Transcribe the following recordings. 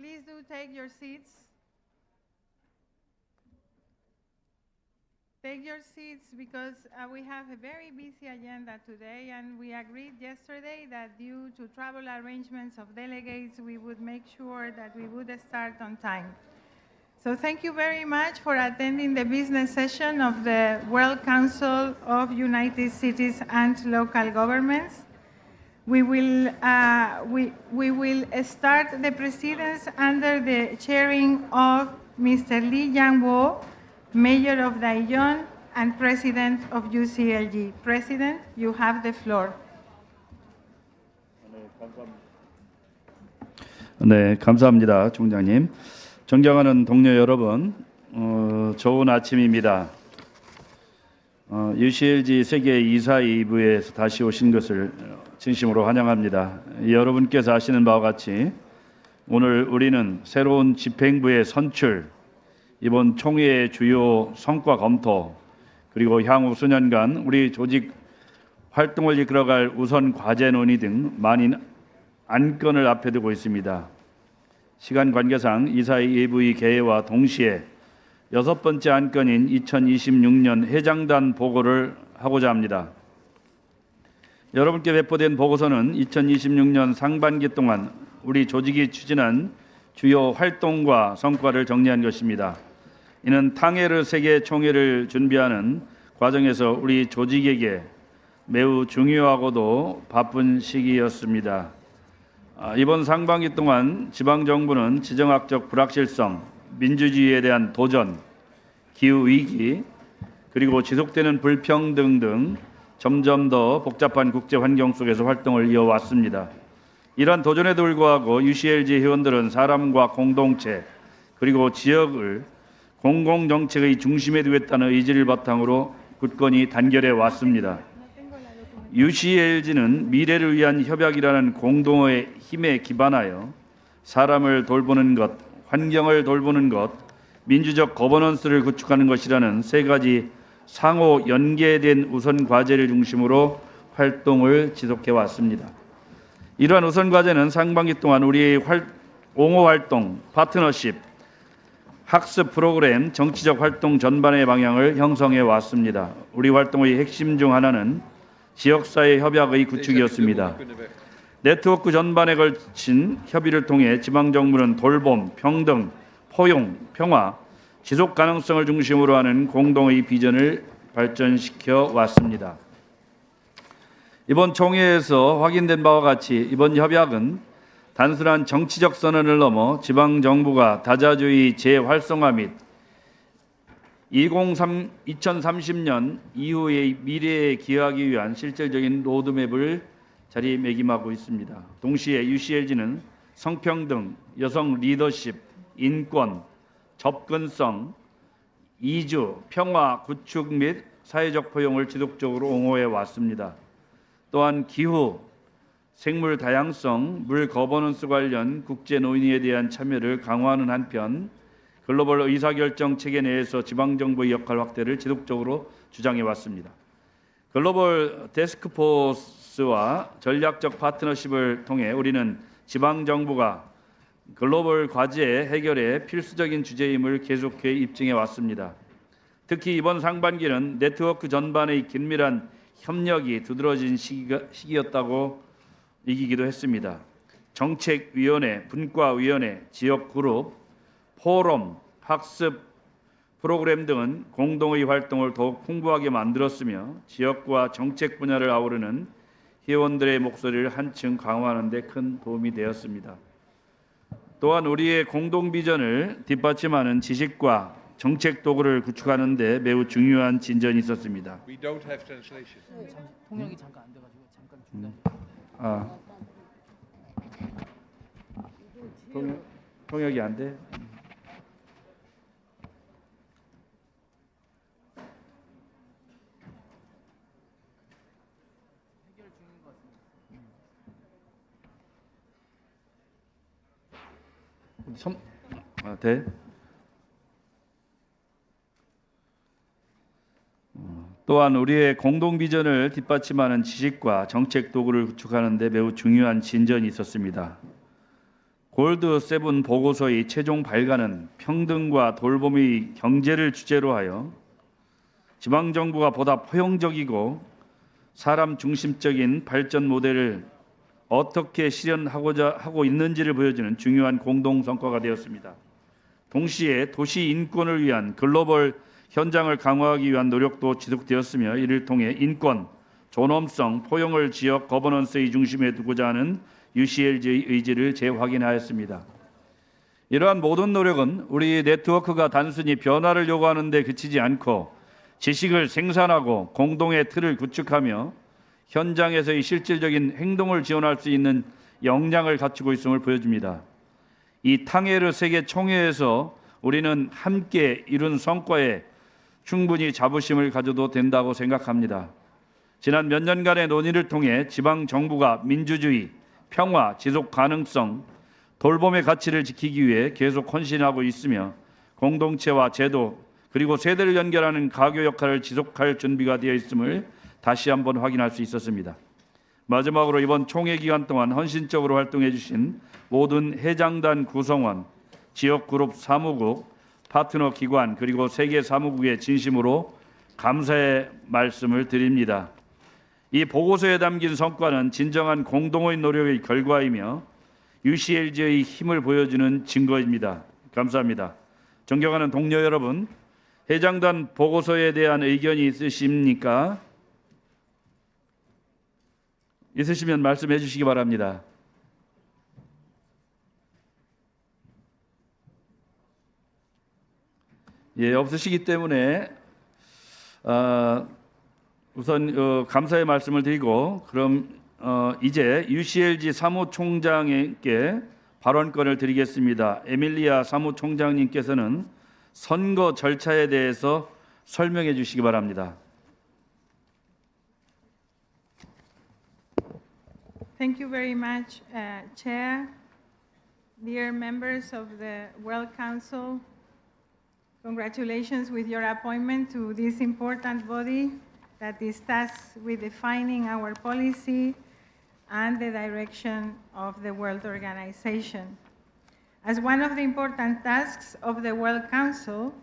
Please do take your seats. Take your seats because we have a very busy agenda today, and we agreed yesterday that due to travel arrangements of delegates, we would make sure that we would start on time. So thank you very much for attending the business session of the World Council of United Cities and Local Governments. We will start the proceedings under the chairing of Mr. Li Yangbo, Mayor of Daejeon and President of UCLG. President, you have the floor. 네, 감사합니다, 총장님. 존경하는 동료 여러분, 좋은 아침입니다. UCLG 세계 이사회 2부에서 다시 오신 것을 진심으로 환영합니다. 여러분께서 아시는 바와 같이 오늘 우리는 새로운 집행부의 선출, 이번 총회의 주요 성과 검토, 그리고 향후 수년간 우리 조직 활동을 이끌어갈 우선 과제 논의 등 많은 안건을 앞에 두고 있습니다. 시간 관계상 이사회 예부의 개회와 동시에 6번째 안건인 2026년 회장단 보고를 하고자 합니다. 여러분께 배포된 보고서는 2026년 상반기 동안 우리 조직이 추진한 주요 활동과 성과를 정리한 것입니다. 이는 탕헤르 세계 총회를 준비하는 과정에서 우리 조직에게 매우 중요하고도 바쁜 시기였습니다. 이번 상반기 동안 지방정부는 지정학적 불확실성, 민주주의에 대한 도전, 기후위기, 그리고 지속되는 불평등 등 점점 더 복잡한 국제 환경 속에서 활동을 이어왔습니다. 이러한 도전에도 불구하고 UCLG 회원들은 사람과 공동체 그리고 지역을 공공정책의 중심에 두겠다는 의지를 바탕으로 굳건히 단결해 왔습니다. UCLG는 미래를 위한 협약이라는 공동의 힘에 기반하여 사람을 돌보는 것, 환경을 돌보는 것, 민주적 거버넌스를 구축하는 것이라는 세 가지 상호 연계된 우선 과제를 중심으로 활동을 지속해 왔습니다. 이러한 우선 과제는 상반기 동안 우리의 옹호 활동, 파트너십, 학습 프로그램, 정치적 활동 전반의 방향을 형성해 왔습니다. 우리 활동의 핵심 중 하나는 지역사회 협약의 구축이었습니다. 네트워크 전반에 걸친 협의를 통해 지방정부는 돌봄, 평등, 포용, 평화, 지속 가능성을 중심으로 하는 공동의 비전을 발전시켜 왔습니다. 이번 총회에서 확인된 바와 같이 이번 협약은 단순한 정치적 선언을 넘어 지방정부가 다자주의 재활성화 및 2030년 이후의 미래에 기여하기 위한 실질적인 로드맵을 자리매김하고 있습니다. 동시에 UCLG는 성평등, 여성 리더십, 인권, 접근성, 이주, 평화, 구축 및 사회적 포용을 지속적으로 옹호해 왔습니다. 또한 기후, 생물 다양성, 물 거버넌스 관련 국제 논의에 대한 참여를 강화하는 한편 글로벌 의사결정 체계 내에서 지방정부의 역할 확대를 지속적으로 주장해 왔습니다. 글로벌 태스크포스와 전략적 파트너십을 통해 우리는 지방정부가 글로벌 과제 해결에 필수적인 주제임을 계속해 입증해 왔습니다. 특히 이번 상반기는 네트워크 전반의 긴밀한 협력이 두드러진 시기였다고 이기기도 했습니다. 정책위원회, 분과위원회, 지역그룹, 포럼, 학습 프로그램 등은 공동의 활동을 더욱 풍부하게 만들었으며 지역과 정책 분야를 아우르는 회원들의 목소리를 한층 강화하는 데 큰 도움이 되었습니다. 또한 우리의 공동 비전을 뒷받침하는 지식과 정책 도구를 구축하는 데 매우 중요한 진전이 있었습니다. 통역이 잠깐 안 돼가지고 잠깐 중단. 통역이 안 돼? 해결 중인 것 같습니다. 돼? 또한 우리의 공동 비전을 뒷받침하는 지식과 정책 도구를 구축하는 데 매우 중요한 진전이 있었습니다. 골드 7 보고서의 최종 발간은 평등과 돌봄의 경제를 주제로 하여 지방정부가 보다 포용적이고 사람 중심적인 발전 모델을 어떻게 실현하고자 하고 있는지를 보여주는 중요한 공동 성과가 되었습니다. 동시에 도시 인권을 위한 글로벌 현장을 강화하기 위한 노력도 지속되었으며 이를 통해 인권, 존엄성, 포용을 지역 거버넌스의 중심에 두고자 하는 UCLG의 의지를 재확인하였습니다. 이러한 모든 노력은 우리 네트워크가 단순히 변화를 요구하는 데 그치지 않고 지식을 생산하고 공동의 틀을 구축하며 현장에서의 실질적인 행동을 지원할 수 있는 역량을 갖추고 있음을 보여줍니다. 이 탕헤르 세계 총회에서 우리는 함께 이룬 성과에 충분히 자부심을 가져도 된다고 생각합니다. 지난 몇 년간의 논의를 통해 지방 정부가 민주주의, 평화, 지속 가능성, 돌봄의 가치를 지키기 위해 계속 헌신하고 있으며 공동체와 제도 그리고 세대를 연결하는 가교 역할을 지속할 준비가 되어 있음을 다시 한번 확인할 수 있었습니다. 마지막으로 이번 총회 기간 동안 헌신적으로 활동해 주신 모든 해장단 구성원, 지역 그룹 사무국, 파트너 기관 그리고 세계 사무국에 진심으로 감사의 말씀을 드립니다. 이 보고서에 담긴 성과는 진정한 공동의 노력의 결과이며 UCLG의 힘을 보여주는 증거입니다. 감사합니다. 존경하는 동료 여러분, 해장단 보고서에 대한 의견이 있으십니까? 있으시면 말씀해 주시기 바랍니다. 예, 없으시기 때문에 우선 감사의 말씀을 드리고 그럼 이제 UCLG 사무총장에게 발언권을 드리겠습니다. 에밀리아 사무총장님께서는 선거 절차에 대해서 설명해 주시기 바랍니다. Thank you very much, Chair. Dear members of the World Council, congratulations with your appointment to this important body that is tasked with defining our policy and the direction of the World Organization. As one of the important tasks of the World Council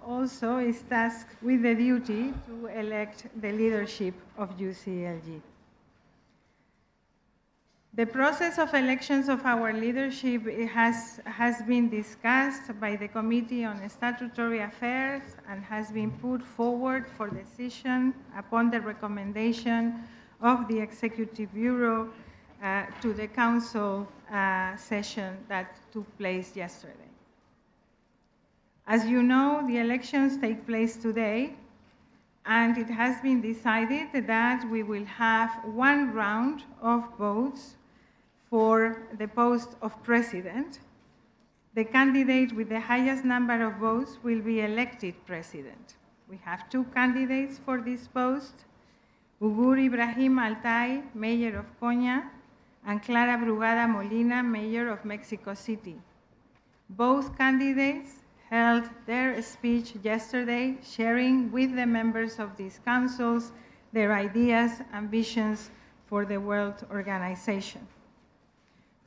also is tasked with the duty to elect the leadership of UCLG. The process of elections of our leadership has been discussed by the Committee on Statutory Affairs and has been put forward for decision upon the recommendation of the Executive Bureau to the Council session that took place yesterday. As you know, the elections take place today, and it has been decided that we will have one round of votes for the post of president. The candidate with the highest number of votes will be elected president. We have two candidates for this post, Ugur Ibrahim Altay, Mayor of Konya, and Clara Brugada Molina, Mayor of Mexico City. Both candidates held their speech yesterday, sharing with the members of these councils their ideas and visions for the World Organization.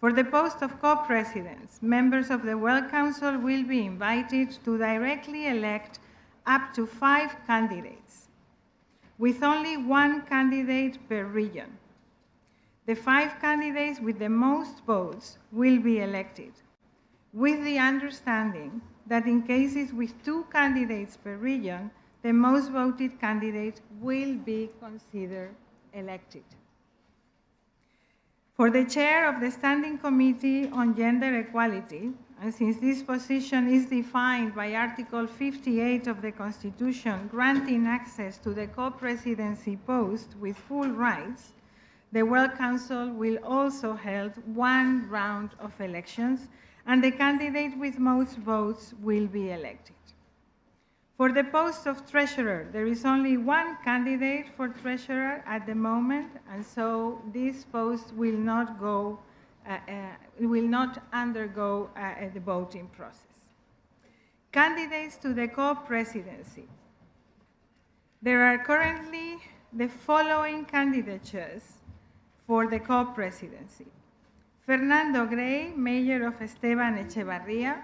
For the post of co-presidents, members of the World Council will be invited to directly elect up to 5 candidates, with only 1 candidate per region. The 5 candidates with the most votes will be elected, with the understanding that in cases with 2 candidates per region, the most voted candidate will be considered elected. For the chair of the Standing Committee on Gender Equality, and since this position is defined by Article 58 of the Constitution, granting access to the co-presidency post with full rights, the World Council will also hold one round of elections, and the candidate with most votes will be elected. For the post of treasurer, there is only 1 candidate for treasurer at the moment, and so this post will not undergo the voting process. Candidates to the co-presidency. There are currently the following candidatures for the co-presidency: Fernando Gray, Mayor of Esteban Echevarria,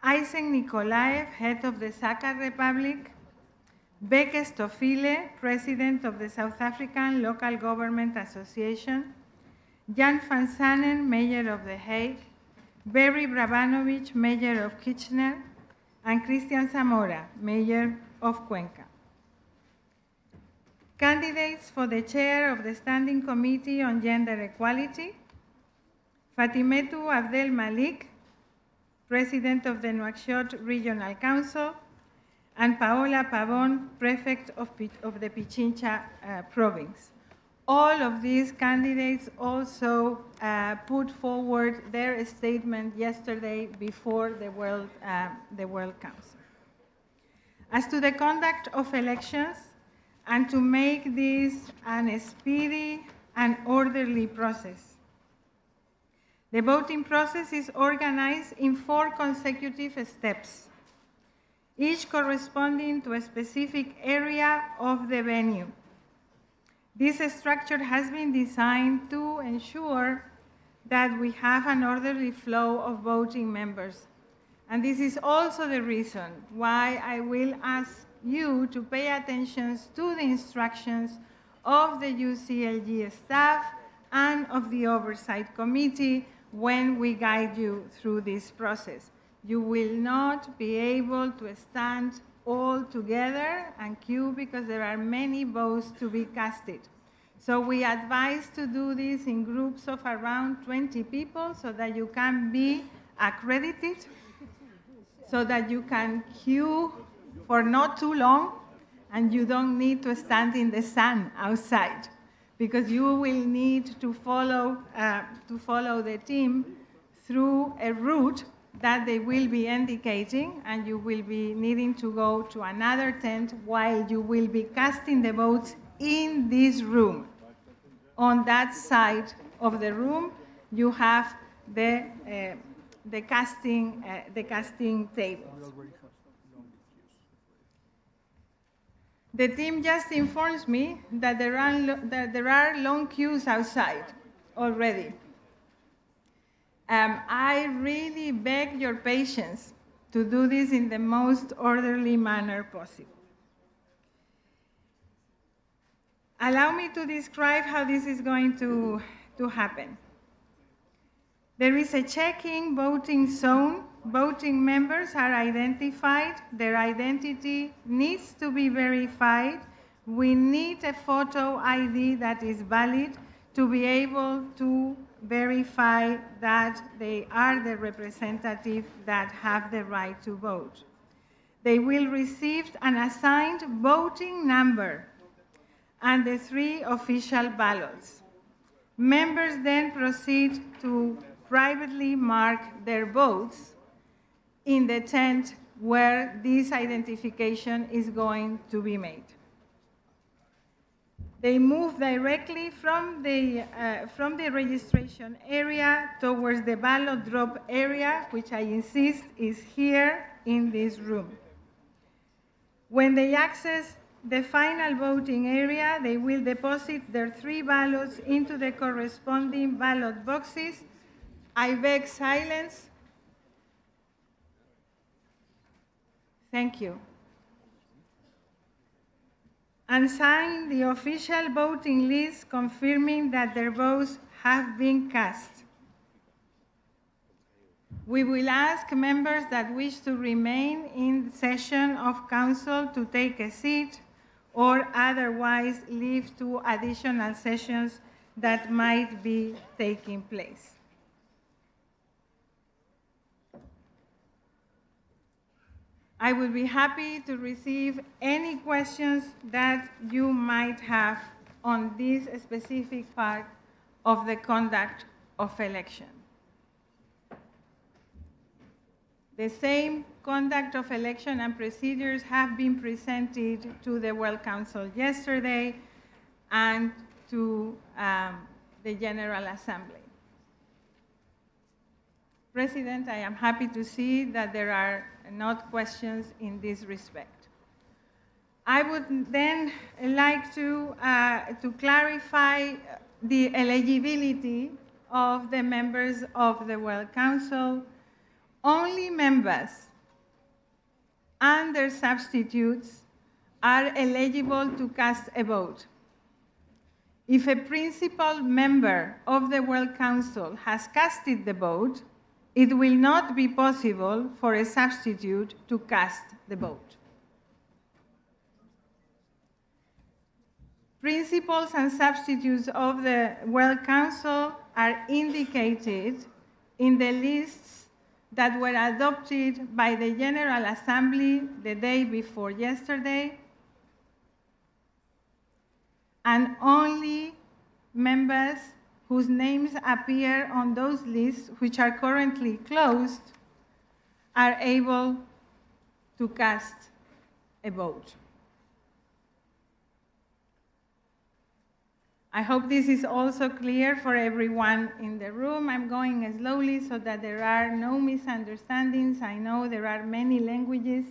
Isaac Nikolaev, Head of the Sakha Republic, Beke Stofile, President of the South African Local Government Association, Jan van Sanen, Mayor of The Hague, Barry Brabanovic, Mayor of Kitchener, and Christian Zamora, Mayor of Cuenca. Candidates for the chair of the Standing Committee on Gender Equality: Fatimetu Abdel Malik, President of the Nouakchott Regional Council, and Paola Pavon, Prefect of the Pichincha Province. All of these candidates also put forward their statement yesterday before the World Council. As to the conduct of elections, and to make this a speedy and orderly process, the voting process is organized in 4 consecutive steps, each corresponding to a specific area of the venue. This structure has been designed to ensure that we have an orderly flow of voting members. And this is also the reason why I will ask you to pay attention to the instructions of the UCLG staff and of the Oversight Committee when we guide you through this process. You will not be able to stand all together and queue because there are many votes to be casted. So we advise to do this in groups of around 20 people so that you can be accredited, so that you can queue for not too long and you don't need to stand in the sun outside, because you will need to follow the team through a route that they will be indicating, and you will be needing to go to another tent while you will be casting the votes in this room. On that side of the room, you have the casting tables. The team just informs me that there are long queues outside already. I really beg your patience to do this in the most orderly manner possible. Allow me to describe how this is going to happen. There is a checking voting zone. Voting members are identified. Their identity needs to be verified. We need a photo ID that is valid to be able to verify that they are the representative that have the right to vote. They will receive an assigned voting number and the 3 official ballots. Members then proceed to privately mark their votes in the tent where this identification is going to be made. They move directly from the registration area towards the ballot drop area, which I insist is here in this room. When they access the final voting area, they will deposit their 3 ballots into the corresponding ballot boxes. I beg silence. Thank you. And sign the official voting list confirming that their votes have been cast. We will ask members that wish to remain in session of council to take a seat or otherwise leave to additional sessions that might be taking place. I will be happy to receive any questions that you might have on this specific part of the conduct of election. The same conduct of election and procedures have been presented to the World Council yesterday and to the General Assembly. President, I am happy to see that there are not questions in this respect. I would then like to clarify the eligibility of the members of the World Council. Only members and their substitutes are eligible to cast a vote. If a principal member of the World Council has casted the vote, it will not be possible for a substitute to cast the vote. Principals and substitutes of the World Council are indicated in the lists that were adopted by the General Assembly the day before yesterday, and only members whose names appear on those lists, which are currently closed, are able to cast a vote. I hope this is also clear for everyone in the room. I'm going slowly so that there are no misunderstandings. I know there are many languages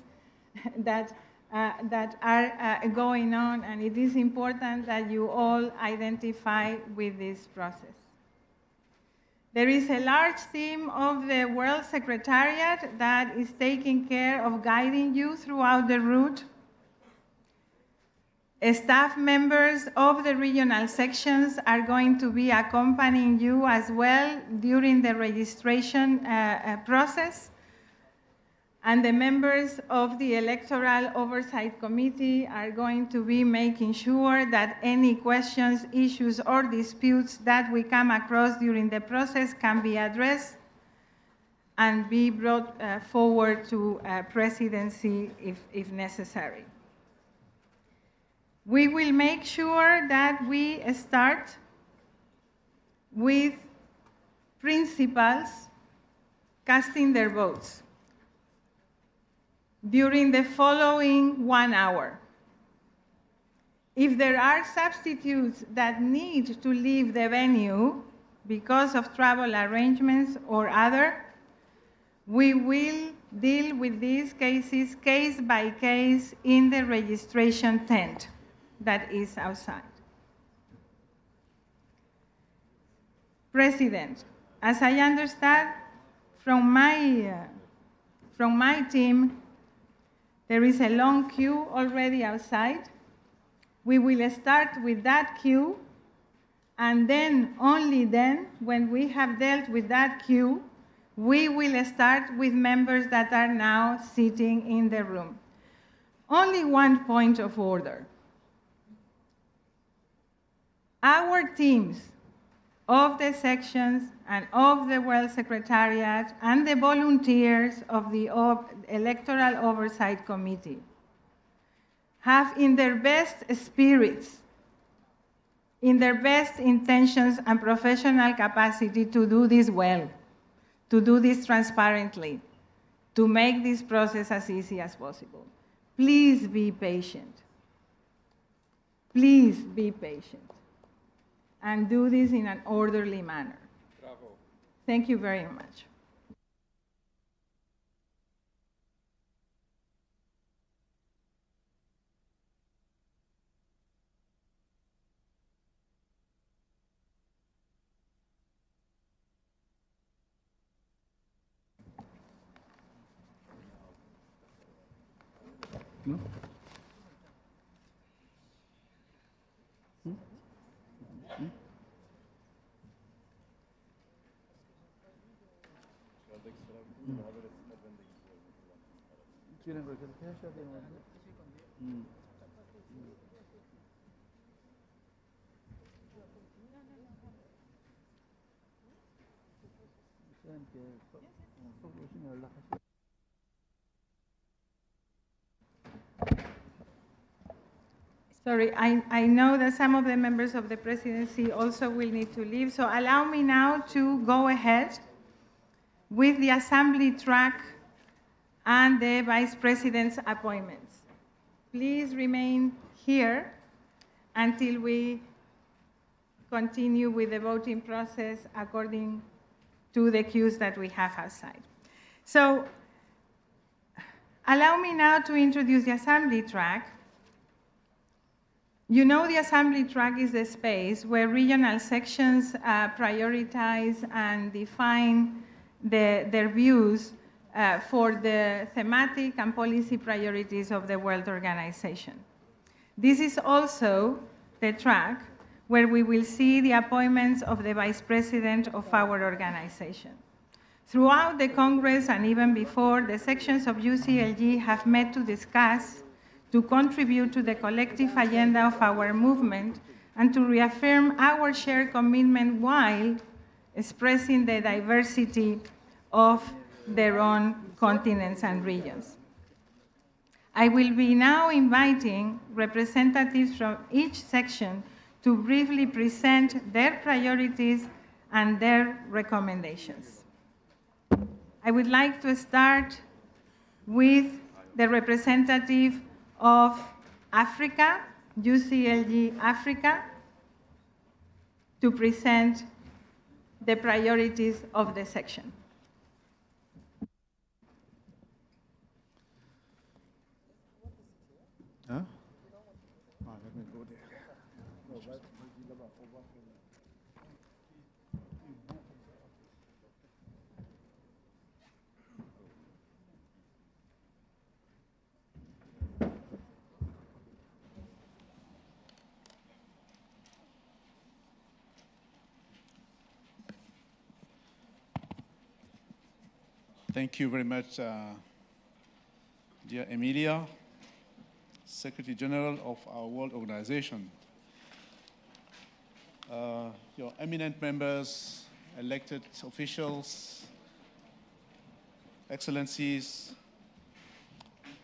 that are going on, and it is important that you all identify with this process. There is a large team of the World Secretariat that is taking care of guiding you throughout the route. Staff members of the regional sections are going to be accompanying you as well during the registration process. And the members of the Electoral Oversight Committee are going to be making sure that any questions, issues, or disputes that we come across during the process can be addressed and be brought forward to presidency if necessary. We will make sure that we start with principals casting their votes during the following 1 hour. If there are substitutes that need to leave the venue because of travel arrangements or other, we will deal with these cases case by case in the registration tent that is outside. President, as I understand from my team, there is a long queue already outside. We will start with that queue, and then, only then, when we have dealt with that queue, we will start with members that are now sitting in the room. Only one point of order. Our teams of the sections and of the World Secretariat and the volunteers of the Electoral Oversight Committee have, in their best spirits, in their best intentions and professional capacity, to do this well, to do this transparently, to make this process as easy as possible. Please be patient. Please be patient. And do this in an orderly manner. Bravo. Thank you very much. No? 진행을 계속 하셔야 되는 건데. 꼭 오시면 연락하시고. Sorry, I know that some of the members of the presidency also will need to leave, so allow me now to go ahead with the assembly track and the vice president's appointments. Please remain here until we continue with the voting process according to the queues that we have outside. So, allow me now to introduce the assembly track. You know, the assembly track is the space where regional sections prioritize and define their views for the thematic and policy priorities of the World Organization. This is also the track where we will see the appointments of the Vice President of our organization. Throughout the Congress and even before, the sections of UCLG have met to discuss, to contribute to the collective agenda of our movement, and to reaffirm our shared commitment while expressing the diversity of their own continents and regions. I will be now inviting representatives from each section to briefly present their priorities and their recommendations. I would like to start with the representative of Africa, UCLG Africa, to present the priorities of the section. Huh? Let me go there. Thank you very much, dear Emilia, Secretary General of our World Organization. Your eminent members, elected officials, excellencies,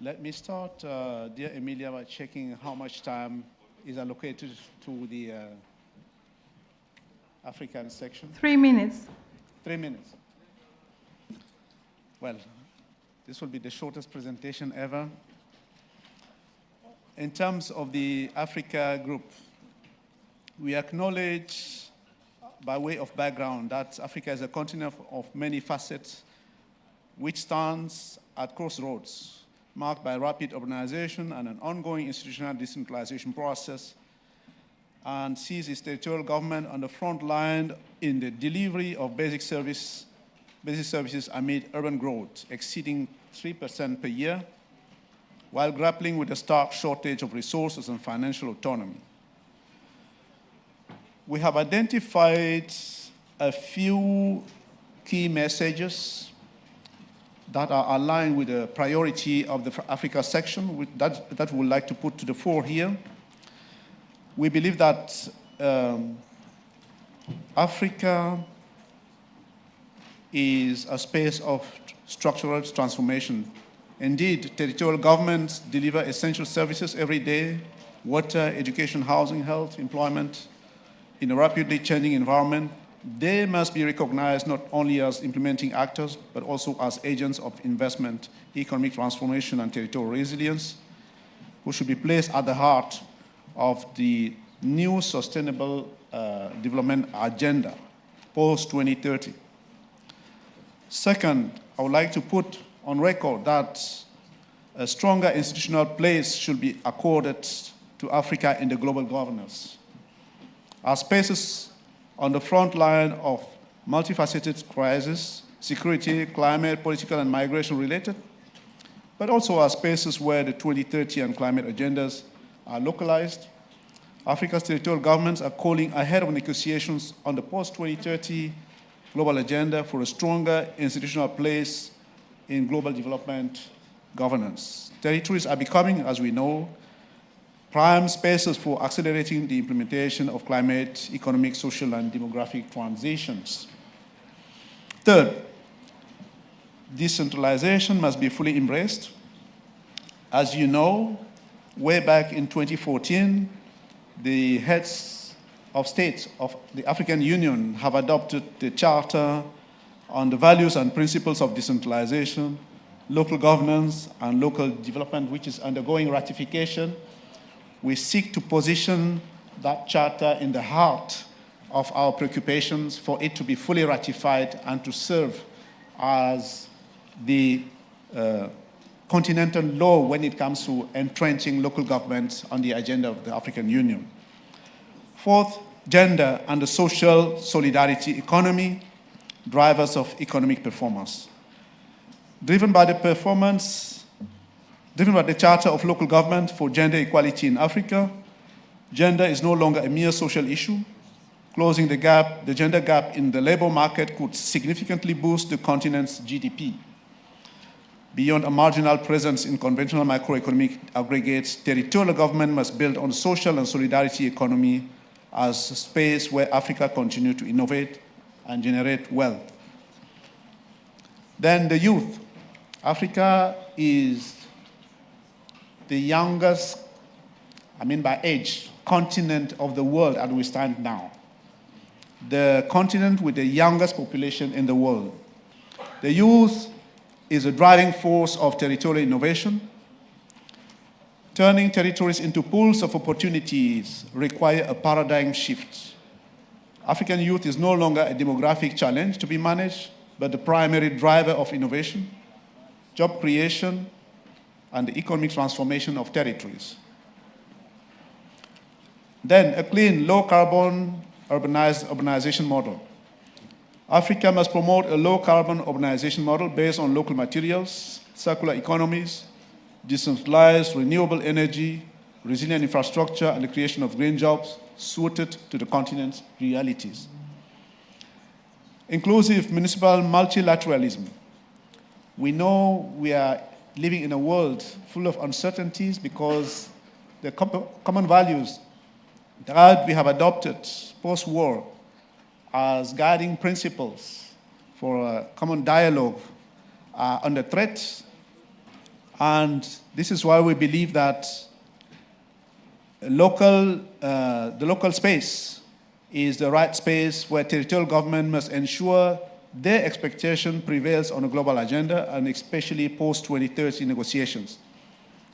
let me start, dear Emilia, by checking how much time is allocated to the African section. 3 minutes. 3 minutes. Well, this will be the shortest presentation ever. In terms of the Africa group, we acknowledge, by way of background, that Africa is a continent of many facets, which stands at crossroads, marked by rapid urbanization and an ongoing institutional decentralization process, and sees its territorial government on the front line in the delivery of basic services amid urban growth exceeding 3% per year, while grappling with a stark shortage of resources and financial autonomy. We have identified a few key messages that are aligned with the priority of the Africa section that we would like to put to the fore here. We believe that Africa is a space of structural transformation. Indeed, territorial governments deliver essential services every day: water, education, housing, health, employment. In a rapidly changing environment, they must be recognized not only as implementing actors, but also as agents of investment, economic transformation, and territorial resilience, who should be placed at the heart of the new sustainable development agenda, post-2030. Second, I would like to put on record that a stronger institutional place should be accorded to Africa in the global governance. Our spaces on the front line of multifaceted crises, security, climate, political, and migration related, but also our spaces where the 2030 and climate agendas are localized. Africa's territorial governments are calling ahead of negotiations on the post-2030 global agenda for a stronger institutional place in global development governance. Territories are becoming, as we know, prime spaces for accelerating the implementation of climate, economic, social, and demographic transitions. Third, decentralization must be fully embraced. As you know, way back in 2014, the heads of states of the African Union have adopted the Charter on the values and principles of decentralization, local governance, and local development, which is undergoing ratification. We seek to position that charter in the heart of our preoccupations for it to be fully ratified and to serve as the continental law when it comes to entrenching local governments on the agenda of the African Union. Fourth, gender and the social solidarity economy, drivers of economic performance. Driven by the Charter of Local Government for Gender Equality in Africa, gender is no longer a mere social issue. Closing the gender gap in the labor market could significantly boost the continent's GDP. Beyond a marginal presence in conventional macroeconomic aggregates, territorial government must build on social and solidarity economy as a space where Africa continues to innovate and generate wealth. Then the youth. Africa is the youngest, by age, continent of the world as we stand now. The continent with the youngest population in the world. The youth is a driving force of territorial innovation. Turning territories into pools of opportunities require a paradigm shift. African youth is no longer a demographic challenge to be managed, but the primary driver of innovation, job creation, and the economic transformation of territories. Then, a clean, low-carbon, urbanization model. Africa must promote a low-carbon urbanization model based on local materials, circular economies, decentralized renewable energy, resilient infrastructure, and the creation of green jobs suited to the continent's realities. Inclusive municipal multilateralism. We know we are living in a world full of uncertainties because the common values that we have adopted post-war as guiding principles for a common dialogue are under threat. And this is why we believe that the local space is the right space where territorial government must ensure their expectation prevails on a global agenda, and especially post-2030 negotiations,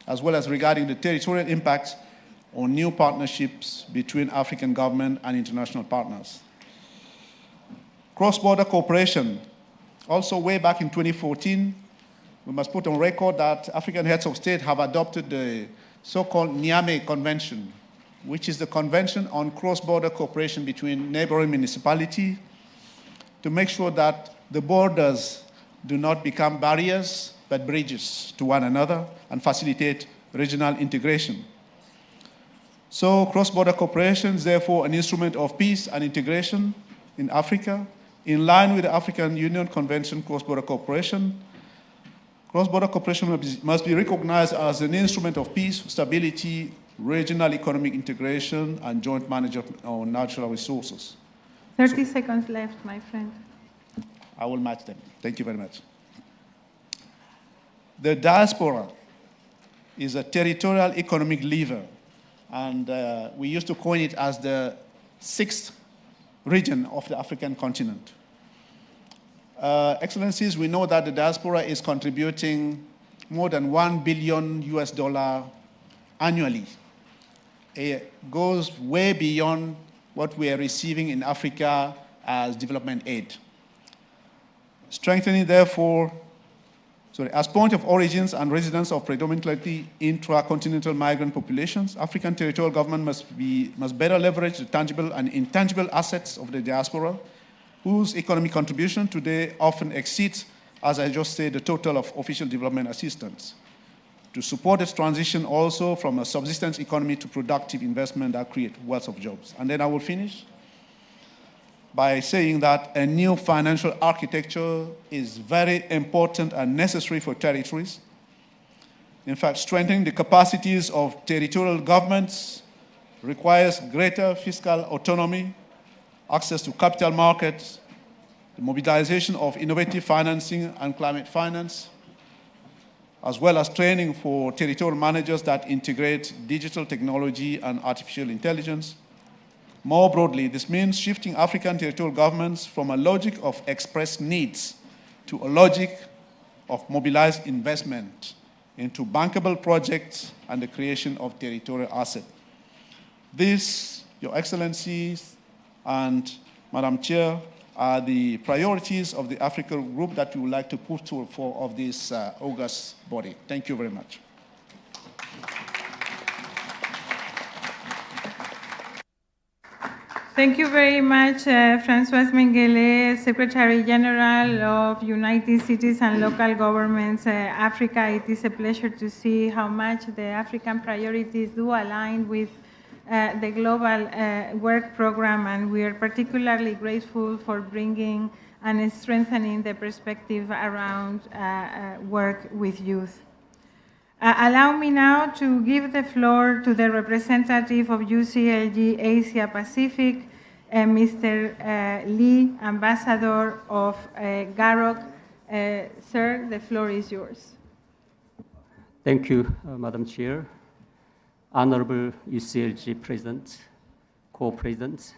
as well as regarding the territorial impact on new partnerships between African government and international partners. Cross-border cooperation. Also, way back in 2014, we must put on record that African heads of state have adopted the so-called Niamey Convention, which is the Convention on Cross-Border Cooperation between neighboring municipalities to make sure that the borders do not become barriers, but bridges to one another and facilitate regional integration. So cross-border cooperation is therefore an instrument of peace and integration in Africa, in line with the African Union Convention cross-border cooperation. Cross-border cooperation must be recognized as an instrument of peace, stability, regional economic integration, and joint management of natural resources. 30 seconds left, my friend. I will match them. Thank you very much. The diaspora is a territorial economic lever, and we used to coin it as the sixth region of the African continent. Excellencies, we know that the diaspora is contributing more than $1 billion annually. It goes way beyond what we are receiving in Africa as development aid. Strengthening, therefore, as point of origins and residence of predominantly intra-continental migrant populations, African territorial government must better leverage the tangible and intangible assets of the diaspora, whose economic contribution today often exceeds, as I just said, the total of official development assistance, to support its transition also from a subsistence economy to productive investment that create wealth of jobs. And then I will finish by saying that a new financial architecture is very important and necessary for territories. In fact, strengthening the capacities of territorial governments requires greater fiscal autonomy, access to capital markets, the mobilization of innovative financing and climate finance, as well as training for territorial managers that integrate digital technology and artificial intelligence. More broadly, this means shifting African territorial governments from a logic of expressed needs to a logic of mobilized investment into bankable projects and the creation of territorial assets. This, Your Excellencies and Madam Chair, are the priorities of the African group that you would like to put to for of this August body? Thank you very much. Thank you very much, François Mengele, Secretary General of United Cities and Local Governments, Africa. It is a pleasure to see how much the African priorities do align with the global work program, and we are particularly grateful for bringing and strengthening the perspective around work with youth. Allow me now to give the floor to the representative of UCLG Asia Pacific, Mr. Lee, Ambassador of GAROC. Sir, the floor is yours. Thank you, Madam Chair. Honorable UCLG President, Co-Presidents,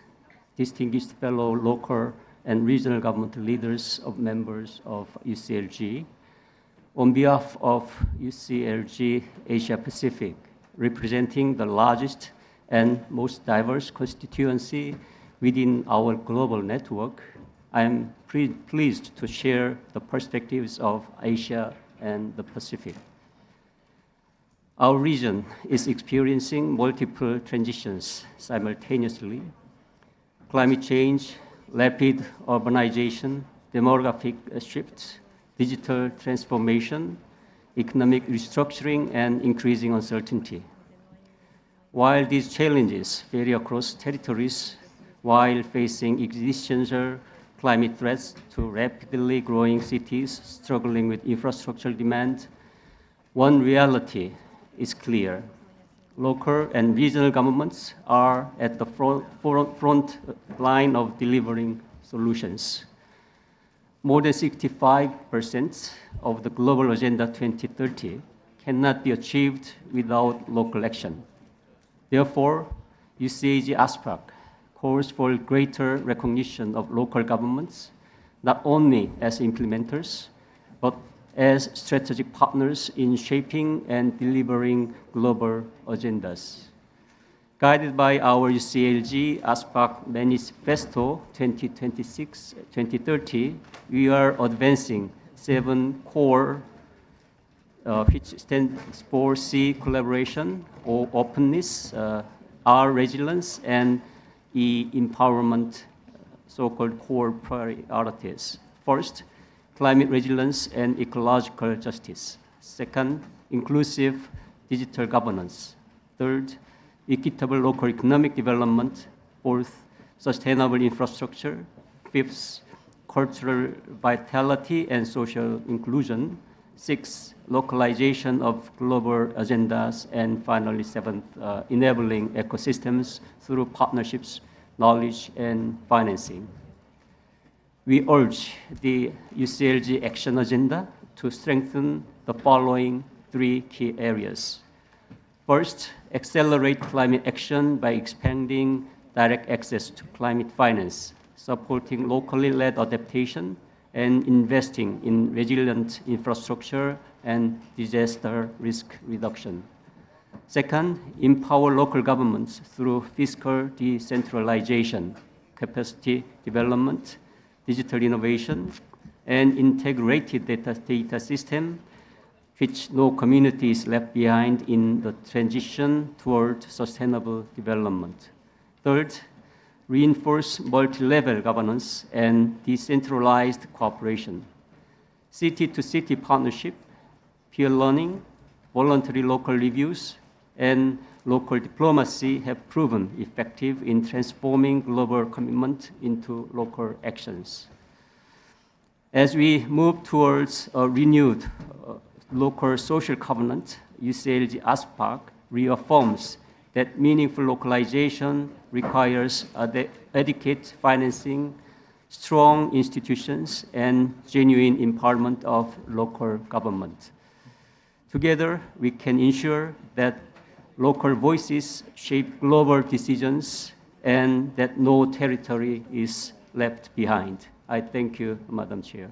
distinguished fellow local and regional government leaders of members of UCLG, on behalf of UCLG Asia Pacific, representing the largest and most diverse constituency within our global network, I am pleased to share the perspectives of Asia and the Pacific. Our region is experiencing multiple transitions simultaneously: climate change, rapid urbanization, demographic shifts, digital transformation, economic restructuring, and increasing uncertainty. While these challenges vary across territories, while facing existential climate threats to rapidly growing cities struggling with infrastructural demand, one reality is clear. Local and regional governments are at the front line of delivering solutions. More than 65% of the Global Agenda 2030 cannot be achieved without local action. Therefore, UCLG ASPAC calls for greater recognition of local governments, not only as implementers, but as strategic partners in shaping and delivering global agendas. Guided by our UCLG ASPAC Manifesto 2026-2030, we are advancing 7 core, which stands for C, collaboration, O, openness, R, resilience, and E, empowerment, so-called core priorities. First, climate resilience and ecological justice. Second, inclusive digital governance. Third, equitable local economic development. Fourth, sustainable infrastructure. Fifth, cultural vitality and social inclusion. Sixth, localization of global agendas. And finally, seventh, enabling ecosystems through partnerships, knowledge, and financing. We urge the UCLG Action Agenda to strengthen the following 3 key areas. First, accelerate climate action by expanding direct access to climate finance, supporting locally led adaptation, and investing in resilient infrastructure and disaster risk reduction. Second, empower local governments through fiscal decentralization, capacity development, digital innovation, and integrated data system, which no community is left behind in the transition toward sustainable development. Third, reinforce multi-level governance and decentralized cooperation. City-to-city partnership, peer learning, voluntary local reviews, and local diplomacy have proven effective in transforming global commitment into local actions. As we move towards a renewed local social covenant, UCLG ASPAC reaffirms that meaningful localization requires adequate financing, strong institutions, and genuine empowerment of local government. Together, we can ensure that local voices shape global decisions and that no territory is left behind. I thank you, Madam Chair.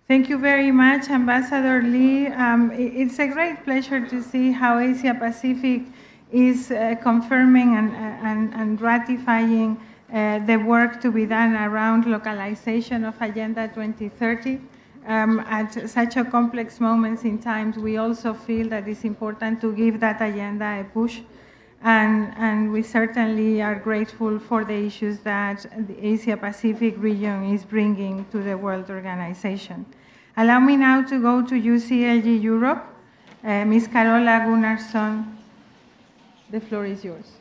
Thank you very much, Ambassador Lee. It's a great pleasure to see how Asia Pacific is confirming and ratifying the work to be done around localization of Agenda 2030. At such a complex moments in time, we also feel that it's important to give that agenda a push. And we certainly are grateful for the issues that the Asia Pacific region is bringing to the World Organization. Allow me now to go to UCLG Europe. Ms. Carola Gunnarsson, the floor is yours.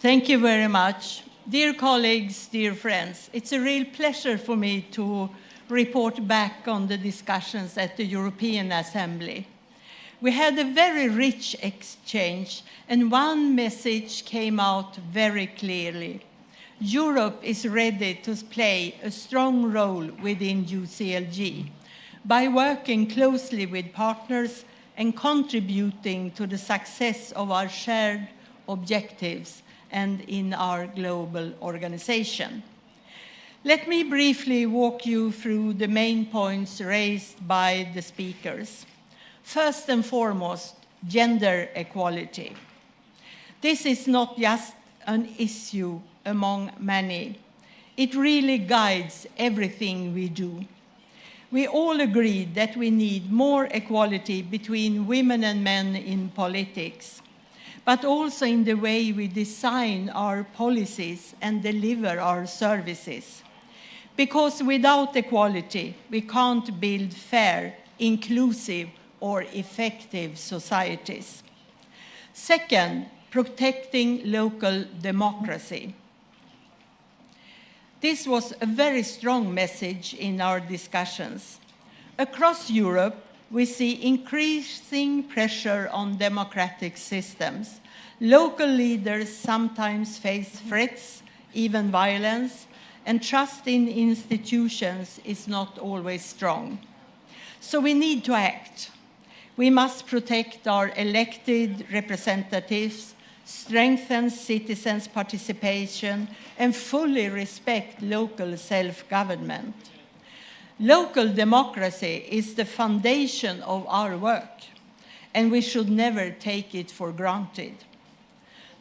Thank you very much. Dear colleagues, dear friends, it's a real pleasure for me to report back on the discussions at the European Assembly. We had a very rich exchange, and one message came out very clearly. Europe is ready to play a strong role within UCLG by working closely with partners and contributing to the success of our shared objectives and in our global organization. Let me briefly walk you through the main points raised by the speakers. First and foremost, gender equality. This is not just an issue among many. It really guides everything we do. We all agree that we need more equality between women and men in politics, but also in the way we design our policies and deliver our services. Because without equality, we can't build fair, inclusive, or effective societies. Second, protecting local democracy. This was a very strong message in our discussions. Across Europe, we see increasing pressure on democratic systems. Local leaders sometimes face threats, even violence, and trust in institutions is not always strong. So we need to act. We must protect our elected representatives, strengthen citizens' participation, and fully respect local self-government. Local democracy is the foundation of our work, and we should never take it for granted.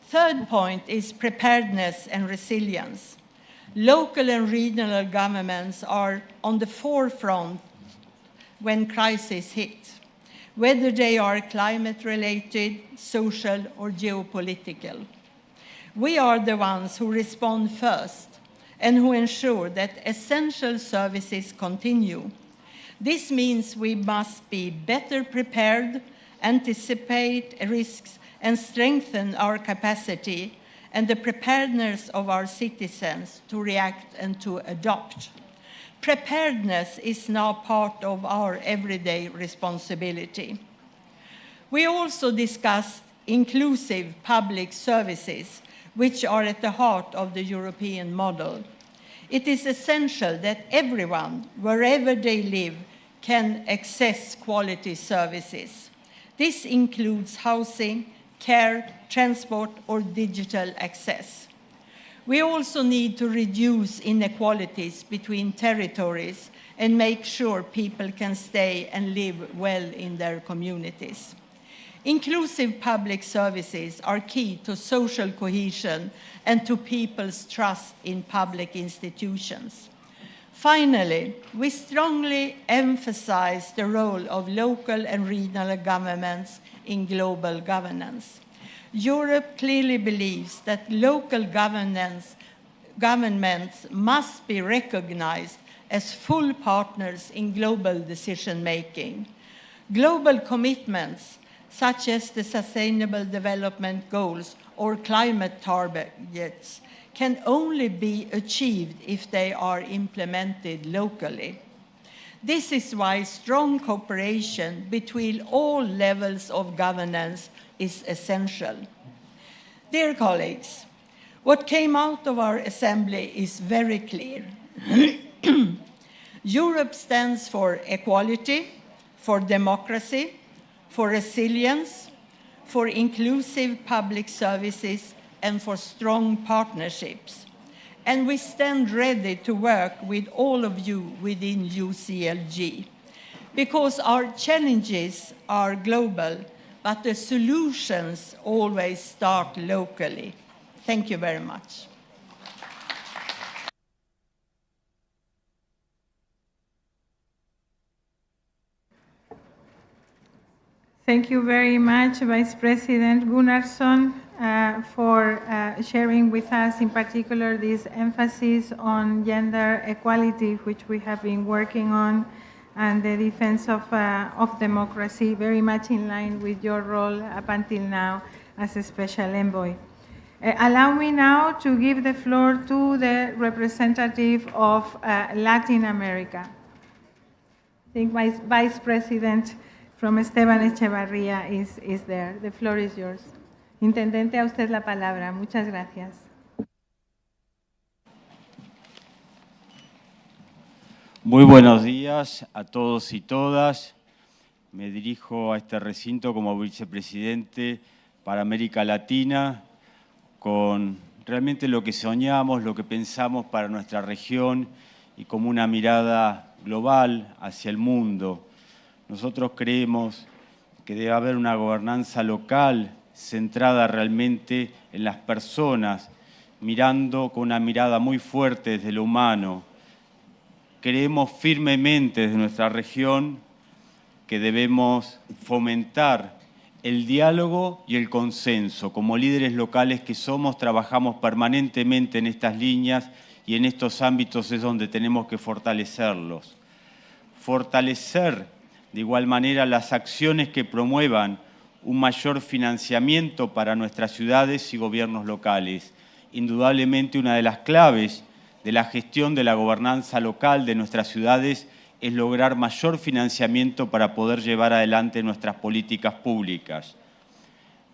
Third point is preparedness and resilience. Local and regional governments are on the forefront when crises hit, whether they are climate-related, social, or geopolitical. We are the ones who respond first and who ensure that essential services continue. This means we must be better prepared, anticipate risks, and strengthen our capacity and the preparedness of our citizens to react and to adopt. Preparedness is now part of our everyday responsibility. We also discussed inclusive public services, which are at the heart of the European model. It is essential that everyone, wherever they live, can access quality services. This includes housing, care, transport, or digital access. We also need to reduce inequalities between territories and make sure people can stay and live well in their communities. Inclusive public services are key to social cohesion and to people's trust in public institutions. Finally, we strongly emphasize the role of local and regional governments in global governance. Europe clearly believes that local governments must be recognized as full partners in global decision-making. Global commitments, such as the Sustainable Development Goals or climate targets, can only be achieved if they are implemented locally. This is why strong cooperation between all levels of governance is essential. Dear colleagues, what came out of our assembly is very clear. Europe stands for equality, for democracy, for resilience, for inclusive public services, and for strong partnerships. And we stand ready to work with all of you within UCLG. because our challenges are global, but the solutions always start locally. Thank you very much. Thank you very much, Vice President Gunnarsson, for sharing with us, in particular, this emphasis on gender equality, which we have been working on, and the defense of democracy, very much in line with your role up until now as a special envoy. Allow me now to give the floor to the representative of Latin America. I think Vice President from Esteban Echevarría is there. The floor is yours. Intendente, a usted la palabra. Muchas gracias. Muy buenos días a todos y todas. Me dirijo a este recinto como vicepresidente para América Latina con realmente lo que soñamos, lo que pensamos para nuestra región y como una mirada global hacia el mundo. Nosotros creemos que debe haber una gobernanza local centrada realmente en las personas, mirando con una mirada muy fuerte desde lo humano. Creemos firmemente desde nuestra región que debemos fomentar el diálogo y el consenso. Como líderes locales que somos, trabajamos permanentemente en estas líneas y en estos ámbitos es donde tenemos que fortalecerlos. Fortalecer de igual manera las acciones que promuevan un mayor financiamiento para nuestras ciudades y gobiernos locales. Indudablemente una de las claves de la gestión de la gobernanza local de nuestras ciudades es lograr mayor financiamiento para poder llevar adelante nuestras políticas públicas.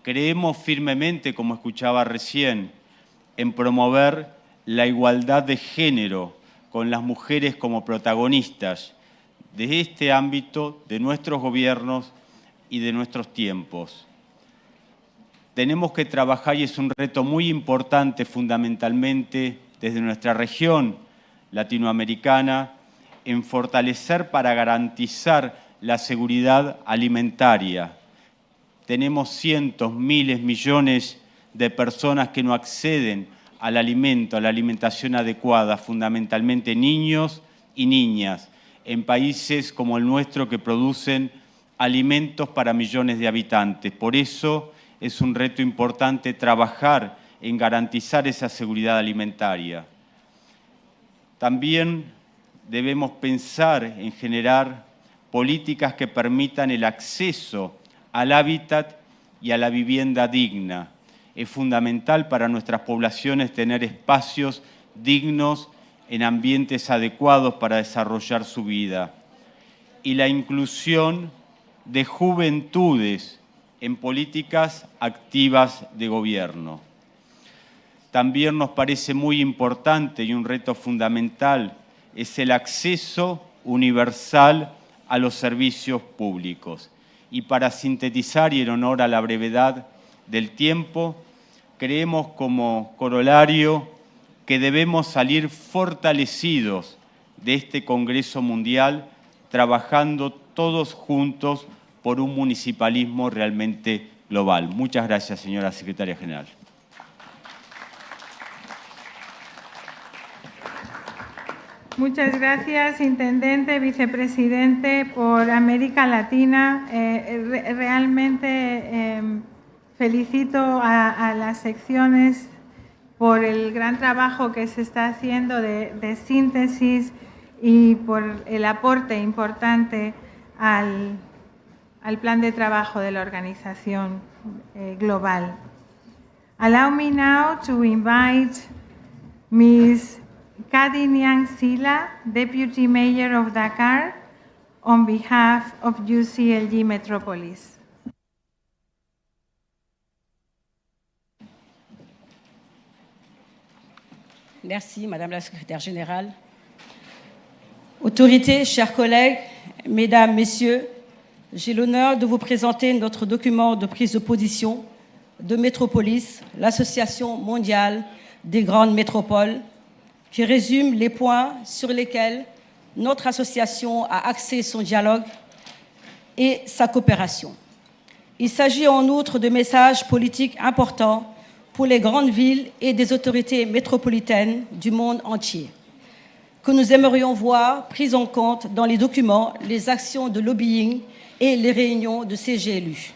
Creemos firmemente, como escuchaba recién, en promover la igualdad de género con las mujeres como protagonistas de este ámbito, de nuestros gobiernos y de nuestros tiempos. Tenemos que trabajar, y es un reto muy importante fundamentalmente desde nuestra región latinoamericana, en fortalecer para garantizar la seguridad alimentaria. Tenemos cientos, miles, millones de personas que no acceden al alimento, a la alimentación adecuada, fundamentalmente niños y niñas, en países como el nuestro que producen alimentos para millones de habitantes. Por eso es un reto importante trabajar en garantizar esa seguridad alimentaria. También debemos pensar en generar políticas que permitan el acceso al hábitat y a la vivienda digna. Es fundamental para nuestras poblaciones tener espacios dignos en ambientes adecuados para desarrollar su vida. Y la inclusión de juventudes en políticas activas de gobierno. También nos parece muy importante y un reto fundamental es el acceso universal a los servicios públicos. Y para sintetizar y en honor a la brevedad del tiempo, creemos como corolario que debemos salir fortalecidos de este Congreso Mundial, trabajando todos juntos por un municipalismo realmente global. Muchas gracias, señora Secretaria General. Muchas gracias, Intendente, Vicepresidente por América Latina. Realmente felicito a las secciones por el gran trabajo que se está haciendo de síntesis y por el aporte importante al plan de trabajo de la organización global. Allow me now to invite Ms. Kadinian Sila, Deputy Mayor of Dakar, on behalf of UCLG Metropolis. Merci, Madame la Secrétaire Générale. Autorités, chers collègues, Mesdames, Messieurs, j'ai l'honneur de vous présenter notre document de prise de position de Métropolis, l'Association mondiale des grandes métropoles, qui résume les points sur lesquels notre association a axé son dialogue et sa coopération. Il s'agit en outre de messages politiques importants pour les grandes villes et des autorités métropolitaines du monde entier, que nous aimerions voir prises en compte dans les documents, les actions de lobbying et les réunions de CGLU.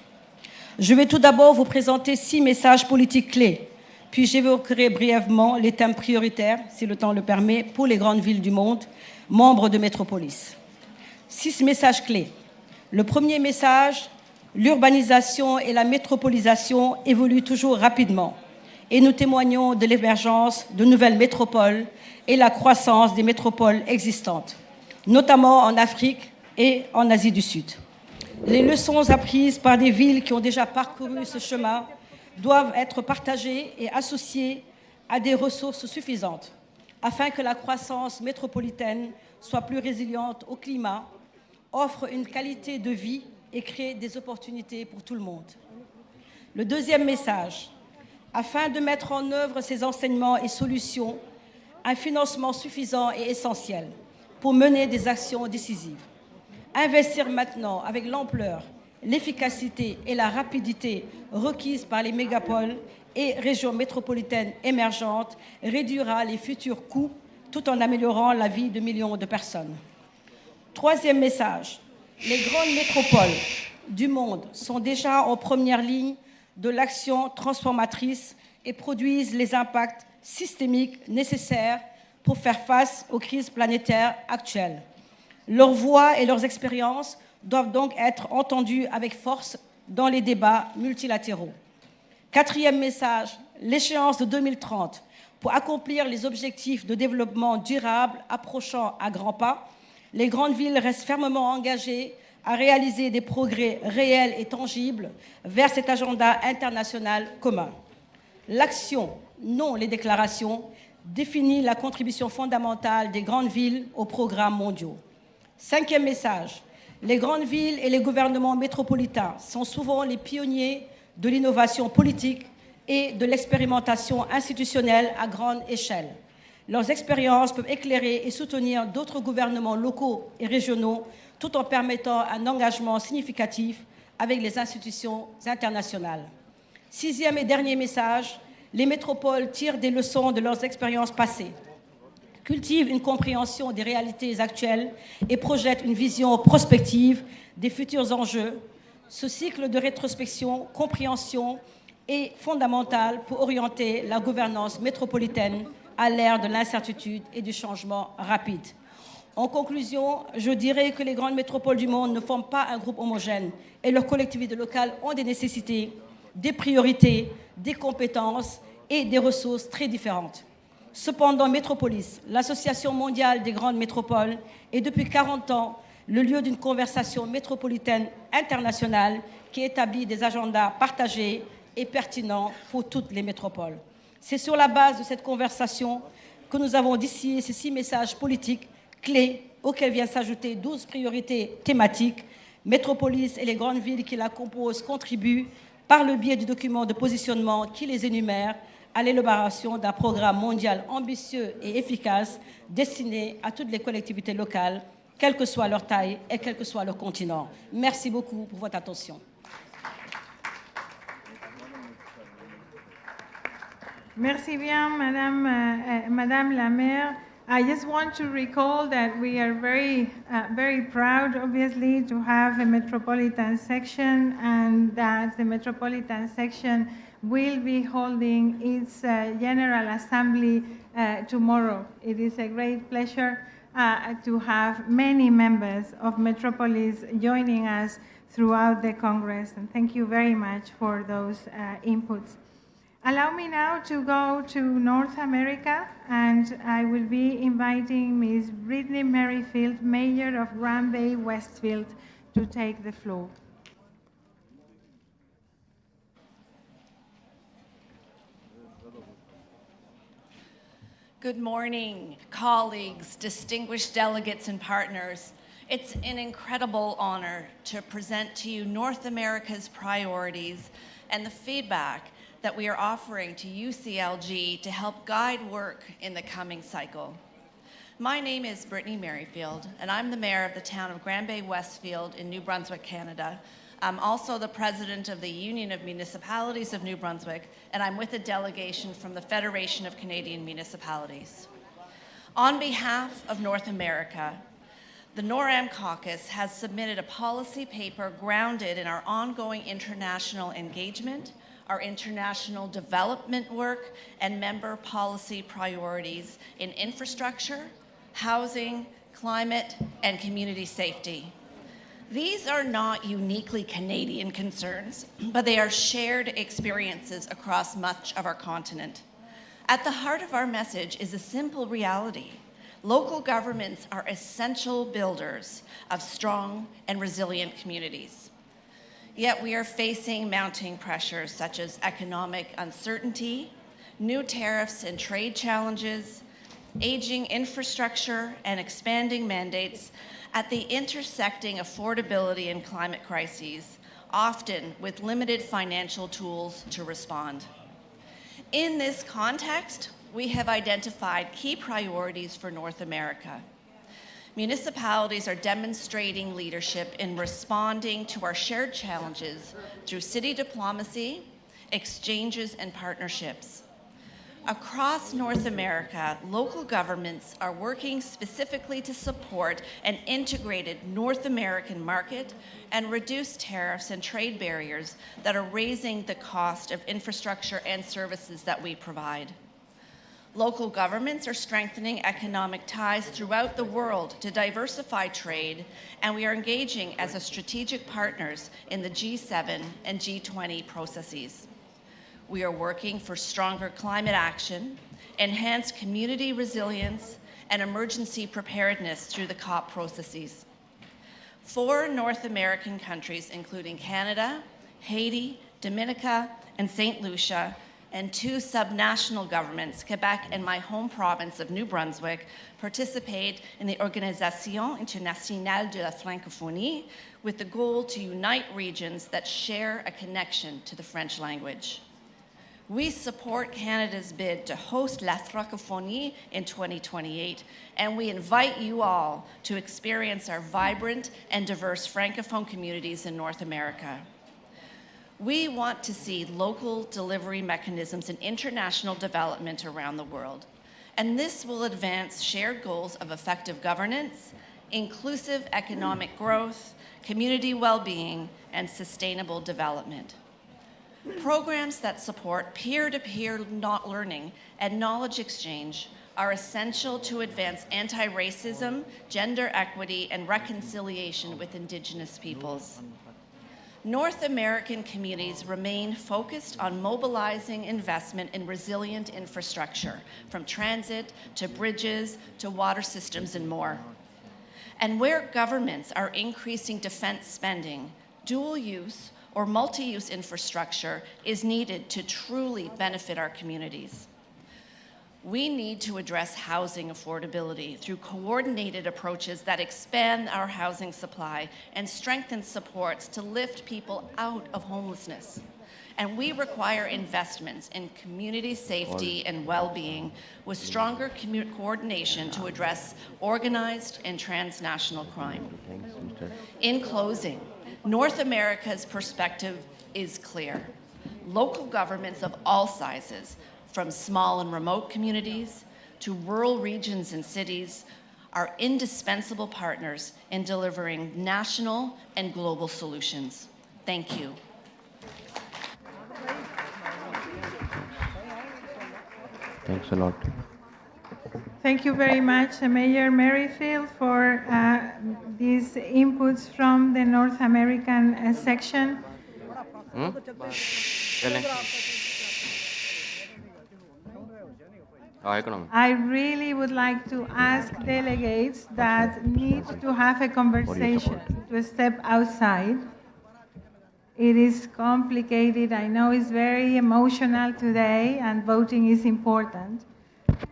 Je vais tout d'abord vous présenter 6 messages politiques clés, puis j'évoquerai brièvement les thèmes prioritaires, si le temps le permet, pour les grandes villes du monde, membres de Métropolis. 6 messages clés. Le premier message, l'urbanisation et la métropolisation évoluent toujours rapidement et nous témoignons de l'émergence de nouvelles métropoles et la croissance des métropoles existantes, notamment en Afrique et en Asie du Sud. Les leçons apprises par des villes qui ont déjà parcouru ce chemin doivent être partagées et associées à des ressources suffisantes afin que la croissance métropolitaine soit plus résiliente au climat, offre une qualité de vie et crée des opportunités pour tout le monde. Le deuxième message, afin de mettre en œuvre ces enseignements et solutions, un financement suffisant est essentiel pour mener des actions décisives. Investir maintenant avec l'ampleur, l'efficacité et la rapidité requises par les mégapoles et régions métropolitaines émergentes réduira les futurs coûts tout en améliorant la vie de millions de personnes. Troisième message, les grandes métropoles du monde sont déjà en première ligne de l'action transformatrice et produisent les impacts systémiques nécessaires pour faire face aux crises planétaires actuelles. Leurs voix et leurs expériences doivent donc être entendues avec force dans les débats multilatéraux. Quatrième message, l'échéance de 2030 pour accomplir les objectifs de développement durable approchant à grands pas. Les grandes villes restent fermement engagées à réaliser des progrès réels et tangibles vers cet agenda international commun. L'action, non les déclarations, définit la contribution fondamentale des grandes villes aux programmes mondiaux. Cinquième message, les grandes villes et les gouvernements métropolitains sont souvent les pionniers de l'innovation politique et de l'expérimentation institutionnelle à grande échelle. Leurs expériences peuvent éclairer et soutenir d'autres gouvernements locaux et régionaux tout en permettant un engagement significatif avec les institutions internationales. Sixième et dernier message, les métropoles tirent des leçons de leurs expériences passées, cultivent une compréhension des réalités actuelles et projettent une vision prospective des futurs enjeux. Ce cycle de rétrospection, compréhension est fondamental pour orienter la gouvernance métropolitaine à l'ère de l'incertitude et du changement rapide. En conclusion, je dirais que les grandes métropoles du monde ne forment pas un groupe homogène et leurs collectivités locales ont des nécessités, des priorités, des compétences et des ressources très différentes. Cependant, Métropolis, l'Association mondiale des grandes métropoles, est depuis 40 ans le lieu d'une conversation métropolitaine internationale qui établit des agendas partagés et pertinents pour toutes les métropoles. C'est sur la base de cette conversation que nous avons distillé ces 6 messages politiques clés auxquels viennent s'ajouter 12 priorités thématiques. Métropolis et les grandes villes qui la composent contribuent, par le biais du document de positionnement qui les énumère, à l'élaboration d'un programme mondial ambitieux et efficace destiné à toutes les collectivités locales, quelle que soit leur taille et quel que soit leur continent. Merci beaucoup pour votre attention. Merci bien, Madame la Maire. I just want to recall that we are very proud, obviously, to have a metropolitan section, and that the metropolitan section will be holding its General Assembly tomorrow. It is a great pleasure to have many members of Metropolis joining us throughout the Congress, and thank you very much for those inputs. Allow me now to go to North America, and I will be inviting Ms. Brittany Merrifield, Mayor of Grand Bay Westfield, to take the floor. Good morning, colleagues, distinguished delegates and partners. It's an incredible honor to present to you North America's priorities and the feedback that we are offering to UCLG to help guide work in the coming cycle. My name is Brittany Merrifield, and I'm the mayor of the town of Grand Bay Westfield in New Brunswick, Canada. I'm also the president of the Union of Municipalities of New Brunswick, and I'm with a delegation from the Federation of Canadian Municipalities. On behalf of North America, the NORAM caucus has submitted a policy paper grounded in our ongoing international engagement, our international development work, and member policy priorities in infrastructure, housing, climate, and community safety. These are not uniquely Canadian concerns, but they are shared experiences across much of our continent. At the heart of our message is a simple reality. Local governments are essential builders of strong and resilient communities. Yet we are facing mounting pressures such as economic uncertainty, new tariffs and trade challenges, aging infrastructure, and expanding mandates at the intersecting affordability and climate crises, often with limited financial tools to respond. In this context, we have identified key priorities for North America. Municipalities are demonstrating leadership in responding to our shared challenges through city diplomacy, exchanges, and partnerships. Across North America, local governments are working specifically to support an integrated North American market and reduce tariffs and trade barriers that are raising the cost of infrastructure and services that we provide. Local governments are strengthening economic ties throughout the world to diversify trade, and we are engaging as a strategic partners in the G7 and G20 processes. We are working for stronger climate action, enhanced community resilience, and emergency preparedness through the COP processes. 4 North American countries, including Canada, Haiti, Dominica, and St. Lucia, and 2 subnational governments, Quebec and my home province of New Brunswick, participate in the Organisation Internationale de la Francophonie with the goal to unite regions that share a connection to the French language. We support Canada's bid to host La Francophonie in 2028, and we invite you all to experience our vibrant and diverse Francophone communities in North America. We want to see local delivery mechanisms and international development around the world, and this will advance shared goals of effective governance, inclusive economic growth, community well-being, and sustainable development. Programs that support peer-to-peer learning and knowledge exchange are essential to advance anti-racism, gender equity, and reconciliation with Indigenous peoples. North American communities remain focused on mobilizing investment in resilient infrastructure, from transit to bridges to water systems and more. And where governments are increasing defense spending, dual use or multi-use infrastructure is needed to truly benefit our communities. We need to address housing affordability through coordinated approaches that expand our housing supply and strengthen supports to lift people out of homelessness. And we require investments in community safety and well-being with stronger coordination to address organized and transnational crime. In closing, North America's perspective is clear. Local governments of all sizes, from small and remote communities to rural regions and cities, are indispensable partners in delivering national and global solutions. Thank you. Thanks a lot. Thank you very much, Mayor Merrifield, for these inputs from the North American section. I really would like to ask delegates that need to have a conversation to step outside. It is complicated. I know it's very emotional today, and voting is important.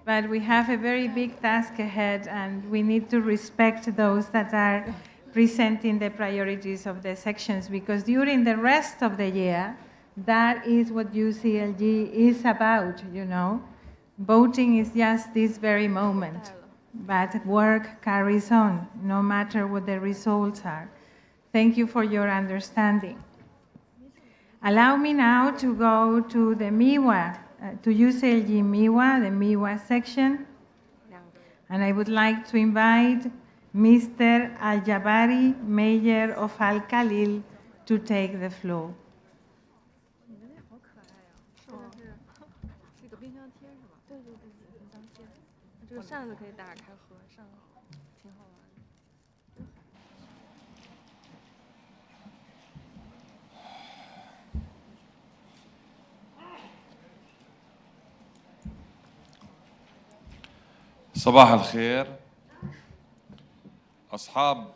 But we have a very big task ahead, and we need to respect those that are presenting the priorities of the sections, because during the rest of the year, that is what UCLG is about, you know. Voting is just this very moment. but work carries on, no matter what the results are. Thank you for your understanding. Allow me now to go to the MIWA, to UCLG MIWA, the MIWA section. And I would like to invite Mr. Al-Jabari, Mayor of Al-Khalil, to take the floor. صباح الخير أصحاب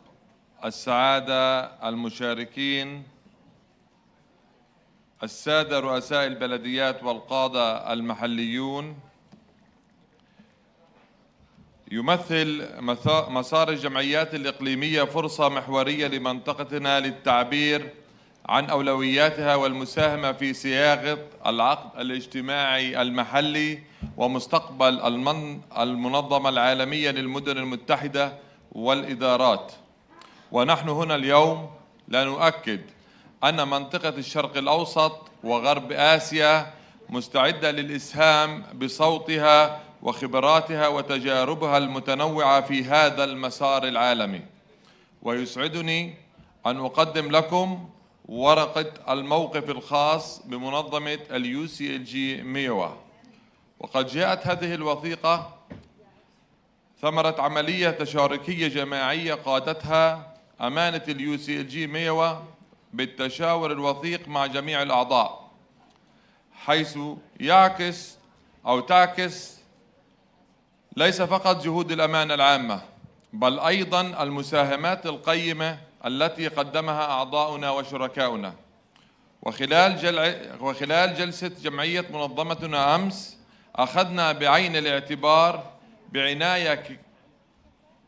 السعادة المشاركين، السادة رؤساء البلديات والقادة المحليون. يمثل مسار الجمعيات الإقليمية فرصة محورية لمنطقتنا للتعبير عن أولوياتها والمساهمة في صياغة العقد الاجتماعي المحلي ومستقبل المنظمة العالمية للمدن المتحدة والإدارات. ونحن هنا اليوم لنؤكد أن منطقة الشرق الأوسط وغرب آسيا مستعدة للإسهام بصوتها وخبراتها وتجاربها المتنوعة في هذا المسار العالمي. ويسعدني أن أقدم لكم ورقة الموقف الخاص بمنظمة UCLG ميوا. وقد جاءت هذه الوثيقة ثمرة عملية تشاركية جماعية قادتها أمانة UCLG ميوا بالتشاور الوثيق مع جميع الأعضاء، حيث تعكس ليس فقط جهود الأمانة العامة بل أيضا المساهمات التي قدمها أعضاؤنا وشركاؤنا. وخلال جلسة جمعية منظمتنا أمس أخذنا بعين الاعتبار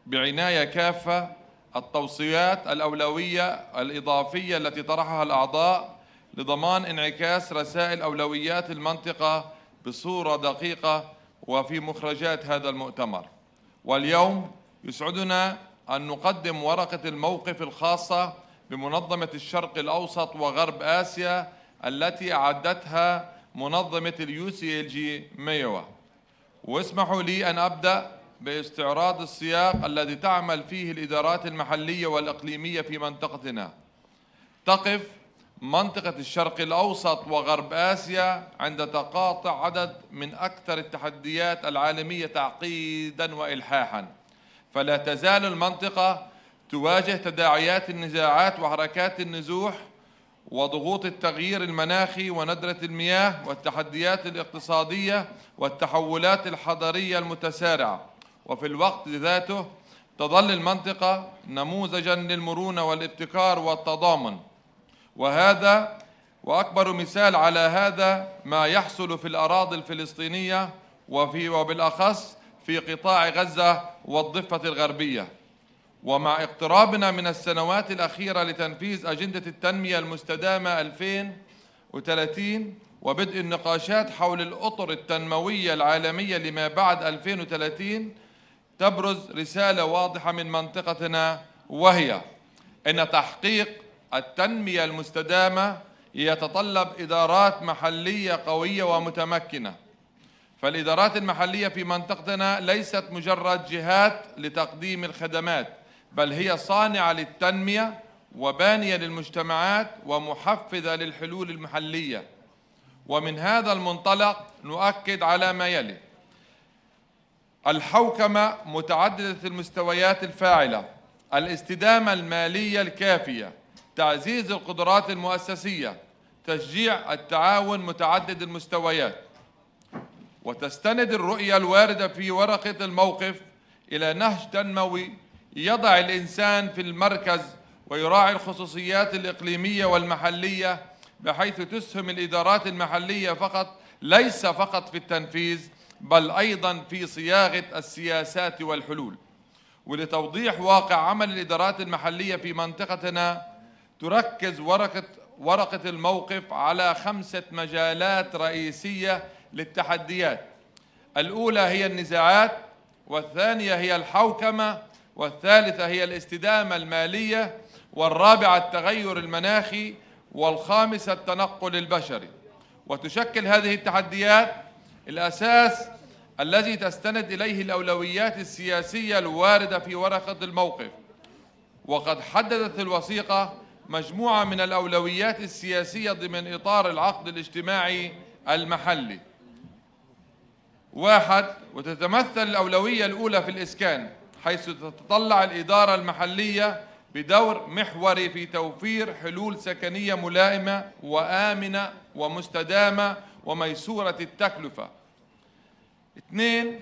بعناية كافة التوصيات الأولوية الإضافية التي طرحها الأعضاء لضمان انعكاس رسائل أولويات المنطقة بصورة دقيقة وفي مخرجات هذا المؤتمر. واليوم يسعدنا أن نقدم ورقة الموقف الخاصة بمنظمة الشرق الأوسط وغرب آسيا التي أعدتها منظمة UCLG ميوا. واسمحوا لي أن أبدأ باستعراض السياق الذي تعمل فيه الإدارات المحلية والإقليمية في منطقتنا. تقف منطقة الشرق الأوسط وغرب آسيا عند تقاطع عدد من أكثر التحديات العالمية تعقيداً وإلحاحاً، فلا تزال المنطقة تواجه تداعيات النزاعات وحركات النزوح وضغوط التغيير المناخي وندرة المياه والتحديات الاقتصادية والتحولات الحضارية المتسارعة. وفي الوقت ذاته تظل المنطقة نموذجاً للمرونة والابتكار والتضامن. وأكبر مثال على هذا ما يحصل في الأراضي الفلسطينية وبالأخص في قطاع غزة والضفة الغربية. ومع اقترابنا من السنوات الأخيرة لتنفيذ أجندة التنمية المستدامة 2030 وبدء النقاشات حول الأطر التنموية العالمية لما بعد 2030، تبرز رسالة واضحة من منطقتنا، وهي أن تحقيق التنمية المستدامة يتطلب إدارات محلية قوية ومتمكنة. فالإدارات المحلية في منطقتنا ليست مجرد جهات لتقديم الخدمات، بل هي صانعة للتنمية وبانية للمجتمعات ومحفزة للحلول المحلية. ومن هذا المنطلق نؤكد على ما يلي: الحوكمة متعددة المستويات الفاعلة، الاستدامة المالية الكافية، تعزيز القدرات المؤسسية، تشجيع التعاون متعدد المستويات. وتستند الرؤية الواردة في ورقة الموقف إلى نهج تنموي يضع الإنسان في المركز ويراعي الخصوصيات الإقليمية والمحلية، بحيث تسهم الإدارات المحلية ليس فقط في التنفيذ بل أيضا في صياغة السياسات والحلول. ولتوضيح واقع عمل الإدارات المحلية في منطقتنا، تركز ورقة الموقف على 5 مجالات رئيسية للتحديات. الأولى هي النزاعات والثانية هي الحوكمة، والثالثة هي الاستدامة المالية، والرابعة التغير المناخي، والخامسة التنقل البشري. وتشكل هذه التحديات الأساس الذي تستند إليه الأولويات السياسية الواردة في ورقة الموقف. وقد حددت الوثيقة مجموعة من الأولويات السياسية ضمن إطار العقد الاجتماعي المحلي. 1. وتتمثل الأولوية الأولى في الإسكان، حيث تتطلع الإدارة المحلية بدور محوري في توفير حلول سكنية ملائمة وآمنة ومستدامة وميسورة التكلفة. 2.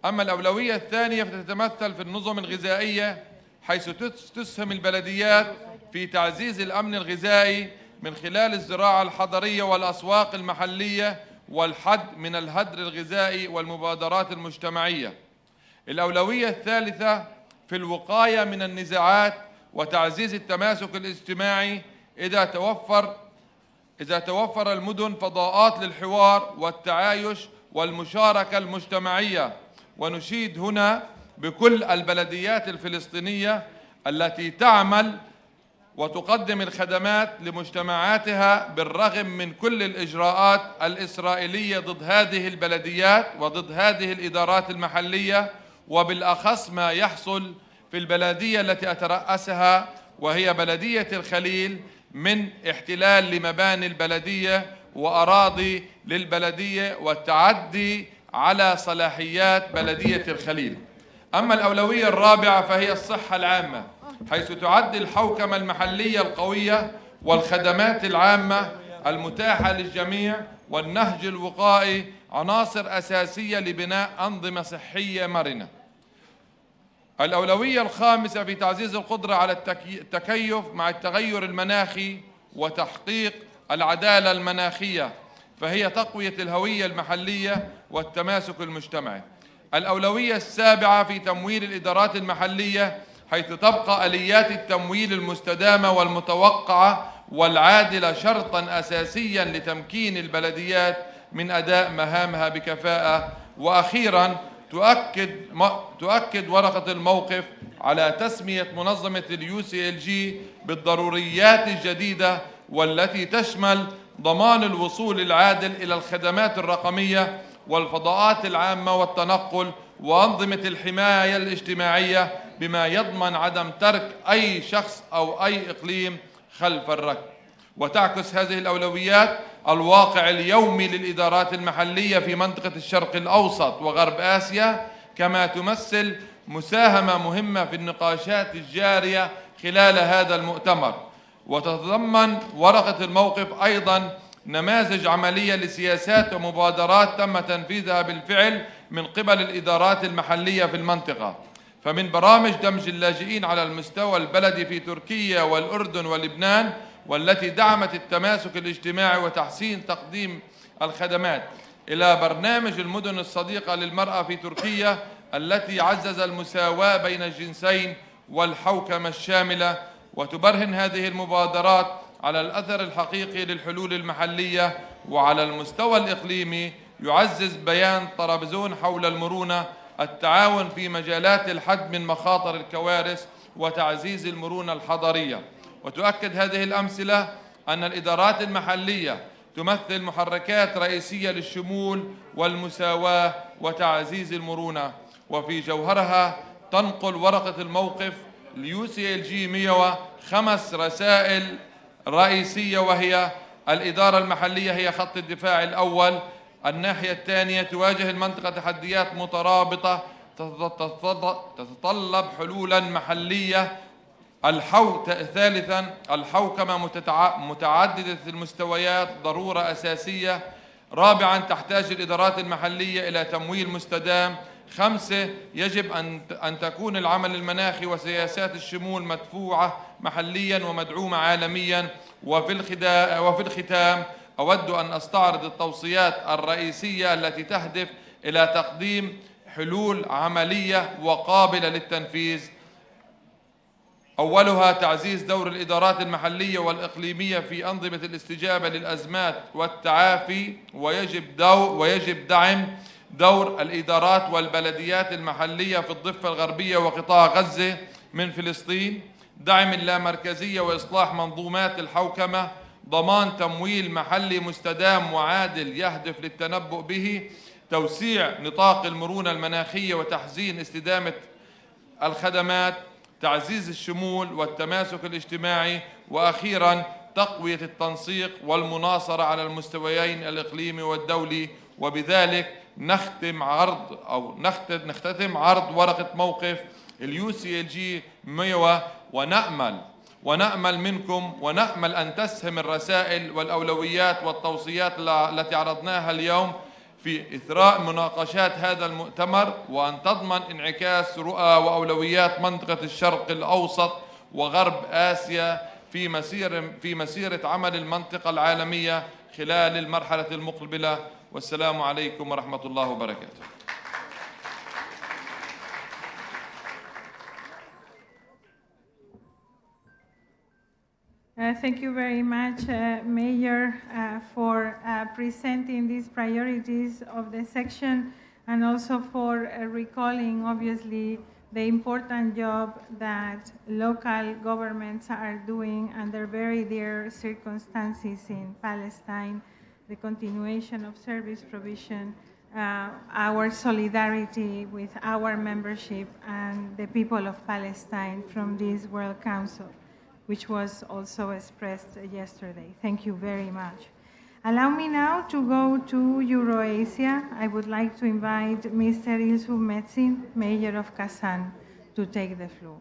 أما الأولوية الثانية فتتمثل في النظم الغذائية، حيث تسهم البلديات في تعزيز الأمن الغذائي من خلال الزراعة الحضرية والأسواق المحلية والحد من الهدر الغذائي والمبادرات المجتمعية. الأولوية الثالثة في الوقاية من النزاعات وتعزيز التماسك الاجتماعي إذا توفر المدن فضاءات للحوار والتعايش والمشاركة المجتمعية. ونشيد هنا بكل البلديات الفلسطينية التي تعمل وتقدم الخدمات لمجتمعاتها بالرغم من كل الإجراءات الإسرائيلية ضد هذه البلديات وضد هذه الإدارات المحلية، وبالأخص ما يحصل في البلدية التي أترأسها وهي بلدية الخليل من احتلال لمباني البلدية وأراضي للبلدية والتعدي على صلاحيات بلدية الخليل. أما الأولوية الرابعة فهي الصحة العامة، حيث تعد الحوكمة المحلية القوية والخدمات العامة المتاحة للجميع والنهج الوقائي عناصر أساسية لبناء أنظمة صحية مرنة. الأولوية الخامسة في تعزيز القدرة على التكيف مع التغير المناخي وتحقيق العدالة المناخية، فهي تقوية الهوية المحلية والتماسك المجتمعي. الأولوية السابعة في تمويل الإدارات المحلية، حيث تبقى آليات التمويل المستدامة والمتوقعة والعادلة شرطاً أساسياً لتمكين البلديات من أداء مهامها بكفاءة. وأخيراً تؤكد ورقة الموقف على تسمية منظمة UCLG بالضروريات الجديدة، والتي تشمل ضمان الوصول العادل إلى الخدمات الرقمية والفضاءات العامة والتنقل وأنظمة الحماية الاجتماعية، بما يضمن عدم ترك أي شخص أو أي إقليم خلف الركب. وتعكس هذه الأولويات الواقع اليومي للإدارات المحلية في منطقة الشرق الأوسط وغرب آسيا، كما تمثل مساهمة مهمة في النقاشات الجارية خلال هذا المؤتمر. وتتضمن ورقة الموقف أيضاً نماذج عملية لسياسات ومبادرات تم تنفيذها بالفعل من قبل الإدارات المحلية في المنطقة، فمن برامج دمج اللاجئين على المستوى البلدي في تركيا والأردن ولبنان، والتي دعمت التماسك الاجتماعي وتحسين تقديم الخدمات، إلى برنامج المدن الصديقة للمرأة في تركيا التي عزز المساواة بين الجنسين والحوكمة الشاملة. وتبرهن هذه المبادرات على الأثر الحقيقي للحلول المحلية. وعلى المستوى الإقليمي يعزز بيان طرابزون حول المرونة التعاون في مجالات الحد من مخاطر الكوارث وتعزيز المرونة الحضرية. وتؤكد هذه الأمثلة أن الإدارات المحلية تمثل محركات رئيسية للشمول والمساواة وتعزيز المرونة. وفي جوهرها تنقل ورقة الموقف UCLG 105 رسائل رئيسية، وهي: الإدارة المحلية هي خط الدفاع الأول. الناحية الثانية تواجه المنطقة تحديات مترابطة تتطلب حلولا محلية. ثالثا الحوكمة متعددة المستويات ضرورة أساسية. رابعا تحتاج الإدارات المحلية إلى تمويل مستدام. 5 يجب أن تكون العمل المناخي وسياسات الشمول مدفوعة محليا ومدعومة عالميا. وفي الختام أود أن أستعرض التوصيات الرئيسية التي تهدف إلى تقديم حلول عملية وقابلة للتنفيذ. أولها تعزيز دور الإدارات المحلية والإقليمية في أنظمة الاستجابة للأزمات والتعافي، ويجب دعم دور الإدارات والبلديات المحلية في الضفة الغربية وقطاع غزة من فلسطين، دعم اللامركزية وإصلاح منظومات الحوكمة، ضمان تمويل محلي مستدام وعادل يهدف للتنبؤ به، توسيع نطاق المرونة المناخية وتحسين استدامة الخدمات، تعزيز الشمول والتماسك الاجتماعي، وأخيراً تقوية التنسيق والمناصرة على المستويين الإقليمي والدولي. وبذلك نختتم عرض ورقة موقف UCLG ميوا، ونأمل منكم ونأمل أن تسهم الرسائل والأولويات والتوصيات التي عرضناها اليوم في إثراء مناقشات هذا المؤتمر، وأن تضمن انعكاس رؤى وأولويات منطقة الشرق الأوسط وغرب آسيا في مسيرة عمل المنطقة العالمية خلال المرحلة المقبلة. والسلام عليكم ورحمة الله وبركاته. Thank you very much, Mayor, for presenting these priorities of the section and also for recalling, obviously, the important job that local governments are doing under very dire circumstances in Palestine, the continuation of service provision, our solidarity with our membership and the people of Palestine from this World Council, which was also expressed yesterday. Thank you very much. Allow me now to go to Eurasia. I would like to invite Mr. Ilsu Metzin, Mayor of Kazan, to take the floor.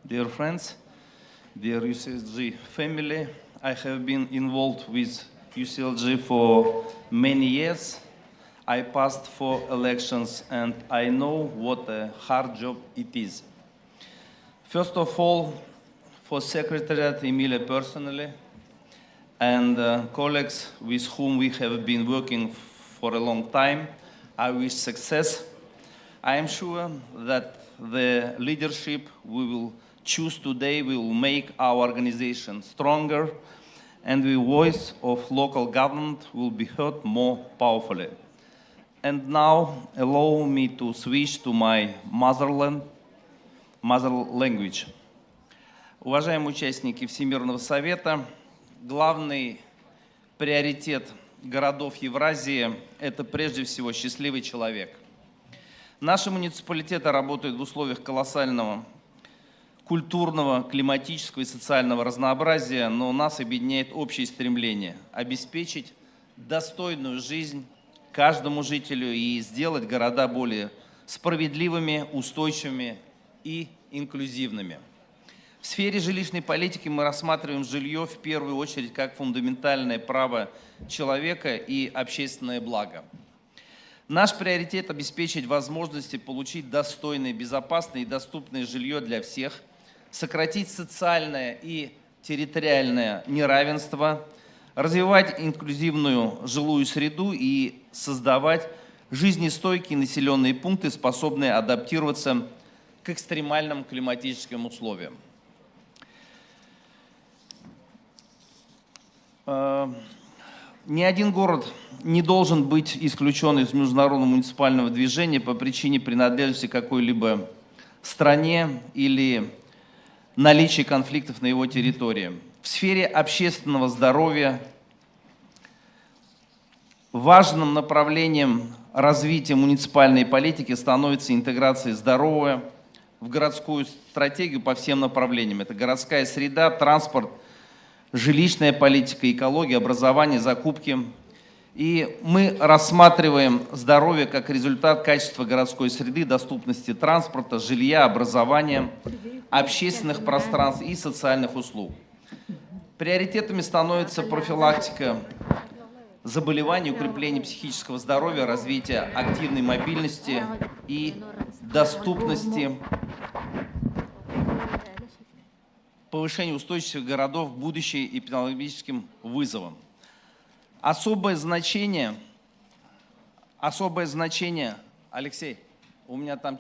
Dear friends, dear UCLG family, I have been involved with UCLG for many years. I passed 4 elections and I know what a hard job it is. First of all, for Secretariat Emilia personally and colleagues with whom we have been working for a long time, I wish success. I am sure that the leadership we will choose today will make our organization stronger and the voice of local government will be heard more powerfully. And now allow me to switch to my mother language. Уважаемые участники Всемирного совета, главный приоритет городов Евразии – это прежде всего счастливый человек. Наши муниципалитеты работают в условиях колоссального культурного, климатического и социального разнообразия, но нас объединяет общее стремление обеспечить достойную жизнь каждому жителю и сделать города более справедливыми, устойчивыми и инклюзивными. В сфере жилищной политики мы рассматриваем жилье в первую очередь как фундаментальное право человека и общественное благо. Наш приоритет – обеспечить возможности получить достойное, безопасное и доступное жилье для всех, сократить социальное и территориальное неравенство, развивать инклюзивную жилую среду и создавать жизнестойкие населенные пункты, способные адаптироваться к экстремальным климатическим условиям. Ни один город не должен быть исключен из международного муниципального движения по причине принадлежности к какой-либо стране или наличия конфликтов на его территории. В сфере общественного здоровья важным направлением развития муниципальной политики становится интеграция здоровья в городскую стратегию по всем направлениям. Это городская среда, транспорт, жилищная политика, экология, образование, закупки. И мы рассматриваем здоровье как результат качества городской среды, доступности транспорта, жилья, образования, общественных пространств и социальных услуг. Приоритетами становится профилактика заболеваний, укрепление психического здоровья, развитие активной мобильности и доступности, повышение устойчивости городов к будущим эпидемиологическим вызовам. Особое значение Алексей, у меня там,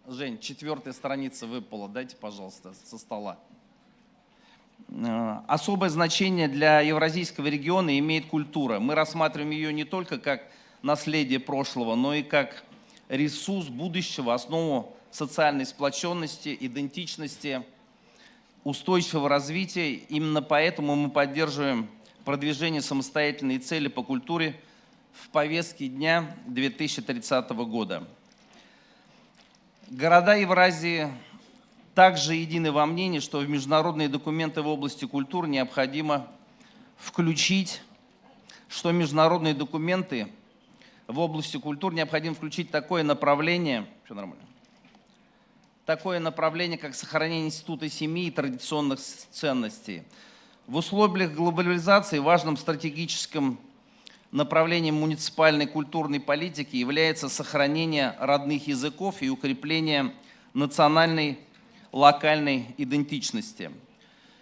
Жень, 4-я страница выпала. Дайте, пожалуйста, со стола. Особое значение для евразийского региона имеет культура. Мы рассматриваем ее не только как наследие прошлого, но и как ресурс будущего, основу социальной сплоченности, идентичности, устойчивого развития. Именно поэтому мы поддерживаем продвижение самостоятельной цели по культуре в повестке дня 2030 года. Города Евразии также едины во мнении, что в международные документы в области культуры необходимо включить, такое направление, как сохранение института семьи и традиционных ценностей. В условиях глобализации важным стратегическим направлением муниципальной культурной политики является сохранение родных языков и укрепление национальной локальной идентичности.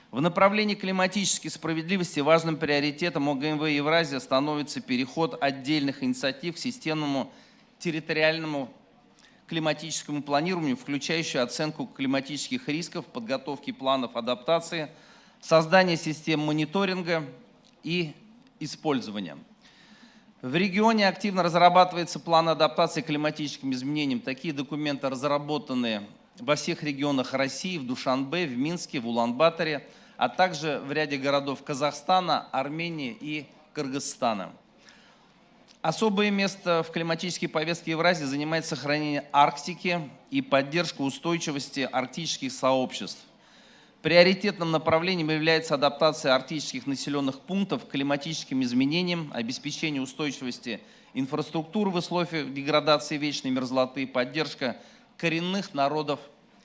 В направлении климатической справедливости важным приоритетом ОГМВ Евразия становится переход отдельных инициатив к системному территориальному климатическому планированию, включающему оценку климатических рисков, подготовки планов адаптации, создание систем мониторинга и использования. В регионе активно разрабатывается план адаптации к климатическим изменениям. Такие документы разработаны во всех регионах России, в Душанбе, в Минске, в Улан-Баторе, а также в ряде городов Казахстана, Армении и Кыргызстана. Особое место в климатической повестке Евразии занимает сохранение Арктики и поддержка устойчивости арктических сообществ. Приоритетным направлением является адаптация арктических населенных пунктов к климатическим изменениям, обеспечение устойчивости инфраструктуры в условиях деградации вечной мерзлоты, поддержка коренных народов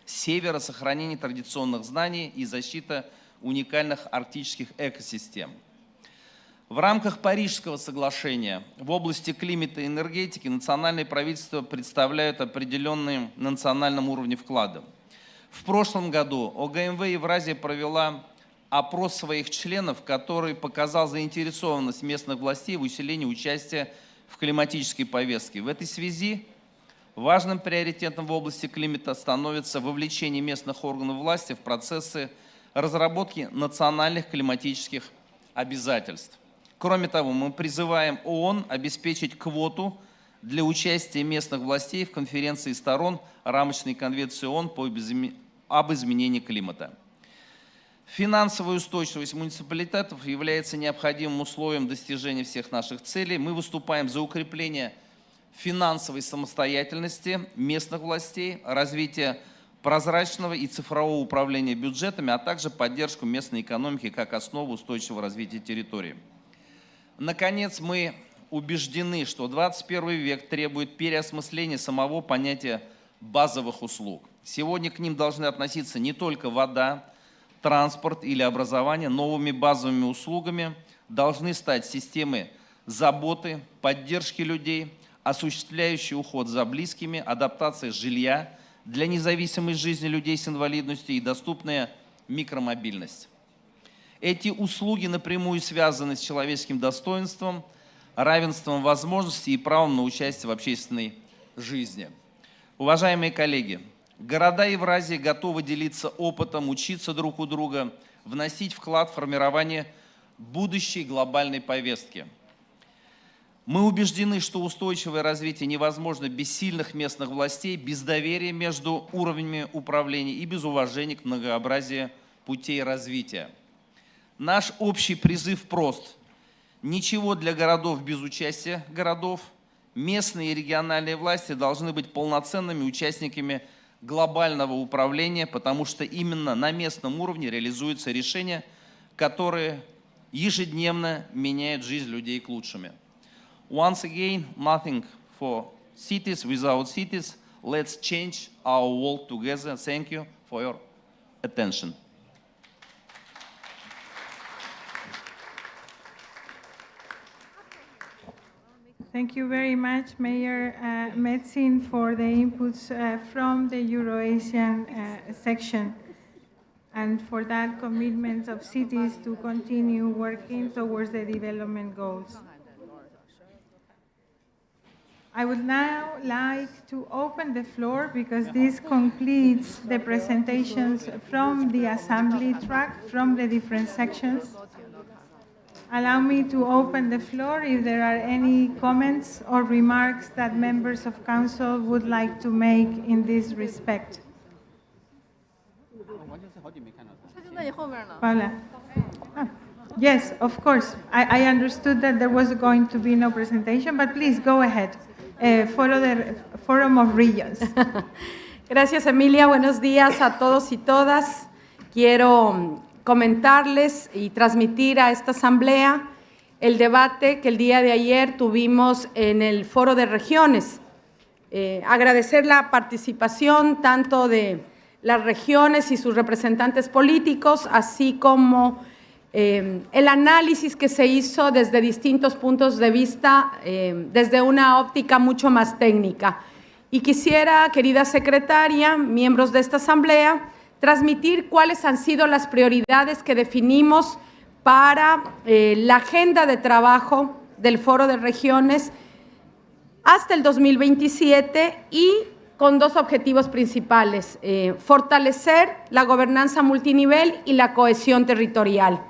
Севера, сохранение традиционных знаний и защита уникальных арктических экосистем. В рамках Парижского соглашения в области климата и энергетики национальные правительства представляют определенные на национальном уровне вклады. В прошлом году ОГМВ Евразия провела опрос своих членов, который показал заинтересованность местных властей в усилении участия в климатической повестке. В этой связи важным приоритетом в области климата становится вовлечение местных органов власти в процессы разработки национальных климатических обязательств. Кроме того, мы призываем ООН обеспечить квоту для участия местных властей в конференции сторон рамочной конвенции ООН об изменении климата. Финансовая устойчивость муниципалитетов является необходимым условием достижения всех наших целей. Мы выступаем за укрепление финансовой самостоятельности местных властей, развитие прозрачного и цифрового управления бюджетами, а также поддержку местной экономики как основу устойчивого развития территории. Наконец, мы убеждены, что 21 век требует переосмысления самого понятия базовых услуг. Сегодня к ним должны относиться не только вода, транспорт или образование. Новыми базовыми услугами должны стать системы заботы, поддержки людей, осуществляющие уход за близкими, адаптация жилья для независимой жизни людей с инвалидностью и доступная микромобильность. Эти услуги напрямую связаны с человеческим достоинством, равенством возможностей и правом на участие в общественной жизни. Уважаемые коллеги, города Евразии готовы делиться опытом, учиться друг у друга, вносить вклад в формирование будущей глобальной повестки. Мы убеждены, что устойчивое развитие невозможно без сильных местных властей, без доверия между уровнями управления и без уважения к многообразию путей развития. Наш общий призыв прост. Ничего для городов без участия городов. Местные и региональные власти должны быть полноценными участниками глобального управления, потому что именно на местном уровне реализуются решения, которые ежедневно меняют жизнь людей к лучшему. Once again, nothing for cities without cities. Let's change our world together. Thank you for your attention. Thank you very much, Mayor Metzin, for the inputs from the Eurasian section and for that commitment of cities to continue working towards the development goals. I would now like to open the floor because this completes the presentations from the assembly track, from the different sections. Allow me to open the floor if there are any comments or remarks that members of council would like to make in this respect. Paula. Yes, of course. I understood that there was going to be no presentation, but please go ahead. Forum of Regions. Gracias, Emilia. Buenos días a todos y todas. Quiero comentarles y transmitir a esta asamblea el debate que el día de ayer tuvimos en el Foro de Regiones. Agradecer la participación tanto de las regiones y sus representantes políticos, así como el análisis que se hizo desde distintos puntos de vista, desde una óptica mucho más técnica. Y quisiera, querida secretaria, miembros de esta asamblea, transmitir cuáles han sido las prioridades que definimos para la agenda de trabajo del Foro de Regiones hasta el 2027 y con dos objetivos principales, fortalecer la gobernanza multinivel y la cohesión territorial.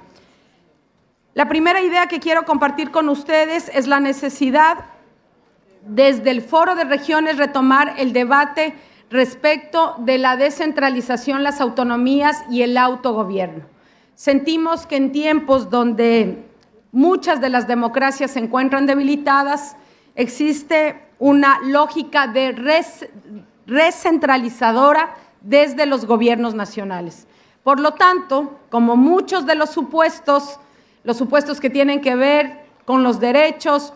La primera idea que quiero compartir con ustedes es la necesidad desde el Foro de Regiones retomar el debate respecto de la descentralización, las autonomías y el autogobierno. Sentimos que en tiempos donde muchas de las democracias se encuentran debilitadas, existe una lógica de recentralizadora desde los gobiernos nacionales. Por lo tanto, como muchos de los supuestos que tienen que ver con los derechos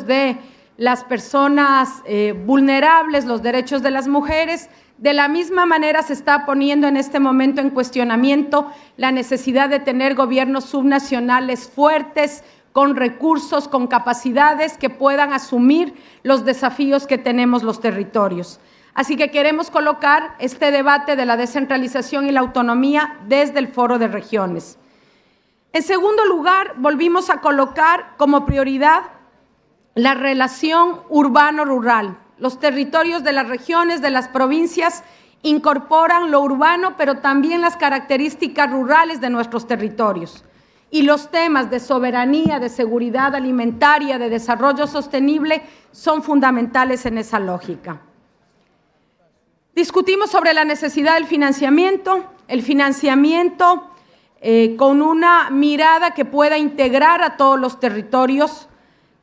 de las personas vulnerables, los derechos de las mujeres, de la misma manera se está poniendo en este momento en cuestionamiento la necesidad de tener gobiernos subnacionales fuertes, con recursos, con capacidades que puedan asumir los desafíos que tenemos los territorios. Así que queremos colocar este debate de la descentralización y la autonomía desde el Foro de Regiones. En segundo lugar, volvimos a colocar como prioridad la relación urbano-rural. Los territorios de las regiones, de las provincias, incorporan lo urbano, pero también las características rurales de nuestros territorios. Y los temas de soberanía, de seguridad alimentaria, de desarrollo sostenible son fundamentales en esa lógica. Discutimos sobre la necesidad del financiamiento, con una mirada que pueda integrar a todos los territorios.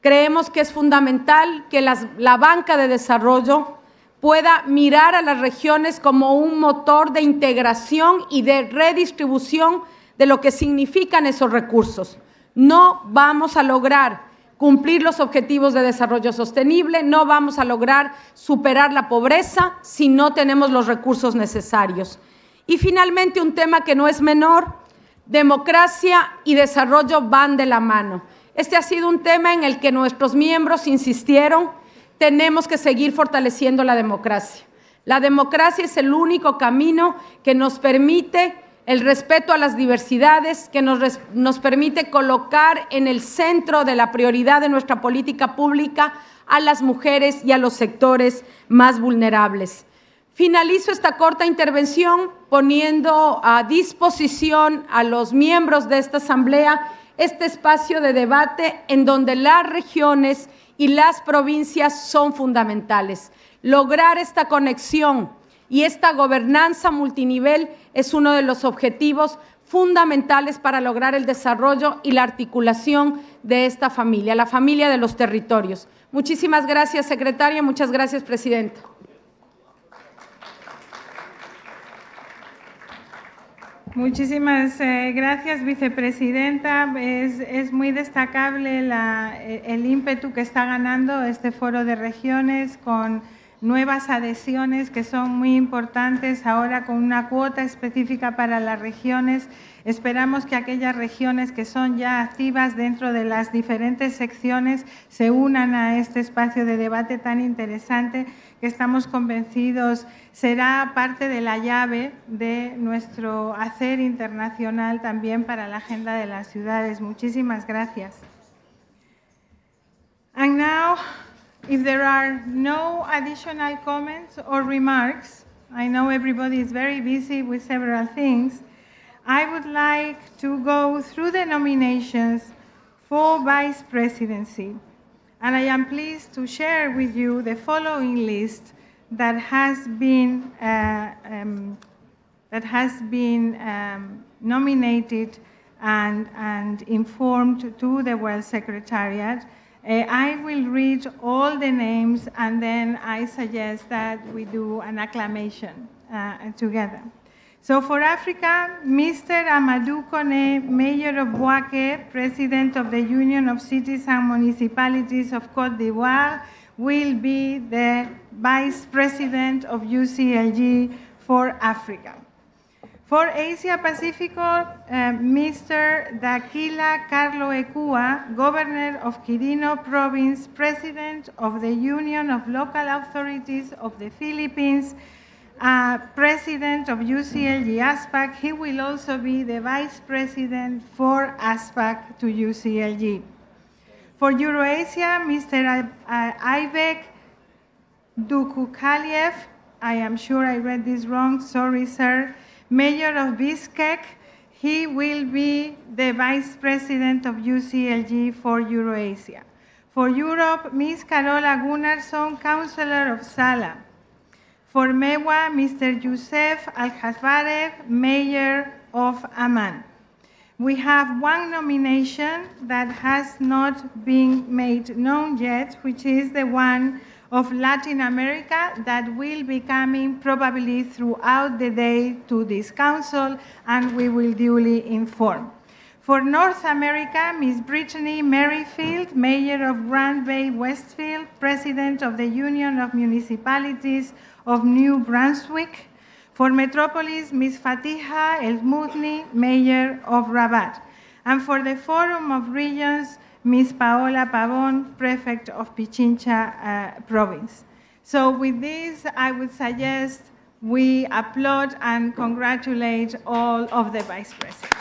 Creemos que es fundamental que la banca de desarrollo pueda mirar a las regiones como un motor de integración y de redistribución de lo que significan esos recursos. No vamos a lograr cumplir los objetivos de desarrollo sostenible, no vamos a lograr superar la pobreza si no tenemos los recursos necesarios. Y finalmente, un tema que no es menor, democracia y desarrollo van de la mano. Este ha sido un tema en el que nuestros miembros insistieron, tenemos que seguir fortaleciendo la democracia. La democracia es el único camino que nos permite el respeto a las diversidades, que nos permite colocar en el centro de la prioridad de nuestra política pública a las mujeres y a los sectores más vulnerables. Finalizo esta corta intervención poniendo a disposición a los miembros de esta asamblea este espacio de debate en donde las regiones y las provincias son fundamentales. Lograr esta conexión y esta gobernanza multinivel es uno de los objetivos fundamentales para lograr el desarrollo y la articulación de esta familia, la familia de los territorios. Muchísimas gracias, secretaria. Muchas gracias, presidenta. Muchísimas gracias, vicepresidenta. Es muy destacable el ímpetu que está ganando este Foro de Regiones con nuevas adhesiones que son muy importantes, ahora con una cuota específica para las regiones. Esperamos que aquellas regiones que son ya activas dentro de las diferentes secciones se unan a este espacio de debate tan interesante que estamos convencidos será parte de la llave de nuestro hacer internacional también para la agenda de las ciudades. Muchísimas gracias. And now If there are no additional comments or remarks, I know everybody is very busy with several things, I would like to go through the nominations for Vice Presidency. And I am pleased to share with you the following list that has been nominated and informed to the World Secretariat. I will read all the names, and then I suggest that we do an acclamation together. So for Africa, Mr. Amadou Kone, Mayor of Bouaké, President of the Union of Cities and Municipalities of Côte d'Ivoire, will be the Vice President of UCLG for Africa. For Asia Pacifico, Mr. Dakila Carlo Ekua, Governor of Quirino Province, President of the Union of Local Authorities of the Philippines, President of UCLG ASPAC. He will also be the Vice President for ASPAC to UCLG. For Eurasia, Mr. Aybek Dukukaliev, I am sure I read this wrong, sorry sir, Mayor of Bishkek, he will be the Vice President of UCLG for Eurasia. For Europe, Ms. Carola Gunnarsson, Councillor of Sala. For MEWA, Mr. Youssef Al-Khazbarev, Mayor of Amman. We have one nomination that has not been made known yet, which is the one of Latin America that will be coming probably throughout the day to this council, and we will duly inform. For North America, Ms. Brittany Merrifield, Mayor of Grand Bay Westfield, President of the Union of Municipalities of New Brunswick. For Metropolis, Ms. Fatiha El Moudni, Mayor of Rabat. And for the Forum of Regions, Ms. Paola Pavon, Prefect of Pichincha Province. So with this, I would suggest we applaud and congratulate all of the Vice Presidents.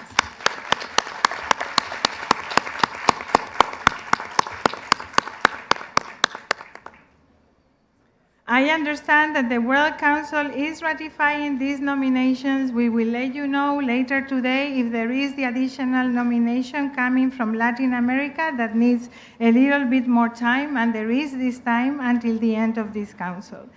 I understand that the World Council is ratifying these nominations. We will let you know later today if there is the additional nomination coming from Latin America that needs a little bit more time, and there is this time until the end of this council.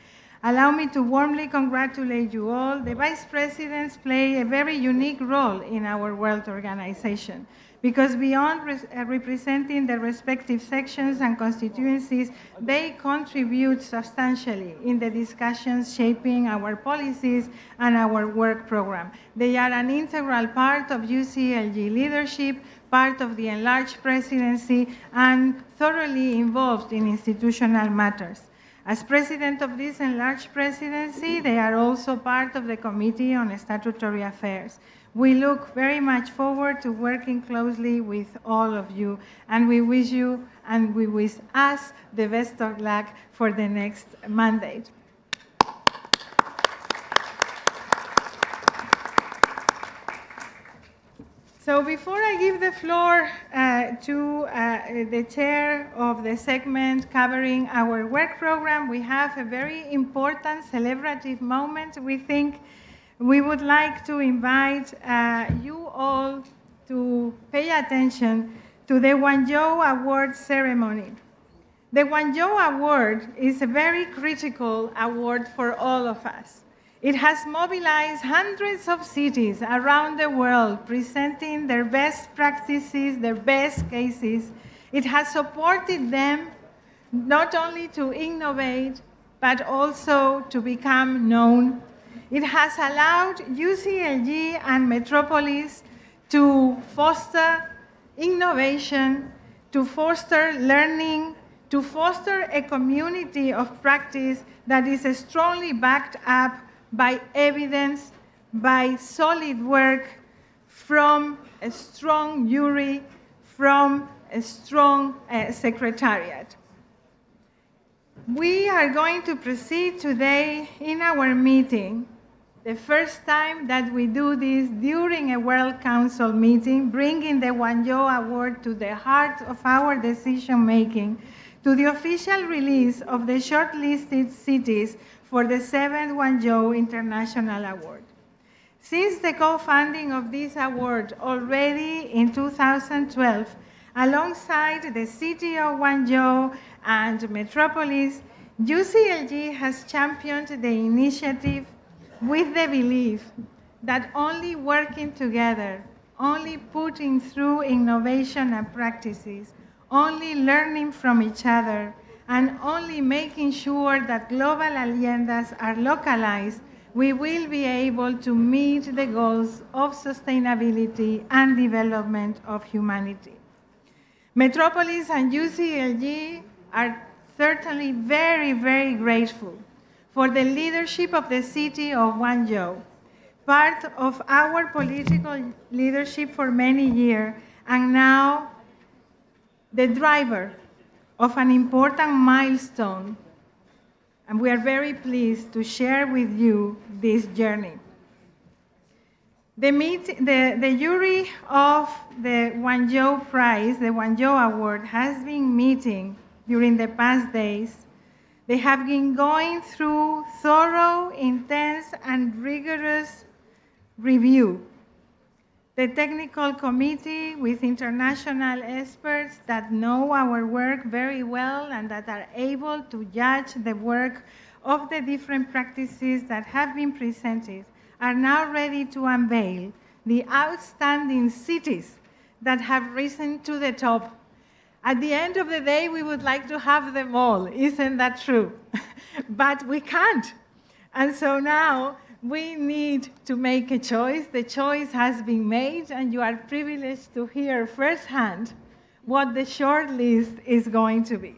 Allow me to warmly congratulate you all. The Vice Presidents play a very unique role in our World Organization, because beyond representing the respective sections and constituencies, they contribute substantially in the discussions shaping our policies and our work program. They are an integral part of UCLG leadership, part of the enlarged presidency, and thoroughly involved in institutional matters. As president of this enlarged presidency, they are also part of the Committee on Statutory Affairs. We look very much forward to working closely with all of you, and we wish you and we wish us the best of luck for the next mandate. So before I give the floor to the chair of the segment covering our work program, we have a very important celebrative moment. We think we would like to invite you all to pay attention to the Guangzhou Award ceremony. The Guangzhou Award is a very critical award for all of us. It has mobilized hundreds of cities around the world presenting their best practices, their best cases. It has supported them not only to innovate, but also to become known. It has allowed UCLG and Metropolis to foster innovation, to foster learning, to foster a community of practice that is strongly backed up by evidence, by solid work from a strong jury, from a strong secretariat. We are going to proceed today in our meeting, the first time that we do this during a World Council meeting, bringing the Guangzhou Award to the heart of our decision-making, to the official release of the shortlisted cities for the 7th Guangzhou International Award. Since the co-founding of this award already in 2012, alongside the city of Guangzhou and Metropolis, UCLG has championed the initiative with the belief that only working together, only putting through innovation and practices, only learning from each other, and only making sure that global agendas are localized, we will be able to meet the goals of sustainability and development of humanity. Metropolis and UCLG are certainly very, very grateful for the leadership of the city of Guangzhou, part of our political leadership for many years, and now the driver of an important milestone. And we are very pleased to share with you this journey. The jury of the Guangzhou Prize, the Guangzhou Award, has been meeting during the past days. They have been going through thorough, intense, and rigorous review. The technical committee with international experts that know our work very well and that are able to judge the work of the different practices that have been presented are now ready to unveil the outstanding cities that have risen to the top. At the end of the day, we would like to have them all, isn't that true? But we can't. And so now we need to make a choice. The choice has been made, and you are privileged to hear firsthand what the short list is going to be.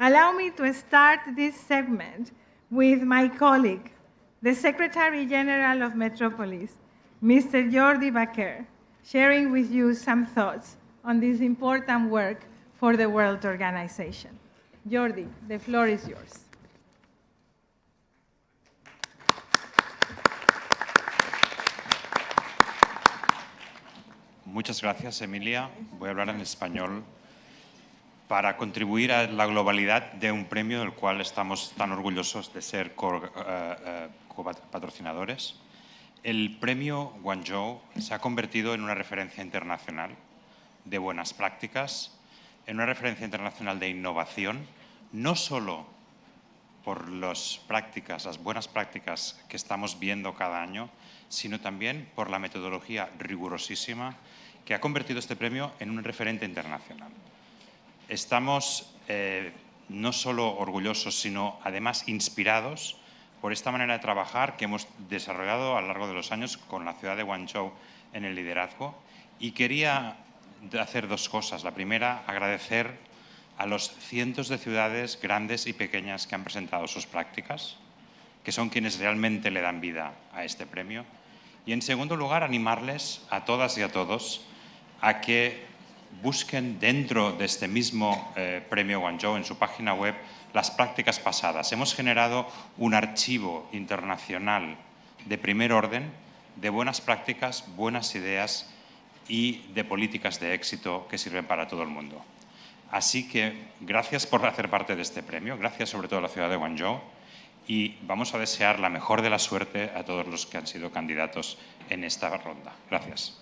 Allow me to start this segment with my colleague, the Secretary General of Metropolis, Mr. Jordi Baker, sharing with you some thoughts on this important work for the World Organization. Jordi, the floor is yours. Muchas gracias, Emilia. Voy a hablar en español para contribuir a la globalidad de un premio del cual estamos tan orgullosos de ser copatrocinadores. El premio Guangzhou se ha convertido en una referencia internacional de buenas prácticas, en una referencia internacional de innovación, no solo por las buenas prácticas que estamos viendo cada año, sino también por la metodología rigurosísima que ha convertido este premio en un referente internacional. Estamos no solo orgullosos, sino además inspirados por esta manera de trabajar que hemos desarrollado a lo largo de los años con la ciudad de Guangzhou en el liderazgo. Y quería hacer dos cosas. La primera, agradecer a los cientos de ciudades grandes y pequeñas que han presentado sus prácticas, que son quienes realmente le dan vida a este premio. Y en segundo lugar, animarles a todas y a todos a que busquen dentro de este mismo premio Guangzhou, en su página web, las prácticas pasadas. Hemos generado un archivo internacional de primer orden de buenas prácticas, buenas ideas y de políticas de éxito que sirven para todo el mundo. Así que gracias por hacer parte de este premio, gracias sobre todo a la ciudad de Guangzhou, y vamos a desear la mejor de la suerte a todos los que han sido candidatos en esta ronda. Gracias.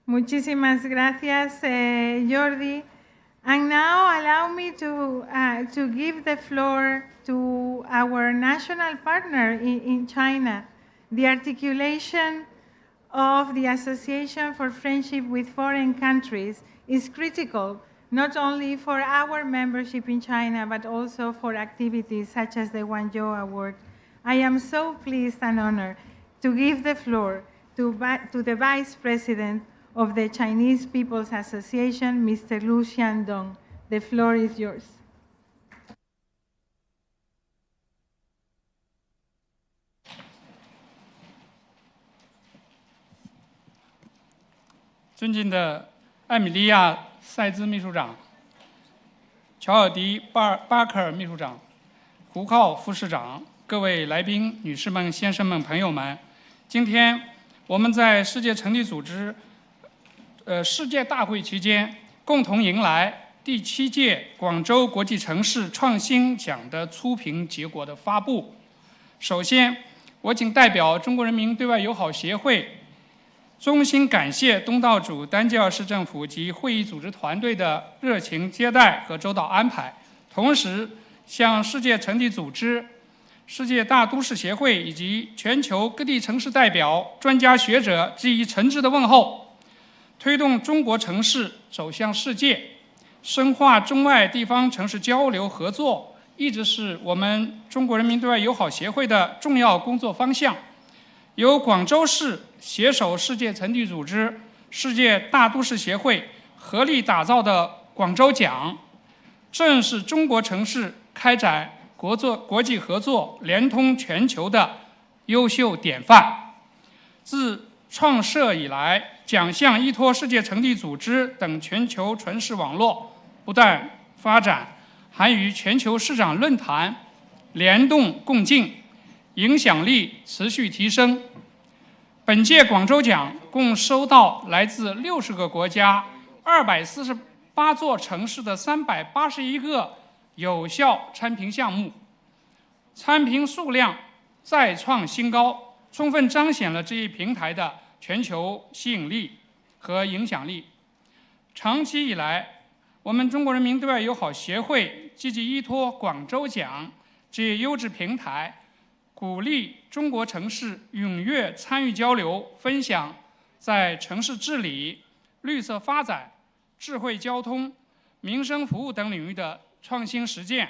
Muchísimas gracias, Jordi. And now allow me to give the floor to our national partner in China. The articulation of the Association for Friendship with Foreign Countries is critical, not only for our membership in China, but also for activities such as the Guangzhou Award. I am so pleased and honored to give the floor to the Vice President of the Chinese People's Association, Mr. Lu Xiandong. The floor is yours.尊敬的艾米莉亚·塞兹秘书长、乔尔迪·巴克尔秘书长、胡靠副市长、各位来宾、女士们、先生们、朋友们，今天我们在世界城地组织世界大会期间，共同迎来第7届广州国际城市创新奖的初评结果的发布。首先，我谨代表中国人民对外友好协会，衷心感谢东道主丹吉尔市政府及会议组织团队的热情接待和周到安排，同时向世界城地组织、世界大都市协会以及全球各地城市代表、专家学者致以诚挚的问候。推动中国城市走向世界，深化中外地方城市交流合作，一直是我们中国人民对外友好协会的重要工作方向。由广州市携手世界城地组织、世界大都市协会合力打造的广州奖，正是中国城市开展国际合作联通全球的优秀典范。自创设以来，奖项依托世界城地组织等全球城市网络不断发展，还与全球市长论坛联动共进，影响力持续提升。本届广州奖共收到来自60个国家、248座城市的381个有效参评项目，参评数量再创新高，充分彰显了这一平台的全球吸引力和影响力。长期以来，我们中国人民对外友好协会积极依托广州奖这一优质平台，鼓励中国城市踊跃参与交流分享在城市治理、绿色发展、智慧交通、民生服务等领域的创新实践。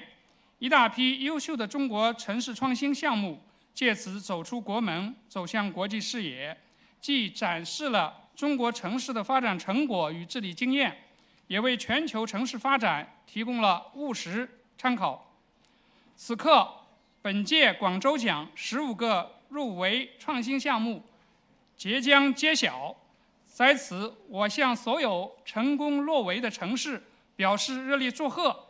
一大批优秀的中国城市创新项目借此走出国门，走向国际视野，既展示了中国城市的发展成果与治理经验，也为全球城市发展提供了务实参考。此刻，本届广州奖15个入围创新项目即将揭晓，在此，我向所有成功落围的城市表示热烈祝贺。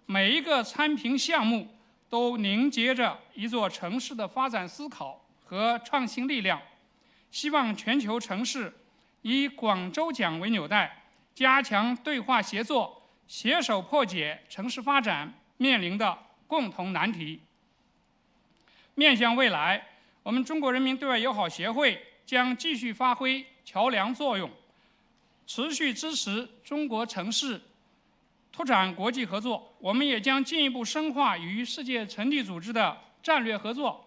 每一个参评项目都凝结着一座城市的发展思考和创新力量。希望全球城市以广州奖为纽带，加强对话协作，携手破解城市发展面临的共同难题。面向未来，我们中国人民对外友好协会将继续发挥桥梁作用，持续支持中国城市拓展国际合作。我们也将进一步深化与世界城地组织的战略合作，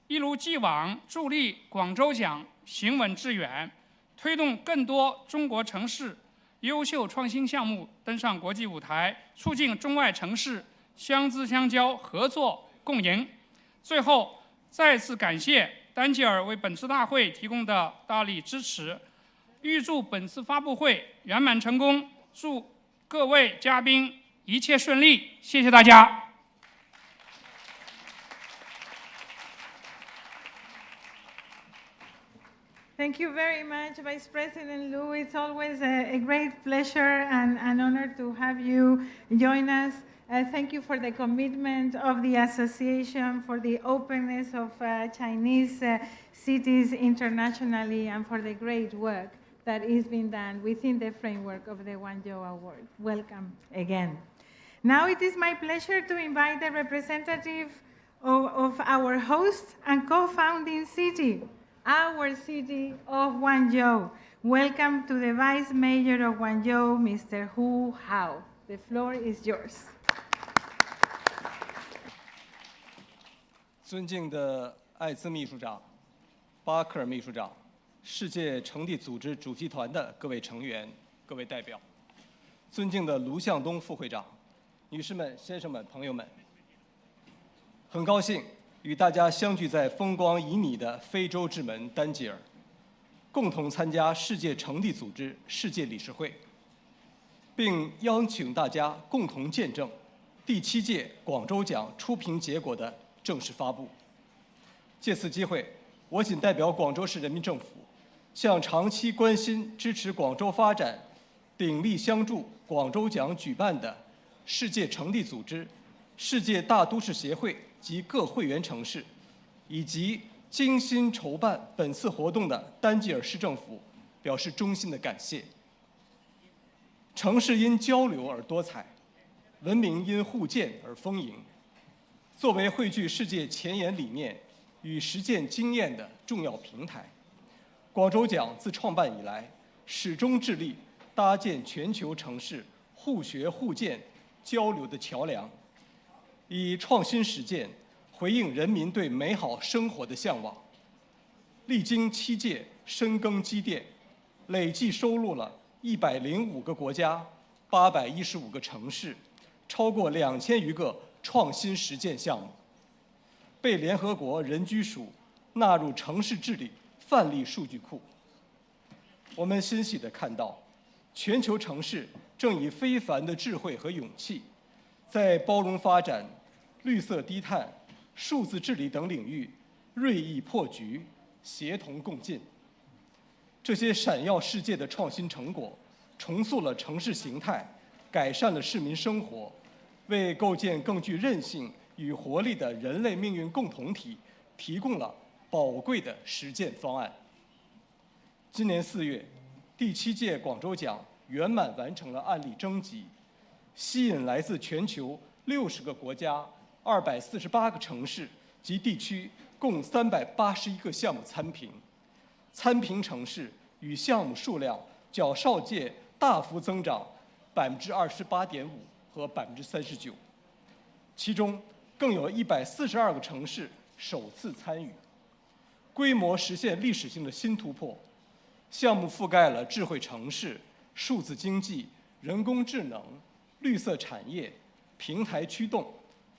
一如既往助力广州奖行稳致远，推动更多中国城市优秀创新项目登上国际舞台，促进中外城市相知相交、合作共赢。最后，再次感谢丹吉尔为本次大会提供的大力支持，预祝本次发布会圆满成功，祝各位嘉宾一切顺利，谢谢大家。Thank you very much, Vice President Liu. It's always a great pleasure and an honor to have you join us. Thank you for the commitment of the association, for the openness of Chinese cities internationally, and for the great work that is being done within the framework of the Guangzhou Award. Welcome again. Now it is my pleasure to invite the representative of our host and co-founding city, our city of Guangzhou. Welcome to the Vice Mayor of Guangzhou, Mr. Hu Hao. The floor is yours. 尊敬的艾兹秘书长、巴克尔秘书长、世界城地组织主席团的各位成员、各位代表，尊敬的卢向东副会长、女士们、先生们、朋友们，很高兴与大家相聚在风光旖旎的非洲之门丹吉尔，共同参加世界城地组织世界理事会，并邀请大家共同见证第7届广州奖初评结果的正式发布。借此机会，我谨代表广州市人民政府，向长期关心支持广州发展、鼎力相助广州奖举办的世界城地组织、世界大都市协会及各会员城市，以及精心筹办本次活动的丹吉尔市政府表示衷心的感谢。城市因交流而多彩，文明因互鉴而丰盈。作为汇聚世界前沿理念与实践经验的重要平台，广州奖自创办以来，始终致力搭建全球城市互学互鉴、交流的桥梁，以创新实践回应人民对美好生活的向往。历经7届深耕积淀，累计收录了105个国家、815个城市，超过2000余个创新实践项目，被联合国人居署纳入城市治理范例数据库。我们欣喜地看到，全球城市正以非凡的智慧和勇气，在包容发展、绿色低碳、数字治理等领域锐意破局，协同共进。这些闪耀世界的创新成果，重塑了城市形态，改善了市民生活，为构建更具韧性与活力的人类命运共同体提供了宝贵的实践方案。今年4月，第7届广州奖圆满完成了案例征集，吸引来自全球60个国家、248个城市及地区共381个项目参评。参评城市与项目数量较上届大幅增长28.5%和39%，其中更有142个城市首次参与，规模实现历史性的新突破。项目覆盖了智慧城市、数字经济、人工智能、绿色产业、平台驱动、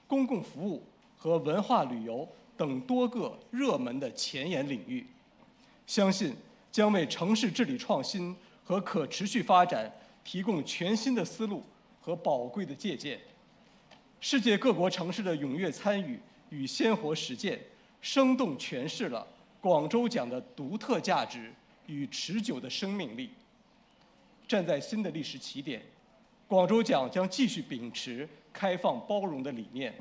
公共服务和文化旅游等多个热门的前沿领域，相信将为城市治理创新和可持续发展提供全新的思路和宝贵的借鉴。世界各国城市的踊跃参与与鲜活实践，生动诠释了广州奖的独特价值与持久的生命力。站在新的历史起点，广州奖将继续秉持开放包容的理念，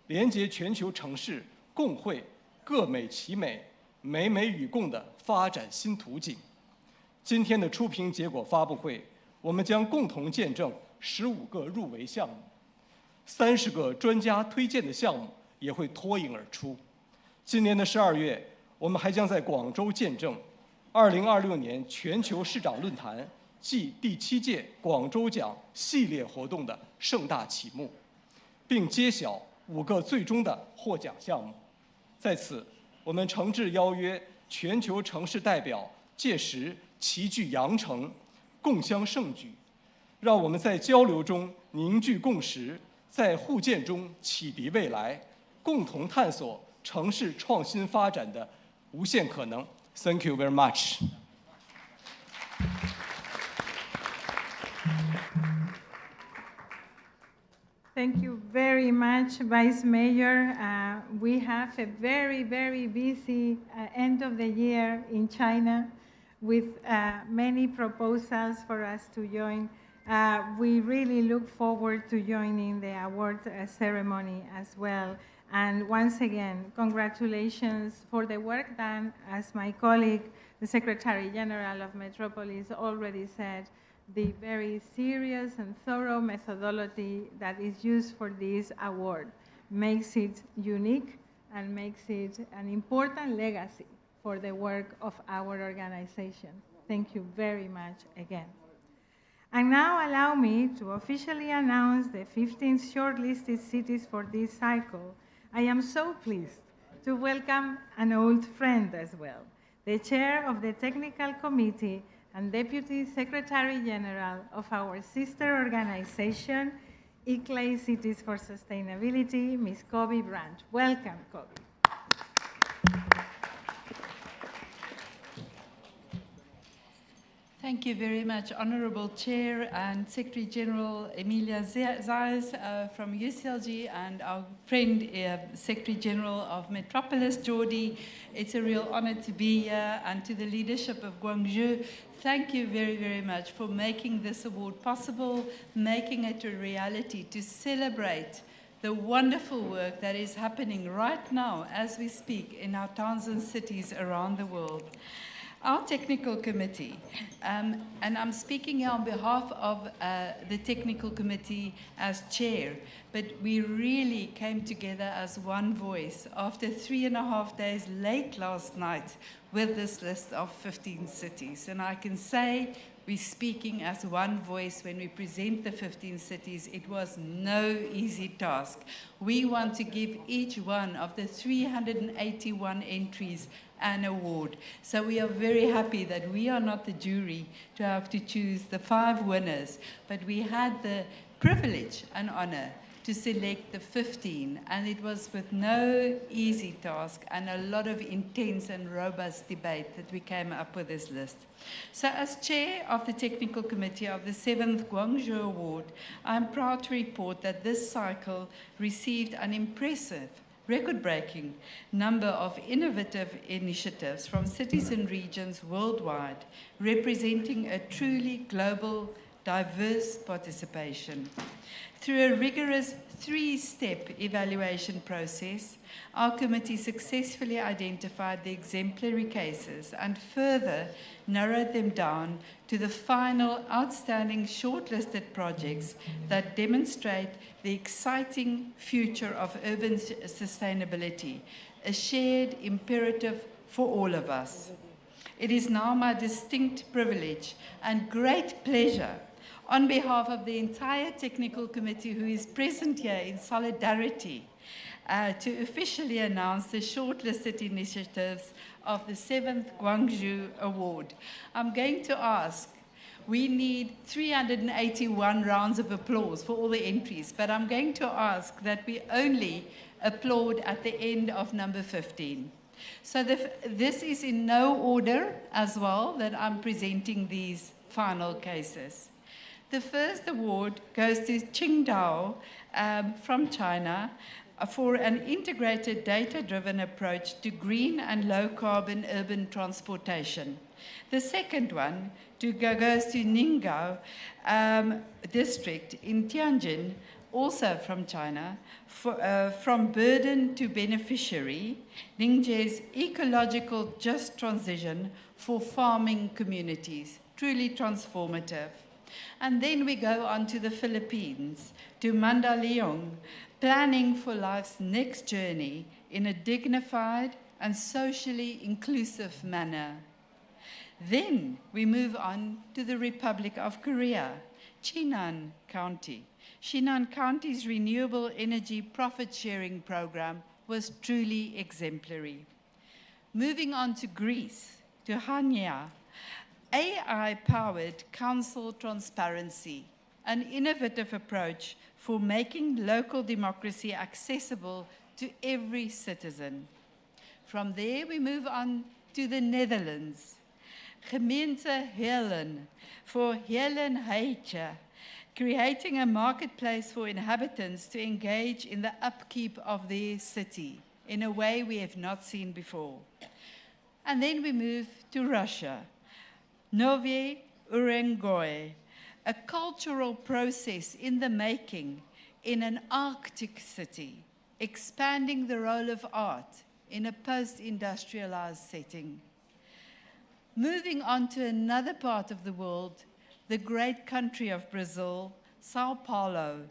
连接全球城市共绘各美其美、美美与共的发展新图景。今天的初评结果发布会，我们将共同见证15个入围项目，30个专家推荐的项目也会脱颖而出。今年的12月，我们还将在广州见证2026年全球市长论坛暨第7届广州奖系列活动的盛大启幕，并揭晓5个最终的获奖项目。在此，我们诚挚邀约全球城市代表届时齐聚羊城，共襄盛举。让我们在交流中凝聚共识，在互鉴中启迪未来，共同探索城市创新发展的无限可能。Thank you very much. Thank you very much, Vice Mayor. We have a very, very busy end of the year in China with many proposals for us to join. We really look forward to joining the award ceremony as well. And once again, congratulations for the work done. As my colleague, the Secretary General of Metropolis already said, the very serious and thorough methodology that is used for this award makes it unique and makes it an important legacy for the work of our organization. Thank you very much again. And now allow me to officially announce the 15 shortlisted cities for this cycle. I am so pleased to welcome an old friend as well, the chair of the technical committee and Deputy Secretary General of our sister organization, ICLEI Cities for Sustainability, Ms. Kobe Branch. Welcome, Kobe. Thank you very much, Honorable Chair and Secretary General Emilia Zayas from UCLG and our friend Secretary General of Metropolis, Jordi. It's a real honor to be here, and to the leadership of Guangzhou, thank you very, very much for making this award possible, making it a reality to celebrate the wonderful work that is happening right now as we speak in our towns and cities around the world. Our technical committee, and I'm speaking here on behalf of the technical committee as chair, but we really came together as one voice after 3.5 days late last night with this list of 15 cities. And I can say we're speaking as one voice when we present the 15 cities. It was no easy task. We want to give each one of the 381 entries an award. So we are very happy that we are not the jury to have to choose the 5 winners, but we had the privilege and honor to select the 15, and it was with no easy task and a lot of intense and robust debate that we came up with this list. So as chair of the technical committee of the 7th Guangzhou Award, I'm proud to report that this cycle received an impressive record-breaking number of innovative initiatives from cities and regions worldwide, representing a truly global, diverse participation. Through a rigorous 3-step evaluation process, our committee successfully identified the exemplary cases and further narrowed them down to the final outstanding shortlisted projects that demonstrate the exciting future of urban sustainability, a shared imperative for all of us. It is now my distinct privilege and great pleasure on behalf of the entire technical committee who is present here in solidarity to officially announce the shortlisted initiatives of the 7th Guangzhou Award. I'm going to ask, we need 381 rounds of applause for all the entries, but I'm going to ask that we only applaud at the end of number 15. So this is in no order as well that I'm presenting these final cases. The first award goes to Qingdao from China for an integrated data-driven approach to green and low-carbon urban transportation. The second one goes to Ningao district in Tianjin, also from China, from burden to beneficiary, Ningzhe's ecological just transition for farming communities, truly transformative. And then we go on to the Philippines, to Mandaluyong, planning for life's next journey in a dignified and socially inclusive manner. Then we move on to the Republic of Korea, Chinan County. Chinan County's renewable energy profit-sharing program was truly exemplary. Moving on to Greece, to Hania, AI-powered council transparency, an innovative approach for making local democracy accessible to every citizen. From there, we move on to the Netherlands. Gemeente Heerlen for Heerlen Heitje, creating a marketplace for inhabitants to engage in the upkeep of their city in a way we have not seen before. And then we move to Russia. Novye Urengoy, a cultural process in the making in an Arctic city, expanding the role of art in a post-industrialized setting. Moving on to another part of the world, the great country of Brazil, Sao Paulo,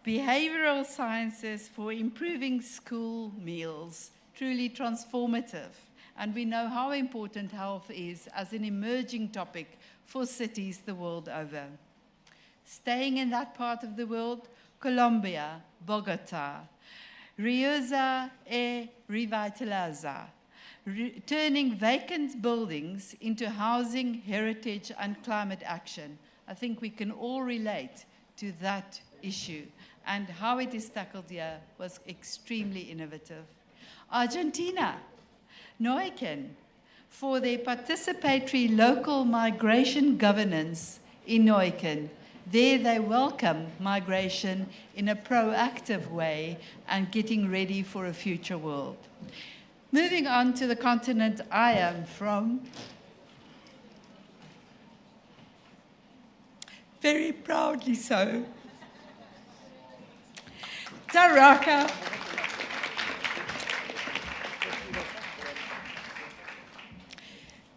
behavioral sciences for improving school meals, truly transformative. And we know how important health is as an emerging topic for cities the world over. Staying in that part of the world, Colombia, Bogota, Reusa e Revitaliza, turning vacant buildings into housing, heritage, and climate action. I think we can all relate to that issue, and how it is tackled here was extremely innovative. Argentina, Neuquén, for their participatory local migration governance in Neuquén. There they welcome migration in a proactive way and getting ready for a future world. Moving on to the continent I am from, very proudly so. Taraka.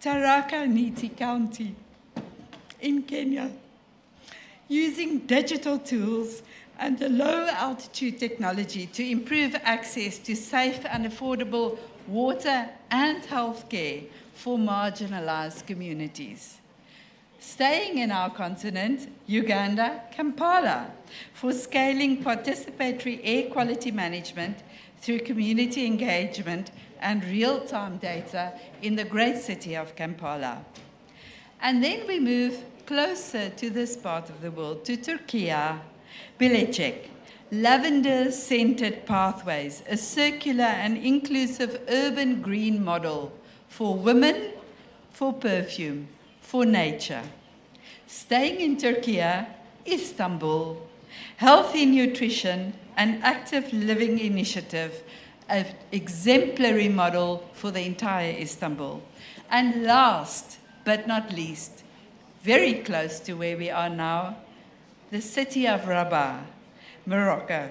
Tharaka Nithi County in Kenya, using digital tools and the low-altitude technology to improve access to safe and affordable water and healthcare for marginalized communities. Staying in our continent, Uganda, Kampala, for scaling participatory air quality management through community engagement and real-time data in the great city of Kampala. And then we move closer to this part of the world, to Turkey, Bilecek, lavender-scented pathways, a circular and inclusive urban green model for women, for perfume, for nature. Staying in Turkey, Istanbul, healthy nutrition and active living initiative, an exemplary model for the entire Istanbul. And last but not least, very close to where we are now, the city of Rabat, Morocco.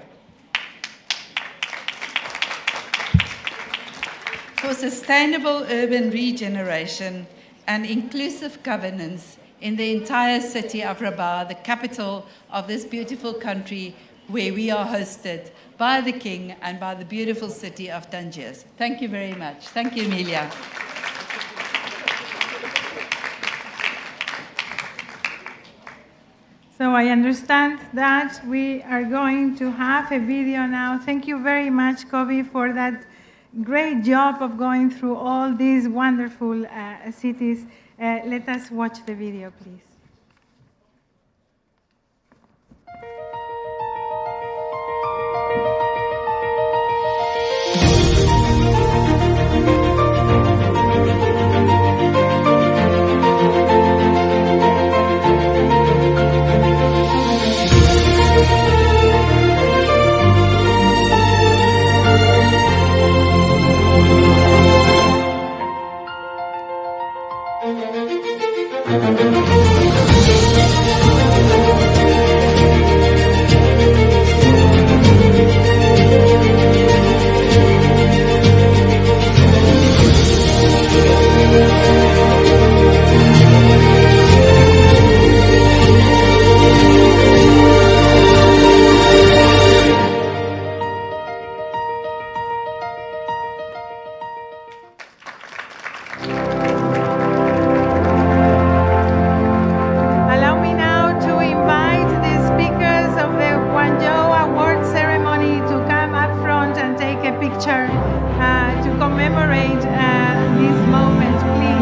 For sustainable urban regeneration and inclusive governance in the entire city of Rabat, the capital of this beautiful country where we are hosted by the King and by the beautiful city of Tangier. Thank you very much. Thank you, Emilia. So I understand that we are going to have a video now. Thank you very much, Kobe, for that great job of going through all these wonderful cities. Let us watch the video, please. Allow me now to invite the speakers of the Guangzhou Award ceremony to come up front and take a picture to commemorate this moment, please.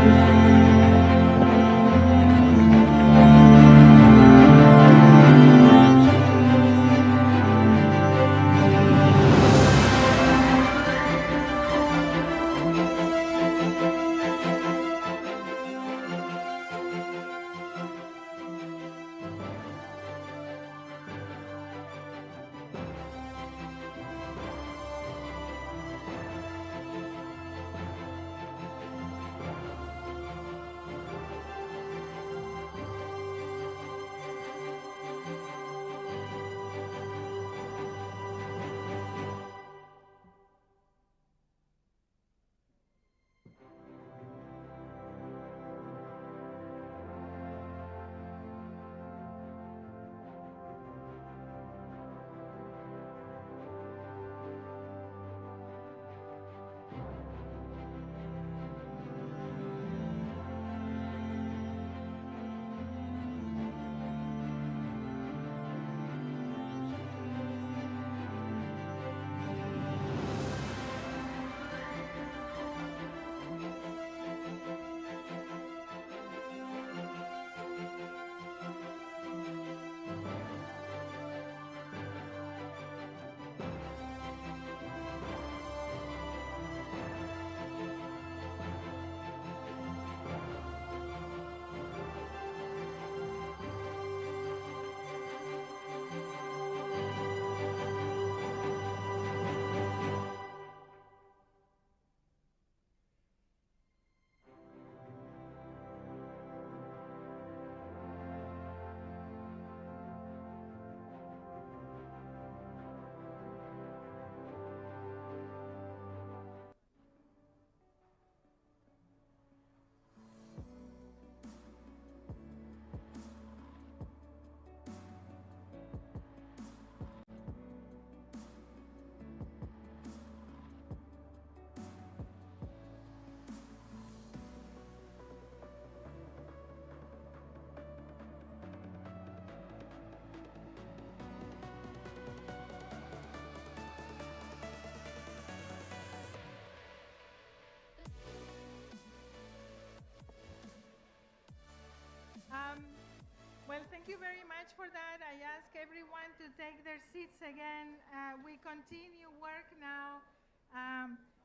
everyone to take their seats again. We continue work now.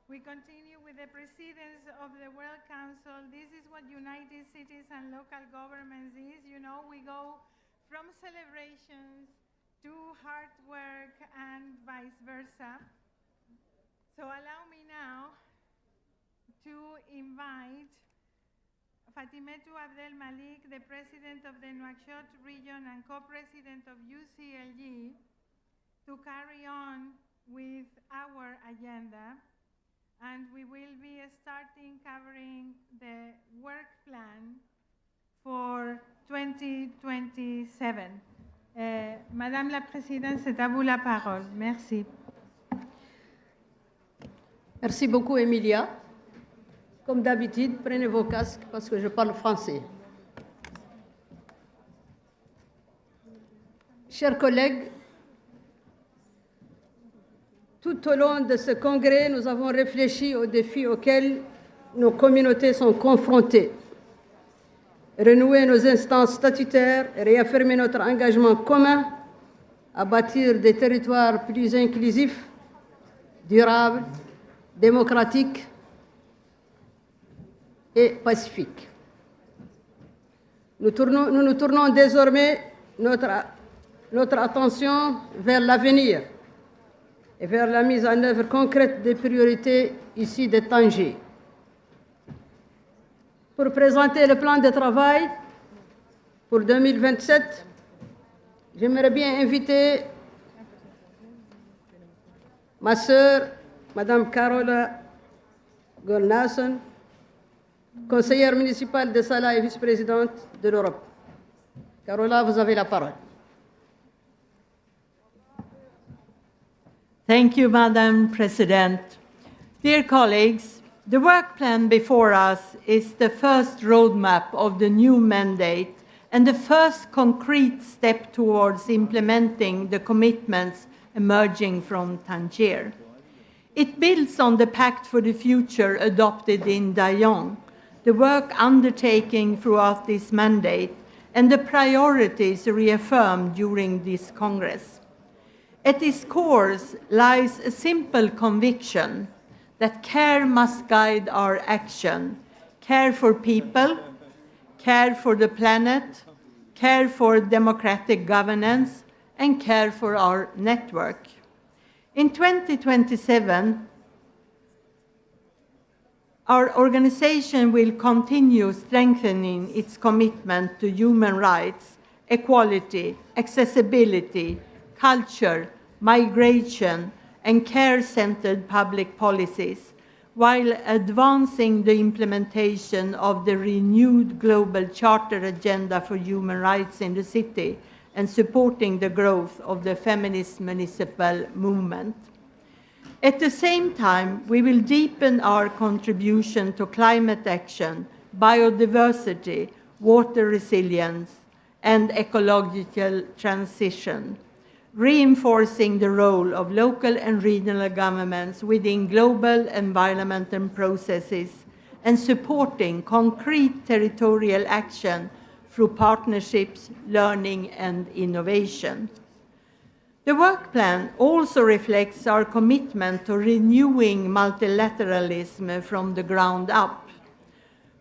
We continue with the Presidents of the World Council. This is what United Cities and Local Governments is. You know, we go from celebrations to hard work and vice versa. So allow me now to invite Fatimetu Abdel Malik, the President of the Nouakchott region and Co-President of UCLG, to carry on with our agenda. And we will be starting covering the work plan for 2027. Madame la Présidente, c'est à vous la parole. Merci. Merci beaucoup, Emilia. Comme d'habitude, prenez vos casques parce que je parle français. Chers collègues, tout au long de ce congrès, nous avons réfléchi aux défis auxquels nos communautés sont confrontées. Renouer nos instances statutaires et réaffirmer notre engagement commun à bâtir des territoires plus inclusifs, durables, démocratiques et pacifiques. Nous nous tournons désormais notre attention vers l'avenir et vers la mise en œuvre concrète des priorités ici de Tangier. Pour présenter le plan de travail pour 2027, j'aimerais bien inviter ma sœur, Madame Carola Golnasson, conseillère municipale de Salah et vice-présidente de l'Europe. Carola, vous avez la parole. Thank you, Madam President. Dear colleagues, the work plan before us is the first roadmap of the new mandate and the first concrete step towards implementing the commitments emerging from Tangier. It builds on the Pact for the Future adopted in Daejeon, the work undertaken throughout this mandate, and the priorities reaffirmed during this Congress. At its core lies a simple conviction that care must guide our action. Care for people, care for the planet, care for democratic governance, and care for our network. In 2027, our organization will continue strengthening its commitment to human rights, equality, accessibility, culture, migration, and care-centered public policies, while advancing the implementation of the renewed Global Charter Agenda for Human Rights in the city and supporting the growth of the feminist municipal movement. At the same time, we will deepen our contribution to climate action, biodiversity, water resilience, and ecological transition, reinforcing the role of local and regional governments within global environmental processes and supporting concrete territorial action through partnerships, learning, and innovation. The work plan also reflects our commitment to renewing multilateralism from the ground up.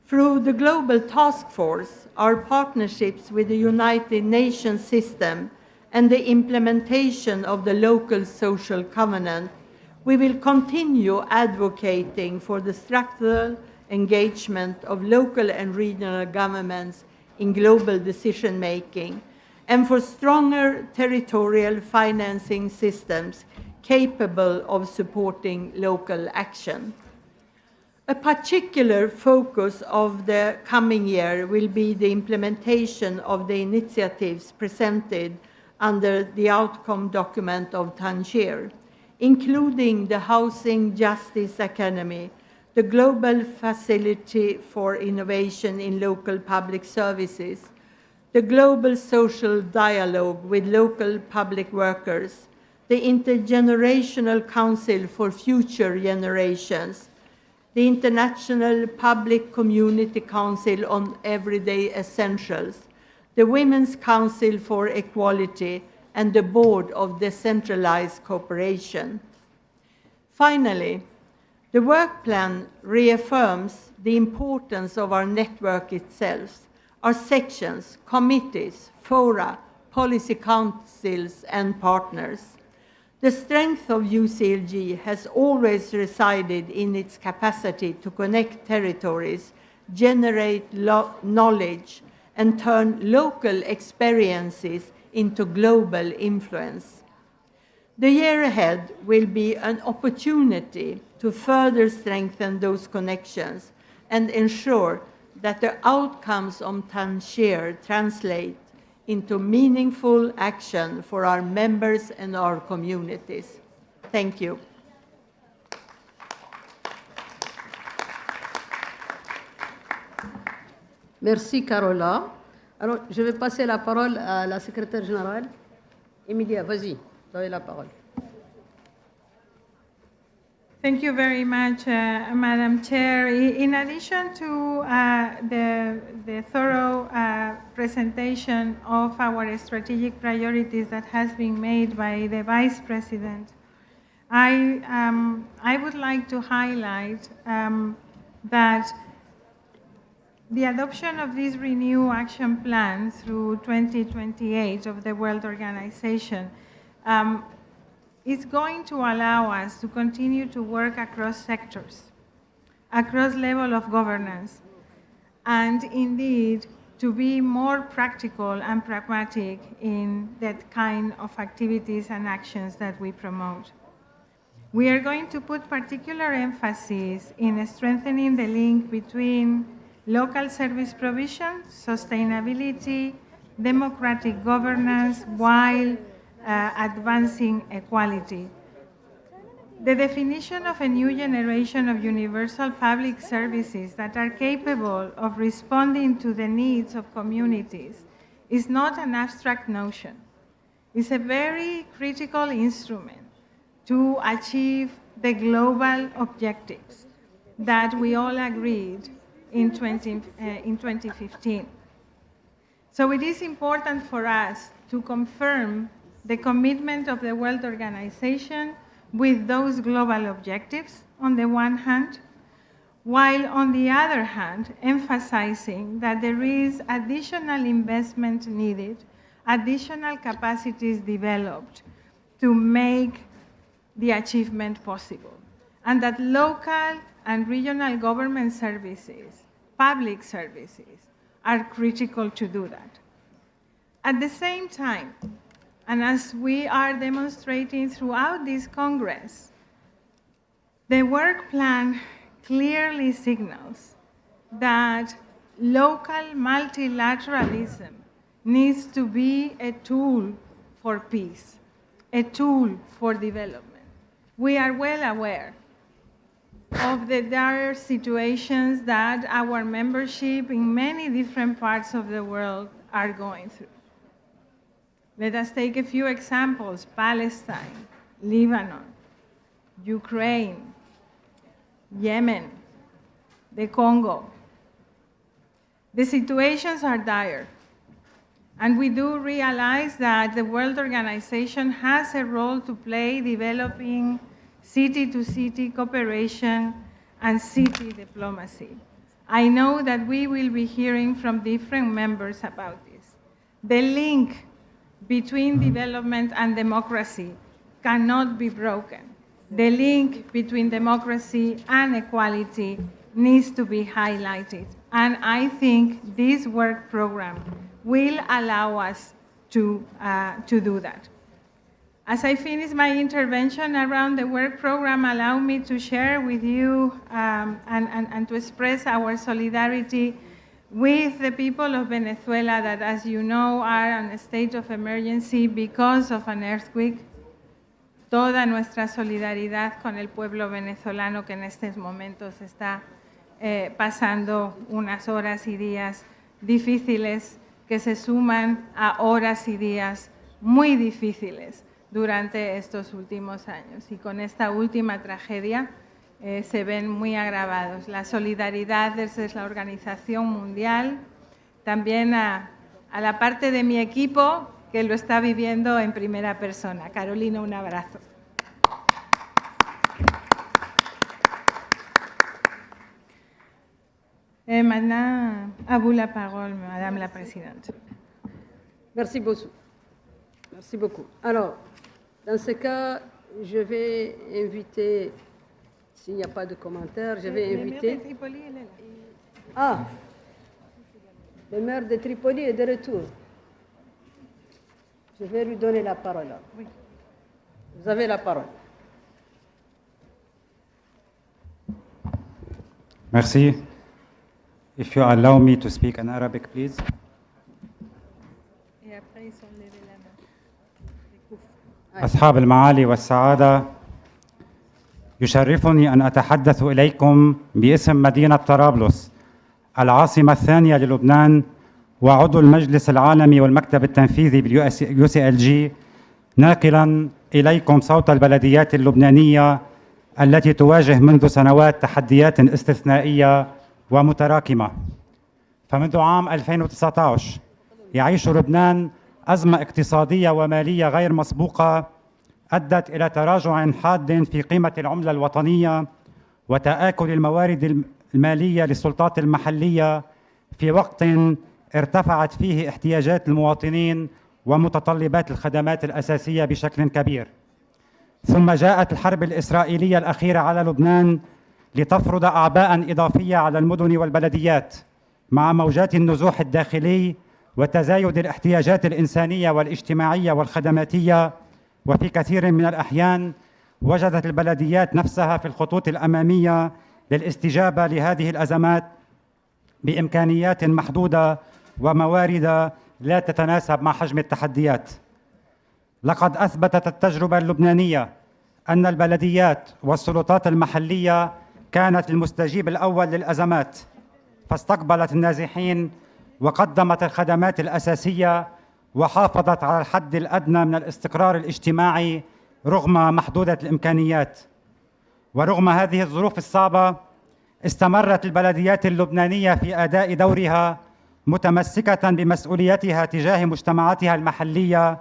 Through the Global Task Force, our partnerships with the United Nations system, and the implementation of the local social covenant, we will continue advocating for the structural engagement of local and regional governments in global decision-making, and for stronger territorial financing systems capable of supporting local action. A particular focus of the coming year will be the implementation of the initiatives presented under the outcome document of Tangier, including the Housing Justice Academy, the Global Facility for Innovation in Local Public Services, the Global Social Dialogue with Local Public Workers, the Intergenerational Council for Future Generations, the International Public Community Council on Everyday Essentials, the Women's Council for Equality, and the Board of Decentralized Cooperation. Finally, the work plan reaffirms the importance of our network itself, our sections, committees, fora, policy councils, and partners. The strength of UCLG has always resided in its capacity to connect territories, generate knowledge, and turn local experiences into global influence. The year ahead will be an opportunity to further strengthen those connections and ensure that the outcomes of Tangier translate into meaningful action for our members and our communities. Thank you. Merci Carola. Alors, je vais passer la parole à la secrétaire générale. Emilia, vas-y, vous avez la parole. Thank you very much, Madam Chair. In addition to the thorough presentation of our strategic priorities that has been made by the Vice President, I would like to highlight that the adoption of this Renew Action Plan through 2028 of the World Organization is going to allow us to continue to work across sectors, across level of governance, and indeed to be more practical and pragmatic in that kind of activities and actions that we promote. We are going to put particular emphasis in strengthening the link between local service provision, sustainability, democratic governance, while advancing equality. The definition of a new generation of universal public services that are capable of responding to the needs of communities is not an abstract notion. It's a very critical instrument to achieve the global objectives that we all agreed in 2015. So it is important for us to confirm the commitment of the World Organization with those global objectives on the one hand, while on the other hand, emphasizing that there is additional investment needed, additional capacities developed to make the achievement possible, and that local and regional government services, public services, are critical to do that. At the same time, and as we are demonstrating throughout this Congress, the work plan clearly signals that local multilateralism needs to be a tool for peace, a tool for development. We are well aware of the dire situations that our membership in many different parts of the world are going through. Let us take a few examples: Palestine, Lebanon, Ukraine, Yemen, the Congo. The situations are dire, and we do realize that the World Organization has a role to play developing city-to-city cooperation and city diplomacy. I know that we will be hearing from different members about this. The link between development and democracy cannot be broken. The link between democracy and equality needs to be highlighted. And I think this work program will allow us to do that. As I finish my intervention around the work program, allow me to share with you and to express our solidarity with the people of Venezuela that, as you know, are in a state of emergency because of an earthquake. Toda nuestra solidaridad con el pueblo venezolano que en estos momentos está pasando unas horas y días difíciles que se suman a horas y días muy difíciles durante estos últimos años. Y con esta última tragedia se ven muy agravados. La solidaridad desde la Organización Mundial, también a la parte de mi equipo que lo está viviendo en primera persona. Carolina, un abrazo. Maintenant, à vous la parole, Madame la Présidente. Merci beaucoup. Merci beaucoup. Alors, dans ce cas, je vais inviter, s'il n'y a pas de commentaires, je vais inviter... Ah, le maire de Tripoli est de retour. Je vais lui donner la parole. Oui. Vous avez la parole. Merci. If you allow me to speak in Arabic, please. أصحاب المعالي والسعادة، يشرفني أن أتحدث إليكم باسم مدينة طرابلس العاصمة الثانية للبنان وعضو المجلس العالمي والمكتب التنفيذي UCLG، ناقلا إليكم صوت البلديات اللبنانية التي تواجه منذ سنوات تحديات استثنائية ومتراكمة. فمنذ عام 2019 يعيش لبنان أزمة اقتصادية ومالية غير مسبوقة أدت إلى تراجع حاد في قيمة العملة الوطنية وتآكل الموارد المالية للسلطات المحلية في وقت ارتفعت فيه احتياجات المواطنين ومتطلبات الخدمات الأساسية بشكل كبير. ثم جاءت الحرب الإسرائيلية الأخيرة على لبنان لتفرض أعباء إضافية على المدن والبلديات مع موجات النزوح الداخلي وتزايد الاحتياجات الإنسانية والاجتماعية والخدماتية. وفي كثير من الأحيان وجدت البلديات نفسها في الخطوط الأمامية للاستجابة لهذه الأزمات بإمكانيات محدودة وموارد لا تتناسب مع حجم التحديات. لقد أثبتت التجربة اللبنانية أن البلديات والسلطات المحلية كانت المستجيب الأول للأزمات، فاستقبلت النازحين وقدمت الخدمات الأساسية وحافظت على الحد الأدنى من الاستقرار الاجتماعي رغم محدودة الإمكانيات. ورغم هذه الظروف الصعبة استمرت البلديات اللبنانية في أداء دورها متمسكة بمسؤوليتها تجاه مجتمعاتها المحلية،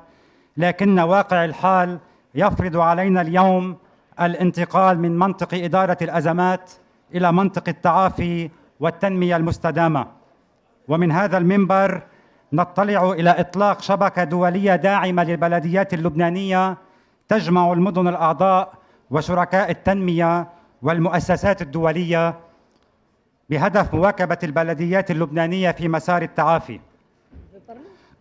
لكن واقع الحال يفرض علينا اليوم الانتقال من منطق إدارة الأزمات إلى منطق التعافي والتنمية المستدامة. ومن هذا المنبر نطلع إلى إطلاق شبكة دولية داعمة للبلديات اللبنانية تجمع المدن الأعضاء وشركاء التنمية والمؤسسات الدولية بهدف مواكبة البلديات اللبنانية في مسار التعافي.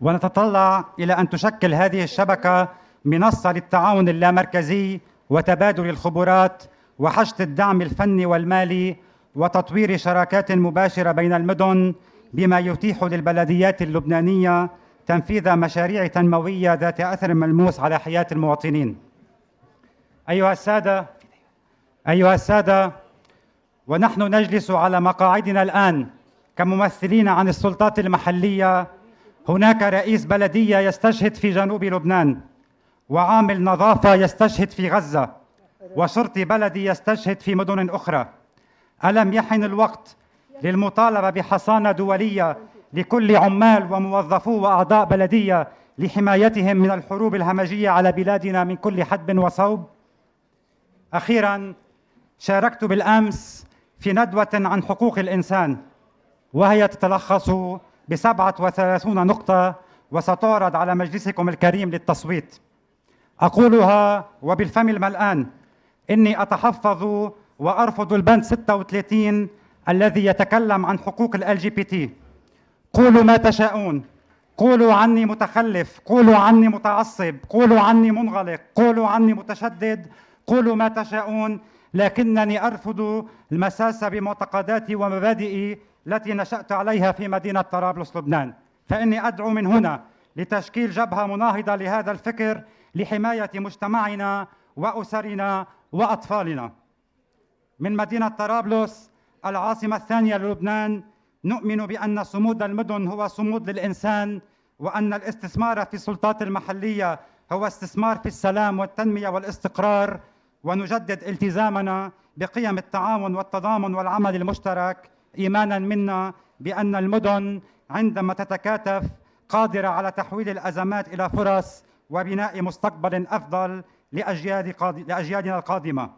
ونتطلع إلى أن تشكل هذه الشبكة منصة للتعاون اللامركزي وتبادل الخبرات وحشد الدعم الفني والمالي وتطوير شراكات مباشرة بين المدن، بما يتيح للبلديات اللبنانية تنفيذ مشاريع تنموية ذات أثر ملموس على حياة المواطنين. أيها السادة، ونحن نجلس على مقاعدنا الآن كممثلين عن السلطات المحلية، هناك رئيس بلدية يستشهد في جنوب لبنان، وعامل نظافة يستشهد في غزة، وشرطي بلدي يستشهد في مدن أخرى. ألم يحن الوقت للمطالبة بحصانة دولية لكل عمال وموظفو وأعضاء بلدية لحمايتهم من الحروب الهمجية على بلادنا من كل حدب وصوب؟ أخيراً، شاركت بالأمس في ندوة عن حقوق الإنسان، وهي تتلخص ب37 نقطة وستعرض على مجلسكم الكريم للتصويت. أقولها وبالفم الملآن: إني أتحفظ وأرفض البند 36 الذي يتكلم عن حقوق LGBT. قولوا ما تشاءون، قولوا عني متخلف، قولوا عني متعصب، قولوا عني منغلق، قولوا عني متشدد، قولوا ما تشاءون، لكنني أرفض المساس بمعتقداتي ومبادئي التي نشأت عليها في مدينة طرابلس لبنان. فإني أدعو من هنا لتشكيل جبهة مناهضة لهذا الفكر لحماية مجتمعنا وأسرنا وأطفالنا. من مدينة طرابلس العاصمة الثانية للبنان، نؤمن بأن صمود المدن هو صمود للإنسان، وأن الاستثمار في السلطات المحلية هو استثمار في السلام والتنمية والاستقرار، ونجدد التزامنا بقيم التعاون والتضامن والعمل المشترك، إيمانا منا بأن المدن عندما تتكاتف قادرة على تحويل الأزمات إلى فرص وبناء مستقبل أفضل لأجيالنا القادمة.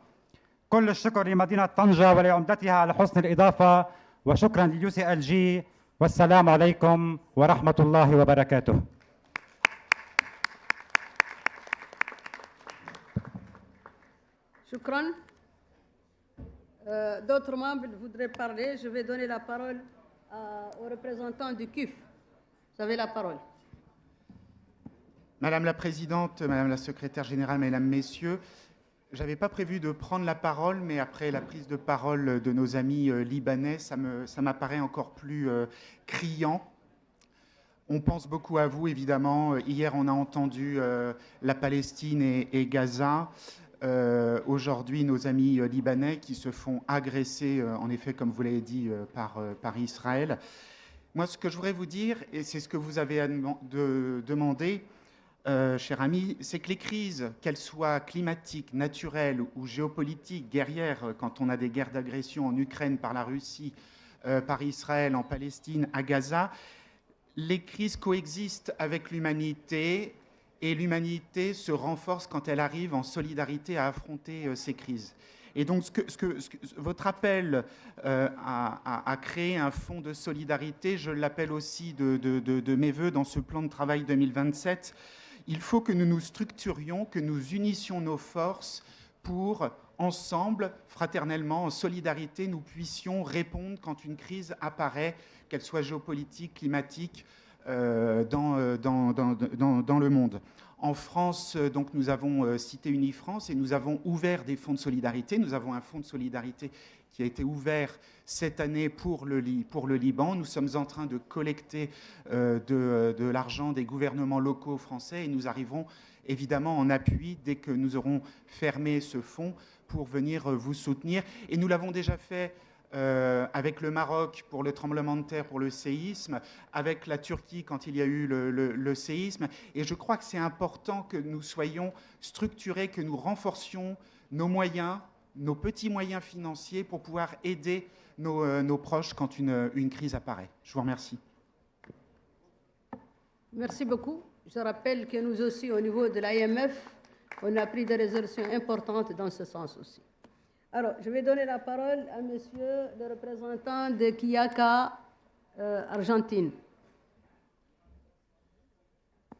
كل الشكر لمدينة طنجة ولعمدتها على حسن الإضافة، وشكرا لUCLG، والسلام عليكم ورحمة الله وبركاته. Shukran. D'autres membres voudraient parler. Je vais donner la parole au représentant du CUF. Vous avez la parole. Madame la Présidente, Madame la Secrétaire Générale, Mesdames, Messieurs, je n'avais pas prévu de prendre la parole, mais après la prise de parole de nos amis libanais, ça m'apparaît encore plus criant. On pense beaucoup à vous, évidemment. Hier, on a entendu la Palestine et Gaza. Aujourd'hui, nos amis libanais qui se font agresser, en effet, comme vous l'avez dit, par Israël. Moi, ce que je voudrais vous dire, et c'est ce que vous avez demandé, cher ami, c'est que les crises, qu'elles soient climatiques, naturelles ou géopolitiques, guerrières, quand on a des guerres d'agression en Ukraine par la Russie, par Israël, en Palestine, à Gaza, les crises coexistent avec l'humanité et l'humanité se renforce quand elle arrive en solidarité à affronter ces crises. Et donc, votre appel à créer un fonds de solidarité, je l'appelle aussi de mes voeux dans ce plan de travail 2027. Il faut que nous nous structurions, que nous unissions nos forces pour, ensemble, fraternellement, en solidarité, nous puissions répondre quand une crise apparaît, qu'elle soit géopolitique, climatique, dans le monde. En France, donc, nous avons cité Unifrance et nous avons ouvert des fonds de solidarité. Nous avons un fonds de solidarité qui a été ouvert cette année pour le Liban. Nous sommes en train de collecter de l'argent des gouvernements locaux français et nous arriverons évidemment en appui dès que nous aurons fermé ce fonds pour venir vous soutenir. Et nous l'avons déjà fait avec le Maroc pour le tremblement de terre, pour le séisme, avec la Turquie quand il y a eu le séisme. Et je crois que c'est important que nous soyons structurés, que nous renforcions nos moyens, nos petits moyens financiers pour pouvoir aider nos proches quand une crise apparaît. Je vous remercie. Merci beaucoup. Je rappelle que nous aussi, au niveau de l'IMF, on a pris des résolutions importantes dans ce sens aussi. Alors, je vais donner la parole à monsieur le représentant de Quiaca, Argentine.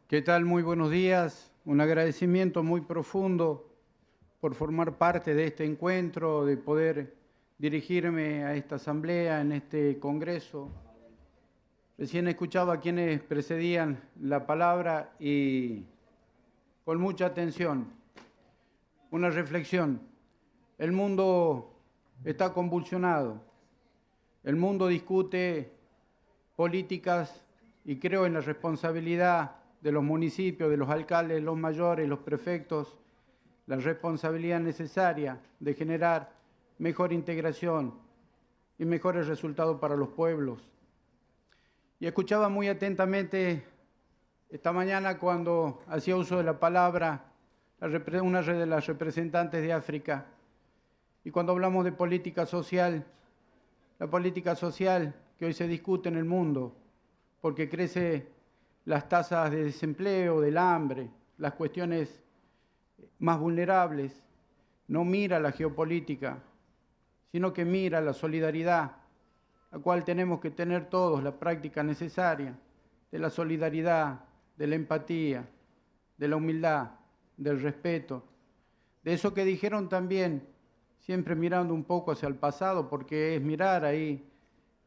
¿Qué tal? Muy buenos días. Un agradecimiento muy profundo por formar parte de este encuentro, de poder dirigirme a esta asamblea, en este congreso. Recién escuchaba a quienes precedían la palabra y con mucha atención. Una reflexión. El mundo está convulsionado. El mundo discute políticas y creo en la responsabilidad de los municipios, de los alcaldes, los mayores, los prefectos, la responsabilidad necesaria de generar mejor integración y mejores resultados para los pueblos. Y escuchaba muy atentamente esta mañana cuando hacía uso de la palabra una de las representantes de África. Y cuando hablamos de política social, la política social que hoy se discute en el mundo, porque crece las tasas de desempleo, del hambre, las cuestiones más vulnerables, no mira la geopolítica, sino que mira la solidaridad, la cual tenemos que tener todos, la práctica necesaria de la solidaridad, de la empatía, de la humildad, del respeto, de eso que dijeron también, siempre mirando un poco hacia el pasado, porque es mirar ahí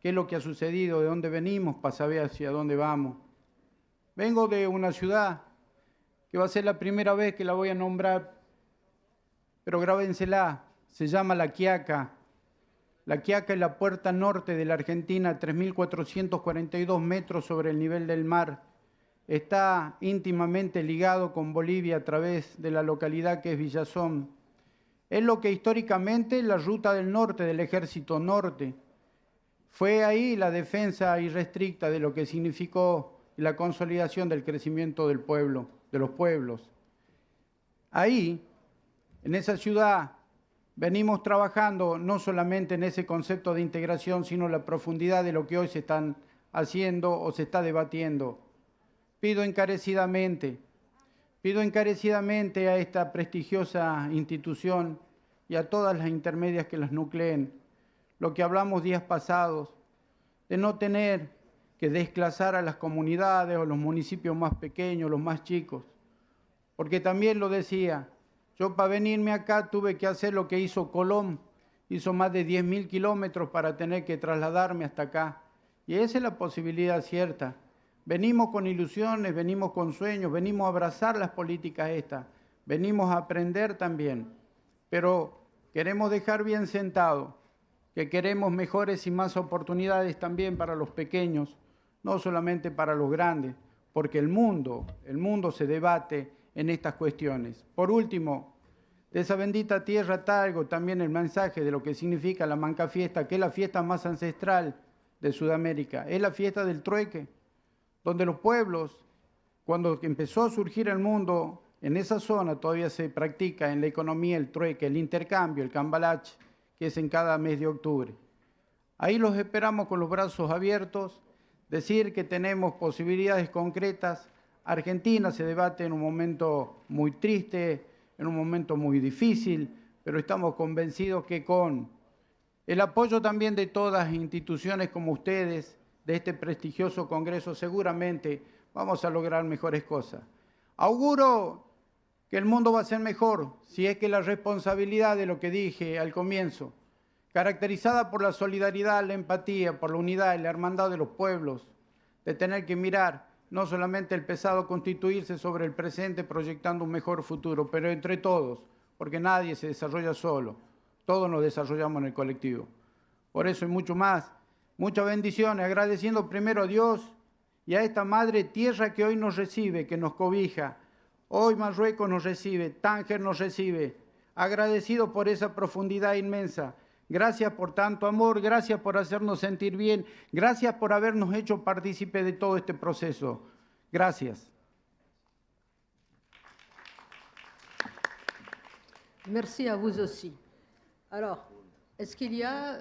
qué es lo que ha sucedido, de dónde venimos, para saber hacia dónde vamos. Vengo de una ciudad que va a ser la primera vez que la voy a nombrar, pero grábensela, se llama La Quiaca. La Quiaca es la puerta norte de la Argentina, 3.442 metros sobre el nivel del mar. Está íntimamente ligado con Bolivia a través de la localidad que es Villazón. Es lo que históricamente la ruta del norte, del ejército norte. Fue ahí la defensa irrestricta de lo que significó la consolidación del crecimiento del pueblo, de los pueblos. Ahí, en esa ciudad, venimos trabajando no solamente en ese concepto de integración, sino la profundidad de lo que hoy se están haciendo o se está debatiendo. pido encarecidamente a esta prestigiosa institución y a todas las intermedias que las nucleen, lo que hablamos días pasados, de no tener que desclasar a las comunidades o los municipios más pequeños, los más chicos. Porque también lo decía, yo para venirme acá tuve que hacer lo que hizo Colón, hizo más de 10.000 kilómetros para tener que trasladarme hasta acá. Y esa es la posibilidad cierta. Venimos con ilusiones, venimos con sueños, venimos a abrazar las políticas estas, venimos a aprender también. Pero queremos dejar bien sentado que queremos mejores y más oportunidades también para los pequeños, no solamente para los grandes, porque el mundo se debate en estas cuestiones. Por último, de esa bendita tierra traigo también el mensaje de lo que significa la Manca Fiesta, que es la fiesta más ancestral de Sudamérica, es la fiesta del trueque, donde los pueblos, cuando empezó a surgir el mundo, en esa zona todavía se practica en la economía el trueque, el intercambio, el cambalache, que es en cada mes de octubre. Ahí los esperamos con los brazos abiertos, decir que tenemos posibilidades concretas. Argentina se debate en un momento muy triste, en un momento muy difícil, pero estamos convencidos que con el apoyo también de todas las instituciones como ustedes, de este prestigioso Congreso, seguramente vamos a lograr mejores cosas. Auguro que el mundo va a ser mejor si es que la responsabilidad de lo que dije al comienzo, caracterizada por la solidaridad, la empatía, por la unidad y la hermandad de los pueblos, de tener que mirar no solamente el pasado constituirse sobre el presente proyectando un mejor futuro, pero entre todos, porque nadie se desarrolla solo, todos nos desarrollamos en el colectivo. Por eso y mucho más, muchas bendiciones, agradeciendo primero a Dios y a esta madre tierra que hoy nos recibe, que nos cobija. Hoy Marruecos nos recibe, Tánger nos recibe, agradecido por esa profundidad inmensa. Gracias por tanto amor, gracias por hacernos sentir bien, gracias por habernos hecho partícipe de todo este proceso. Gracias. Merci à vous aussi. Alors, est-ce qu'il y a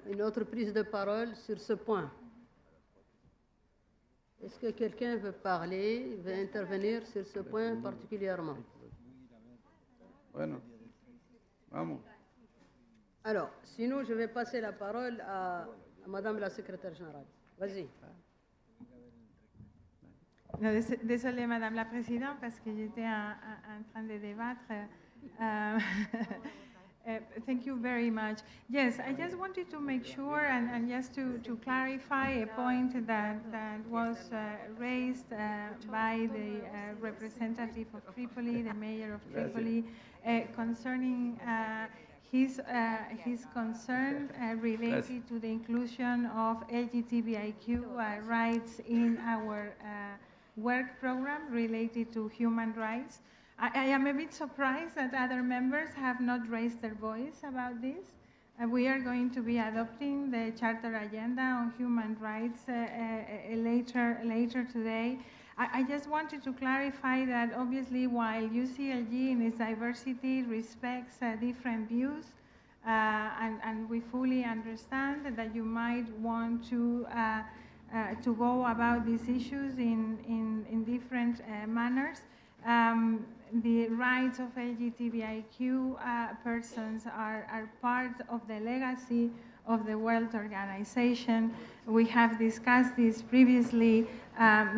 une autre prise de parole sur ce point? Est-ce que quelqu'un veut parler, veut intervenir sur ce point particulièrement? Bueno, vamos. Alors, sinon, je vais passer la parole à Madame la Secrétaire Générale. Vas-y. No, désolé, Madame la Présidente, parce que j'étais en train de débattre. Thank you very much. Yes, I just wanted to make sure and just to clarify a point that was raised by the representative of Tripoli, the mayor of Tripoli, concerning his concern related to the inclusion of LGBTIQ rights in our work program related to human rights. I am a bit surprised that other members have not raised their voice about this. We are going to be adopting the Charter Agenda on Human Rights later today. I just wanted to clarify that obviously while UCLG in its diversity respects different views, and we fully understand that you might want to go about these issues in different manners, the rights of LGBTIQ persons are part of the legacy of the World Organization. We have discussed this previously.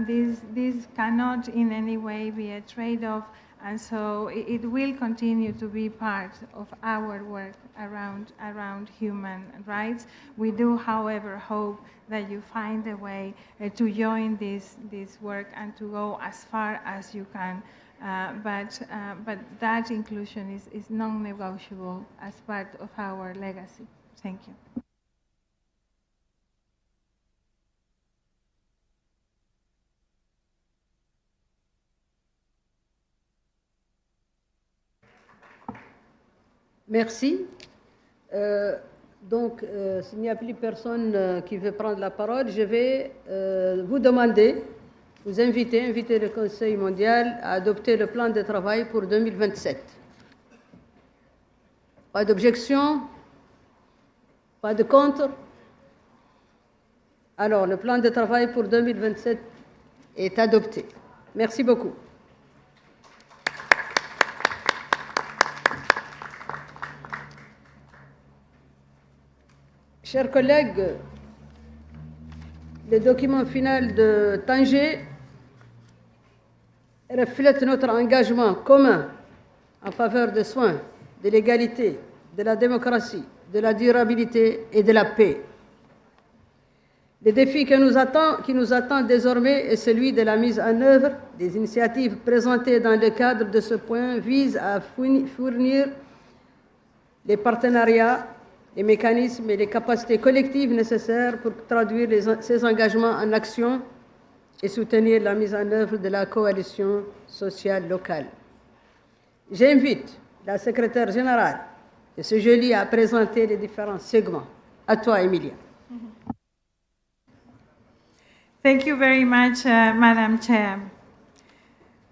This cannot in any way be a trade-off, and so it will continue to be part of our work around human rights. We do, however, hope that you find a way to join this work and to go as far as you can. But that inclusion is non-negotiable as part of our legacy. Thank you. Merci. Donc, s'il n'y a plus personne qui veut prendre la parole, je vais vous demander, vous inviter le Conseil mondial à adopter le plan de travail pour 2027. Pas d'objection? Pas de contre? Alors, le plan de travail pour 2027 est adopté. Merci beaucoup. Chers collègues, le document final de Tangier reflète notre engagement commun en faveur des soins, de l'égalité, de la démocratie, de la durabilité et de la paix. Le défi qui nous attend désormais est celui de la mise en œuvre des initiatives présentées dans le cadre de ce point vise à fournir les partenariats, les mécanismes et les capacités collectives nécessaires pour traduire ces engagements en action et soutenir la mise en œuvre de la coalition sociale locale. J'invite la secrétaire générale de ce jeudi à présenter les différents segments. À toi, Emilia. Thank you very much, Madam Chair.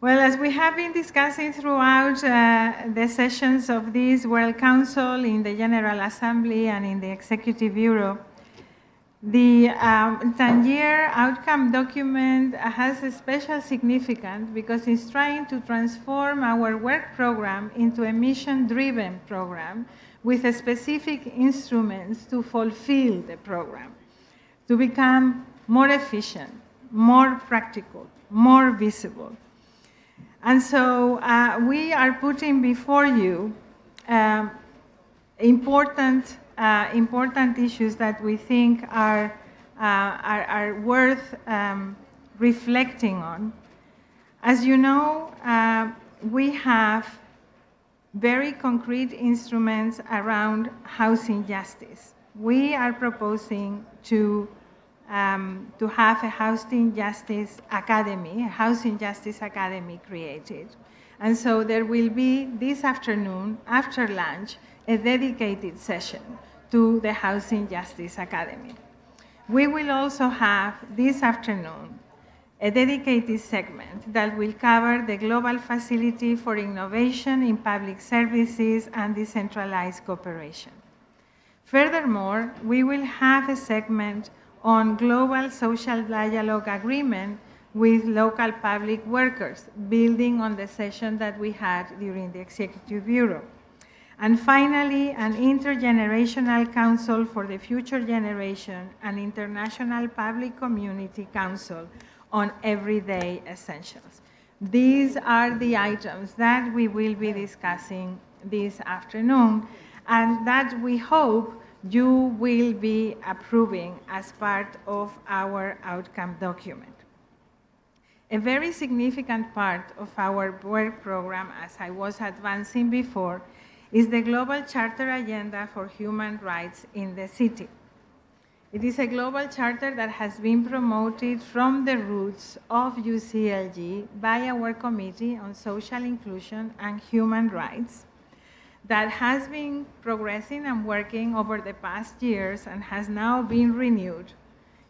Well, as we have been discussing throughout the sessions of this World Council in the General Assembly and in the Executive Bureau, the Tangier Outcome Document has a special significance because it's trying to transform our work program into a mission-driven program with specific instruments to fulfill the program, to become more efficient, more practical, more visible. And so we are putting before you important issues that we think are worth reflecting on. As you know, we have very concrete instruments around housing justice. We are proposing to have a housing justice academy created. And so there will be this afternoon, after lunch, a dedicated session to the Housing Justice Academy. We will also have this afternoon a dedicated segment that will cover the Global Facility for Innovation in Public Services and Decentralized Cooperation. Furthermore, we will have a segment on Global Social Dialogue Agreement with local public workers, building on the session that we had during the Executive Bureau. And finally, an Intergenerational Council for the Future Generation and International Public Community Council on Everyday Essentials. These are the items that we will be discussing this afternoon and that we hope you will be approving as part of our outcome document. A very significant part of our work program, as I was advancing before, is the Global Charter Agenda for Human Rights in the City. It is a global charter that has been promoted from the roots of UCLG by our Committee on Social Inclusion and Human Rights that has been progressing and working over the past years and has now been renewed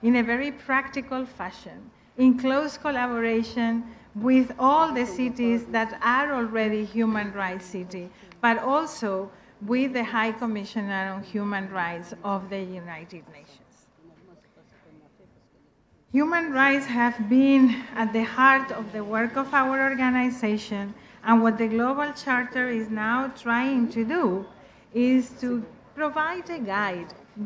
in a very practical fashion, in close collaboration with all the cities that are already human rights cities, but also with the High Commissioner on Human Rights of the United Nations. Human rights have been at the heart of the work of our organization, and what the Global Charter is now trying to do is to provide a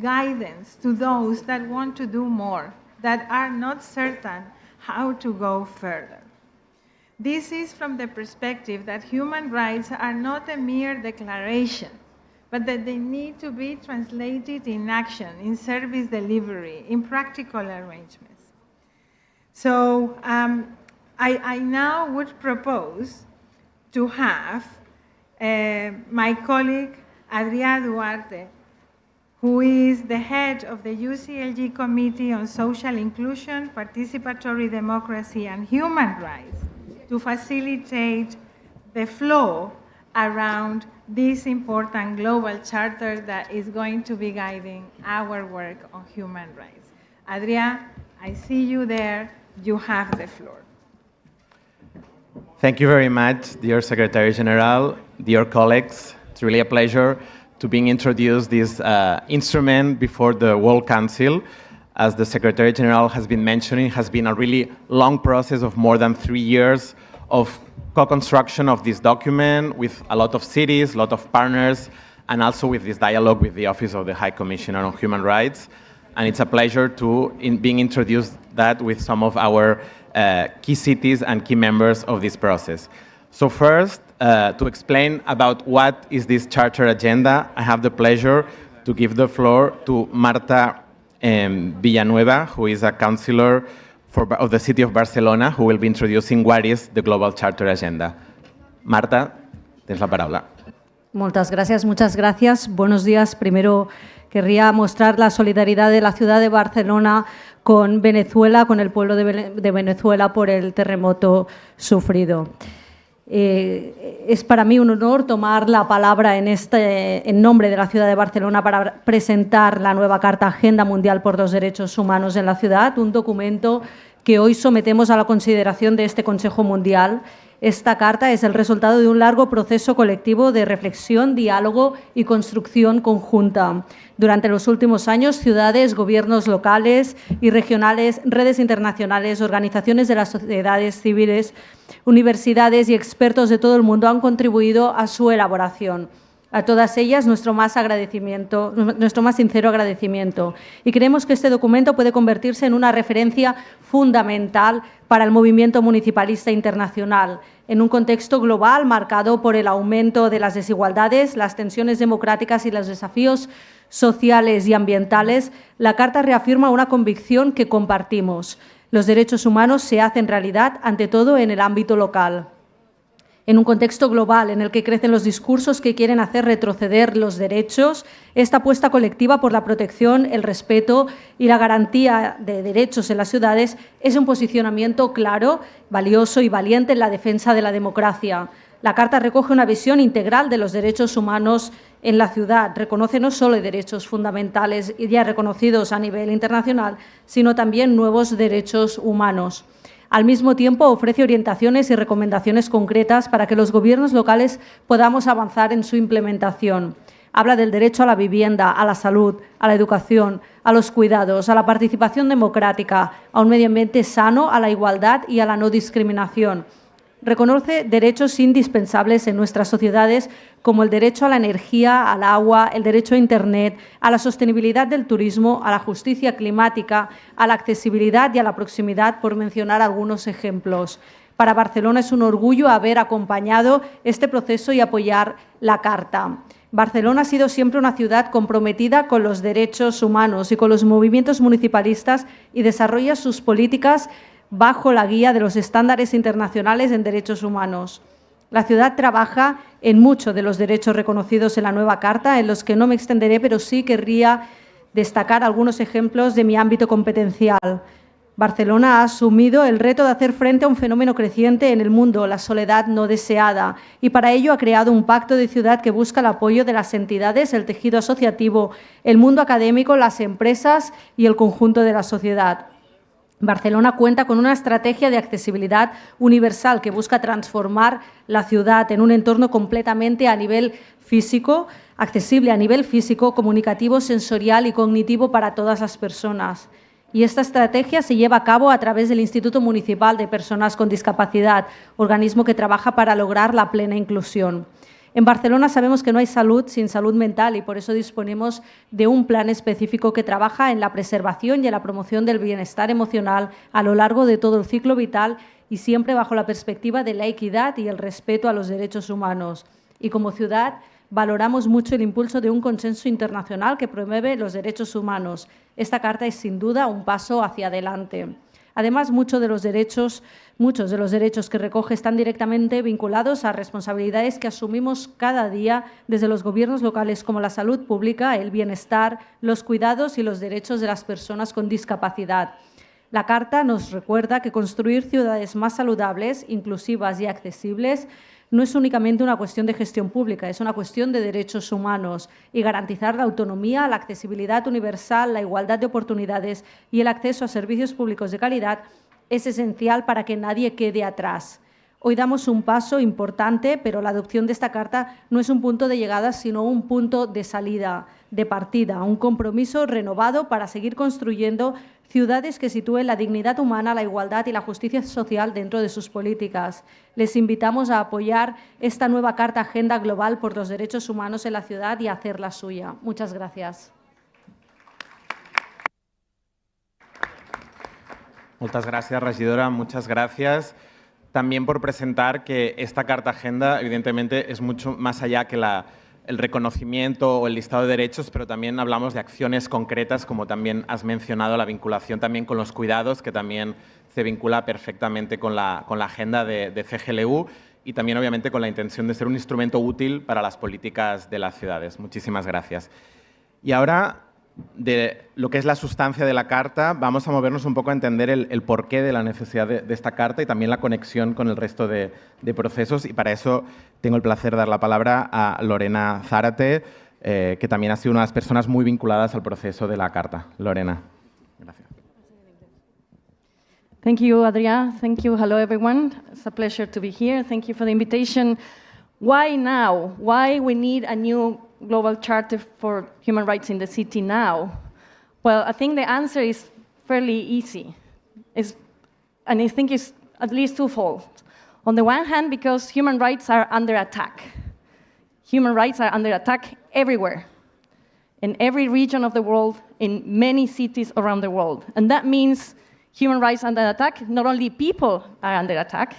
guidance to those that want to do more, that are not certain how to go further. This is from the perspective that human rights are not a mere declaration, but that they need to be translated in action, in service delivery, in practical arrangements. So I now would propose to have my colleague, Adrià Duarte, who is the head of the UCLG Committee on Social Inclusion, Participatory Democracy, and Human Rights, to facilitate the flow around this important global charter that is going to be guiding our work on human rights. Adrià, I see you there. You have the floor. Thank you very much, dear Secretary General, dear colleagues. It's really a pleasure to being introduced this instrument before the World Council. as the Secretary General has been mentioning, has been a really long process of more than 3 years of co-construction of this document with a lot of cities, a lot of partners, and also with this dialogue with the Office of the High Commissioner on Human Rights. And it's a pleasure to being introduced that with some of our key cities and key members of this process. So first, to explain about what is this Charter agenda, I have the pleasure to give the floor to Marta Villanueva, who is a councillor of the city of Barcelona, who will be introducing what is the Global Charter Agenda. Marta, tienes la palabra. Muchas gracias. Buenos días. Primero querría mostrar la solidaridad de la ciudad de Barcelona con Venezuela, con el pueblo de Venezuela por el terremoto sufrido. Es para mí un honor tomar la palabra en nombre de la ciudad de Barcelona para presentar la nueva Carta Agenda Mundial por los Derechos Humanos en la ciudad, un documento que hoy sometemos a la consideración de este Consejo Mundial. Esta carta es el resultado de un largo proceso colectivo de reflexión, diálogo y construcción conjunta. Durante los últimos años, ciudades, gobiernos locales y regionales, redes internacionales, organizaciones de las sociedades civiles, universidades y expertos de todo el mundo han contribuido a su elaboración. A todas ellas, nuestro más sincero agradecimiento. Y creemos que este documento puede convertirse en una referencia fundamental para el movimiento municipalista internacional, en un contexto global marcado por el aumento de las desigualdades, las tensiones democráticas y los desafíos sociales y ambientales. La Carta reafirma una convicción que compartimos. Los derechos humanos se hacen realidad, ante todo, en el ámbito local. En un contexto global en el que crecen los discursos que quieren hacer retroceder los derechos, esta apuesta colectiva por la protección, el respeto y la garantía de derechos en las ciudades es un posicionamiento claro, valioso y valiente en la defensa de la democracia. La Carta recoge una visión integral de los derechos humanos en la ciudad. Reconoce no solo derechos fundamentales ya reconocidos a nivel internacional, sino también nuevos derechos humanos. Al mismo tiempo, ofrece orientaciones y recomendaciones concretas para que los gobiernos locales podamos avanzar en su implementación. Habla del derecho a la vivienda, a la salud, a la educación, a los cuidados, a la participación democrática, a un medio ambiente sano, a la igualdad y a la no discriminación. Reconoce derechos indispensables en nuestras sociedades como el derecho a la energía, al agua, el derecho a Internet, a la sostenibilidad del turismo, a la justicia climática, a la accesibilidad y a la proximidad, por mencionar algunos ejemplos. Para Barcelona es un orgullo haber acompañado este proceso y apoyar la Carta. Barcelona ha sido siempre una ciudad comprometida con los derechos humanos y con los movimientos municipalistas y desarrolla sus políticas bajo la guía de los estándares internacionales en derechos humanos. La ciudad trabaja en muchos de los derechos reconocidos en la nueva Carta, en los que no me extenderé, pero sí querría destacar algunos ejemplos de mi ámbito competencial. Barcelona ha asumido el reto de hacer frente a un fenómeno creciente en el mundo, la soledad no deseada, y para ello ha creado un pacto de ciudad que busca el apoyo de las entidades, el tejido asociativo, el mundo académico, las empresas y el conjunto de la sociedad. Barcelona cuenta con una estrategia de accesibilidad universal que busca transformar la ciudad en un entorno completamente a nivel físico, accesible a nivel físico, comunicativo, sensorial y cognitivo para todas las personas. Y esta estrategia se lleva a cabo a través del Instituto Municipal de Personas con Discapacidad, organismo que trabaja para lograr la plena inclusión. En Barcelona sabemos que no hay salud sin salud mental y por eso disponemos de un plan específico que trabaja en la preservación y en la promoción del bienestar emocional a lo largo de todo el ciclo vital y siempre bajo la perspectiva de la equidad y el respeto a los derechos humanos. Y como ciudad valoramos mucho el impulso de un consenso internacional que promueve los derechos humanos. Esta carta es sin duda un paso hacia adelante. Además, muchos de los derechos que recoge están directamente vinculados a responsabilidades que asumimos cada día desde los gobiernos locales, como la salud pública, el bienestar, los cuidados y los derechos de las personas con discapacidad. La Carta nos recuerda que construir ciudades más saludables, inclusivas y accesibles no es únicamente una cuestión de gestión pública, es una cuestión de derechos humanos y garantizar la autonomía, la accesibilidad universal, la igualdad de oportunidades y el acceso a servicios públicos de calidad es esencial para que nadie quede atrás. Hoy damos un paso importante, pero la adopción de esta carta no es un punto de llegada, sino un punto de salida, de partida, un compromiso renovado para seguir construyendo ciudades que sitúen la dignidad humana, la igualdad y la justicia social dentro de sus políticas. Les invitamos a apoyar esta nueva Carta Agenda Global por los Derechos Humanos en la ciudad y a hacerla suya. Muchas gracias. Muchas gracias, regidora. Muchas gracias también por presentar que esta Carta Agenda, evidentemente, es mucho más allá que el reconocimiento o el listado de derechos, pero también hablamos de acciones concretas, como también has mencionado, la vinculación también con los cuidados, que también se vincula perfectamente con la agenda de CGLU y también, obviamente, con la intención de ser un instrumento útil para las políticas de las ciudades. Muchísimas gracias. Y ahora, de lo que es la sustancia de la Carta, vamos a movernos un poco a entender el porqué de la necesidad de esta Carta y también la conexión con el resto de procesos. Y para eso tengo el placer de dar la palabra a Lorena Zárate, que también ha sido una de las personas muy vinculadas al proceso de la Carta. Lorena. Gracias. Thank you, Adria. Thank you. Hello, everyone. It's a pleasure to be here. Thank you for the invitation. Why now? Why we need a new global charter for human rights in the city now? Well, I think the answer is fairly easy. And I think it's at least twofold. On the one hand, because human rights are under attack. Human rights are under attack everywhere, in every region of the world, in many cities around the world. And that means human rights are under attack. Not only people are under attack,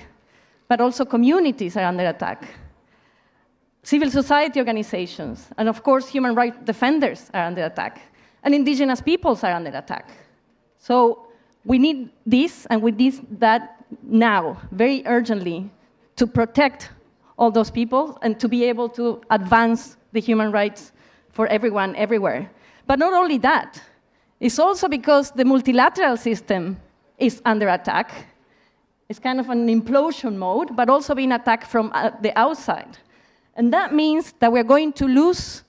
but also communities are under attack. Civil society organizations, and of course, human rights defenders are under attack, and indigenous peoples are under attack. So we need this, and we need that now, very urgently, to protect all those people and to be able to advance the human rights for everyone, everywhere. But not only that, it's also because the multilateral system is under attack. It's kind of an implosion mode, but also being attacked from the outside. And that means that we're going to lose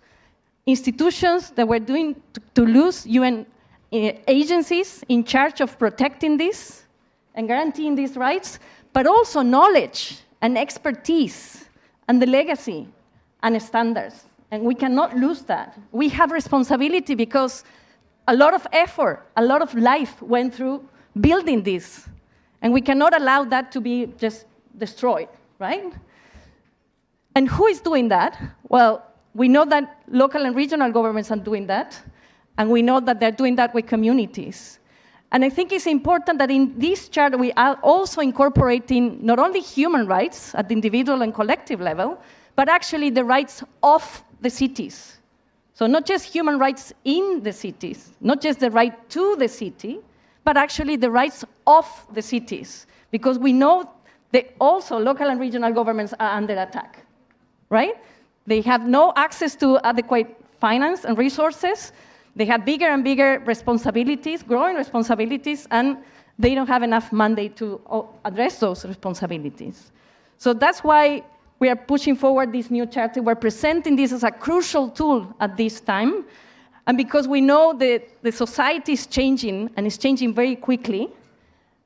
institutions, that we're going to lose UN agencies in charge of protecting this and guaranteeing these rights, but also knowledge and expertise and the legacy and standards. And we cannot lose that. We have responsibility because a lot of effort, a lot of life went through building this. And we cannot allow that to be just destroyed, right? And who is doing that? Well, we know that local and regional governments are doing that, and we know that they're doing that with communities. And I think it's important that in this chart we are also incorporating not only human rights at the individual and collective level, but actually the rights of the cities. So not just human rights in the cities, not just the right to the city, but actually the rights of the cities. Because we know that also local and regional governments are under attack. Right? They have no access to adequate finance and resources. They have bigger and bigger responsibilities, growing responsibilities, and they don't have enough mandate to address those responsibilities. So that's why we are pushing forward this new charter. We're presenting this as a crucial tool at this time. And because we know that the society is changing, and it's changing very quickly,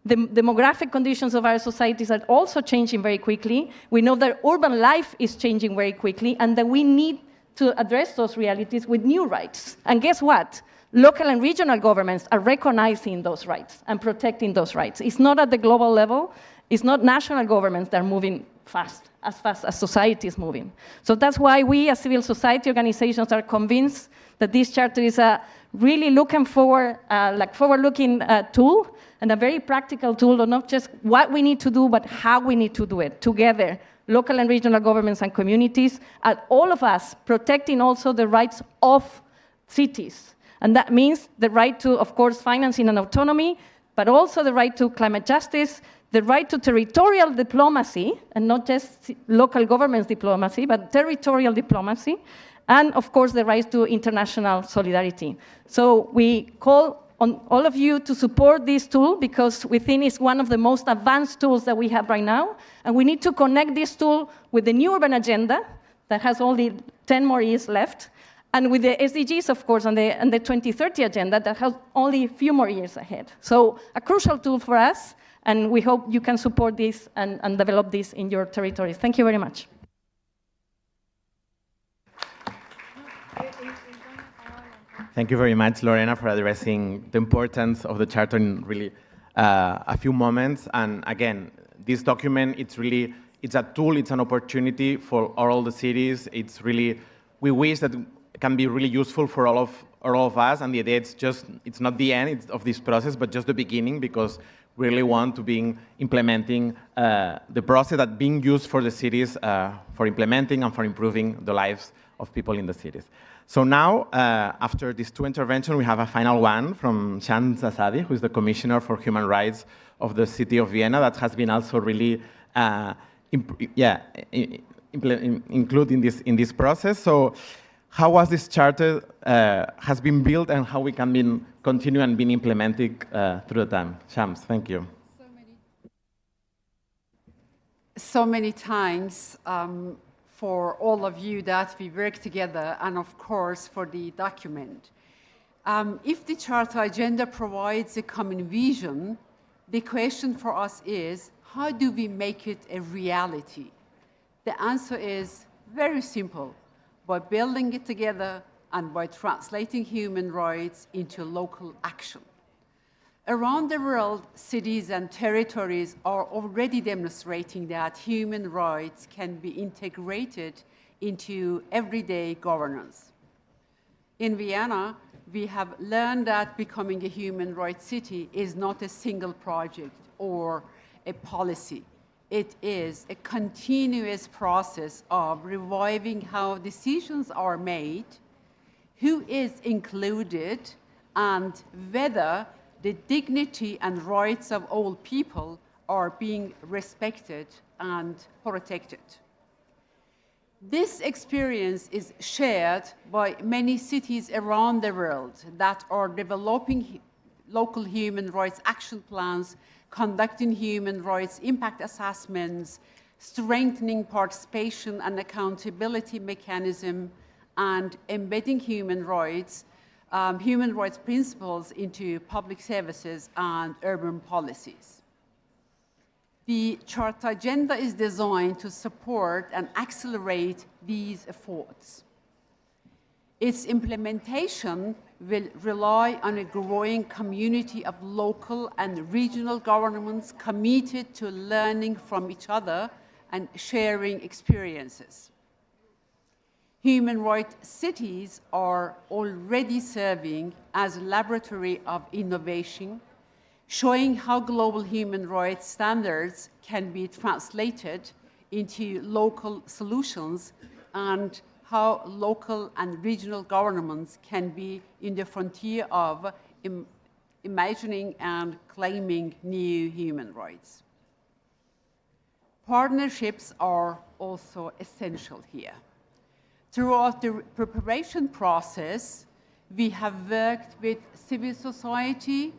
the demographic conditions of our societies are also changing very quickly. We know that urban life is changing very quickly, and that we need to address those realities with new rights. And guess what? Local and regional governments are recognizing those rights and protecting those rights. It's not at the global level. It's not national governments that are moving fast as society is moving. So that's why we as civil society organizations are convinced that this charter is a really forward-looking tool, and a very practical tool of not just what we need to do, but how we need to do it together, local and regional governments and communities, and all of us protecting also the rights of cities. And that means the right to, of course, financing and autonomy, but also the right to climate justice, the right to territorial diplomacy, and not just local governments diplomacy, but territorial diplomacy, and of course the right to international solidarity. So we call on all of you to support this tool, because we think it's one of the most advanced tools that we have right now, and we need to connect this tool with the new urban agenda that has only 10 more years left, and with the SDGs, of course, and the 2030 agenda that has only a few more years ahead. So a crucial tool for us, And we hope you can support this and develop this in your territories. Thank you very much. Thank you very much, Lorena, for addressing the importance of the Charter in really a few moments. And again, this document, it's a tool, it's an opportunity for all the cities. We wish that it can be really useful for all of us. And the idea, it's not the end of this process, but just the beginning, because we really want to be implementing the process that being used for the cities for implementing and for improving the lives of people in the cities. So now, after these two interventions, we have a final one from Shams Asadi, who is the Commissioner for Human Rights of the City of Vienna, that has been also really included in this process. So how was this charter has been built and how we can continue and be implemented through the time? Shams, thank you. So many times for all of you that we work together, and of course for the document. If the Charter agenda provides a common vision, the question for us is, how do we make it a reality? The answer is very simple, by building it together and by translating human rights into local action. Around the world, cities and territories are already demonstrating that human rights can be integrated into everyday governance. In Vienna, we have learned that becoming a human rights city is not a single project or a policy. It is a continuous process of reviving how decisions are made, who is included, and whether the dignity and rights of all people are being respected and protected. This experience is shared by many cities around the world that are developing local human rights action plans, conducting human rights impact assessments, strengthening participation and accountability mechanism, and embedding human rights principles into public services and urban policies. The Charter agenda is designed to support and accelerate these efforts. Its implementation will rely on a growing community of local and regional governments committed to learning from each other and sharing experiences. Human rights cities are already serving as a laboratory of innovation, showing how global human rights standards can be translated into local solutions and how local and regional governments can be in the frontier of imagining and claiming new human rights. Partnerships are also essential here. Throughout the preparation process, we have worked with civil society,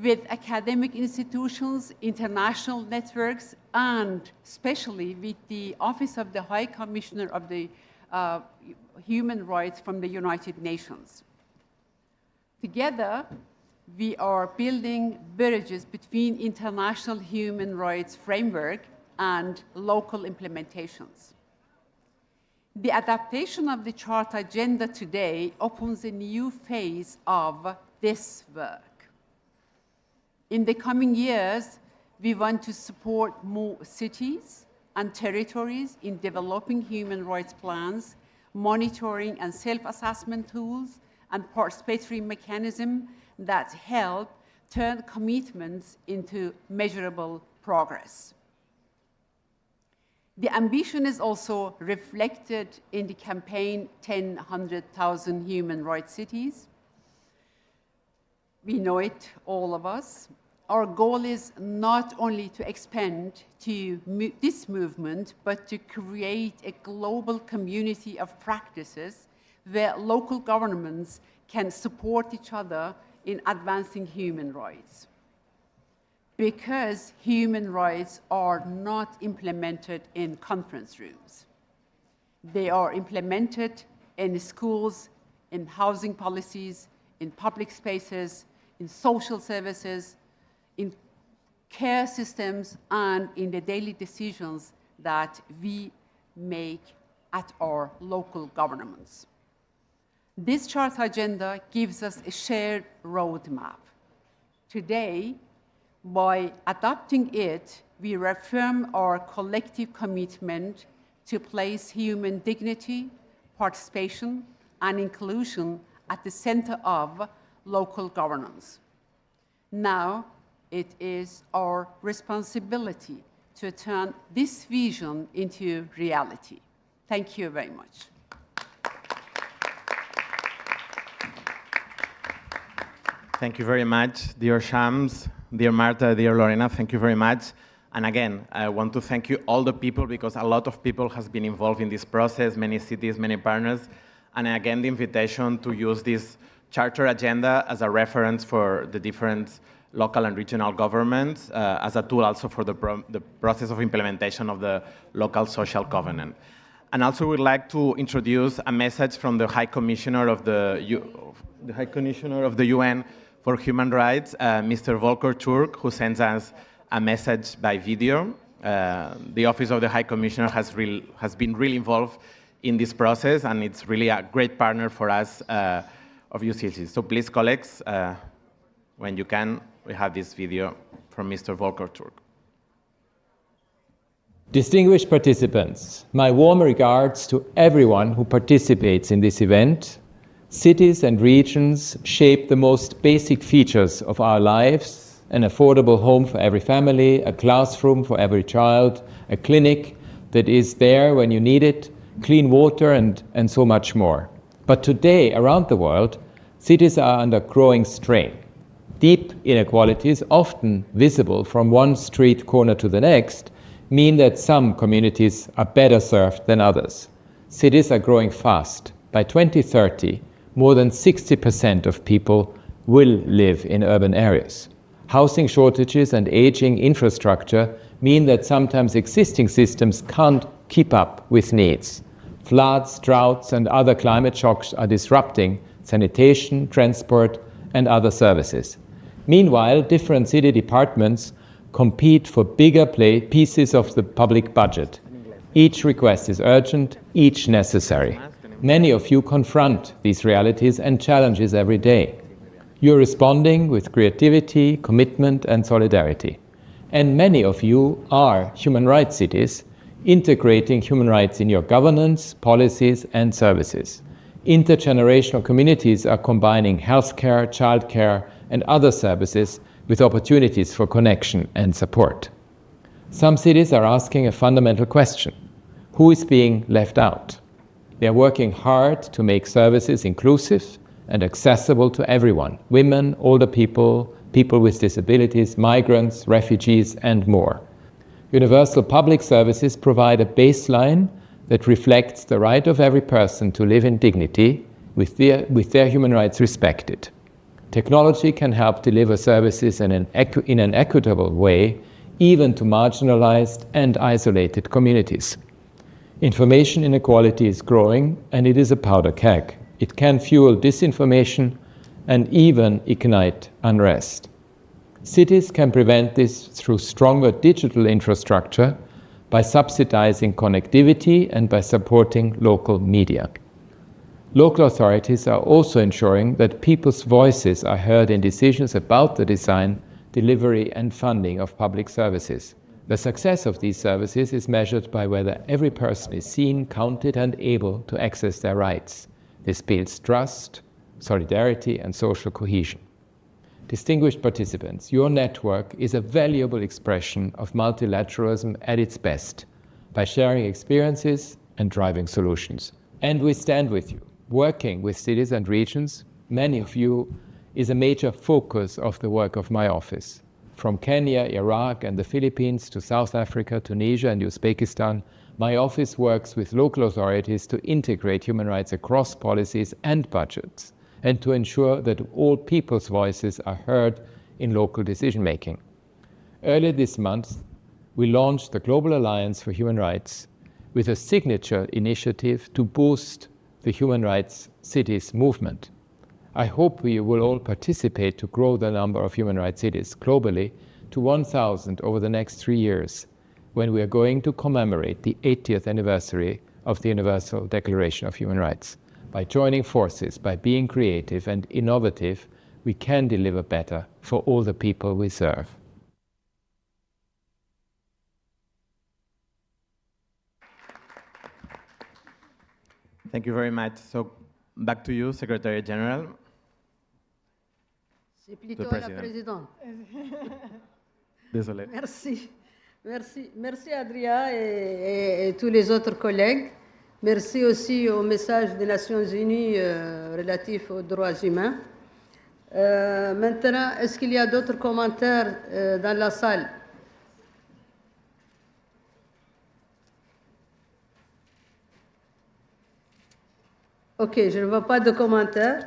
with academic institutions, international networks, and especially with the Office of the High Commissioner of the Human Rights from the United Nations. Together, we are building bridges between international human rights framework and local implementations. The adaptation of the Charter agenda today opens a new phase of this work. In the coming years, we want to support more cities and territories in developing human rights plans, monitoring and self-assessment tools, and participatory mechanisms that help turn commitments into measurable progress. The ambition is also reflected in the campaign 100,000 Human Rights Cities. We know it, all of us. Our goal is not only to expand to this movement, but to create a global community of practices where local governments can support each other in advancing human rights. Because human rights are not implemented in conference rooms. They are implemented in schools, in housing policies, in public spaces, in social services, in care systems and in the daily decisions that we make at our local governments. This Charter agenda gives us a shared roadmap. Today, by adopting it, we reaffirm our collective commitment to place human dignity, participation, and inclusion at the center of local governance. Now, it is our responsibility to turn this vision into reality. Thank you very much. Thank you very much, dear Shams, dear Marta, dear Lorena, thank you very much. And again, I want to thank you, all the people, because a lot of people has been involved in this process, many cities, many partners. And again, the invitation to use this Charter agenda as a reference for the different local and regional governments, as a tool also for the process of implementation of the local social covenant. And also we'd like to introduce a message from the High Commissioner of the UN for Human Rights, Mr. Volker Turk, who sends us a message by video. The Office of the High Commissioner has been really involved in this process, and it's really a great partner for us of UCLG. So please, colleagues, when you can, we have this video from Mr. Volker Turk. Distinguished participants, my warm regards to everyone who participates in this event. Cities and regions shape the most basic features of our lives: an affordable home for every family, a classroom for every child, a clinic that is there when you need it, clean water, and so much more. But today, around the world, cities are under growing strain. Deep inequalities, often visible from one street corner to the next, mean that some communities are better served than others. Cities are growing fast. By 2030, more than 60% of people will live in urban areas. Housing shortages and aging infrastructure mean that sometimes existing systems can't keep up with needs. Floods, droughts, and other climate shocks are disrupting sanitation, transport, and other services. Meanwhile, different city departments compete for bigger pieces of the public budget. Each request is urgent, each necessary. Many of you confront these realities and challenges every day. You're responding with creativity, commitment, and solidarity. And many of you are human rights cities, integrating human rights in your governance, policies, and services. Intergenerational communities are combining healthcare, childcare, and other services with opportunities for connection and support. Some cities are asking a fundamental question: who is being left out? They are working hard to make services inclusive and accessible to everyone: women, older people, people with disabilities, migrants, refugees, and more. Universal public services provide a baseline that reflects the right of every person to live in dignity with their human rights respected. Technology can help deliver services in an equitable way, even to marginalized and isolated communities. Information inequality is growing, and it is a powder keg. It can fuel disinformation and even ignite unrest. Cities can prevent this through stronger digital infrastructure, by subsidizing connectivity, and by supporting local media. Local authorities are also ensuring that people's voices are heard in decisions about the design, delivery, and funding of public services. The success of these services is measured by whether every person is seen, counted, and able to access their rights. This builds trust, solidarity, and social cohesion. Distinguished participants, your network is a valuable expression of multilateralism at its best, by sharing experiences and driving solutions. And we stand with you. Working with cities and regions, many of you, is a major focus of the work of my office. From Kenya, Iraq, and the Philippines to South Africa, Tunisia, and Uzbekistan, my office works with local authorities to integrate human rights across policies and budgets, and to ensure that all people's voices are heard in local decision-making. Earlier this month, we launched the Global Alliance for Human Rights with a signature initiative to boost the Human Rights Cities movement. I hope we will all participate to grow the number of human rights cities globally to 1,000 over the next 3 years, when we are going to commemorate the 80th anniversary of the Universal Declaration of Human Rights. By joining forces, by being creative and innovative, we can deliver better for all the people we serve. Thank you very much. So back to you, Secretary General. C'est plutôt à la présidente. Désolé. Merci Adria et tous les autres collègues. Merci aussi au message des Nations Unies relatif aux droits humains. Maintenant, est-ce qu'il y a d'autres commentaires dans la salle? Ok, je ne vois pas de commentaires.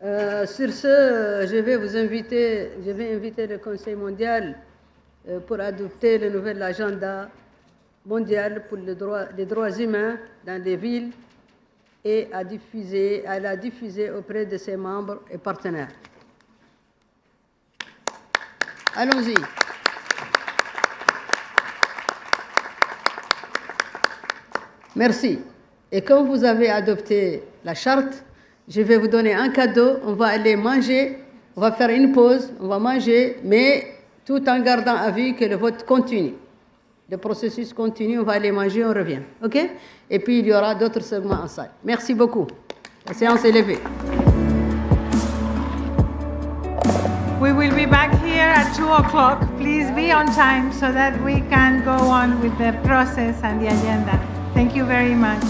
Sur ce, je vais inviter le Conseil mondial pour adopter le nouvel agenda mondial pour les droits humains dans les villes et à la diffuser auprès de ses membres et partenaires. Allons-y. Merci. Et quand vous avez adopté la charte, je vais vous donner un cadeau. On va aller manger, on va faire une pause, on va manger, mais tout en gardant à vue que le vote continue. Le processus continue, on va aller manger, on revient. OK? Et puis, il y aura d'autres segments en salle. Merci beaucoup. La séance est levée. We will be back here at 2 o'clock. Please be on time so that we can go on with the process and the agenda. Thank you very much.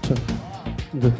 Good.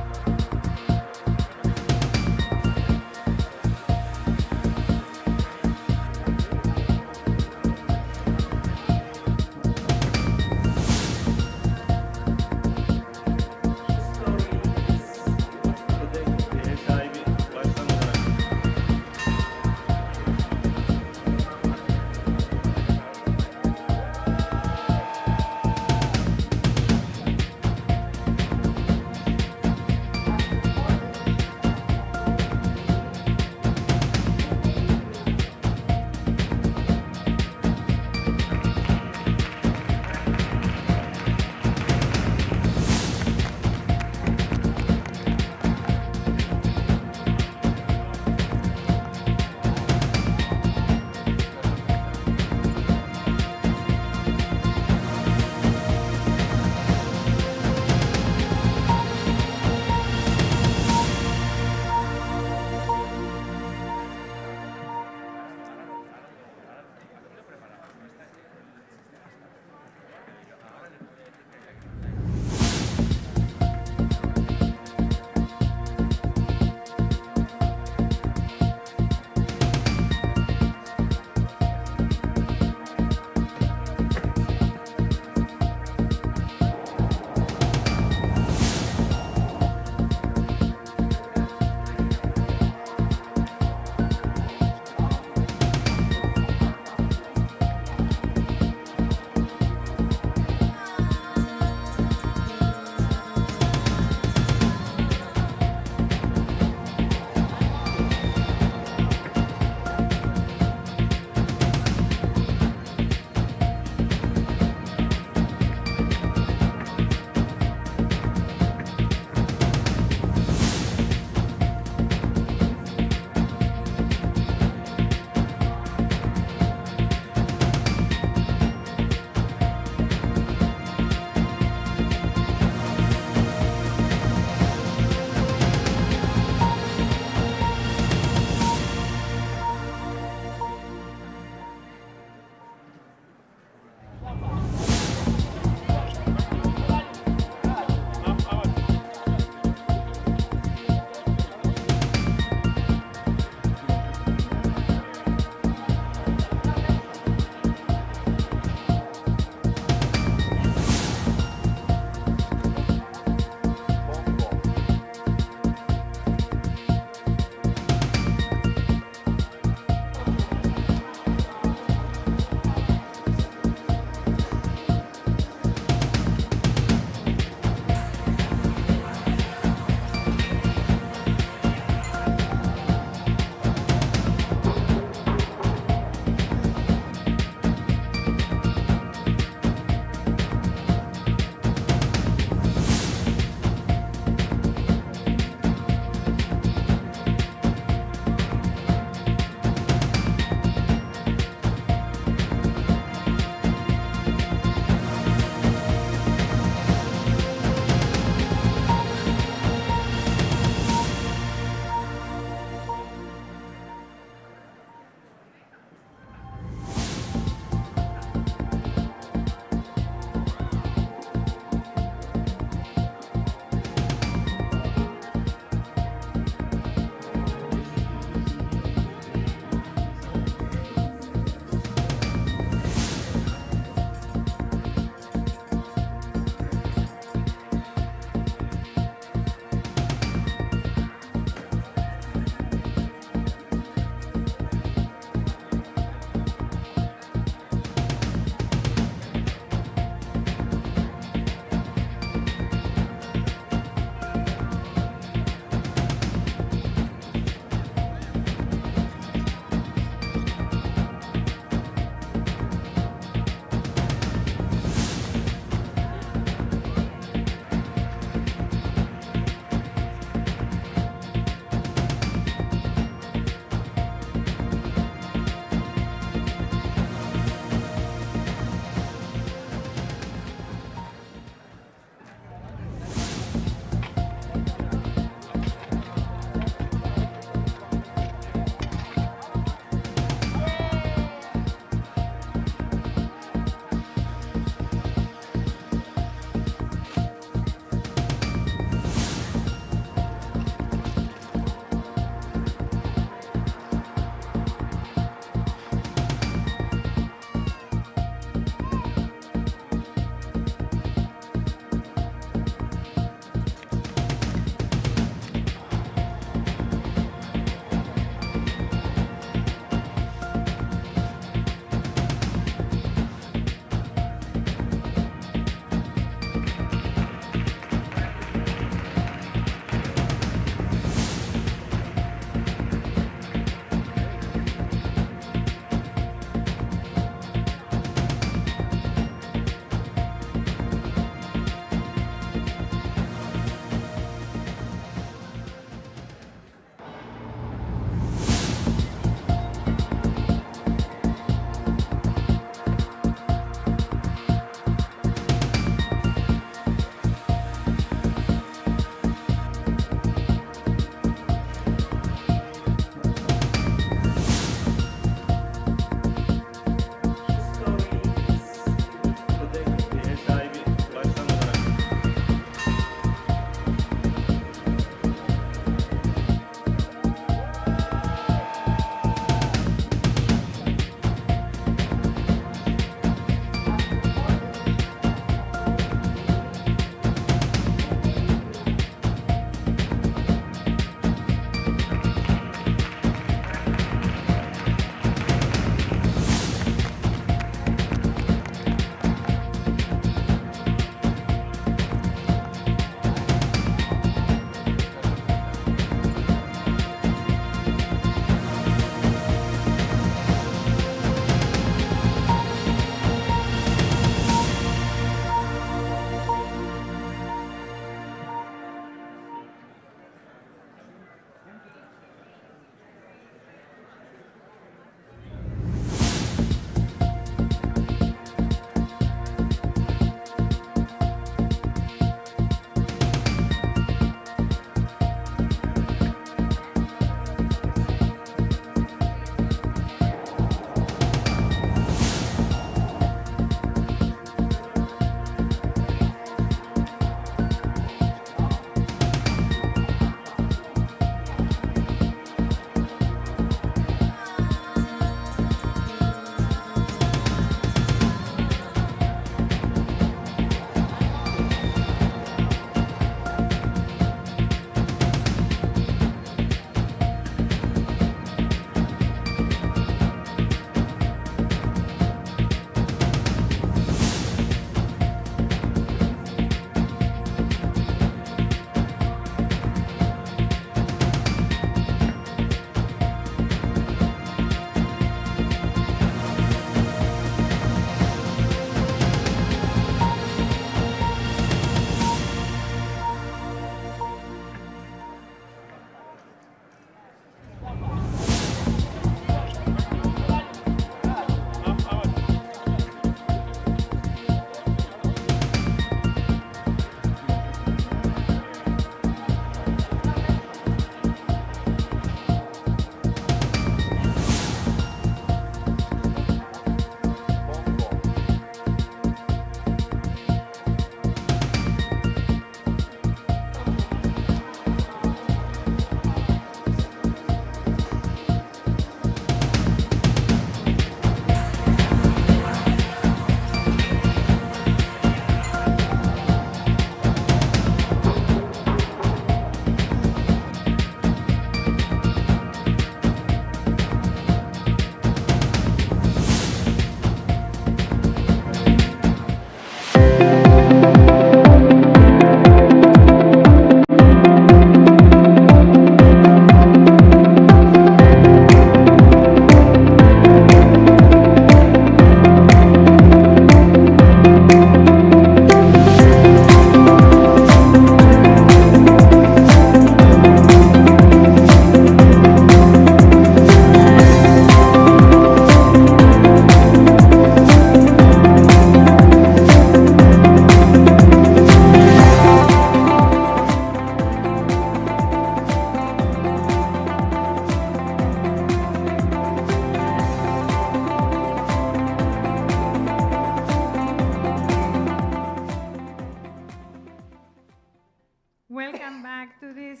to this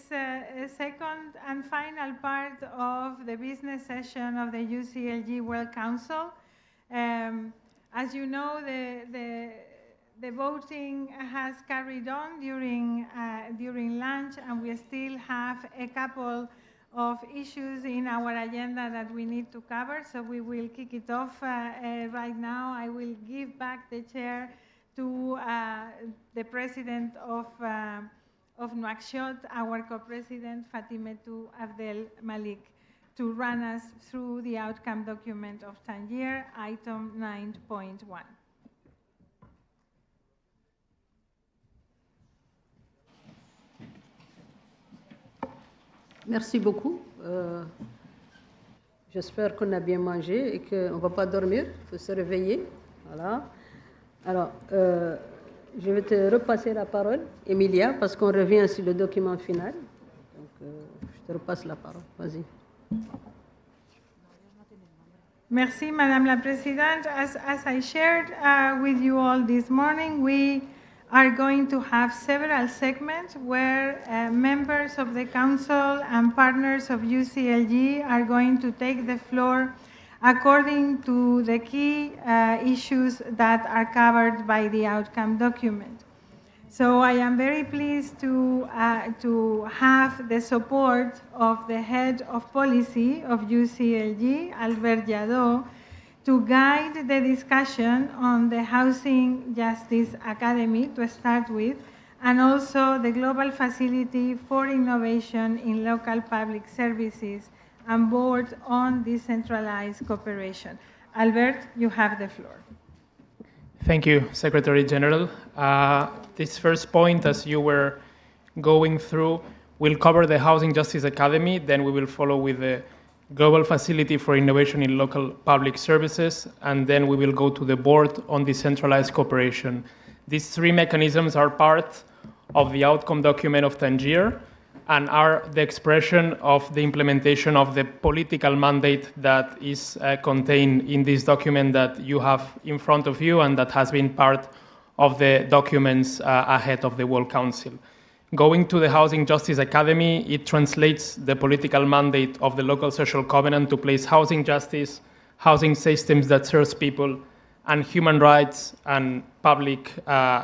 second and final part of the business session of the UCLG World Council. As you know, the voting has carried on during lunch, and we still have a couple of issues in our agenda that we need to cover, so we will kick it off right now. I will give back the chair to the president of Nouakchott, our co-president Fatimetou Abdel Malik, to run us through the outcome document of Tangier, item 9.1. Merci beaucoup. J'espère qu'on a bien mangé et qu'on ne va pas dormir. Il faut se réveiller. Voilà. Alors, je vais te repasser la parole, Emilia, parce qu'on revient sur le document final. Donc, je te repasse la parole. Vas-y. Merci, Madame la Présidente. As I shared with you all this morning, we are going to have several segments where members of the Council and partners of UCLG are going to take the floor according to the key issues that are covered by the outcome document. So I am very pleased to have the support of the head of policy of UCLG, Albert Jadot, to guide the discussion on the Housing Justice Academy to start with, and also the Global Facility for Innovation in Local Public Services and Board on Decentralized Cooperation. Albert, you have the floor. Thank you, Secretary General. This first point, as you were going through, will cover the Housing Justice Academy, then we will follow with the Global Facility for Innovation in Local Public Services, and then we will go to the Board on Decentralized Cooperation. These three mechanisms are part of the outcome document of Tangier and are the expression of the implementation of the political mandate that is contained in this document that you have in front of you and that has been part of the documents ahead of the World Council. Going to the Housing Justice Academy, it translates the political mandate of the local social covenant to place housing justice, housing systems that serves people, and human rights and public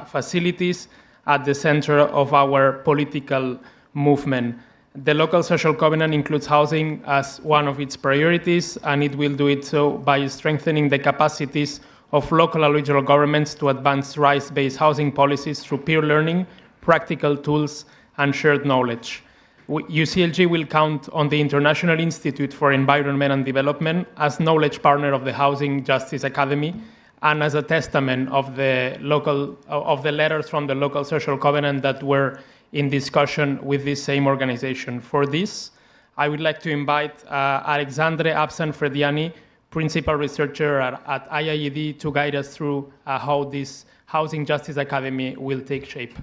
facilities at the center of our political movement. The local social covenant includes housing as one of its priorities, and it will do it so by strengthening the capacities of local and regional governments to advance rights-based housing policies through peer learning, practical tools, and shared knowledge. UCLG will count on the International Institute for Environment and Development as knowledge partner of the Housing Justice Academy and as a testament of the letters from the local social covenant that were in discussion with this same organization. For this, I would like to invite Alexandre Absan-Frediani, principal researcher at IIED, to guide us through how this Housing Justice Academy will take shape.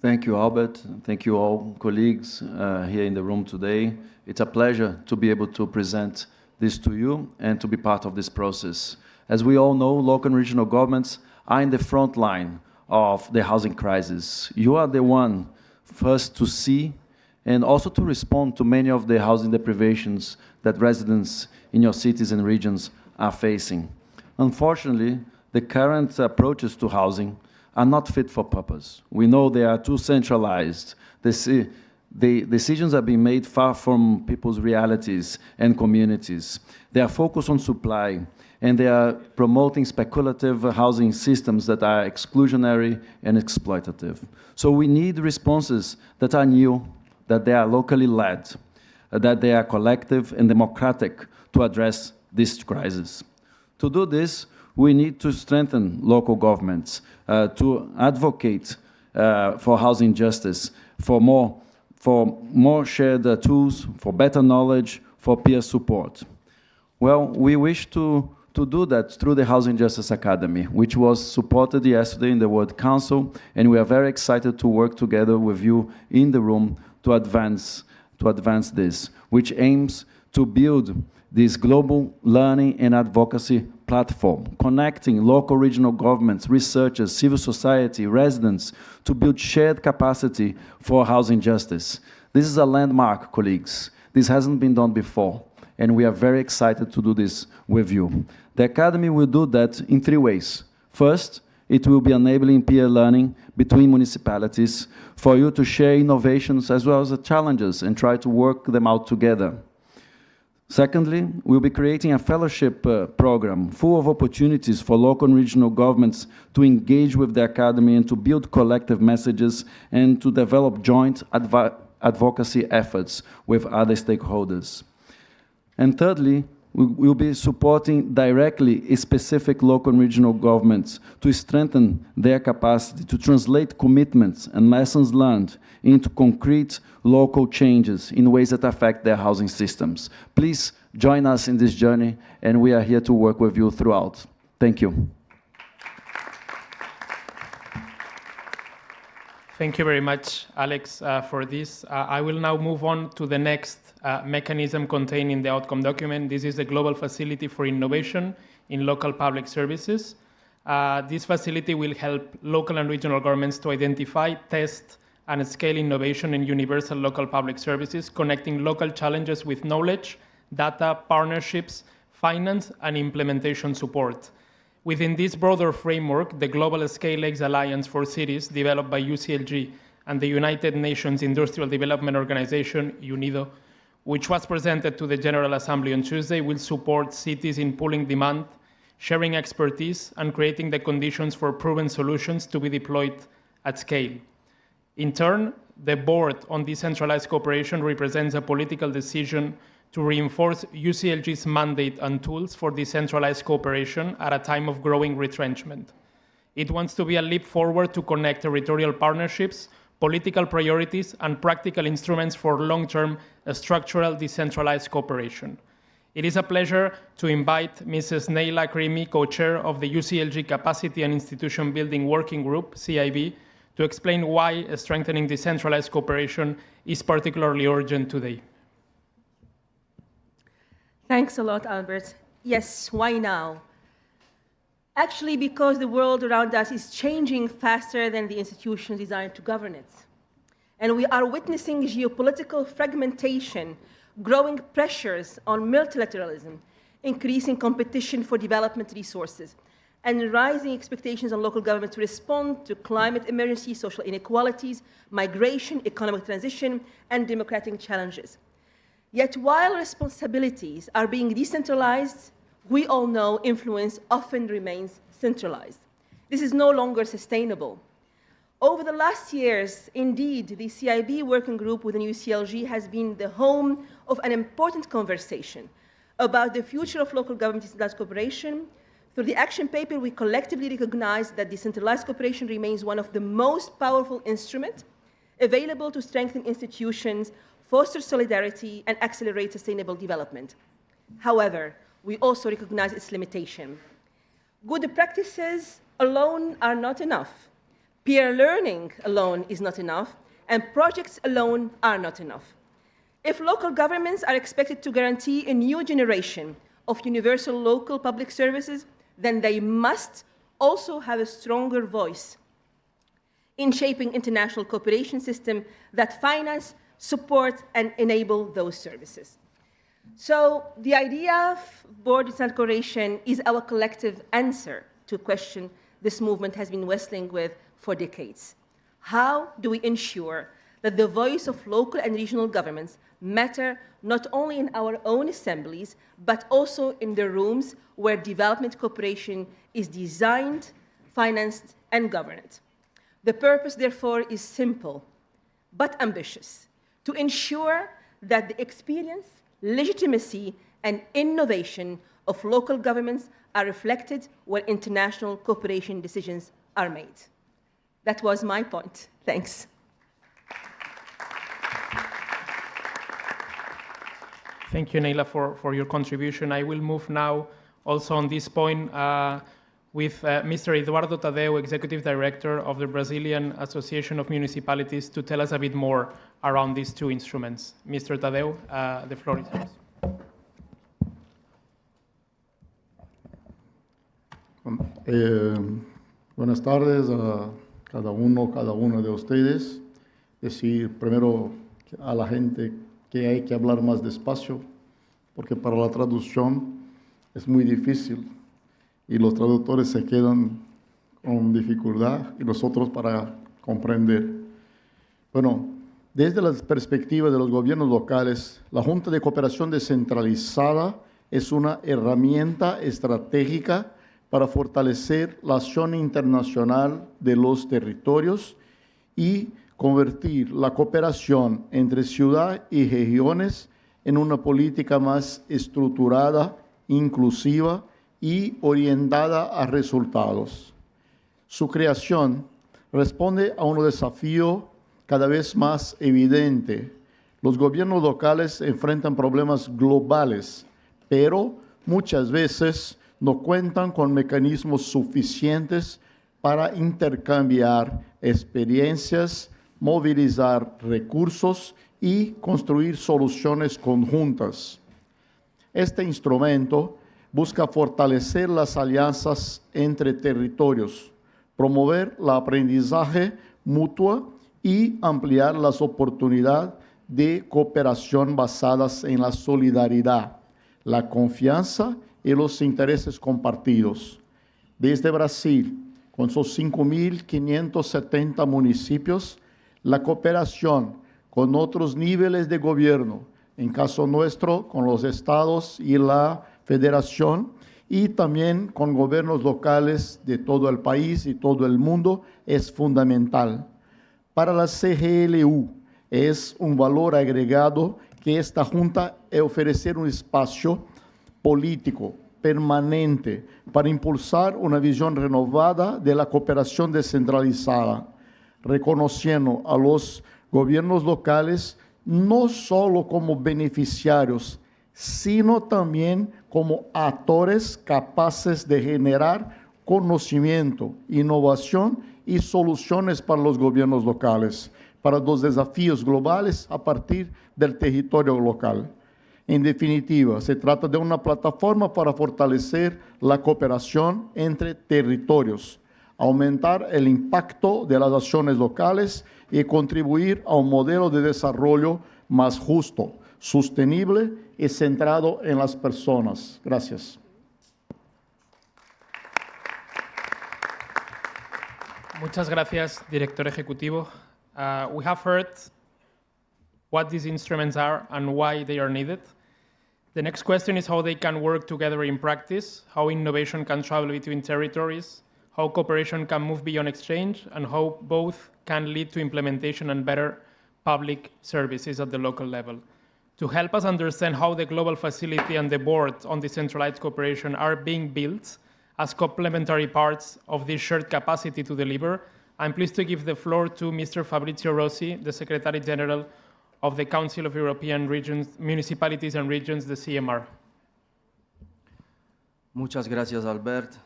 Thank you, Albert. Thank you all colleagues here in the room today. It's a pleasure to be able to present this to you and to be part of this process. As we all know, local and regional governments are in the front line of the housing crisis. You are the one first to see and also to respond to many of the housing deprivations that residents in your cities and regions are facing. Unfortunately, the current approaches to housing are not fit for purpose. We know they are too centralized. The decisions are being made far from people's realities and communities. They are focused on supply, and they are promoting speculative housing systems that are exclusionary and exploitative. So we need responses that are new, that they are locally led, that they are collective and democratic to address this crisis. To do this, we need to strengthen local governments, to advocate for housing justice, for more shared tools, for better knowledge, for peer support. Well, we wish to do that through the Housing Justice Academy, which was supported yesterday in the World Council, and we are very excited to work together with you in the room to advance this, which aims to build this global learning and advocacy platform, connecting local regional governments, researchers, civil society, residents to build shared capacity for housing justice. This is a landmark, colleagues. This hasn't been done before, and we are very excited to do this with you. The Academy will do that in 3 ways. First, it will be enabling peer learning between municipalities for you to share innovations as well as the challenges and try to work them out together. Secondly, we'll be creating a fellowship program full of opportunities for local and regional governments to engage with the Academy and to build collective messages and to develop joint advocacy efforts with other stakeholders. And thirdly, we'll be supporting directly specific local and regional governments to strengthen their capacity to translate commitments and lessons learned into concrete local changes in ways that affect their housing systems. Please join us in this journey, and we are here to work with you throughout. Thank you. Thank you very much, Alex, for this. I will now move on to the next mechanism contained in the outcome document. This is the Global Facility for Innovation in Local Public Services. This facility will help local and regional governments to identify, test, and scale innovation in universal local public services, connecting local challenges with knowledge, data, partnerships, finance, and implementation support. Within this broader framework, the Global Scale X Alliance for Cities, developed by UCLG and the United Nations Industrial Development Organization, UNIDO, which was presented to the General Assembly on Tuesday, will support cities in pooling demand, sharing expertise, and creating the conditions for proven solutions to be deployed at scale. In turn, the Board on Decentralized Cooperation represents a political decision to reinforce UCLG's mandate and tools for decentralized cooperation at a time of growing retrenchment. It wants to be a leap forward to connect territorial partnerships, political priorities, and practical instruments for long-term structural decentralized cooperation. It is a pleasure to invite Mrs. Neila Karimi, co-chair of the UCLG Capacity and Institution Building Working Group, CIB, to explain why strengthening decentralized cooperation is particularly urgent today. Thanks a lot, Albert. Yes, why now? Actually, because the world around us is changing faster than the institutions designed to govern it. And we are witnessing geopolitical fragmentation, growing pressures on multilateralism, increasing competition for development resources, and rising expectations on local government to respond to climate emergency, social inequalities, migration, economic transition, and democratic challenges. Yet while responsibilities are being decentralized, we all know influence often remains centralized. This is no longer sustainable. Over the last years, indeed, the CIB working group within UCLG has been the home of an important conversation about the future of local government decentralized cooperation. Through the action paper, we collectively recognize that decentralized cooperation remains one of the most powerful instruments available to strengthen institutions, foster solidarity, and accelerate sustainable development. However, we also recognize its limitation. Good practices alone are not enough. Peer learning alone is not enough, and projects alone are not enough. If local governments are expected to guarantee a new generation of universal local public services, then they must also have a stronger voice in shaping international cooperation systems that finance, support, and enable those services. So the idea of board decentralized cooperation is our collective answer to a question this movement has been wrestling with for decades. How do we ensure that the voice of local and regional governments matter not only in our own assemblies, but also in the rooms where development cooperation is designed, financed, and governed? The purpose, therefore, is simple but ambitious: to ensure that the experience, legitimacy, and innovation of local governments are reflected where international cooperation decisions are made. That was my point. Thanks. Thank you, Neila, for your contribution. I will move now also on this point with Mr. Eduardo Tadeu, Executive Director of the Brazilian Association of Municipalities, to tell us a bit more around these two instruments. Mr. Tadeu, the floor is yours. Buenas tardes a cada una de ustedes. Decir primero a la gente que hay que hablar más despacio, porque para la traducción es muy difícil y los traductores se quedan con dificultad y nosotros para comprender. Bueno, desde la perspectiva de los gobiernos locales, la Junta de Cooperación Descentralizada es una herramienta estratégica para fortalecer la acción internacional de los territorios y convertir la cooperación entre ciudad y regiones en una política más estructurada, inclusiva y orientada a resultados. Su creación responde a un desafío cada vez más evidente. Los gobiernos locales enfrentan problemas globales, pero muchas veces no cuentan con mecanismos suficientes para intercambiar experiencias, movilizar recursos y construir soluciones conjuntas. Este instrumento busca fortalecer las alianzas entre territorios, promover el aprendizaje mutuo y ampliar las oportunidades de cooperación basadas en la solidaridad, la confianza y los intereses compartidos. Desde Brasil, con sus 5.570 municipios, la cooperación con otros niveles de gobierno, en caso nuestro, con los estados y la federación, y también con gobiernos locales de todo el país y todo el mundo, es fundamental. Para la CGLU es un valor agregado que esta Junta ofrecer un espacio político permanente para impulsar una visión renovada de la cooperación descentralizada, reconociendo a los gobiernos locales no solo como beneficiarios, sino también como actores capaces de generar conocimiento, innovación y soluciones para los gobiernos locales, para los desafíos globales a partir del territorio local. En definitiva, se trata de una plataforma para fortalecer la cooperación entre territorios, aumentar el impacto de las acciones locales y contribuir a un modelo de desarrollo más justo, sostenible y centrado en las personas. Gracias. Muchas gracias, Director Ejecutivo. We have heard what these instruments are and why they are needed. The next question is how they can work together in practice, how innovation can travel between territories, how cooperation can move beyond exchange, and how both can lead to implementation and better public services at the local level. To help us understand how the Global Facility and the Board on Decentralized Cooperation are being built as complementary parts of this shared capacity to deliver, I'm pleased to give the floor to Mr. Fabrizio Rossi, the Secretary General of the Council of European Regions, Municipalities and Regions, the CMR. Muchas gracias, Albert.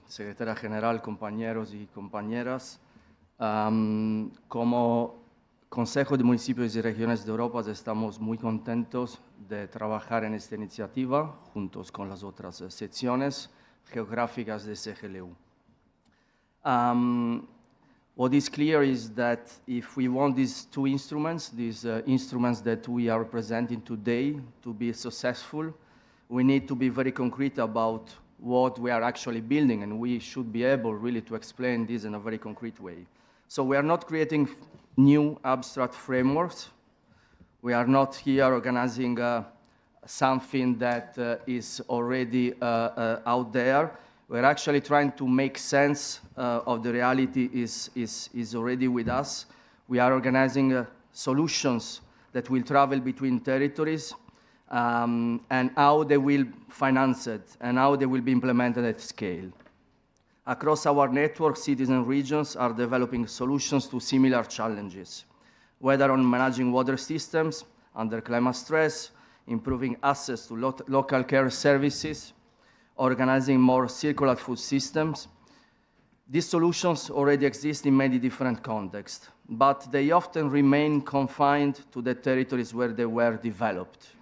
Secretaria General, compañeros y compañeras. Como Consejo de Municipios y Regiones de Europa estamos muy contentos de trabajar en esta iniciativa juntos con las otras secciones geográficas de CGLU. What is clear is that if we want these two instruments, these instruments that we are presenting today to be successful, we need to be very concrete about what we are actually building, and we should be able really to explain this in a very concrete way. So we are not creating new abstract frameworks. We are not here organizing something that is already out there. We're actually trying to make sense of the reality is already with us. We are organizing solutions that will travel between territories and how they will finance it and how they will be implemented at scale. Across our network, cities and regions are developing solutions to similar challenges, whether on managing water systems under climate stress, improving access to local care services, organizing more circular food systems. These solutions already exist in many different contexts, but they often remain confined to the territories where they were developed.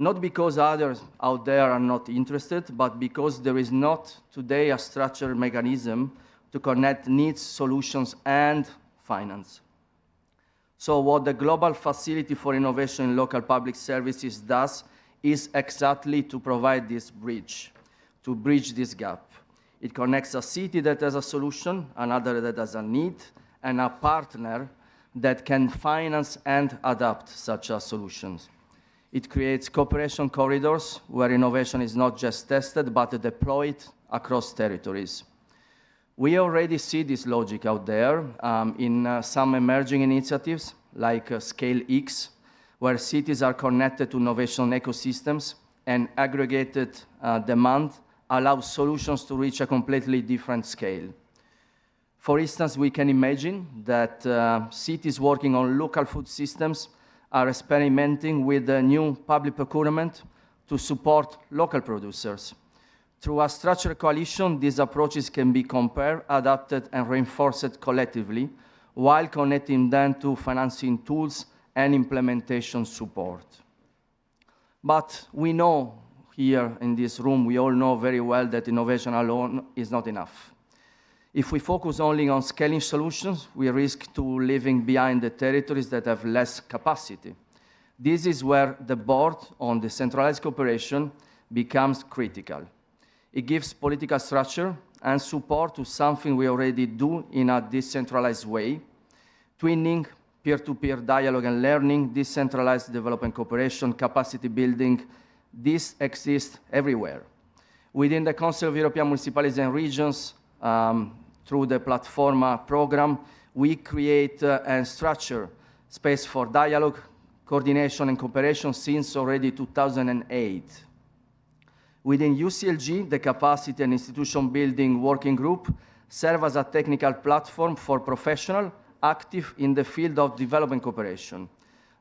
not because others out there are not interested, but because there is not today a structured mechanism to connect needs, solutions, and finance. So what the Global Facility for Innovation in Local Public Services does is exactly to provide this bridge, to bridge this gap. It connects a city that has a solution, another that has a need, and a partner that can finance and adapt such solutions. It creates cooperation corridors where innovation is not just tested, but deployed across territories. We already see this logic out there in some emerging initiatives like Scale X, where cities are connected to innovation ecosystems and aggregated demand allows solutions to reach a completely different scale. For instance, we can imagine that cities working on local food systems are experimenting with a new public procurement to support local producers. Through a structured coalition, these approaches can be compared, adapted, and reinforced collectively, while connecting them to financing tools and implementation support. But we know here in this room, we all know very well that innovation alone is not enough. If we focus only on scaling solutions, we risk to leaving behind the territories that have less capacity. This is where the board on decentralized cooperation becomes critical. It gives political structure and support to something we already do in a decentralized way, twinning, peer-to-peer dialogue and learning, decentralized development cooperation, capacity building. This exists everywhere. Within the Council of European Municipalities and Regions, through the Platforma program, we create and structure space for dialogue, coordination, and cooperation since already 2008. Within UCLG, the Capacity and Institution Building Working Group serves as a technical platform for professionals active in the field of development cooperation.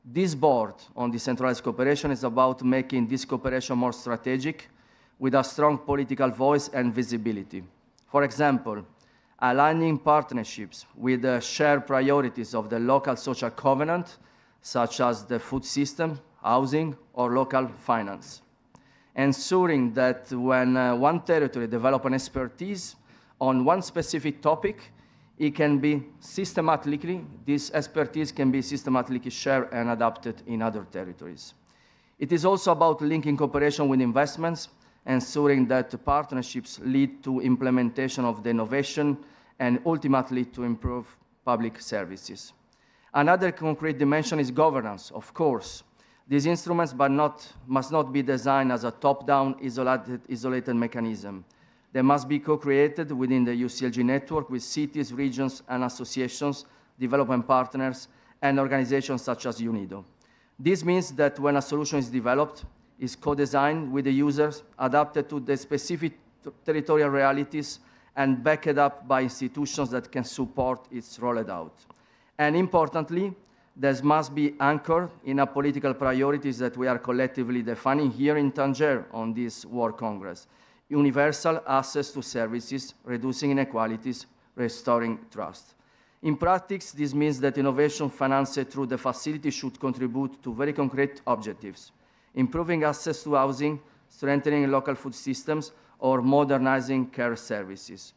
This board on decentralized cooperation is about making this cooperation more strategic with a strong political voice and visibility. For example, aligning partnerships with the shared priorities of the local social covenant, such as the food system, housing, or local finance. Ensuring that when one territory develops an expertise on one specific topic, it can be systematically, this expertise can be systematically shared and adapted in other territories. It is also about linking cooperation with investments, ensuring that the partnerships lead to implementation of the innovation and ultimately to improve public services. Another concrete dimension is governance, of course. These instruments must not be designed as a top-down, isolated mechanism. They must be co-created within the UCLG network with cities, regions, and associations, development partners, and organizations such as UNIDO. This means that when a solution is developed, it's co-designed with the users, adapted to the specific territorial realities, and backed up by institutions that can support its rollout. And importantly, this must be anchored in a political priorities that we are collectively defining here in Tangier on this World Congress. Universal access to services, reducing inequalities, restoring trust. In practice, this means that innovation financed through the facility should contribute to very concrete objectives, improving access to housing, strengthening local food systems, or modernizing care services.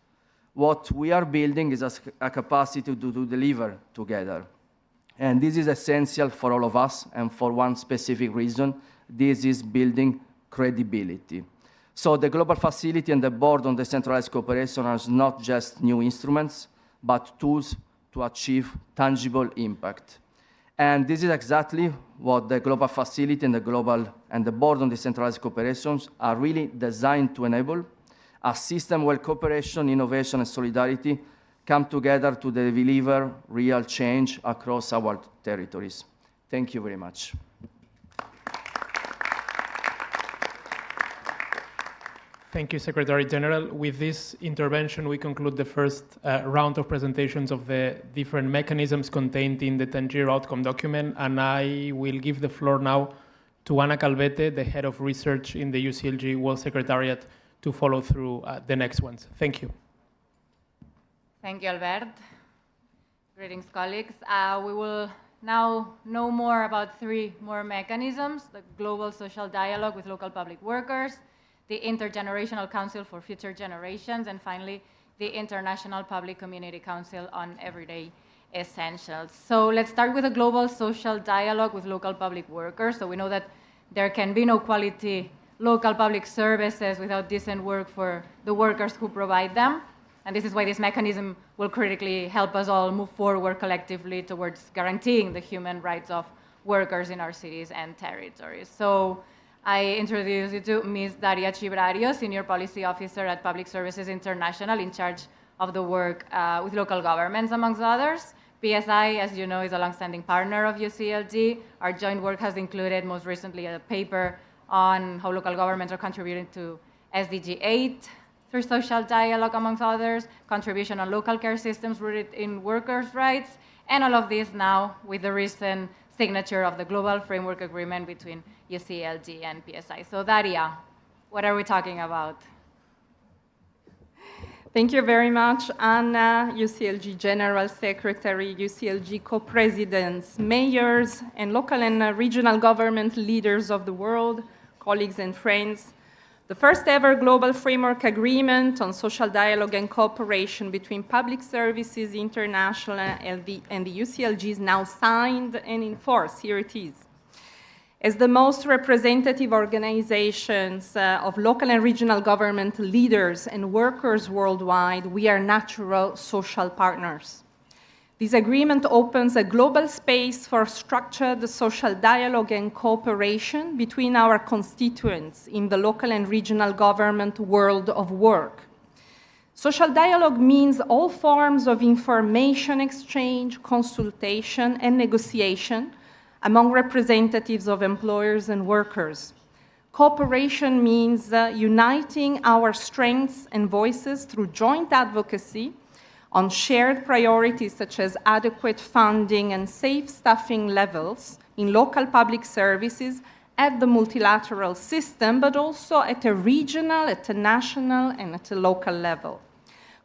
What we are building is a capacity to deliver together. And this is essential for all of us, and for one specific reason, this is building credibility. So the Global Facility and the Board on Decentralized Cooperation are not just new instruments, but tools to achieve tangible impact. And this is exactly what the Global Facility and the Board on Decentralized Cooperation are really designed to enable, a system where cooperation, innovation, and solidarity come together to deliver real change across our territories. Thank you very much. Thank you, Secretary General. With this intervention, we conclude the first round of presentations of the different mechanisms contained in the Tangier Outcome Document, and I will give the floor now to Ana Calvete, the Head of Research in the UCLG World Secretariat, to follow through the next ones. Thank you. Thank you, Albert. Greetings, colleagues. We will now know more about 3 more mechanisms: the global social dialogue with local public workers, the Intergenerational Council for Future Generations, and finally, the International Public Community Council on Everyday Essentials. So let's start with a global social dialogue with local public workers. So we know that there can be no quality local public services without decent work for the workers who provide them. And this is why this mechanism will critically help us all move forward collectively towards guaranteeing the human rights of workers in our cities and territories. So I introduce you to Ms. Daria Chibrario, Senior Policy Officer at Public Services International, in charge of the work with local governments, amongst others. PSI, as you know, is a longstanding partner of UCLG. Our joint work has included, most recently, a paper on how local governments are contributing to SDG 8 through social dialogue, amongst others, contribution on local care systems rooted in workers' rights, and all of this now with the recent signature of the Global Framework Agreement between UCLG and PSI. So Daria, what are we talking about? Thank you very much, Anna, UCLG General Secretary, UCLG co-presidents, mayors, and local and regional government leaders of the world, colleagues and friends. The first ever global framework agreement on social dialogue and cooperation between Public Services International and the UCLG is now signed and in force. Here it is. As the most representative organizations of local and regional government leaders and workers worldwide, we are natural social partners. This agreement opens a global space for structured social dialogue and cooperation between our constituents in the local and regional government world of work. Social dialogue means all forms of information exchange, consultation, and negotiation among representatives of employers and workers. Cooperation means uniting our strengths and voices through joint advocacy on shared priorities such as adequate funding and safe staffing levels in local public services at the multilateral system, but also at a regional, at a national, and at a local level.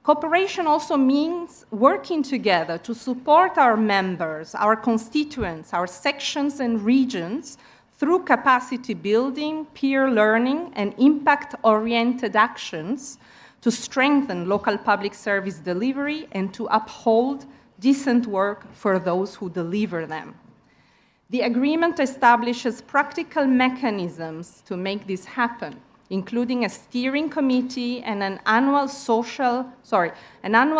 Cooperation also means working together to support our members, our constituents, our sections and regions through capacity building, peer learning, and impact-oriented actions to strengthen local public service delivery and to uphold decent work for those who deliver them. The agreement establishes practical mechanisms to make this happen, including a steering committee and an annual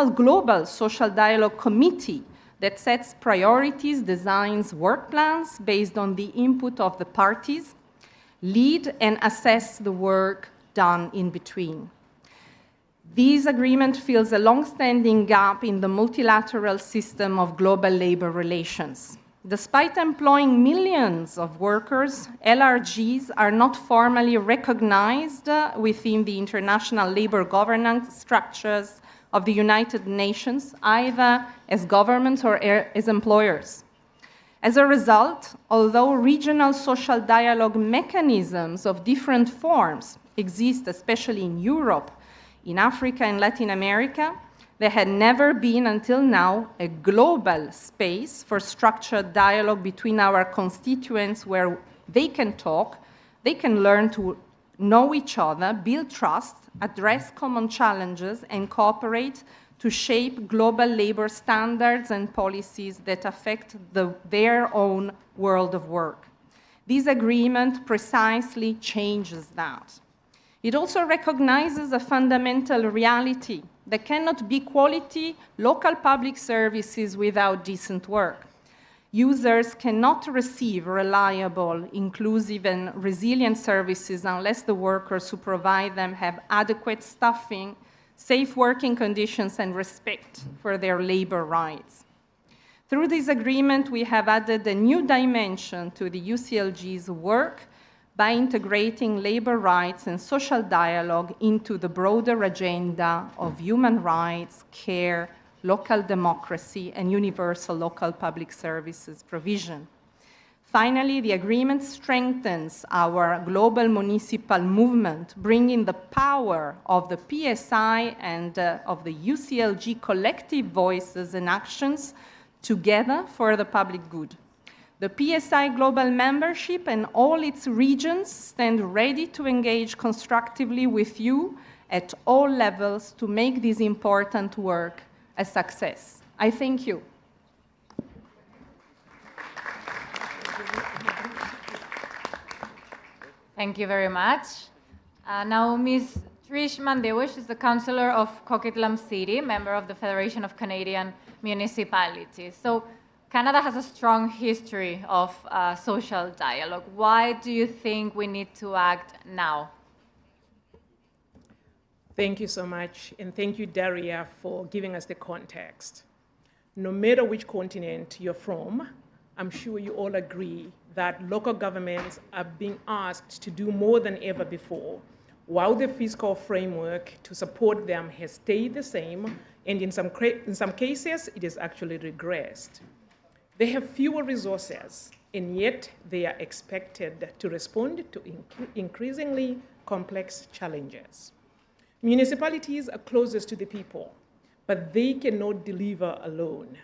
global social dialogue committee that sets priorities, designs work plans based on the input of the parties, lead and assess the work done in between. This agreement fills a long-standing gap in the multilateral system of global labor relations. Despite employing millions of workers, LRGs are not formally recognized within the international labor governance structures of the United Nations, either as governments or as employers. As a result, although regional social dialogue mechanisms of different forms exist, especially in Europe, in Africa and Latin America, there had never been until now a global space for structured dialogue between our constituents where they can talk, they can learn to know each other, build trust, address common challenges, and cooperate to shape global labor standards and policies that affect their own world of work. This agreement precisely changes that. It also recognizes a fundamental reality. There cannot be quality local public services without decent work. Users cannot receive reliable, inclusive, and resilient services unless the workers who provide them have adequate staffing, safe working conditions, and respect for their labor rights. Through this agreement, we have added a new dimension to the UCLG's work by integrating labor rights and social dialogue into the broader agenda of human rights, care, local democracy, and universal local public services provision. Finally, the agreement strengthens our global municipal movement, bringing the power of the PSI and of the UCLG collective voices and actions together for the public good. The PSI global membership and all its regions stand ready to engage constructively with you at all levels to make this important work a success. I thank you. Thank you very much. Now, Ms. Trish Mandewish is the Councillor of Coquitlam City, member of the Federation of Canadian Municipalities. So, Canada has a strong history of social dialogue. Why do you think we need to act now? Thank you so much, and thank you, Daria, for giving us the context. No matter which continent you're from, I'm sure you all agree that local governments are being asked to do more than ever before, while the fiscal framework to support them has stayed the same, and in some cases, it has actually regressed. They have fewer resources, and yet they are expected to respond to increasingly complex challenges. Municipalities are closest to the people, but they cannot deliver alone.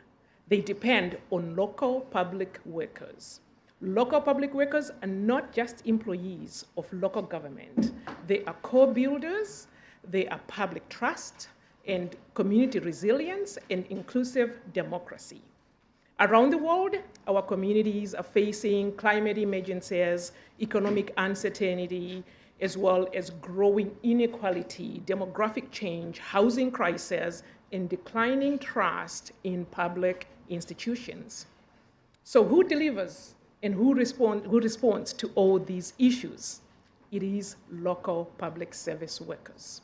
They depend on local public workers. Local public workers are not just employees of local government. They are co-builders, they are public trust and community resilience and inclusive democracy. Around the world, our communities are facing climate emergencies, economic uncertainty, as well as growing inequality, demographic change, housing crisis, and declining trust in public institutions. So who delivers and who responds to all these issues? It is local public service workers.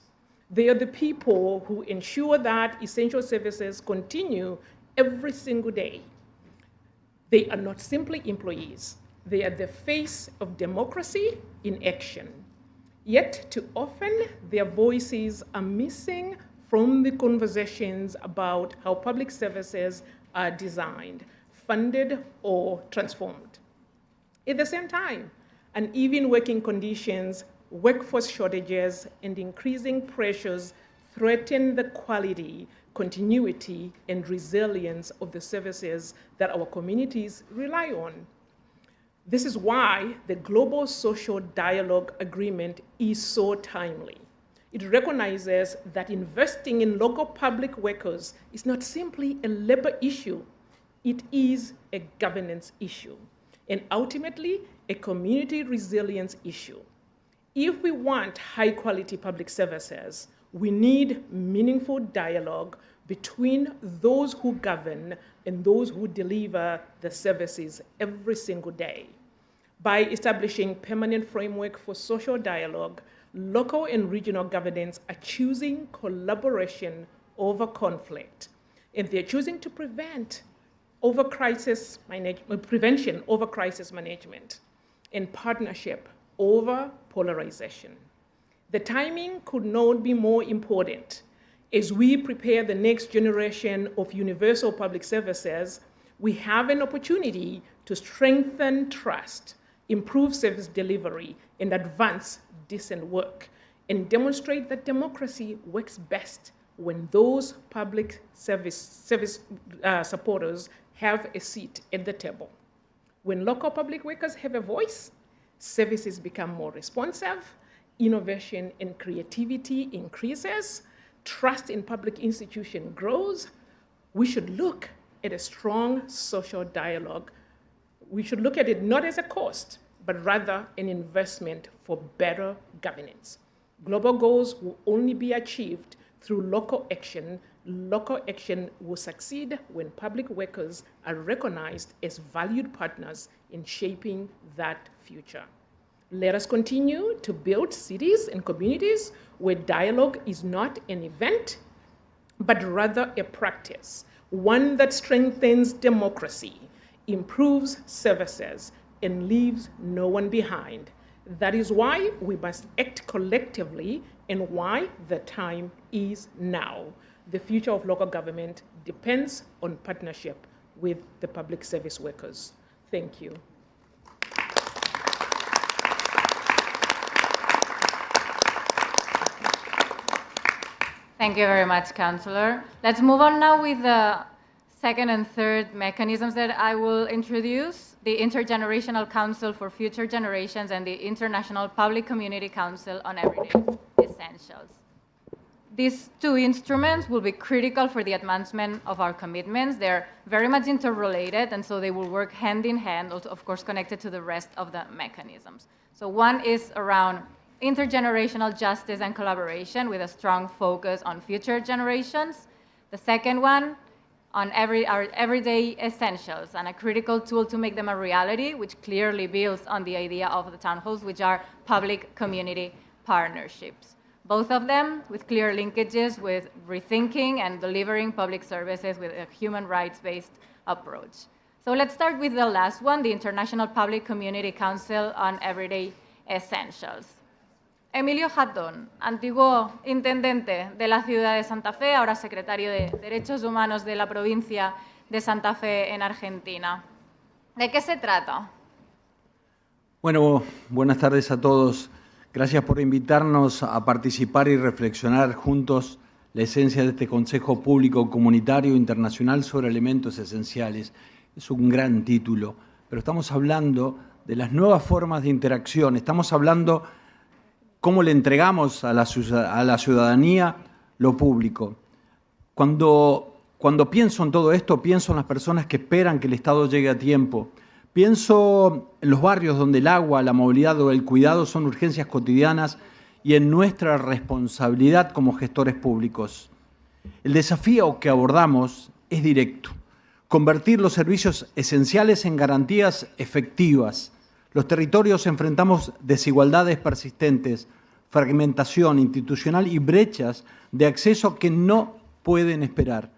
They are the people who ensure that essential services continue every single day. They are not simply employees. They are the face of democracy in action. Yet, too often, their voices are missing from the conversations about how public services are designed, funded, or transformed. At the same time, uneven working conditions, workforce shortages, and increasing pressures threaten the quality, continuity, and resilience of the services that our communities rely on. This is why the Global Social Dialogue Agreement is so timely. It recognizes that investing in local public workers is not simply a labor issue, it is a governance issue, and ultimately a community resilience issue. If we want high-quality public services, we need meaningful dialogue between those who govern and those who deliver the services every single day. By establishing permanent framework for social dialogue, local and regional governments are choosing collaboration over conflict, and they're choosing to prevention over crisis management, and partnership over polarization. The timing could not be more important. As we prepare the next generation of universal public services, we have an opportunity to strengthen trust, improve service delivery, and advance decent work, and demonstrate that democracy works best when those public service supporters have a seat at the table. When local public workers have a voice, services become more responsive, innovation and creativity increases, trust in public institutions grows. We should look at a strong social dialogue. We should look at it not as a cost, but rather an investment for better governance. Global goals will only be achieved through local action. Local action will succeed when public workers are recognized as valued partners in shaping that future. Let us continue to build cities and communities where dialogue is not an event, but rather a practice, one that strengthens democracy, improves services, and leaves no one behind. That is why we must act collectively and why the time is now. The future of local government depends on partnership with the public service workers. Thank you. Thank you very much, Councillor. Let's move on now with the second and third mechanisms that I will introduce, the Intergenerational Council for Future Generations and the International Public Community Council on Everyday Essentials. These two instruments will be critical for the advancement of our commitments. They're very much interrelated, and so they will work hand in hand, also, of course, connected to the rest of the mechanisms. So one is around intergenerational justice and collaboration with a strong focus on future generations. The second one on our everyday essentials and a critical tool to make them a reality, which clearly builds on the idea of the town halls, which are public-community partnerships. Both of them with clear linkages with rethinking and delivering public services with a human rights-based approach. So let's start with the last one, the International Public Community Council on Everyday Essentials. Emilio Jatón, antiguo intendente de la ciudad de Santa Fe, ahora secretario de Derechos Humanos de la provincia de Santa Fe en Argentina. ¿De qué se trata? Bueno, buenas tardes a todos. Gracias por invitarnos a participar y reflexionar juntos la esencia de este Consejo Público Comunitario Internacional sobre Elementos Esenciales. Es un gran título, pero estamos hablando de las nuevas formas de interacción, estamos hablando cómo le entregamos a la ciudadanía lo público. Cuando pienso en todo esto, pienso en las personas que esperan que el Estado llegue a tiempo. Pienso en los barrios donde el agua, la movilidad o el cuidado son urgencias cotidianas y en nuestra responsabilidad como gestores públicos. El desafío que abordamos es directo: convertir los servicios esenciales en garantías efectivas. Los territorios enfrentamos desigualdades persistentes, fragmentación institucional y brechas de acceso que no pueden esperar.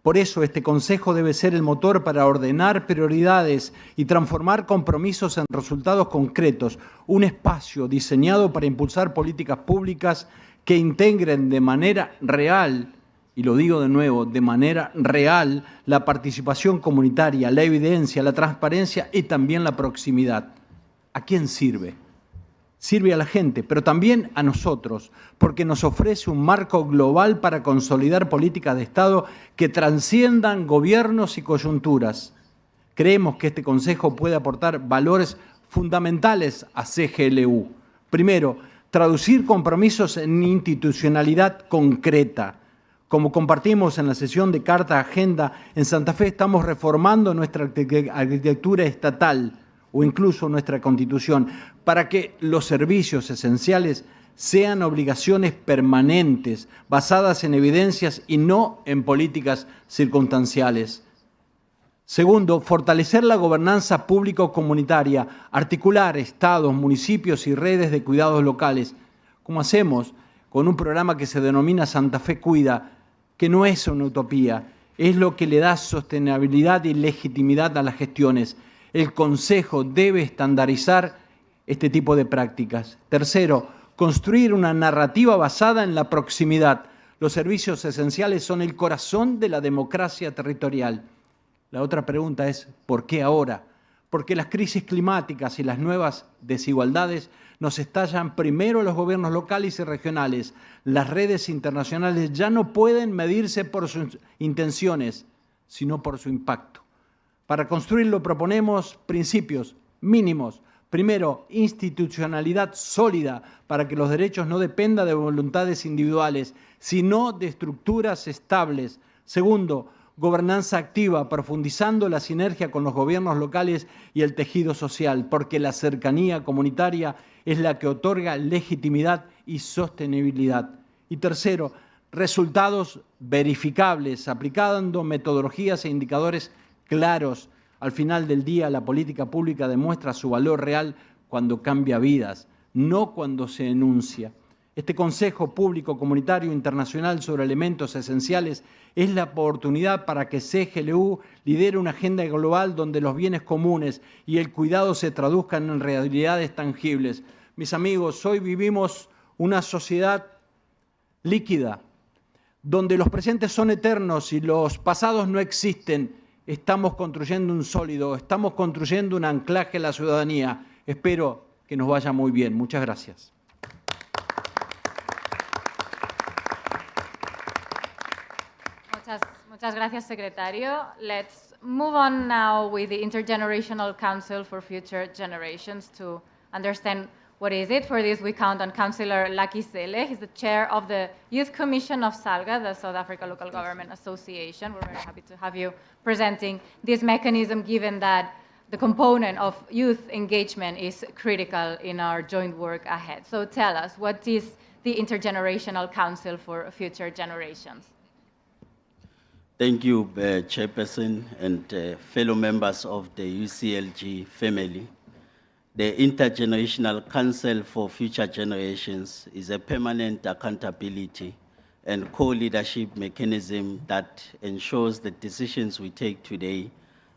Por eso este Consejo debe ser el motor para ordenar prioridades y transformar compromisos en resultados concretos, un espacio diseñado para impulsar políticas públicas que integren de manera real, y lo digo de nuevo, de manera real, la participación comunitaria, la evidencia, la transparencia y también la proximidad. ¿A quién sirve? Sirve a la gente, pero también a nosotros, porque nos ofrece un marco global para consolidar políticas de Estado que trasciendan gobiernos y coyunturas. Creemos que este Consejo puede aportar valores fundamentales a CGLU. Primero, traducir compromisos en institucionalidad concreta. Como compartimos en la sesión de Carta Agenda, en Santa Fe estamos reformando nuestra arquitectura estatal o incluso nuestra Constitución, para que los servicios esenciales sean obligaciones permanentes, basadas en evidencias y no en políticas circunstanciales. Segundo, fortalecer la gobernanza público-comunitaria, articular estados, municipios y redes de cuidados locales, como hacemos con un programa que se denomina Santa Fe Cuida, que no es una utopía, es lo que le da sostenibilidad y legitimidad a las gestiones. El Consejo debe estandarizar este tipo de prácticas. Tercero, construir una narrativa basada en la proximidad. Los servicios esenciales son el corazón de la democracia territorial. La otra pregunta es, ¿por qué ahora? Porque las crisis climáticas y las nuevas desigualdades nos estallan primero los gobiernos locales y regionales. Las redes internacionales ya no pueden medirse por sus intenciones, sino por su impacto. Para construirlo proponemos principios mínimos. Primero, institucionalidad sólida para que los derechos no dependan de voluntades individuales, sino de estructuras estables. Segundo, gobernanza activa, profundizando la sinergia con los gobiernos locales y el tejido social, porque la cercanía comunitaria es la que otorga legitimidad y sostenibilidad. Y tercero, resultados verificables, aplicando metodologías e indicadores claros. Al final del día, la política pública demuestra su valor real cuando cambia vidas, no cuando se enuncia. Este Consejo Público Comunitario Internacional sobre Elementos Esenciales es la oportunidad para que CGLU lidere una agenda global donde los bienes comunes y el cuidado se traduzcan en realidades tangibles. Mis amigos, hoy vivimos una sociedad líquida, donde los presentes son eternos y los pasados no existen. Estamos construyendo un sólido, estamos construyendo un anclaje a la ciudadanía. Espero que nos vaya muy bien. Muchas gracias. Muchas Muchas gracias, Secretario. Let's move on now with the Intergenerational Council for Future Generations to understand what is it. For this, we count on Councillor Lucky Sele. He's the chair of the Youth Commission of SALGA, the South Africa Local Government Association. We're very happy to have you presenting this mechanism, given that the component of youth engagement is critical in our joint work ahead. So tell us, what is the Intergenerational Council for Future Generations? Thank you, Chairperson and fellow members of the UCLG family. The Intergenerational Council for Future Generations is a permanent accountability and co-leadership mechanism that ensures the decisions we take today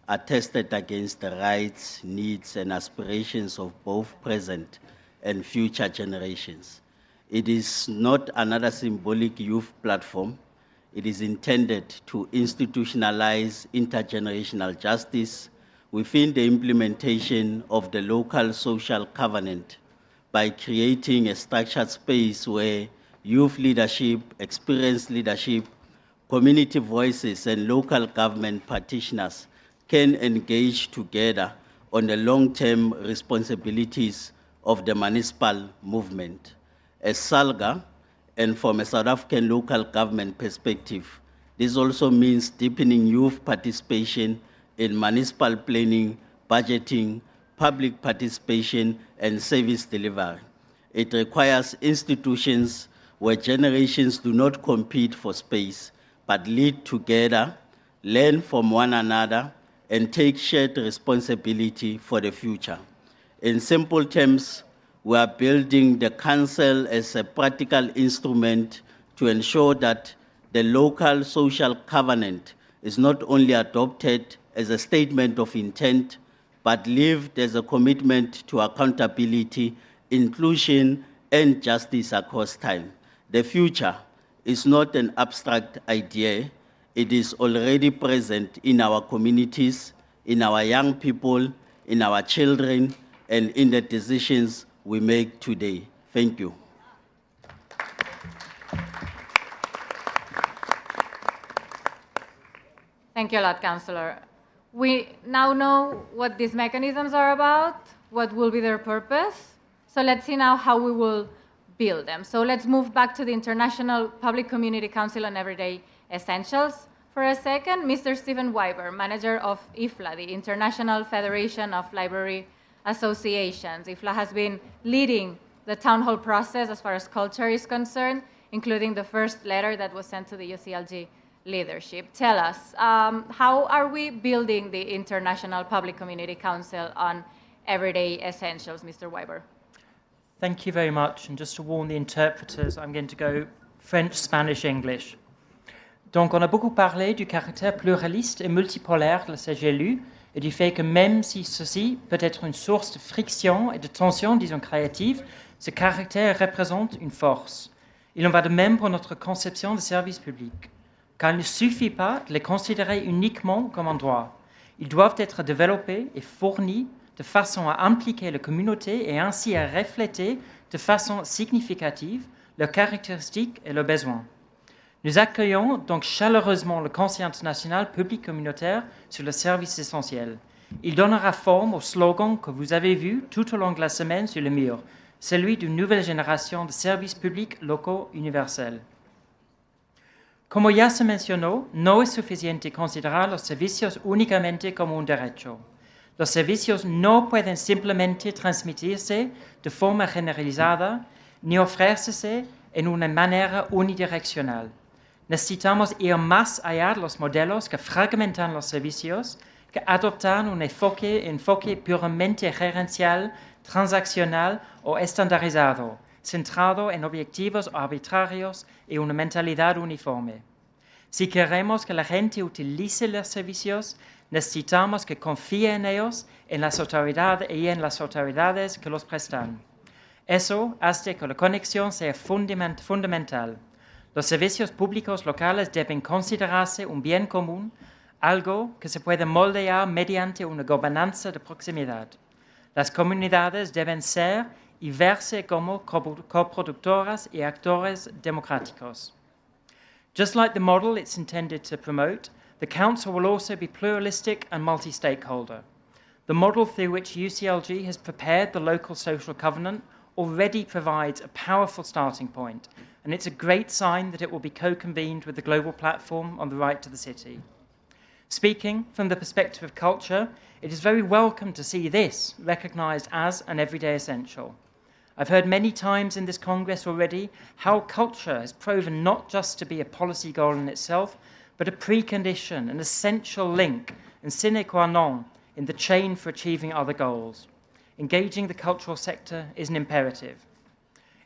are tested against the rights, needs, and aspirations of both present and future generations. It is not another symbolic youth platform. It is intended to institutionalize intergenerational justice within the implementation of the local social covenant by creating a structured space where youth leadership, experienced leadership, community voices, and local government practitioners can engage together on the long-term responsibilities of the municipal movement. As SALGA, and from a South African local government perspective, this also means deepening youth participation in municipal planning, budgeting, public participation, and service delivery. It requires institutions where generations do not compete for space, but lead together, learn from one another, and take shared responsibility for the future. In simple terms, we are building the Council as a practical instrument to ensure that the local social covenant is not only adopted as a statement of intent, but lived as a commitment to accountability, inclusion, and justice across time. The future is not an abstract idea. It is already present in our communities, in our young people, in our children, and in the decisions we make today. Thank you. Thank you a lot, Councillor. We now know what these mechanisms are about, what will be their purpose. So let's see now how we will build them. So let's move back to the International Public Community Council on Everyday Essentials for a second. Mr. Stephen Weiber, manager of IFLA, the International Federation of Library Associations. IFLA has been leading the town hall process as far as culture is concerned, including the first letter that was sent to the UCLG leadership. Tell us, how are we building the International Public Community Council on Everyday Essentials, Mr. Weiber? Thank you very much. And just to warn the interpreters, I'm going to go French, Spanish, English. Donc, on a beaucoup parlé du caractère pluraliste et multipolaire de la CGLU et du fait que même si ceci peut être une source de friction et de tension, disons, créative, ce caractère représente une force. Il en va de même pour notre conception de services publics, car il ne suffit pas de les considérer uniquement comme un droit. Ils doivent être développés et fournis de façon à impliquer la communauté et ainsi à refléter de façon significative leurs caractéristiques et leurs besoins. Nous accueillons donc chaleureusement le Conseil international public communautaire sur le service essentiel. Il donnera forme au slogan que vous avez vu tout au long de la semaine sur le mur, celui d'une nouvelle génération de services publics locaux universels. Como ya se mencionó, no es suficiente considerar los servicios únicamente como un derecho. Los servicios no pueden simplemente transmitirse de forma generalizada ni ofrecerse en una manera unidireccional. Necesitamos ir más allá de los modelos que fragmentan los servicios, que adoptan un enfoque puramente gerencial, transaccional o estandarizado, centrado en objetivos arbitrarios y una mentalidad uniforme. Si queremos que la gente utilice los servicios, necesitamos que confíe en ellos en las autoridades que los prestan. Eso hace que la conexión sea fundamental. Los servicios públicos locales deben considerarse un bien común, algo que se puede moldear mediante una gobernanza de proximidad. Las comunidades deben ser y verse como coproductoras y actores democráticos. Just like the model it's intended to promote, The Council will also be pluralistic and multi-stakeholder. The model through which UCLG has prepared the local social covenant already provides a powerful starting point, and it's a great sign that it will be co-convened with the global platform on the right to the city. Speaking from the perspective of culture, it is very welcome to see this recognized as an everyday essential. I've heard many times in this Congress already how culture has proven not just to be a policy goal in itself, but a precondition, an essential link, and sine qua non in the chain for achieving other goals. Engaging the cultural sector is an imperative.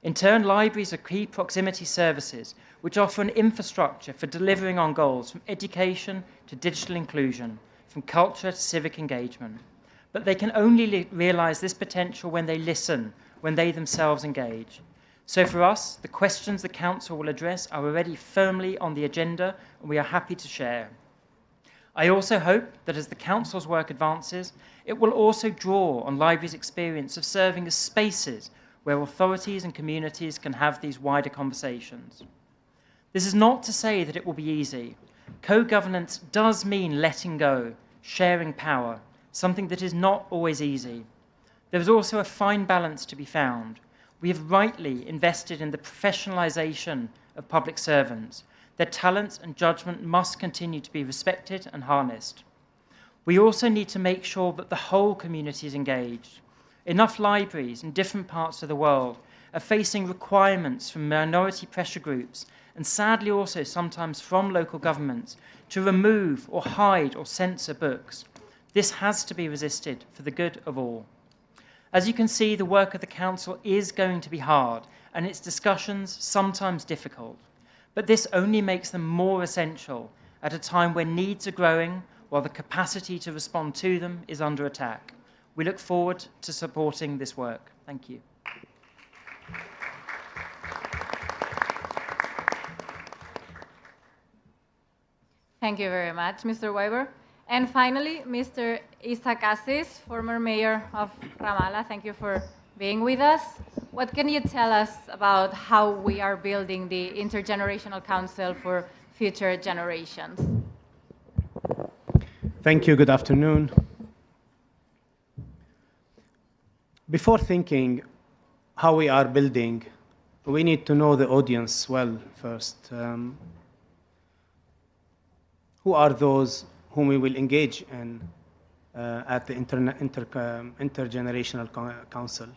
In turn, libraries are key proximity services which offer an infrastructure for delivering on goals from education to digital inclusion, from culture to civic engagement. But they can only realize this potential when they listen, when they themselves engage. So for us, the questions the Council will address are already firmly on the agenda, and we are happy to share. I also hope that as the Council's work advances, it will also draw on libraries' experience of serving as spaces where authorities and communities can have these wider conversations. This is not to say that it will be easy. Co-governance does mean letting go, sharing power, something that is not always easy. There is also a fine balance to be found. We have rightly invested in the professionalization of public servants. Their talents and judgment must continue to be respected and harnessed. We also need to make sure that the whole community is engaged. Enough libraries in different parts of the world are facing requirements from minority pressure groups, and sadly also sometimes from local governments, to remove or hide or censor books. This has to be resisted for the good of all. As you can see, the work of the Council is going to be hard, and its discussions sometimes difficult. But this only makes them more essential at a time when needs are growing while the capacity to respond to them is under attack. We look forward to supporting this work. Thank you. Thank you very much, Mr. Weber. And finally, Mr. Issa Kassis, former mayor of Ramallah. Thank you for being with us. What can you tell us about how we are building the Intergenerational Council for Future Generations? Thank you. Good afternoon. Before thinking how we are building, we need to know the audience well first. Who are those whom we will engage in at the Intergenerational Council?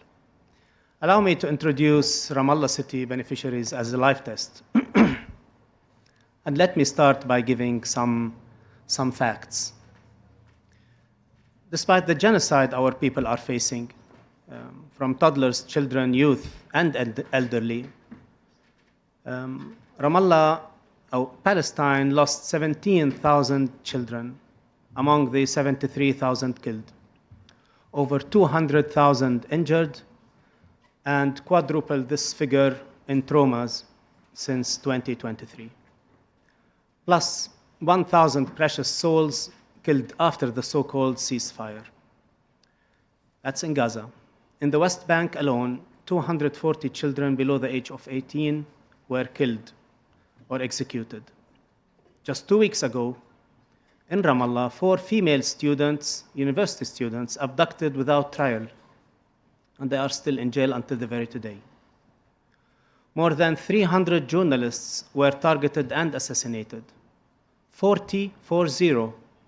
Allow me to introduce Ramallah City beneficiaries as a live test. And let me start by giving some facts. Despite the genocide our people are facing, from toddlers, children, youth, and elderly, Ramallah, Palestine, lost 17,000 children among the 73,000 killed, over 200,000 injured, and quadrupled this figure in traumas since 2023. Plus 1,000 precious souls killed after the so-called ceasefire. That's in Gaza. In the West Bank alone, 240 children below the age of 18 were killed or executed. Just 2 weeks ago, in Ramallah, 4 female students, university students, abducted without trial, and they are still in jail until the very today. More than 300 journalists were targeted and assassinated. 40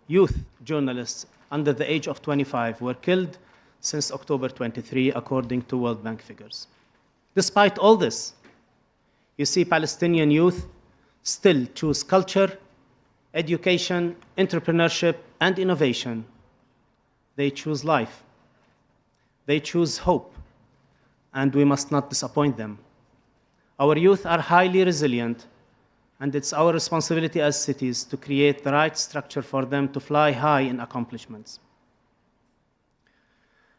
youth journalists under the age of 25 were killed since October 23, according to World Bank figures. Despite all this, you see Palestinian youth still choose culture, education, entrepreneurship, and innovation. They choose life. They choose hope, and we must not disappoint them. Our youth are highly resilient, and it's our responsibility as cities to create the right structure for them to fly high in accomplishments.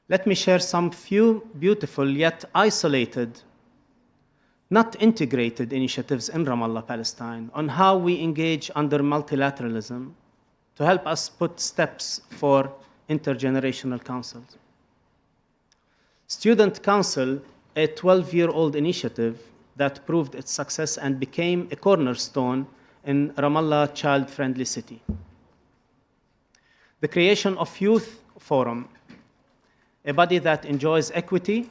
Let me share some few beautiful yet isolated, not integrated initiatives in Ramallah, Palestine, on how we engage under multilateralism to help us put steps for intergenerational councils. Student Council, a 12-year-old initiative that proved its success and became a cornerstone in Ramallah child-friendly city. the creation of Youth Forum, a body that enjoys equity,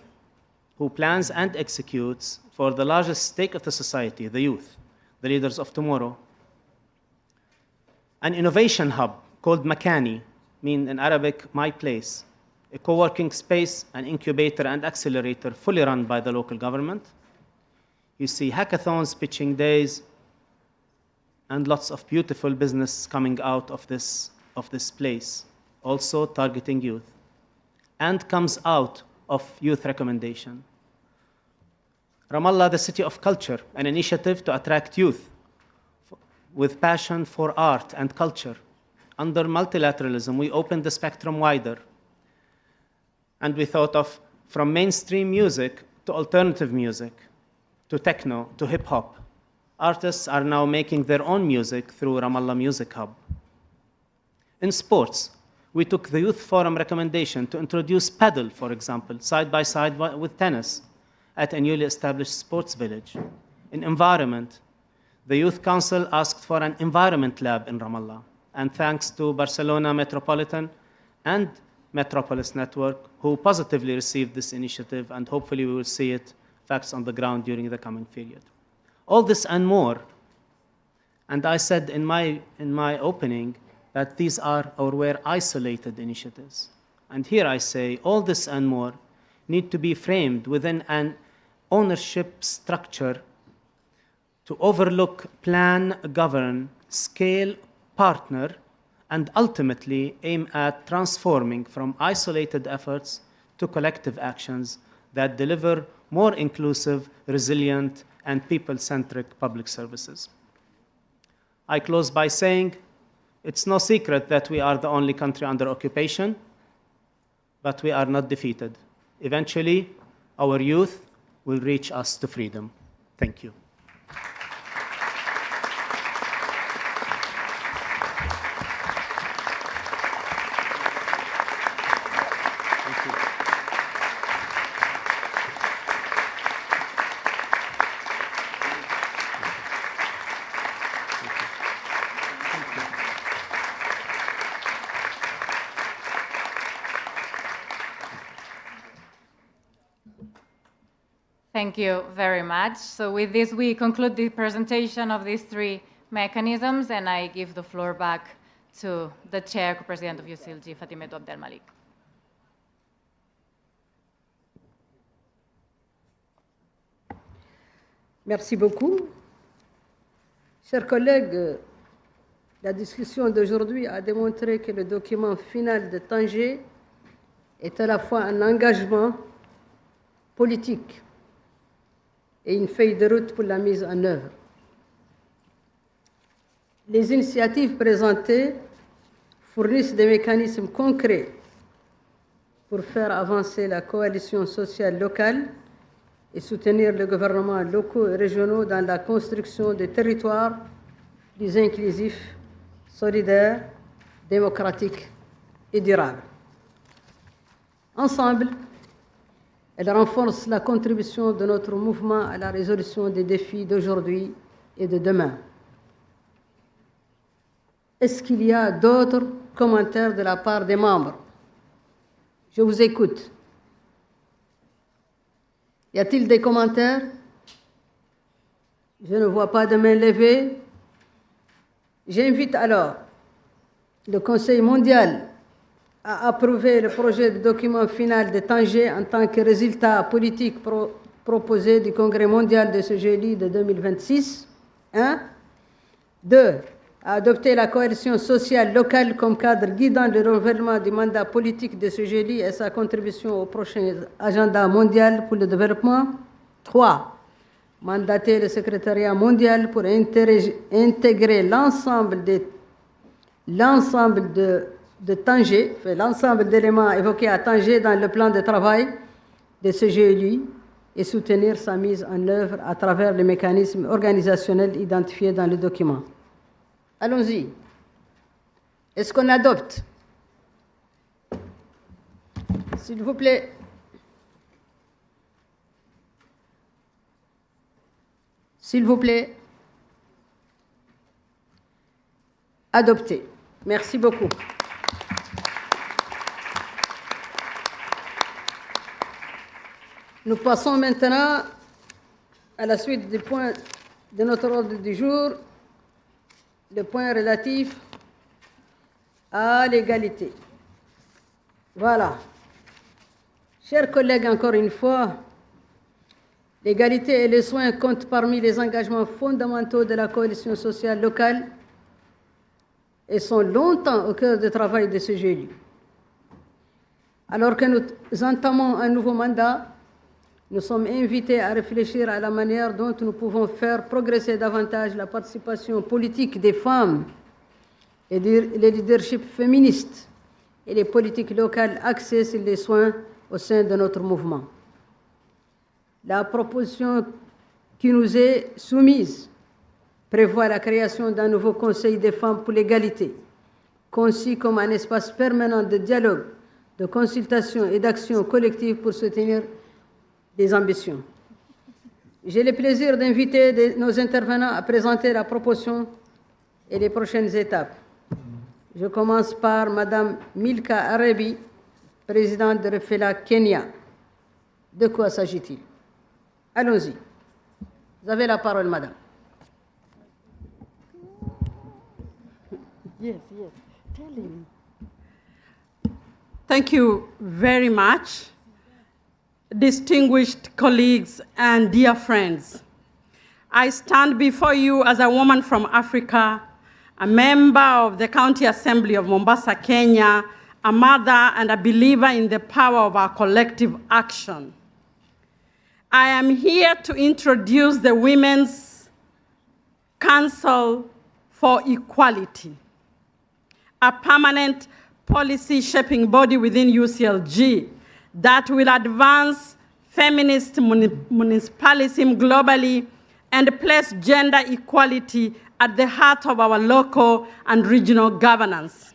who plans and executes for the largest stake of the society, the youth, the leaders of tomorrow. An innovation hub called Makani, mean in Arabic, my place, a co-working space, an incubator and accelerator fully run by the local government. You see hackathons, pitching days, and lots of beautiful business coming out of this place, also targeting youth, and comes out of youth recommendation. Ramallah, the City of Culture, an initiative to attract youth with passion for art and culture. Under multilateralism, we opened the spectrum wider. And we thought of from mainstream music to alternative music, to techno, to hip hop. Artists are now making their own music through Ramallah Music Hub. In sports, we took the Youth Forum recommendation to introduce paddle, for example, side by side with tennis at a newly established sports village. In environment, the Youth Council asked for an environment lab in Ramallah. And thanks to Barcelona Metropolitan and Metropolis Network, who positively received this initiative, and hopefully we will see it facts on the ground during the coming period. All this and more, and I said in my opening that these are or were isolated initiatives. And here I say all this and more need to be framed within an ownership structure to overlook, plan, govern, scale, partner, and ultimately aim at transforming from isolated efforts to collective actions that deliver more inclusive, resilient, and people-centric public services. I close by saying it's no secret that we are the only country under occupation, but we are not defeated. Eventually, our youth will reach us to freedom. Thank you. Thank you very much. So with this, we conclude the presentation of these three mechanisms, and I give the floor back to the Chair, Co-President of UCLG, Fatimetou Abdel Malik. Merci beaucoup. Chers collègues, la discussion d'aujourd'hui a démontré que le document final de Tangier est à la fois un engagement politique et une feuille de route pour la mise en œuvre. Les initiatives présentées fournissent des mécanismes concrets pour faire avancer la coalition sociale locale et soutenir les gouvernements locaux et régionaux dans la construction de territoires plus inclusifs, solidaires, démocratiques et durables. Ensemble, elle renforce la contribution de notre mouvement à la résolution des défis d'aujourd'hui et de demain. Est-ce qu'il y a d'autres commentaires de la part des membres? Je vous écoute. Y a-t-il des commentaires? Je ne vois pas de main levée. J'invite alors le Conseil mondial à approuver le projet de document final de Tangier en tant que résultat politique proposé du Congrès mondial de ce jeudi de 2026. 1. 2. À adopter la coalition sociale locale comme cadre guidant le renouvellement du mandat politique de ce jeudi et sa contribution au prochain agenda mondial pour le développement. 3. Mandater le secrétariat mondial pour intégrer l'ensemble de Tangier, l'ensemble d'éléments évoqués à Tangier dans le plan de travail de ce GLU et soutenir sa mise en œuvre à travers les mécanismes organisationnels identifiés dans le document. Allons-y. Est-ce qu'on adopte? S'il vous plaît. S'il vous plaît. Adopté. Merci beaucoup. Nous passons maintenant à la suite des points de notre ordre du jour, le point relatif à l'égalité. Voilà. Chers collègues, encore une fois, l'égalité et les soins comptent parmi les engagements fondamentaux de la coalition sociale locale et sont longtemps au cœur du travail de ce GLU. Alors que nous entamons un nouveau mandat, nous sommes invités à réfléchir à la manière dont nous pouvons faire progresser davantage la participation politique des femmes et les leaderships féministes et les politiques locales axées sur les soins au sein de notre mouvement. La proposition qui nous est soumise prévoit la création d'un nouveau Conseil des femmes pour l'égalité, conçu comme un espace permanent de dialogue, de consultation et d'action collective pour soutenir des ambitions. J'ai le plaisir d'inviter nos intervenants à présenter la proposition et les prochaines étapes. Je commence par Madame Milka Arabi, présidente de Refela Kenya. De quoi s'agit-il? Allons-y. Vous avez la parole, Madame. Yes. Tell him. Thank you very much, distinguished colleagues and dear friends. I stand before you as a woman from Africa, a member of the County Assembly of Mombasa, Kenya, a mother and a believer in the power of our collective action. I am here to introduce the Women's Council for Equality, a permanent policy shaping body within UCLG that will advance feminist municipalism globally and place gender equality at the heart of our local and regional governance.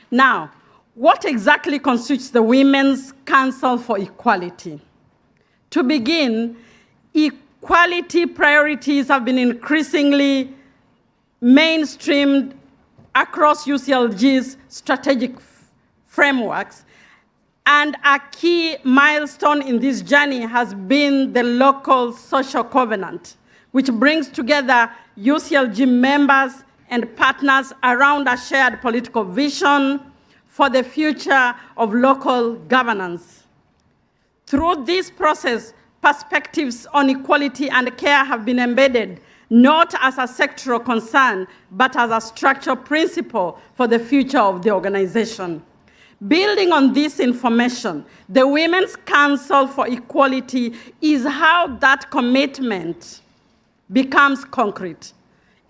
Now, what exactly constitutes the Women's Council for Equality? To begin, equality priorities have been increasingly mainstreamed across UCLG's strategic frameworks, and a key milestone in this journey has been the local social covenant, which brings together UCLG members and partners around a shared political vision for the future of local governance. Through this process, perspectives on equality and care have been embedded not as a sectoral concern, but as a structural principle for the future of the organization. Building on this information, the Women's Council for Equality is how that commitment becomes concrete.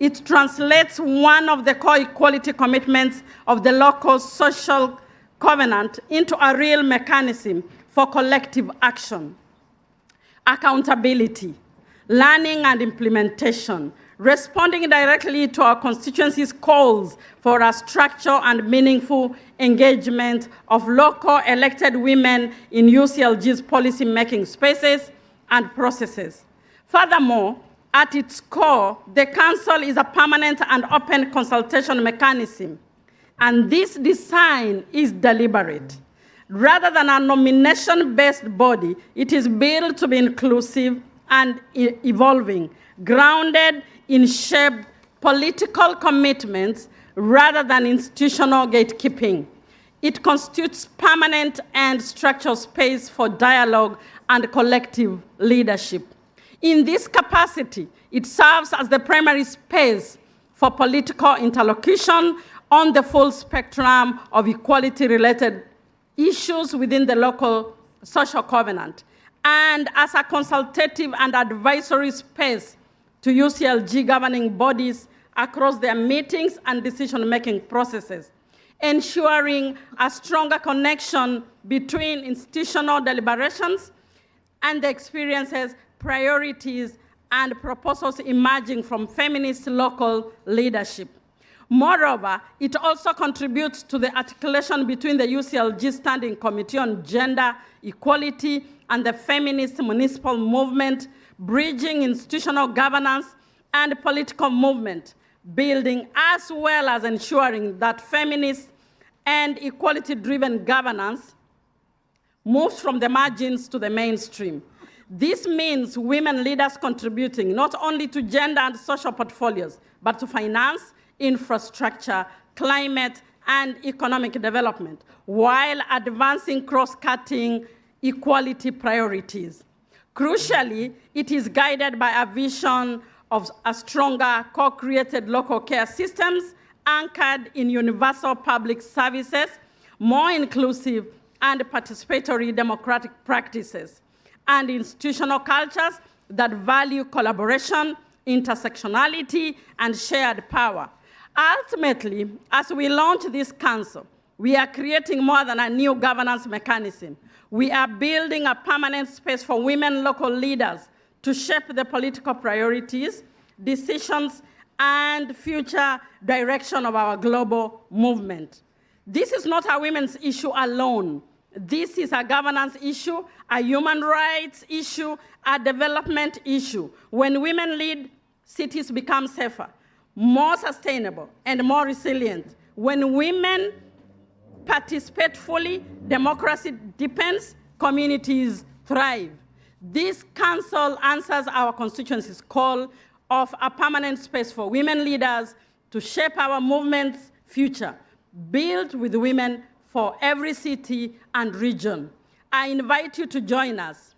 It translates one of the core equality commitments of the local social covenant into a real mechanism for collective action. Accountability, learning and implementation, responding directly to our constituency's calls for a structured and meaningful engagement of local elected women in UCLG's policy-making spaces and processes. Furthermore, at its core, the Council is a permanent and open consultation mechanism, and this design is deliberate. Rather than a nomination-based body, it is built to be inclusive and evolving, grounded in shaped political commitments rather than institutional gatekeeping. It constitutes permanent and structural space for dialogue and collective leadership. In this capacity, it serves as the primary space for political interlocution on the full spectrum of equality-related issues within the local social covenant, and as a consultative and advisory space to UCLG governing bodies across their meetings and decision-making processes, ensuring a stronger connection between institutional deliberations and the experiences, priorities, and proposals emerging from feminist local leadership. Moreover, it also contributes to the articulation between the UCLG Standing Committee on Gender Equality and the feminist municipal movement, bridging institutional governance and political movement building, as well as ensuring that feminist and equality-driven governance moves from the margins to the mainstream. This means women leaders contributing not only to gender and social portfolios, but to finance, infrastructure, climate, and economic development, while advancing cross-cutting equality priorities. Crucially, it is guided by a vision of a stronger co-created local care systems anchored in universal public services, more inclusive and participatory democratic practices, and institutional cultures that value collaboration, intersectionality, and shared power. Ultimately, as we launch this council, we are creating more than a new governance mechanism. We are building a permanent space for women local leaders to shape the political priorities, decisions, and future direction of our global movement. This is not a women's issue alone. This is a governance issue, a human rights issue, a development issue. When women lead, cities become safer, more sustainable, and more resilient. When women participate fully, democracy deepens, communities thrive. This council answers our constituency's call of a permanent space for women leaders to shape our movement's future, built with women for every city and region. I invite you to join us,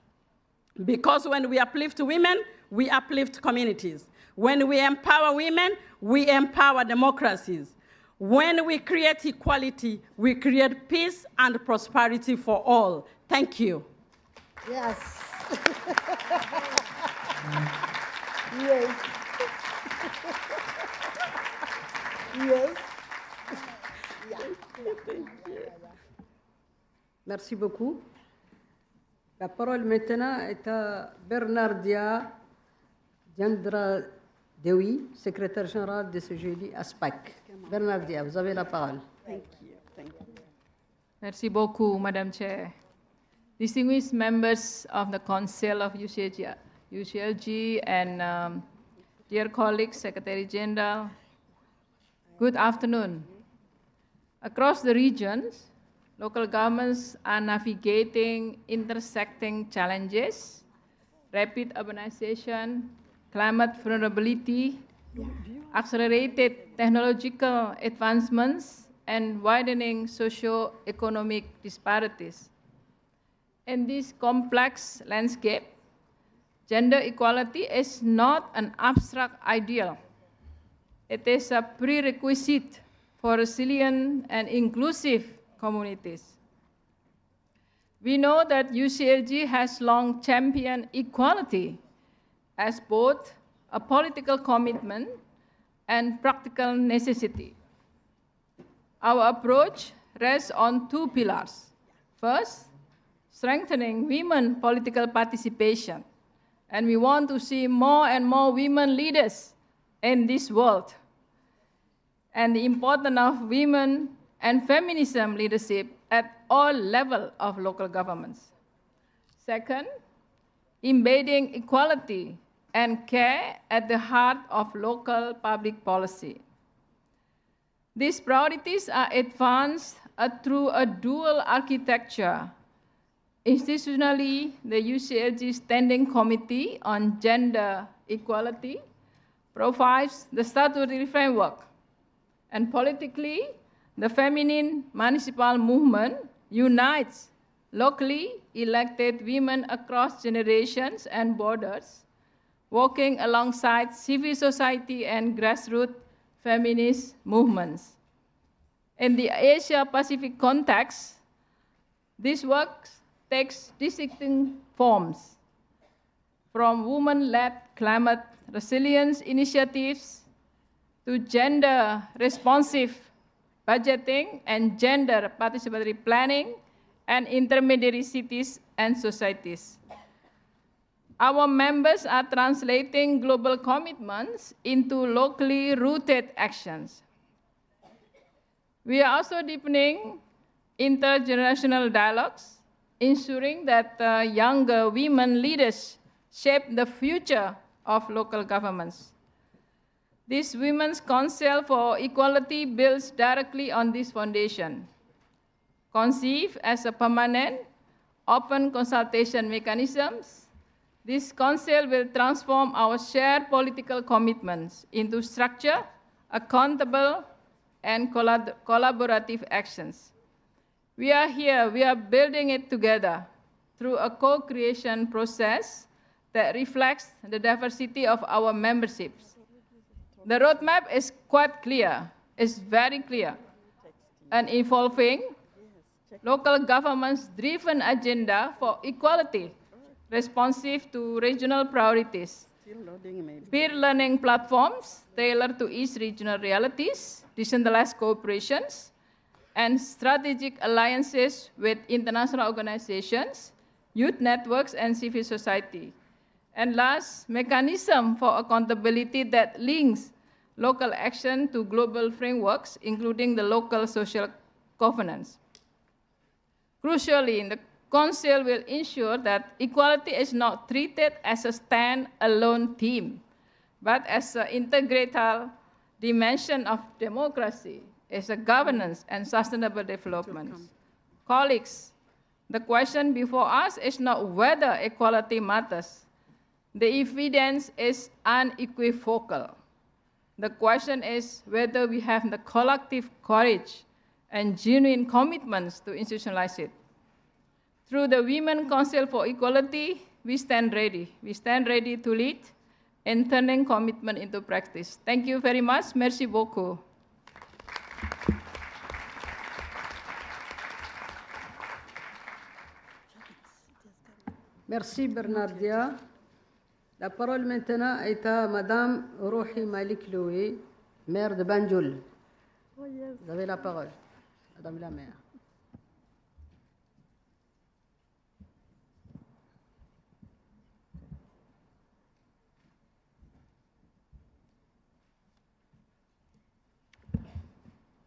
because when we uplift women, we uplift communities. When we empower women, we empower democracies. When we create equality, we create peace and prosperity for all. Thank you. Yes. Yes. Yes. Merci beaucoup. La parole maintenant est à Bernardia Diandra Dewi, secrétaire générale de CGLI ASPAC. Bernardia, vous avez la parole. Thank you. Thank you. Merci beaucoup, Madam Chair. Distinguished members of the Council of UCLG and dear colleagues, Secretary General, good afternoon. Across the regions, local governments are navigating intersecting challenges: rapid urbanization, climate vulnerability, accelerated technological advancements, and widening socio-economic disparities. In this complex landscape, gender equality is not an abstract ideal. It is a prerequisite for resilient and inclusive communities. We know that UCLG has long championed equality as both a political commitment and practical necessity. Our approach rests on two pillars. First, strengthening women political participation. And we want to see more and more women leaders in this world. And the importance of women and feminism leadership at all levels of local governments. Second, embedding equality and care at the heart of local public policy. These priorities are advanced through a dual architecture. Institutionally, the UCLG Standing Committee on Gender Equality provides the statutory framework. And politically, the feminine municipal movement unites locally elected women across generations and borders, working alongside civil society and grassroots feminist movements. In the Asia-Pacific context, this work takes distinct forms, from women-led climate resilience initiatives to gender-responsive budgeting and gender participatory planning and intermediary cities and societies. Our members are translating global commitments into locally rooted actions. We are also deepening intergenerational dialogues, ensuring that younger women leaders shape the future of local governments. This Women's Council for Equality builds directly on this foundation. Conceived as a permanent, open consultation mechanisms, this Council will transform our shared political commitments into structured, accountable, and collaborative actions. We are here, we are building it together through a co-creation process that reflects the diversity of our memberships. The roadmap is quite clear, it's very clear, an evolving local governments-driven agenda for equality, responsive to regional priorities, peer learning platforms tailored to each regional realities, decentralized cooperations, and strategic alliances with international organizations, youth networks, and civil society. And last, mechanism for accountability that links local action to global frameworks, including the local social governance. Crucially, the Council will ensure that equality is not treated as a stand-alone theme, but as an integral dimension of democracy, as a governance and sustainable development. Colleagues, the question before us is not whether equality matters. The evidence is unequivocal. The question is whether we have the collective courage and genuine commitments to institutionalize it. Through the Women Council for Equality, we stand ready. We stand ready to lead in turning commitment into practice. Thank you very much. Merci beaucoup. Merci Bernardia. La parole maintenant est à Madame Rohi Malik Loué, maire de Banjul. Vous avez la parole, Madame la maire.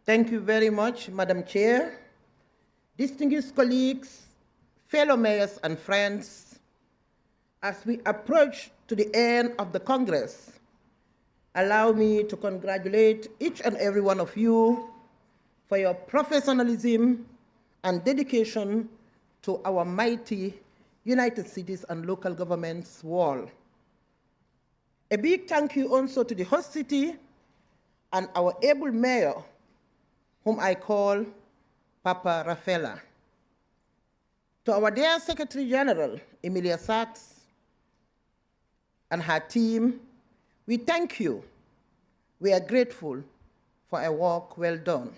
Thank you very much, Madam Chair. Distinguished colleagues, fellow mayors and friends, as we approach to the end of the Congress, allow me to congratulate each and every one of you for your professionalism and dedication to our mighty United Cities and local governments wall. A big thank you also to the host city and our able mayor, whom I call Papa Rafaela. To our dear Secretary General, Emilia Sachs, and her team, we thank you. We are grateful for a work well done.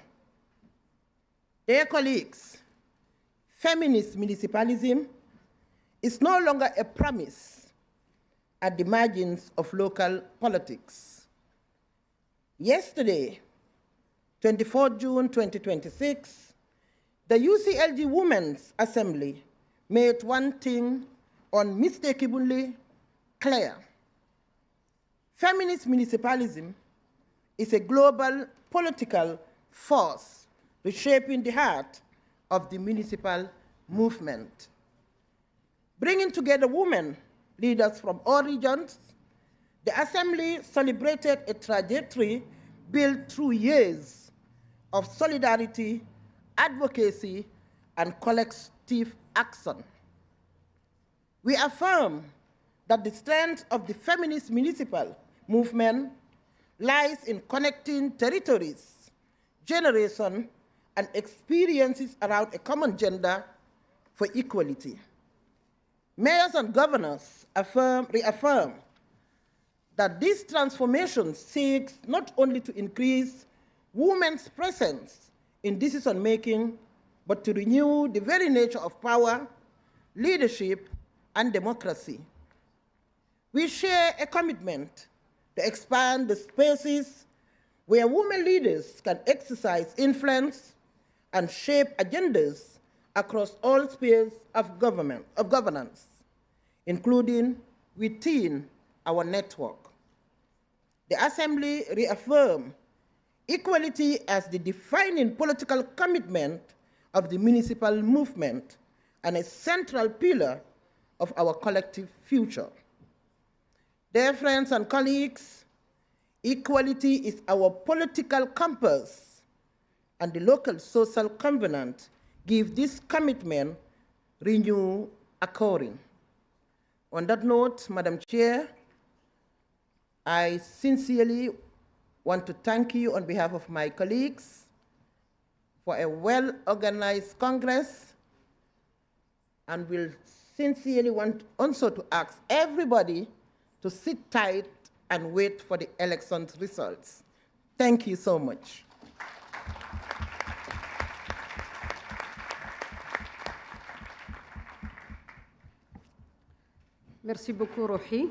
Dear colleagues, feminist municipalism is no longer a promise at the margins of local politics. Yesterday, 24 June 2026, the UCLG Women's Assembly made one thing unmistakably clear. Feminist municipalism is a global political force reshaping the heart of the municipal movement. Bringing together women leaders from all regions, the Assembly celebrated a trajectory built through years of solidarity, advocacy, and collective action. We affirm that the strength of the feminist municipal movement lies in connecting territories, generation, and experiences around a common gender for equality. Mayors and governors reaffirm that this transformation seeks not only to increase women's presence in decision-making, but to renew the very nature of power, leadership, and democracy. We share a commitment to expand the spaces where women leaders can exercise influence and shape agendas across all spheres of governance, including within our network. The Assembly reaffirmed equality as the defining political commitment of the municipal movement and a central pillar of our collective future. Dear friends and colleagues, equality is our political compass, and the local social covenant gives this commitment renew occurring. On that note, Madam Chair, I sincerely want to thank you on behalf of my colleagues for a well-organized Congress, and will sincerely want also to ask everybody to sit tight and wait for the election's results. Thank you so much. Merci beaucoup, Rohi.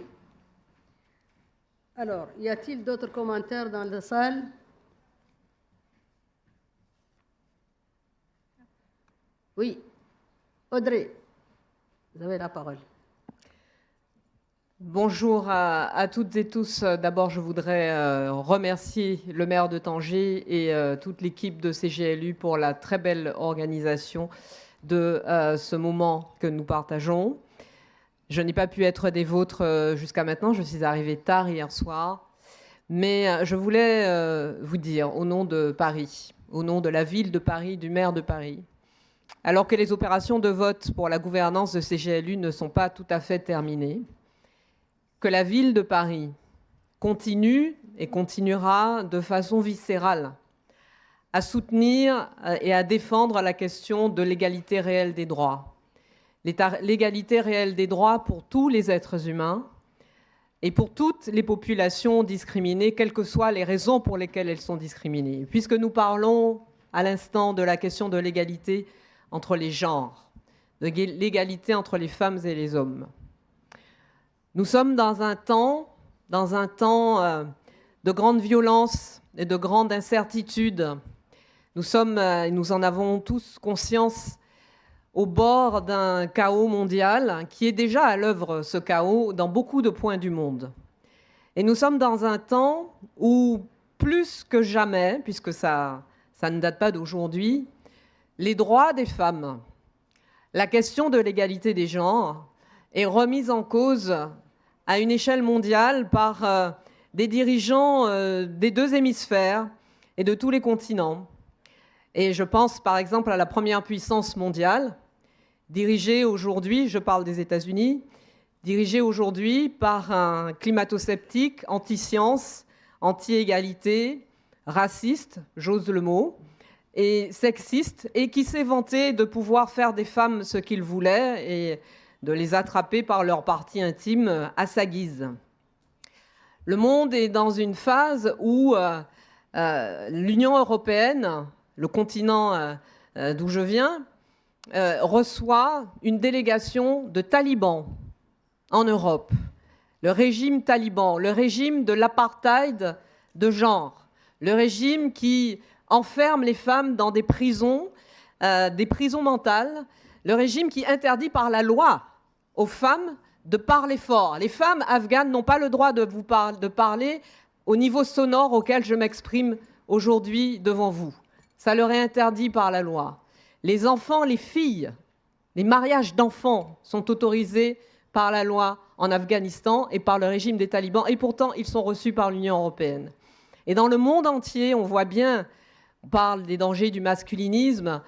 Alors, y a-t-il d'autres commentaires dans la salle? Oui. Audrey, vous avez la parole. Bonjour à toutes et tous. D'abord, je voudrais remercier le maire de Tanger et toute l'équipe de CGLU pour la très belle organisation de ce moment que nous partageons. Je n'ai pas pu être des vôtres jusqu'à maintenant, je suis arrivée tard hier soir, mais je voulais vous dire, au nom de Paris, au nom de la ville de Paris, du maire de Paris, alors que les opérations de vote pour la gouvernance de CGLU ne sont pas tout à fait terminées, que la ville de Paris continue et continuera de façon viscérale à soutenir et à défendre la question de l'égalité réelle des droits. L'égalité réelle des droits pour tous les êtres humains et pour toutes les populations discriminées, quelles que soient les raisons pour lesquelles elles sont discriminées. Puisque nous parlons à l'instant de la question de l'égalité entre les genres, de l'égalité entre les femmes et les hommes. Nous sommes dans un temps de grande violence et de grande incertitude. Nous en avons tous conscience, au bord d'un chaos mondial qui est déjà à l'œuvre, ce chaos, dans beaucoup de points du monde. Et nous sommes dans un temps où, plus que jamais, puisque ça ne date pas d'aujourd'hui, les droits des femmes, la question de l'égalité des genres est remise en cause à une échelle mondiale par des dirigeants des deux hémisphères et de tous les continents. Et je pense par exemple à la première puissance mondiale, dirigée aujourd'hui, je parle des États-Unis, dirigée aujourd'hui par un climato-sceptique, anti-science, anti-égalité, raciste, j'ose le mot, et sexiste, et qui s'est vanté de pouvoir faire des femmes ce qu'il voulait et de les attraper par leur partie intime à sa guise. Le monde est dans une phase où l'Union européenne, le continent d'où je viens, reçoit une délégation de talibans en Europe. Le régime taliban, le régime de l'apartheid de genre, le régime qui enferme les femmes dans des prisons mentales, le régime qui interdit par la loi aux femmes de parler fort. Les femmes afghanes n'ont pas le droit de parler au niveau sonore auquel je m'exprime aujourd'hui devant vous. Ça leur est interdit par la loi. Les enfants, les filles, les mariages d'enfants sont autorisés par la loi en Afghanistan et par le régime des talibans, et pourtant ils sont reçus par l'Union européenne. Et dans le monde entier, on voit bien, on parle des dangers du masculinisme,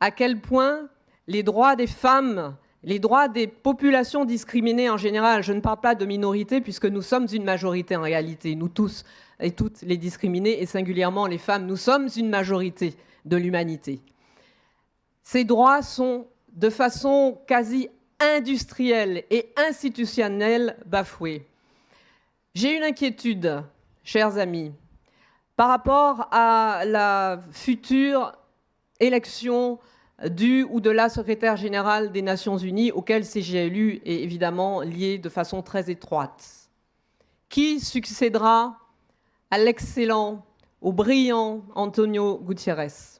à quel point les droits des femmes, les droits des populations discriminées en général, je ne parle pas de minorités puisque nous sommes une majorité en réalité, nous tous et toutes les discriminés, et singulièrement les femmes, nous sommes une majorité de l'humanité. Ces droits sont de façon quasi industrielle et institutionnelle bafoués. J'ai une inquiétude, chers amis, par rapport à la future élection du ou de la secrétaire générale des Nations Unies, auquel CGLU est évidemment lié de façon très étroite. Qui succédera à l'excellent, au brillant Antonio Guterres?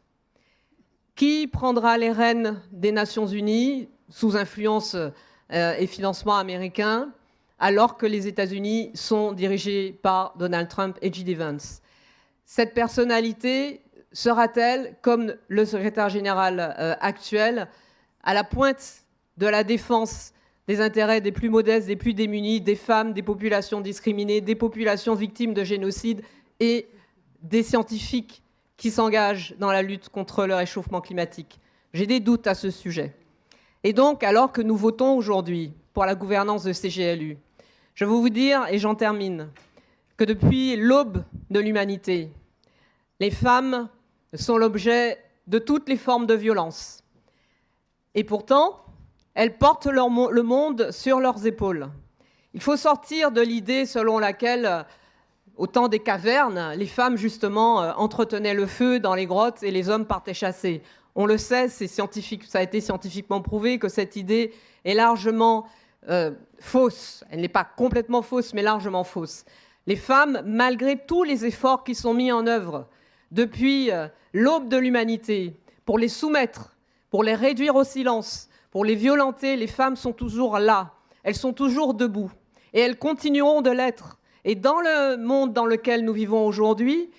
Qui prendra les rênes des Nations Unies sous influence et financement américain, alors que les États-Unis sont dirigés par Donald Trump et J.D. Vance? Cette personnalité sera-t-elle, comme le secrétaire général actuel, à la pointe de la défense des intérêts des plus modestes, des plus démunis, des femmes, des populations discriminées, des populations victimes de génocide et des scientifiques qui s'engagent dans la lutte contre le réchauffement climatique? J'ai des doutes à ce sujet. Et donc, alors que nous votons aujourd'hui pour la gouvernance de ces GLU, je veux vous dire, et j'en termine, que depuis l'aube de l'humanité, les femmes sont l'objet de toutes les formes de violence. Et pourtant, elles portent le monde sur leurs épaules. Il faut sortir de l'idée selon laquelle, au temps des cavernes, les femmes, justement, entretenaient le feu dans les grottes et les hommes partaient chasser. On le sait, c'est scientifique, ça a été scientifiquement prouvé que cette idée est largement fausse. Elle n'est pas complètement fausse, mais largement fausse. Les femmes, malgré tous les efforts qui sont mis en œuvre depuis l'aube de l'humanité, pour les soumettre, pour les réduire au silence, pour les violenter, les femmes sont toujours là. Elles sont toujours debout. Et elles continueront de l'être. Et dans le monde dans lequel nous vivons aujourd'hui,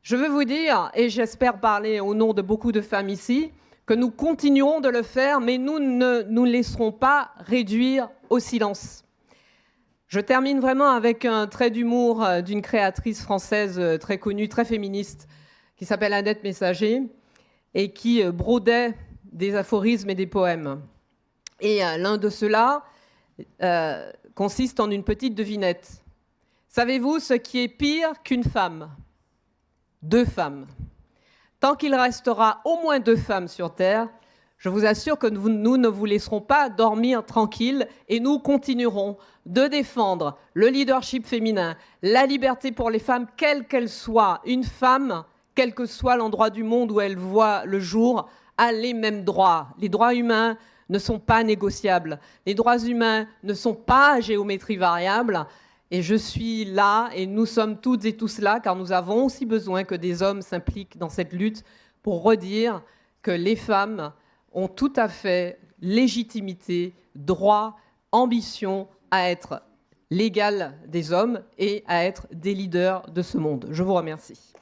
je veux vous dire, et j'espère parler au nom de beaucoup de femmes ici, que nous continuerons de le faire, mais nous ne nous laisserons pas réduire au silence. Je termine vraiment avec un trait d'humour d'une créatrice française très connue, très féministe, qui s'appelle Annette Messager, et qui brodait des aphorismes et des poèmes. Et l'un de ceux-là consiste en une petite devinette. Savez-vous ce qui est pire qu'une femme ? 2 femmes. Tant qu'il restera au moins 2 femmes sur Terre, je vous assure que nous ne vous laisserons pas dormir tranquille et nous continuerons de défendre le leadership féminin, la liberté pour les femmes, quelle qu'elle soit. Une femme, quel que soit l'endroit du monde où elle voit le jour, a les mêmes droits. Les droits humains ne sont pas négociables. Les droits humains ne sont pas à géométrie variable. Et je suis là, et nous sommes toutes et tous là, car nous avons aussi besoin que des hommes s'impliquent dans cette lutte pour redire que les femmes ont tout à fait légitimité, droit, ambition à être l'égal des hommes et à être des leaders de ce monde. Je vous remercie.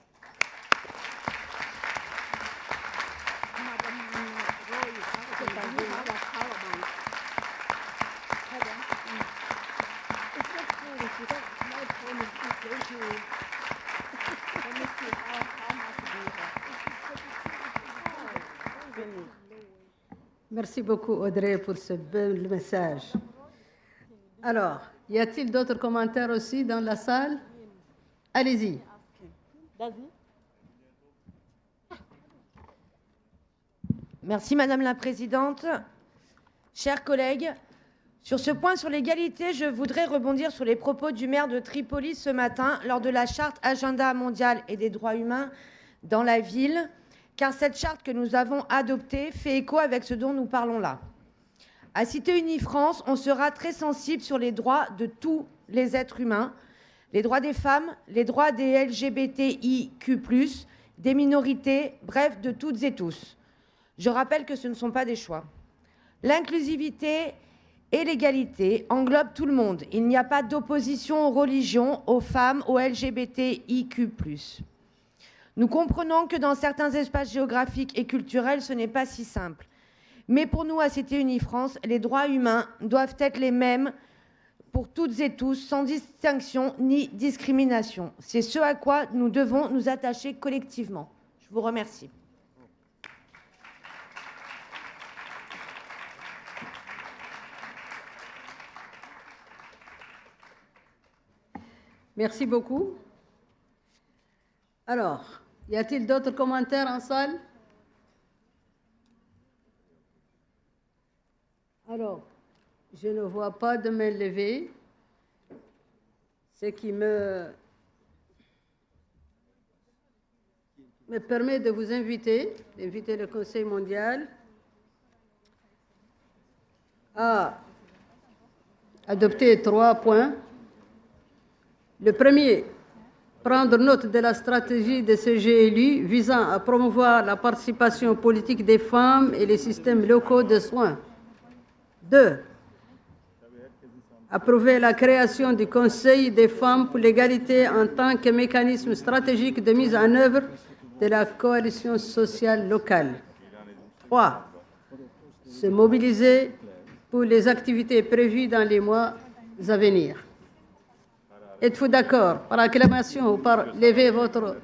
Merci beaucoup, Audrey, pour ce bel message. Alors, y a-t-il d'autres commentaires aussi dans la salle? Allez-y. Merci, Madame la Présidente. Chers collègues, sur ce point sur l'égalité, je voudrais rebondir sur les propos du maire de Tripoli ce matin lors de la charte Agenda mondial et des droits humains dans la ville, car cette charte que nous avons adoptée fait écho avec ce dont nous parlons là. À Cité Unie France, on sera très sensible sur les droits de tous les êtres humains, les droits des femmes, les droits des LGBTIQ+, des minorités, bref, de toutes et tous. Je rappelle que ce ne sont pas des choix. L'inclusivité et l'égalité englobent tout le monde. Il n'y a pas d'opposition aux religions, aux femmes, aux LGBTIQ+. Nous comprenons que dans certains espaces géographiques et culturels, ce n'est pas si simple. Mais pour nous, à Cité Unie France, les droits humains doivent être les mêmes pour toutes et tous, sans distinction ni discrimination. C'est ce à quoi nous devons nous attacher collectivement. Je vous remercie. Merci beaucoup. Alors, y a-t-il d'autres commentaires en salle? Alors, je ne vois pas de main levée, ce qui me permet de vous inviter le Conseil mondial à adopter 3 points. Le premier, prendre note de la stratégie de ce GLU visant à promouvoir la participation politique des femmes et les systèmes locaux de soins. 2. Approuver la création du Conseil des femmes pour l'égalité en tant que mécanisme stratégique de mise en œuvre de la coalition sociale locale. 3. Se mobiliser pour les activités prévues dans les mois à venir. Êtes-vous d'accord par acclamation ou par lever votre...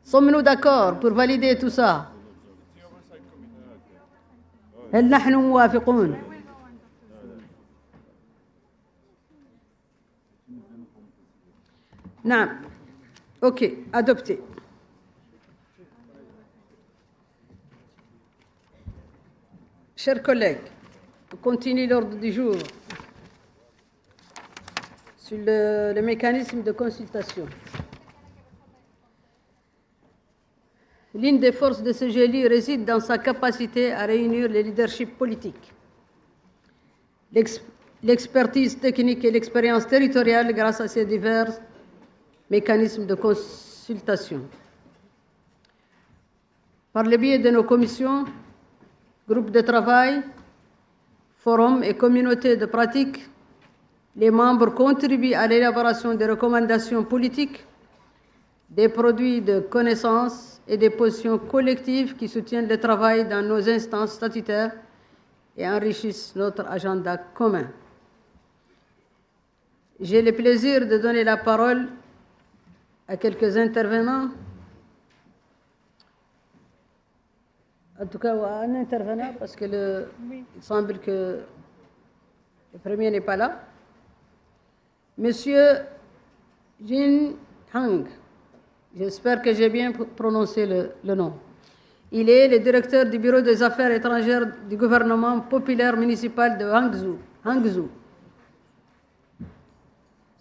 Sommes-nous d'accord pour valider tout ça? هل نحن موافقون؟ نعم. OK, adopté. Chers collègues, on continue l'ordre du jour sur le mécanisme de consultation. L'une des forces de ce GLI réside dans sa capacité à réunir les leaderships politiques, l'expertise technique et l'expérience territoriale grâce à ces divers mécanismes de consultation. Par le biais de nos commissions, groupes de travail, forums et communautés de pratique, les membres contribuent à l'élaboration des recommandations politiques, des produits de connaissances et des positions collectives qui soutiennent le travail dans nos instances statutaires et enrichissent notre agenda commun. J'ai le plaisir de donner la parole à quelques intervenants. En tout cas, un intervenant, parce que il semble que le premier n'est pas là. Monsieur Jin Hang, j'espère que j'ai bien prononcé le nom. Il est le directeur du bureau des affaires étrangères du gouvernement populaire municipal de Hangzhou.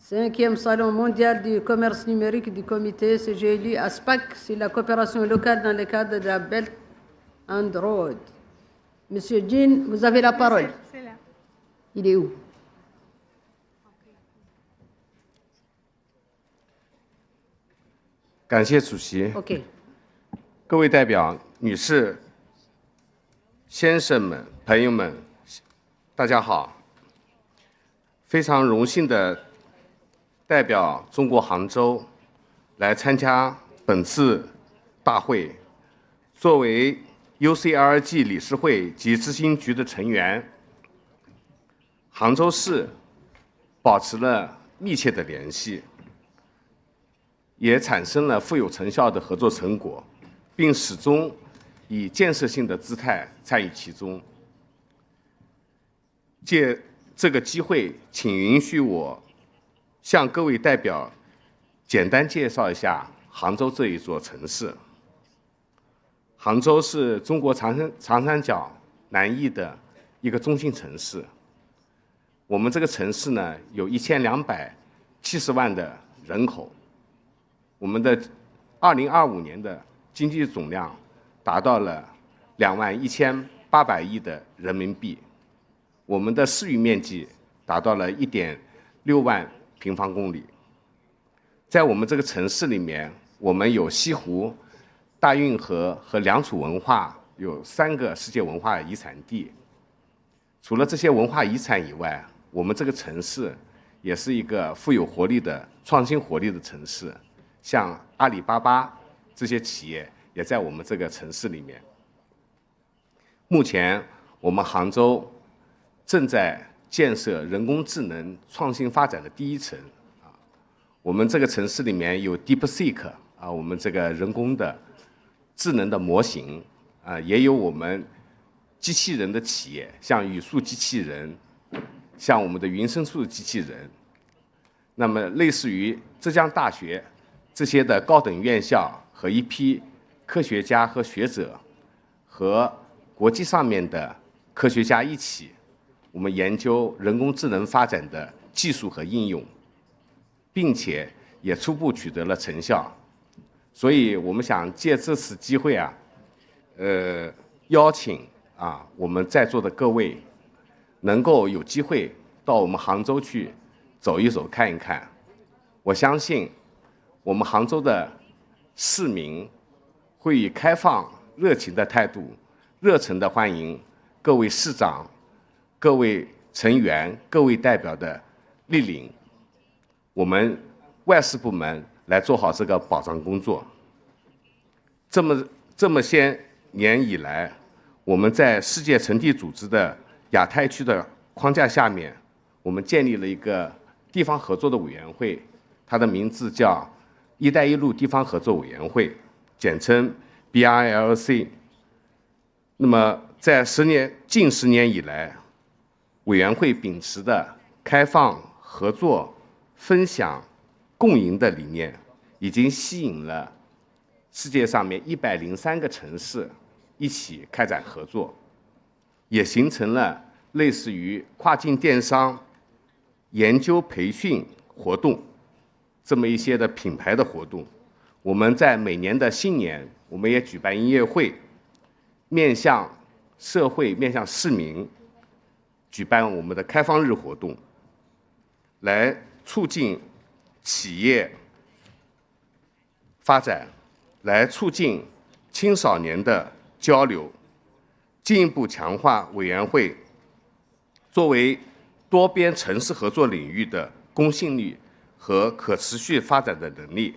5e Salon mondial du commerce numérique du comité CGLU ASPAC sur la coopération locale dans le cadre de la Belt and Road. Monsieur Jin, vous avez la parole. C'est là. Il est où?感谢主席。OK。各位代表、女士、先生们、朋友们，大家好。非常荣幸的代表中国杭州来参加本次大会。作为 UCLG 理事会及执行局的成员，杭州市保持了密切的联系，也产生了富有成效的合作成果，并始终以建设性的姿态参与其中。借这个机会，请允许我向各位代表简单介绍一下杭州这一座城市。杭州是中国长三角南翼的一个中心城市。我们这个城市呢，有1270万的人口。我们的2025年的经济总量达到了21800亿的人民币。我们的市域面积达到了1.6万平方公里。在我们这个城市里面，我们有西湖、大运河和良渚文化，有3个世界文化遗产地。除了这些文化遗产以外，我们这个城市也是一个富有活力的、创新活力的城市。像阿里巴巴这些企业也在我们这个城市里面。目前，我们杭州正在建设人工智能创新发展的第一城。我们这个城市里面有 DeepSeek 我们这个人工的智能的模型也有我们机器人的企业，像语数机器人，像我们的云声速机器人。那么，类似于浙江大学这些的高等院校和一批科学家和学者，和国际上面的科学家一起，我们研究人工智能发展的技术和应用，并且也初步取得了成效。所以我们想借这次机会邀请我们在座的各位能够有机会到我们杭州去走一走、看一看。我相信我们杭州的市民会以开放、热情的态度，热诚地欢迎各位市长、各位成员、各位代表的莅临。我们外事部门来做好这个保障工作。这么些年以来，我们在世界城地组织的亚太区的框架下面，我们建立了一个地方合作的委员会，它的名字叫“一带一路地方合作委员会”，简称 BRLC。那么在近10年以来，委员会秉持的开放、合作、分享、共赢的理念，已经吸引了世界上面103个城市一起开展合作，也形成了类似于跨境电商、研究培训活动这么一些的品牌的活动。我们在每年的新年，我们也举办音乐会，面向社会、面向市民，举办我们的开放日活动，来促进企业发展，来促进青少年的交流，进一步强化委员会作为多边城市合作领域的公信力和可持续发展的能力。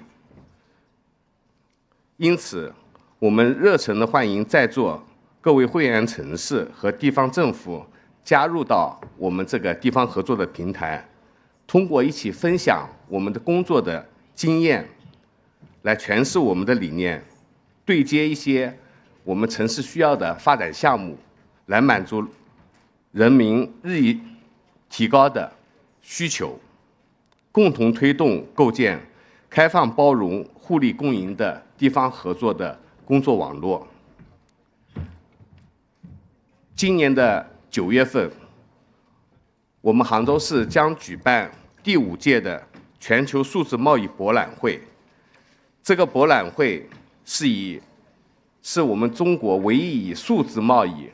因此，我们热诚地欢迎在座各位会员城市和地方政府加入到我们这个地方合作的平台，通过一起分享我们的工作的经验，来诠释我们的理念，对接一些我们城市需要的发展项目，来满足人民日益提高的需求，共同推动构建开放包容、互利共赢的地方合作的工作网络。今年的9月份，我们杭州市将举办第5届的全球数字贸易博览会。这个博览会是我们中国唯一以数字贸易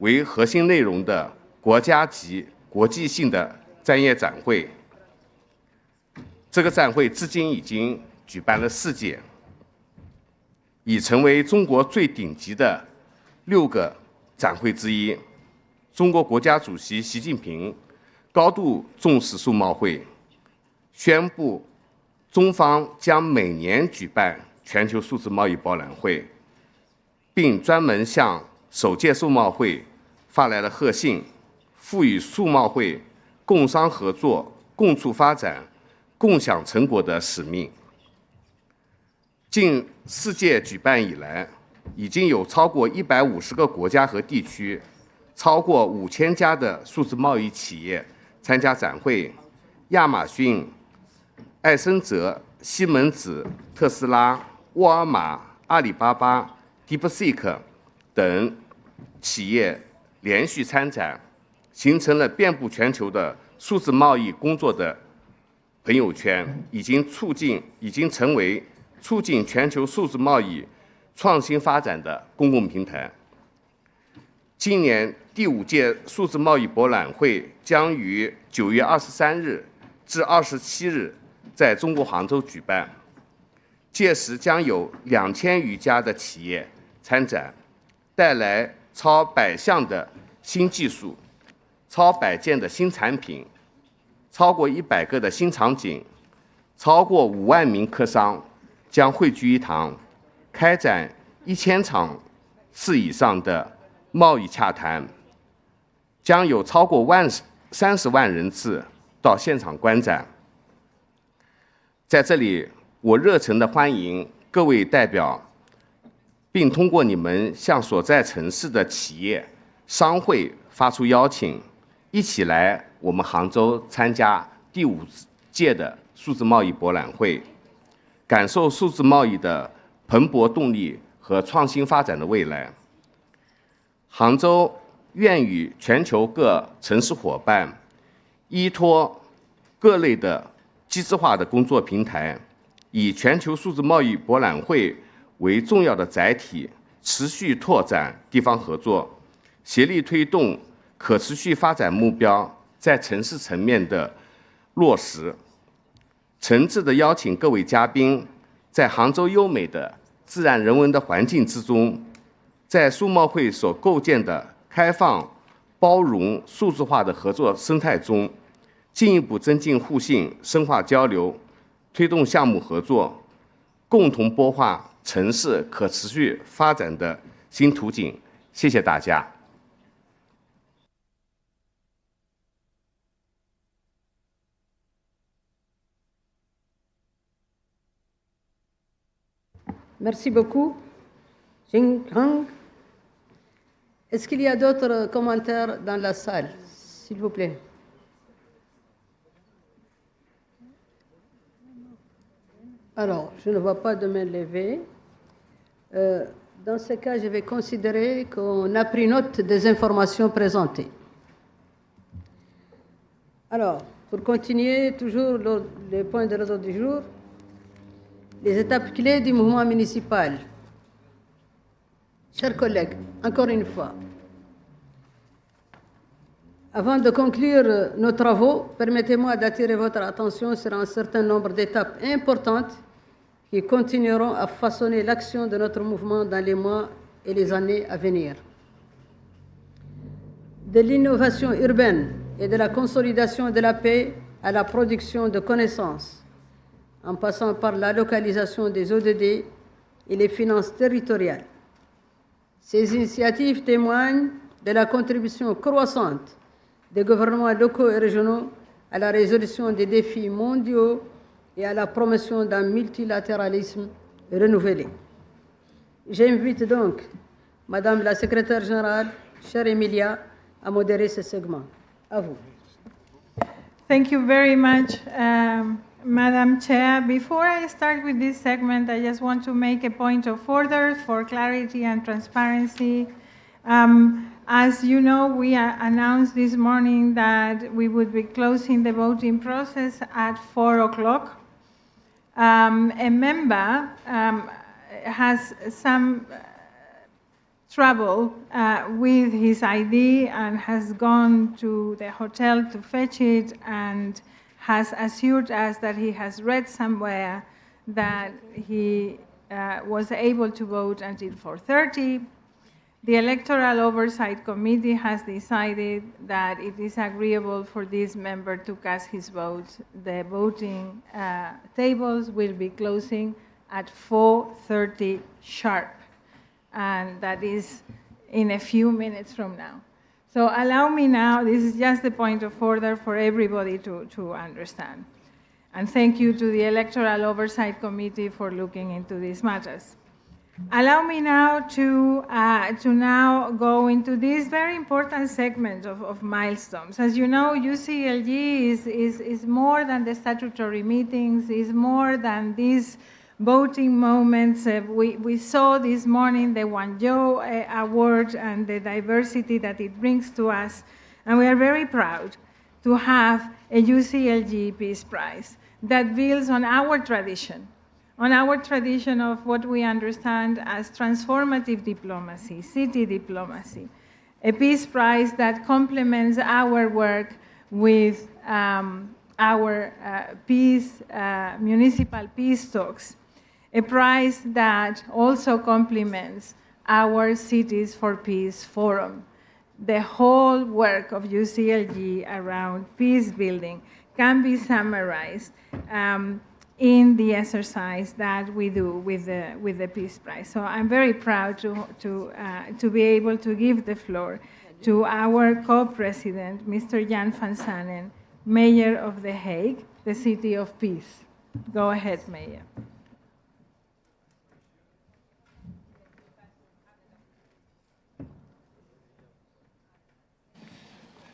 为核心内容的国家级国际性的专业展会。这个展会至今已经举办了4届，已成为中国最顶级的6个展会之一。中国国家主席习近平高度重视数贸会，宣布中方将每年举办全球数字贸易博览会，并专门向首届数贸会发来了贺信，赋予数贸会共商合作、共促发展、共享成果的使命。近4届举办以来，已经有超过150个国家和地区，超过5000家的数字贸易企业参加展会。亚马逊、艾森哲、西门子、特斯拉、沃尔玛、阿里巴巴、DeepSeek 等企业连续参展，形成了遍布全球的数字贸易工作的朋友圈，已经成为促进全球数字贸易创新发展的公共平台。今年第5届数字贸易博览会将于9月23日至27日在中国杭州举办，届时将有2000余家的企业参展，带来超100项的新技术、超100件的新产品、超过100个的新场景，超过5万名客商将汇聚一堂，开展1000场次以上的贸易洽谈，将有超过30万人次到现场观展。在这里，我热诚地欢迎各位代表，并通过你们向所在城市的企业、商会发出邀请，一起来我们杭州参加第5届的数字贸易博览会，感受数字贸易的蓬勃动力和创新发展的未来。杭州愿与全球各城市伙伴，依托各类的机制化的工作平台，以全球数字贸易博览会为重要的载体，持续拓展地方合作，协力推动可持续发展目标在城市层面的落实。诚挚地邀请各位嘉宾，在杭州优美的自然人文的环境之中，在数贸会所构建的开放、包容、数字化的合作生态中，进一步增进互信，深化交流，推动项目合作，共同擘画城市可持续发展的新图景。谢谢大家。Merci beaucoup. Xing Hang. Est-ce qu'il y a d'autres commentaires dans la salle, s'il vous plaît? Alors, je ne vois pas de main levée. Dans ce cas, je vais considérer qu'on a pris note des informations présentées. Alors, pour continuer, toujours les points de l'ordre du jour, les étapes clés du mouvement municipal. Chers collègues, encore une fois, avant de conclure nos travaux, permettez-moi d'attirer votre attention sur un certain nombre d'étapes importantes qui continueront à façonner l'action de notre mouvement dans les mois et les années à venir. De l'innovation urbaine et de la consolidation de la paix à la production de connaissances, en passant par la localisation des ODD et les finances territoriales. Ces initiatives témoignent de la contribution croissante des gouvernements locaux et régionaux à la résolution des défis mondiaux et à la promotion d'un multilatéralisme renouvelé. J'invite donc Madame la Secrétaire générale, chère Emilia, à modérer ce segment. À vous. Thank you very much, Madam Chair. Before I start with this segment, I just want to make a point of order for clarity and transparency. As you know, we announced this morning that we would be closing the voting process at 4 o'clock. A member has some trouble with his ID and has gone to the hotel to fetch it and has assured us that he has read somewhere that he was able to vote until 4:30. The Electoral Oversight Committee has decided that it is agreeable for this member to cast his vote. The voting tables will be closing at 4:30 sharp, and that is in a few minutes from now. So allow me now, this is just the point of order for everybody to understand. And thank you to the Electoral Oversight Committee for looking into these matters. Allow me now to now go into this very important segment of milestones. As you know, UCLG is more than the statutory meetings, is more than these voting moments. We saw this morning the Guangzhou Award and the diversity that it brings to us, and we are very proud to have a UCLG Peace Prize that builds on our tradition of what we understand as transformative diplomacy, city diplomacy, a peace prize that complements our work with our municipal peace talks, a prize that also complements our Cities for Peace Forum. The whole work of UCLG around peace building can be summarized in the exercise that we do with the Peace Prize. So I'm very proud to be able to give the floor to our co-president, Mr. Jan van Zanen, Mayor of The Hague, the City of Peace. Go ahead, Mayor.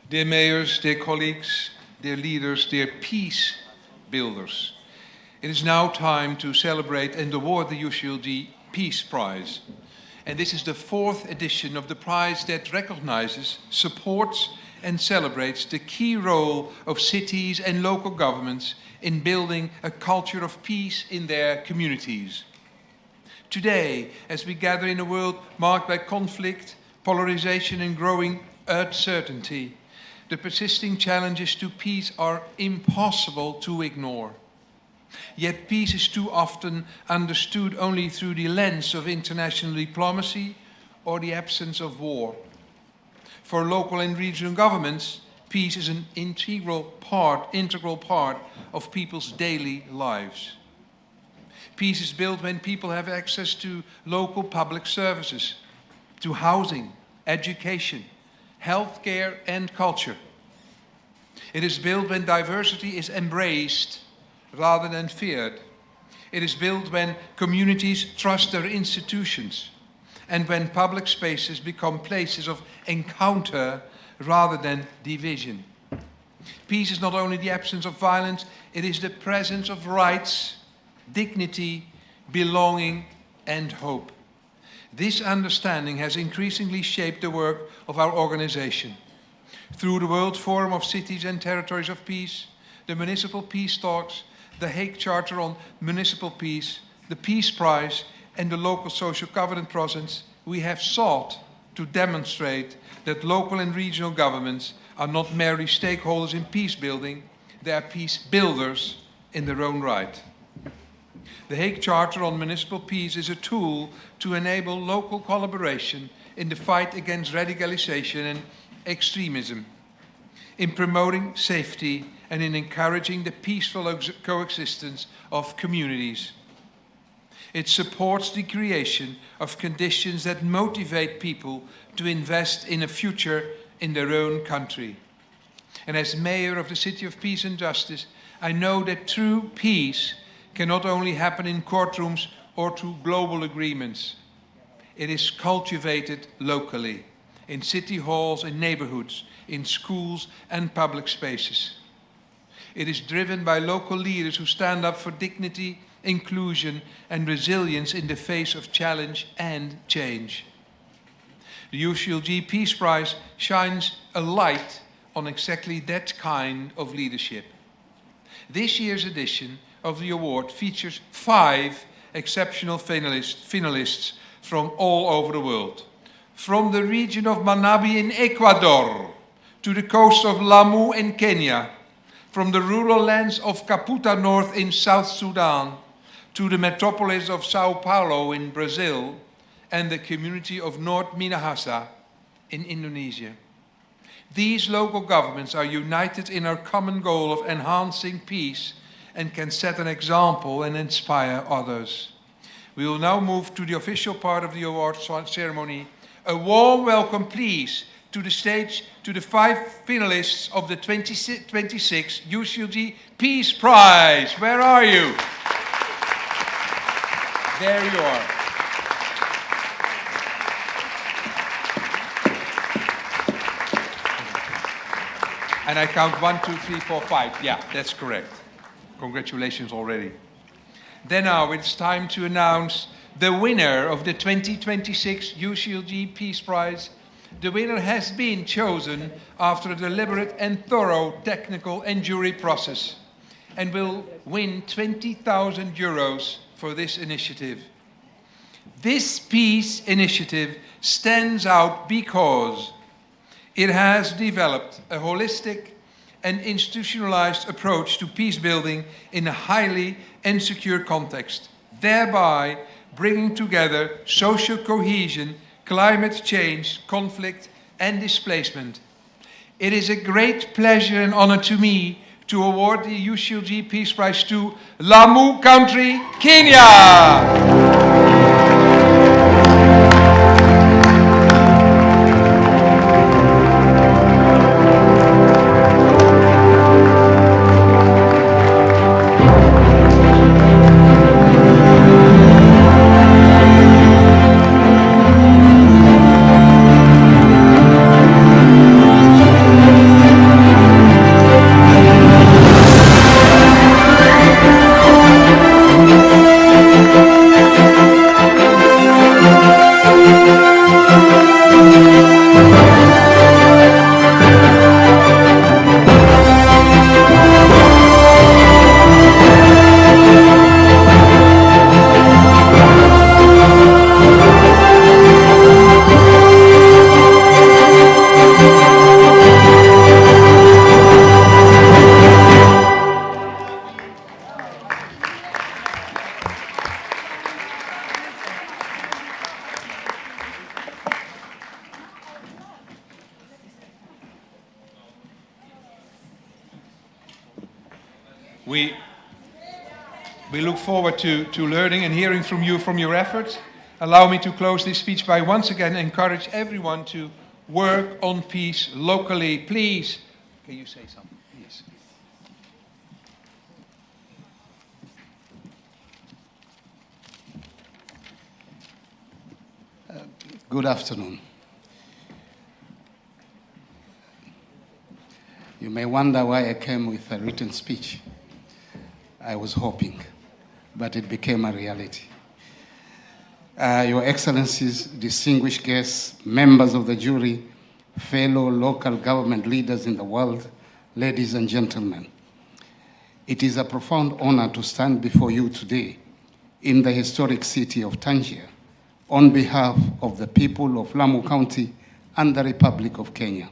Dear mayors, dear colleagues, dear leaders, dear peace builders, it is now time to celebrate and award the UCLG Peace Prize. And this is the 4th edition of the prize that recognizes, supports and celebrates the key role of cities and local governments in building a culture of peace in their communities. Today, as we gather in a world marked by conflict, polarization and growing uncertainty, the persisting challenges to peace are impossible to ignore. Yet peace is too often understood only through the lens of international diplomacy or the absence of war. For local and regional governments, peace is an integral part of people's daily lives. Peace is built when people have access to local public services, to housing, education, healthcare and culture. It is built when diversity is embraced rather than feared. It is built when communities trust their institutions and when public spaces become places of encounter rather than division. Peace is not only the absence of violence, it is the presence of rights, dignity, belonging, and hope. This understanding has increasingly shaped the work of our organization. Through the World Forum of Cities and Territories of Peace, the Municipal Peace Talks, the Hague Charter on Municipal Peace, the Peace Prize, and the Local Social Covenant process, we have sought to demonstrate that local and regional governments are not merely stakeholders in peace building, they are peace builders in their own right. The Hague Charter on Municipal Peace is a tool to enable local collaboration in the fight against radicalization and extremism, in promoting safety and in encouraging the peaceful coexistence of communities. It supports the creation of conditions that motivate people to invest in a future in their own country. And as mayor of the City of Peace and Justice, I know that true peace cannot only happen in courtrooms or through global agreements. It is cultivated locally, in city halls and neighborhoods, in schools and public spaces. It is driven by local leaders who stand up for dignity, inclusion, and resilience in the face of challenge and change. The UCLG Peace Prize shines a light on exactly that kind of leadership. This year's edition of the award features 5 exceptional finalists from all over the world. From the region of Manabí in Ecuador, to the coast of Lamu in Kenya, from the rural lands of Caputa North in South Sudan, to the metropolis of Sao Paulo in Brazil, and the community of North Minahasa in Indonesia. These local governments are united in our common goal of enhancing peace and can set an example and inspire others. We will now move to the official part of the award ceremony. A warm welcome, please, to the stage to the 5 finalists of the 2026 UCLG Peace Prize. Where are you? There you are. And I count 1, 2, 3, 4, 5. Yeah, that's correct. Congratulations already. Then now it's time to announce the winner of the 2026 UCLG Peace Prize. The winner has been chosen after a deliberate and thorough technical and jury process and will win 20,000 euros for this initiative. This peace initiative stands out because it has developed a holistic and institutionalized approach to peace building in a highly insecure context, thereby bringing together social cohesion, climate change, conflict, and displacement. It is a great pleasure and honor to me to award the UCLG Peace Prize to Lamu country, Kenya. We look forward to learning and hearing from you from your efforts. Allow me to close this speech by once again encourage everyone to work on peace locally. Please, can you say something? Yes. Good afternoon. You may wonder why I came with a written speech. I was hoping, but it became a reality. Your Excellencies, distinguished guests, members of the jury, fellow local government leaders in the world, ladies and gentlemen, it is a profound honor to stand before you today in the historic city of Tangier on behalf of the people of Lamu County and the Republic of Kenya.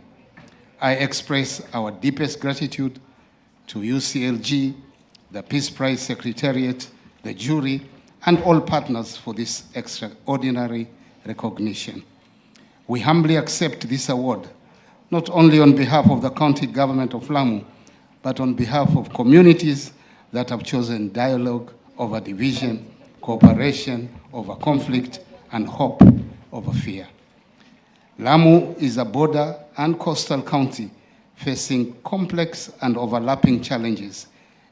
I express our deepest gratitude to UCLG, the Peace Prize Secretariat, the jury, and all partners for this extraordinary recognition. We humbly accept this award, not only on behalf of the county government of Lamu, but on behalf of communities that have chosen dialogue over division, cooperation over conflict, and hope over fear. Lamu is a border and coastal county facing complex and overlapping challenges,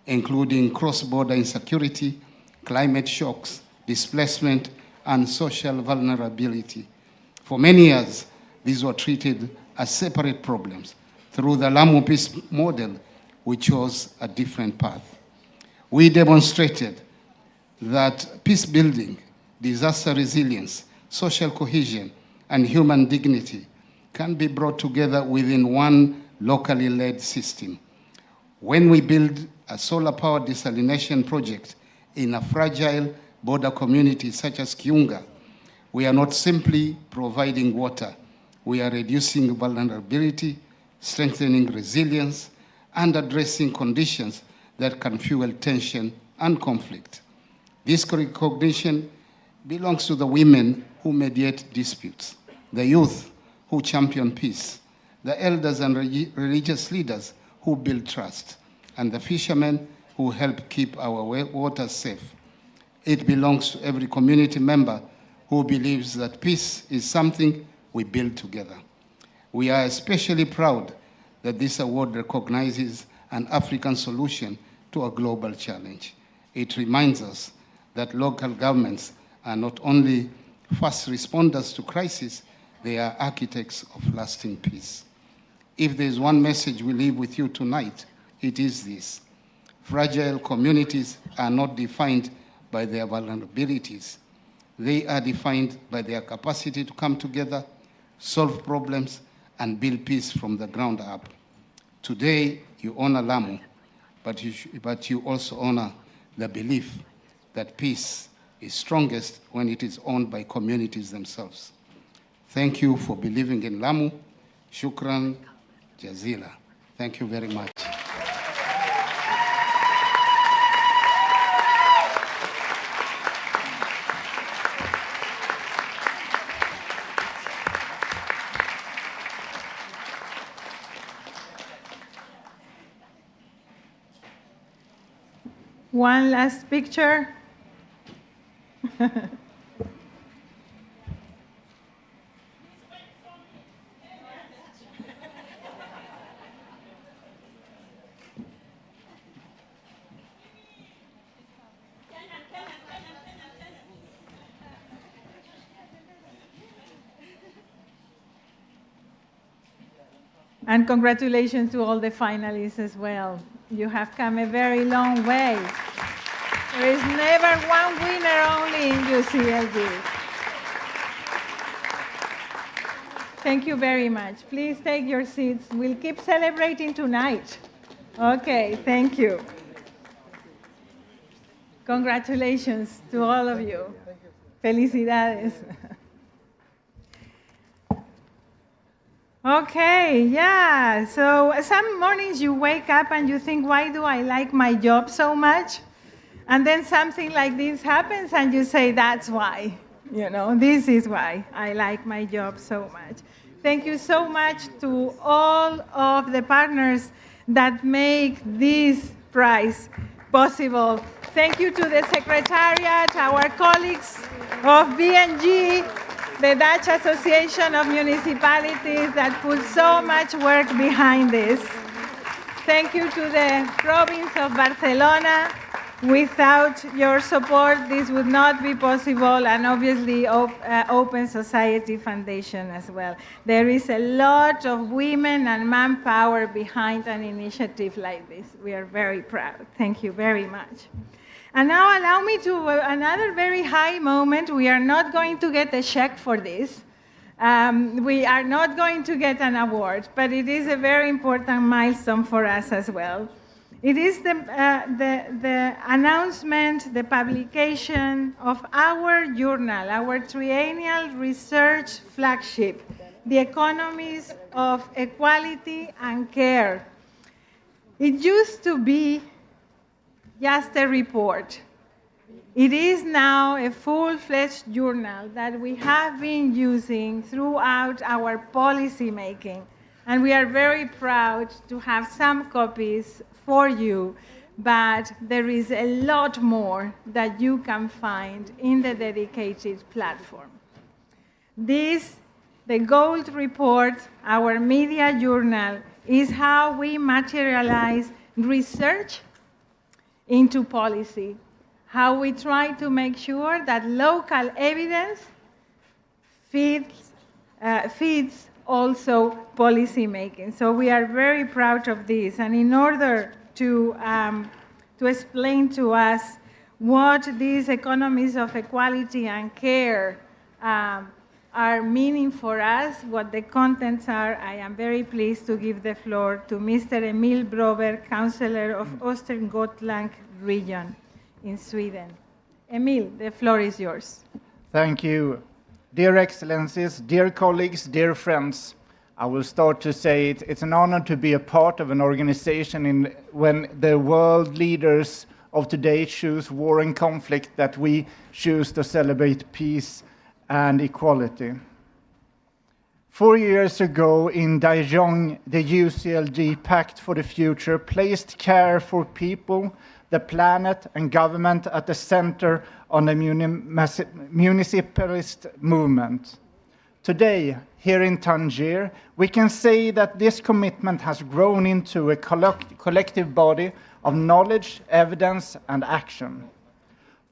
including cross-border insecurity, climate shocks, displacement, and social vulnerability. For many years, these were treated as separate problems. Through the Lamu Peace model, we chose a different path. We demonstrated that peace building, disaster resilience, social cohesion, and human dignity can be brought together within one locally led system. When we build a solar-powered desalination project in a fragile border community such as Kiunga, we are not simply providing water, we are reducing vulnerability, strengthening resilience, and addressing conditions that can fuel tension and conflict. This recognition belongs to the women who mediate disputes, the youth who champion peace, the elders and religious leaders who build trust, and the fishermen who help keep our waters safe. It belongs to every community member who believes that peace is something we build together. We are especially proud that this award recognizes an African solution to a global challenge. It reminds us that local governments are not only first responders to crisis, they are architects of lasting peace. If there is one message we leave with you tonight, it is this: fragile communities are not defined by their vulnerabilities. They are defined by their capacity to come together, solve problems, and build peace from the ground up. Today, you honor Lamu, but you also honor the belief that peace is strongest when it is owned by communities themselves. Thank you for believing in Lamu. Shukran jazila. Thank you very much. One last picture. And congratulations to all the finalists as well. You have come a very long way. There is never one winner only in UCLG. Thank you very much. Please take your seats. We'll keep celebrating tonight. Okay, thank you. Congratulations to all of you. Felicidades. Okay, yeah. So some mornings you wake up and you think, why do I like my job so much? And then something like this happens and you say, that's why. You know, this is why I like my job so much. Thank you so much to all of the partners that make this prize possible. Thank you to the Secretariat, our colleagues of BNG, the Dutch Association of Municipalities that put so much work behind this. Thank you to the province of Barcelona, Without your support, this would not be possible, and obviously Open Society Foundation as well. There is a lot of women and manpower behind an initiative like this. We are very proud. Thank you very much. And now allow me to another very high moment. We are not going to get a check for this. We are not going to get an award, but it is a very important milestone for us as well. It is the announcement, the publication of our journal, our triennial research flagship, The Economies of Equality and Care. It used to be just a report. It is now a full-fledged journal that we have been using throughout our policy making, and we are very proud to have some copies for you, but there is a lot more that you can find in the dedicated platform. This, the Gold Report, our media journal, is how we materialize research into policy, how we try to make sure that local evidence feeds also policy making. So we are very proud of this. And in order to explain to us what these economies of equality and care are meaning for us, what the contents are, I am very pleased to give the floor to Mr. Emil Broberg, Councillor of Östergötland region in Sweden. Emil, the floor is yours. Thank you. Dear Excellencies, dear colleagues, dear friends, I will start to say it's an honor to be a part of an organization when the world leaders of today choose war and conflict, that we choose to celebrate peace and equality. 4 years ago in Daejeon, the UCLG Pact for the Future placed care for people, the planet and government at the center on the municipalist movement. Today, here in Tangier, we can say that this commitment has grown into a collective body of knowledge, evidence, and action.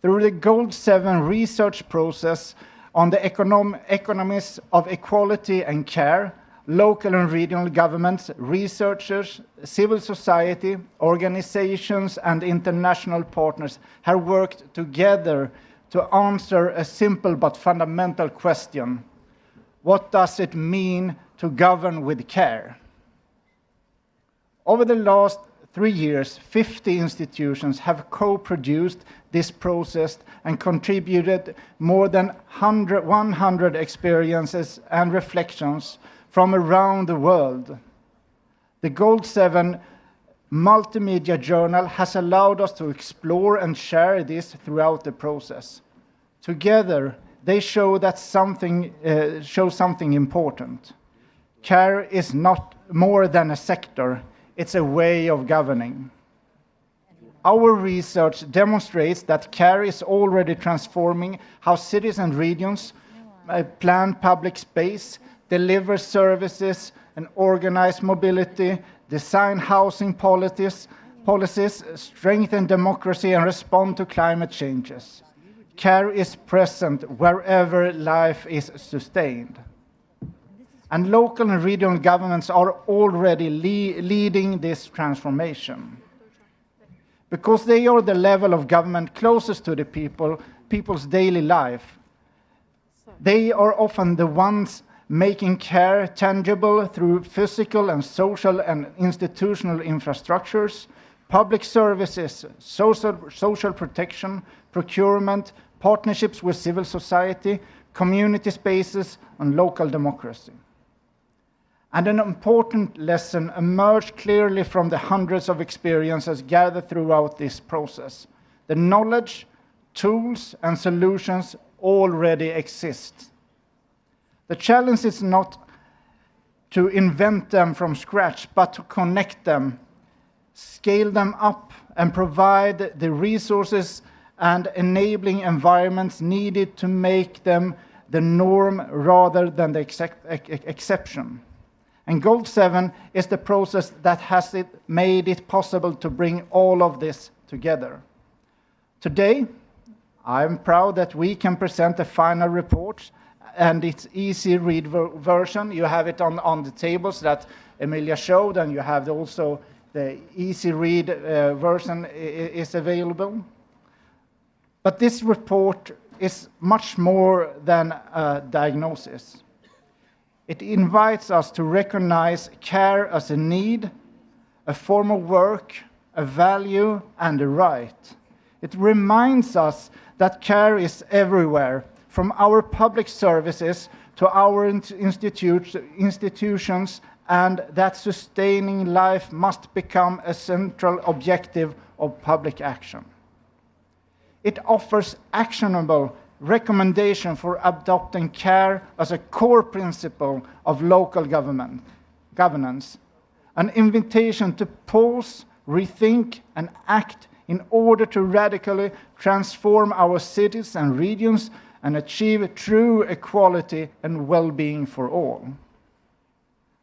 Through the Gold 7 research process on the economies of equality and care, local and regional governments, researchers, civil society, organizations, and international partners have worked together to answer a simple but fundamental question. What does it mean to govern with care? Over the last 3 years, 50 institutions have co-produced this process and contributed more than 100 experiences and reflections from around the world. The Gold 7 multimedia journal has allowed us to explore and share this throughout the process. Together, they show something important. Care is not more than a sector, it's a way of governing. Our research demonstrates that care is already transforming how cities and regions plan public space, deliver services, and organize mobility, design housing policies, strengthen democracy, and respond to climate changes. Care is present wherever life is sustained. And local and regional governments are already leading this transformation. Because they are the level of government closest to the people's daily life. They are often the ones making care tangible through physical and social and institutional infrastructures, public services, social protection, procurement, partnerships with civil society, community spaces, and local democracy. And an important lesson emerged clearly from the hundreds of experiences gathered throughout this process. The knowledge, tools, and solutions already exist. The challenge is not to invent them from scratch, but to connect them, scale them up, and provide the resources and enabling environments needed to make them the norm rather than the exception. And Gold 7 is the process that has made it possible to bring all of this together. Today, I'm proud that we can present the final report, and it's easy read version. You have it on the tables that Emilia showed, and you have also the easy read version is available. But this report is much more than a diagnosis. It invites us to recognize care as a need, a form of work, a value, and a right. It reminds us that care is everywhere, from our public services to our institutions, and that sustaining life must become a central objective of public action. It offers actionable recommendation for adopting care as a core principle of local governance, an invitation to pause, rethink, and act in order to radically transform our cities and regions and achieve true equality and well-being for all.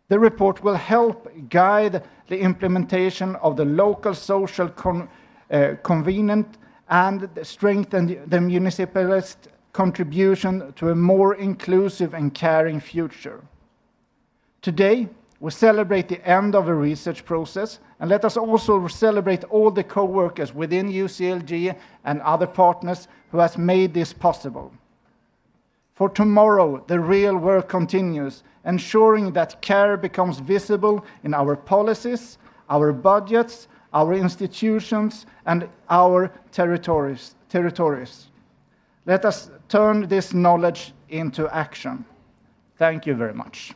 The report will help guide the implementation of the local social convenient and strengthen the municipalist contribution to a more inclusive and caring future. Today, we celebrate the end of a research process, and let us also celebrate all the co-workers within UCLG and other partners who has made this possible. For tomorrow, the real work continues, ensuring that care becomes visible in our policies, our budgets, our institutions, and our territories. Let us turn this knowledge into action. Thank you very much.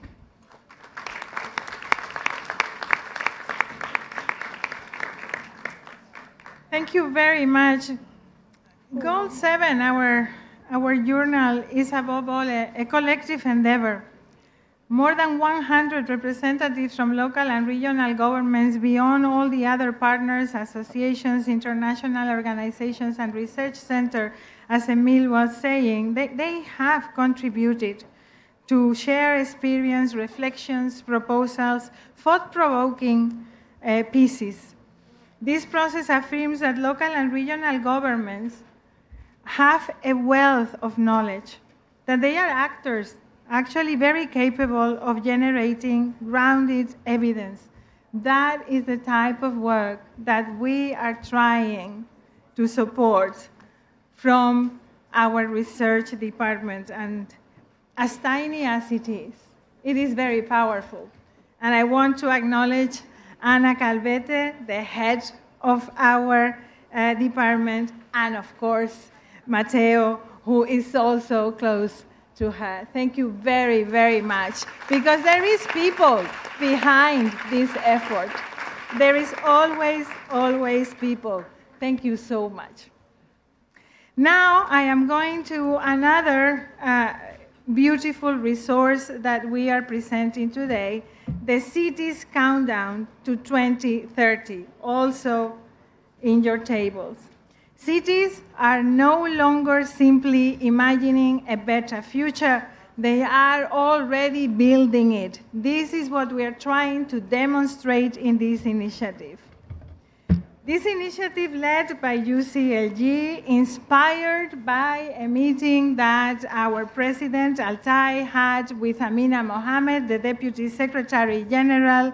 Thank you very much. Goal 7, our journal, is above all a collective endeavor. More than 100 representatives from local and regional governments, beyond all the other partners, associations, international organizations, and research centers, as Emil was saying, they have contributed to share experience, reflections, proposals, thought-provoking pieces. This process affirms that local and regional governments have a wealth of knowledge, that they are actors actually very capable of generating grounded evidence. That is the type of work that we are trying to support from our research department. And as tiny as it is very powerful. And I want to acknowledge Ana Calvete, the head of our department, and of course, Mateo, who is also close to her. Thank you very, very much, because there is people behind this effort. There is always, always people. Thank you so much. Now I am going to another beautiful resource that we are presenting today, the Cities Countdown to 2030, also in your tables. Cities are no longer simply imagining a better future. They are already building it. This is what we are trying to demonstrate in this initiative. This initiative, led by UCLG, inspired by a meeting that our President Altai had with Amina Mohammed, the Deputy Secretary General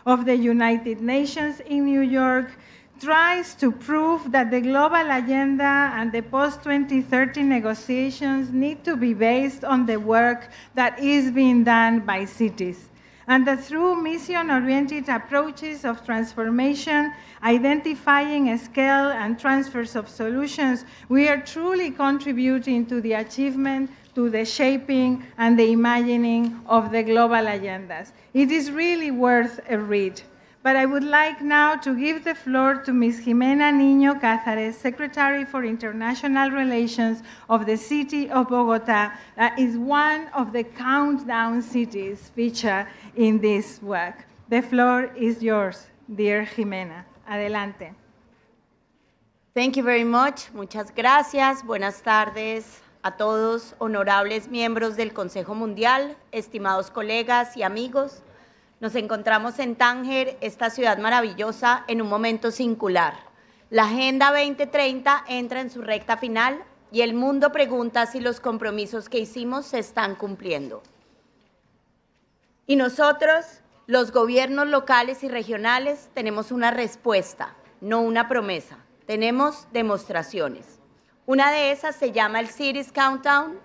of the United Nations in New York, tries to prove that the global agenda and the post-2030 negotiations need to be based on the work that is being done by cities, and that through mission-oriented approaches of transformation, identifying a scale and transfers of solutions, we are truly contributing to the achievement, to the shaping, and the imagining of the global agendas. It is really worth a read. But I would like now to give the floor to Ms. Jimena Niño Cázares, Secretary for International Relations of the city of Bogotá, that is one of the countdown cities featured in this work. The floor is yours, dear Jimena. Adelante. Thank you very much. Muchas gracias. Buenas tardes a todos, honorables miembros del Consejo Mundial, estimados colegas y amigos. Nos encontramos en Tánger, esta ciudad maravillosa, en un momento singular. La Agenda 2030 entra en su recta final y el mundo pregunta si los compromisos que hicimos se están cumpliendo. Y nosotros, los gobiernos locales y regionales, tenemos una respuesta, no una promesa. Tenemos demostraciones. Una de esas se llama el Cities Countdown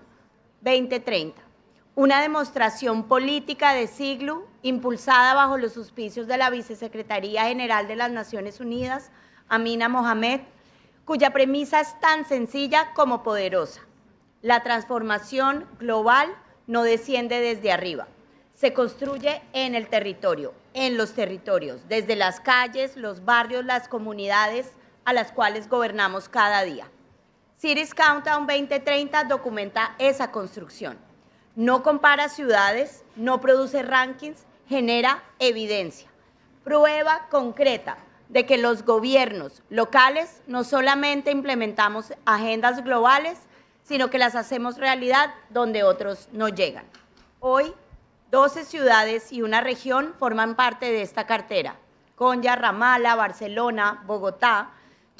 2030, una demostración política de siglo impulsada bajo los auspicios de la Vicesecretaría General de las Naciones Unidas, Amina Mohamed, cuya premisa es tan sencilla como poderosa. La transformación global no desciende desde arriba, se construye en el territorio, en los territorios, desde las calles, los barrios, las comunidades a las cuales gobernamos cada día. Cities Countdown 2030 documenta esa construcción. No compara ciudades, no produce rankings, genera evidencia, prueba concreta de que los gobiernos locales no solamente implementamos agendas globales, sino que las hacemos realidad donde otros no llegan. Hoy, 12 ciudades y una región forman parte de esta cartera: Konya, Ramala, Barcelona, Bogotá,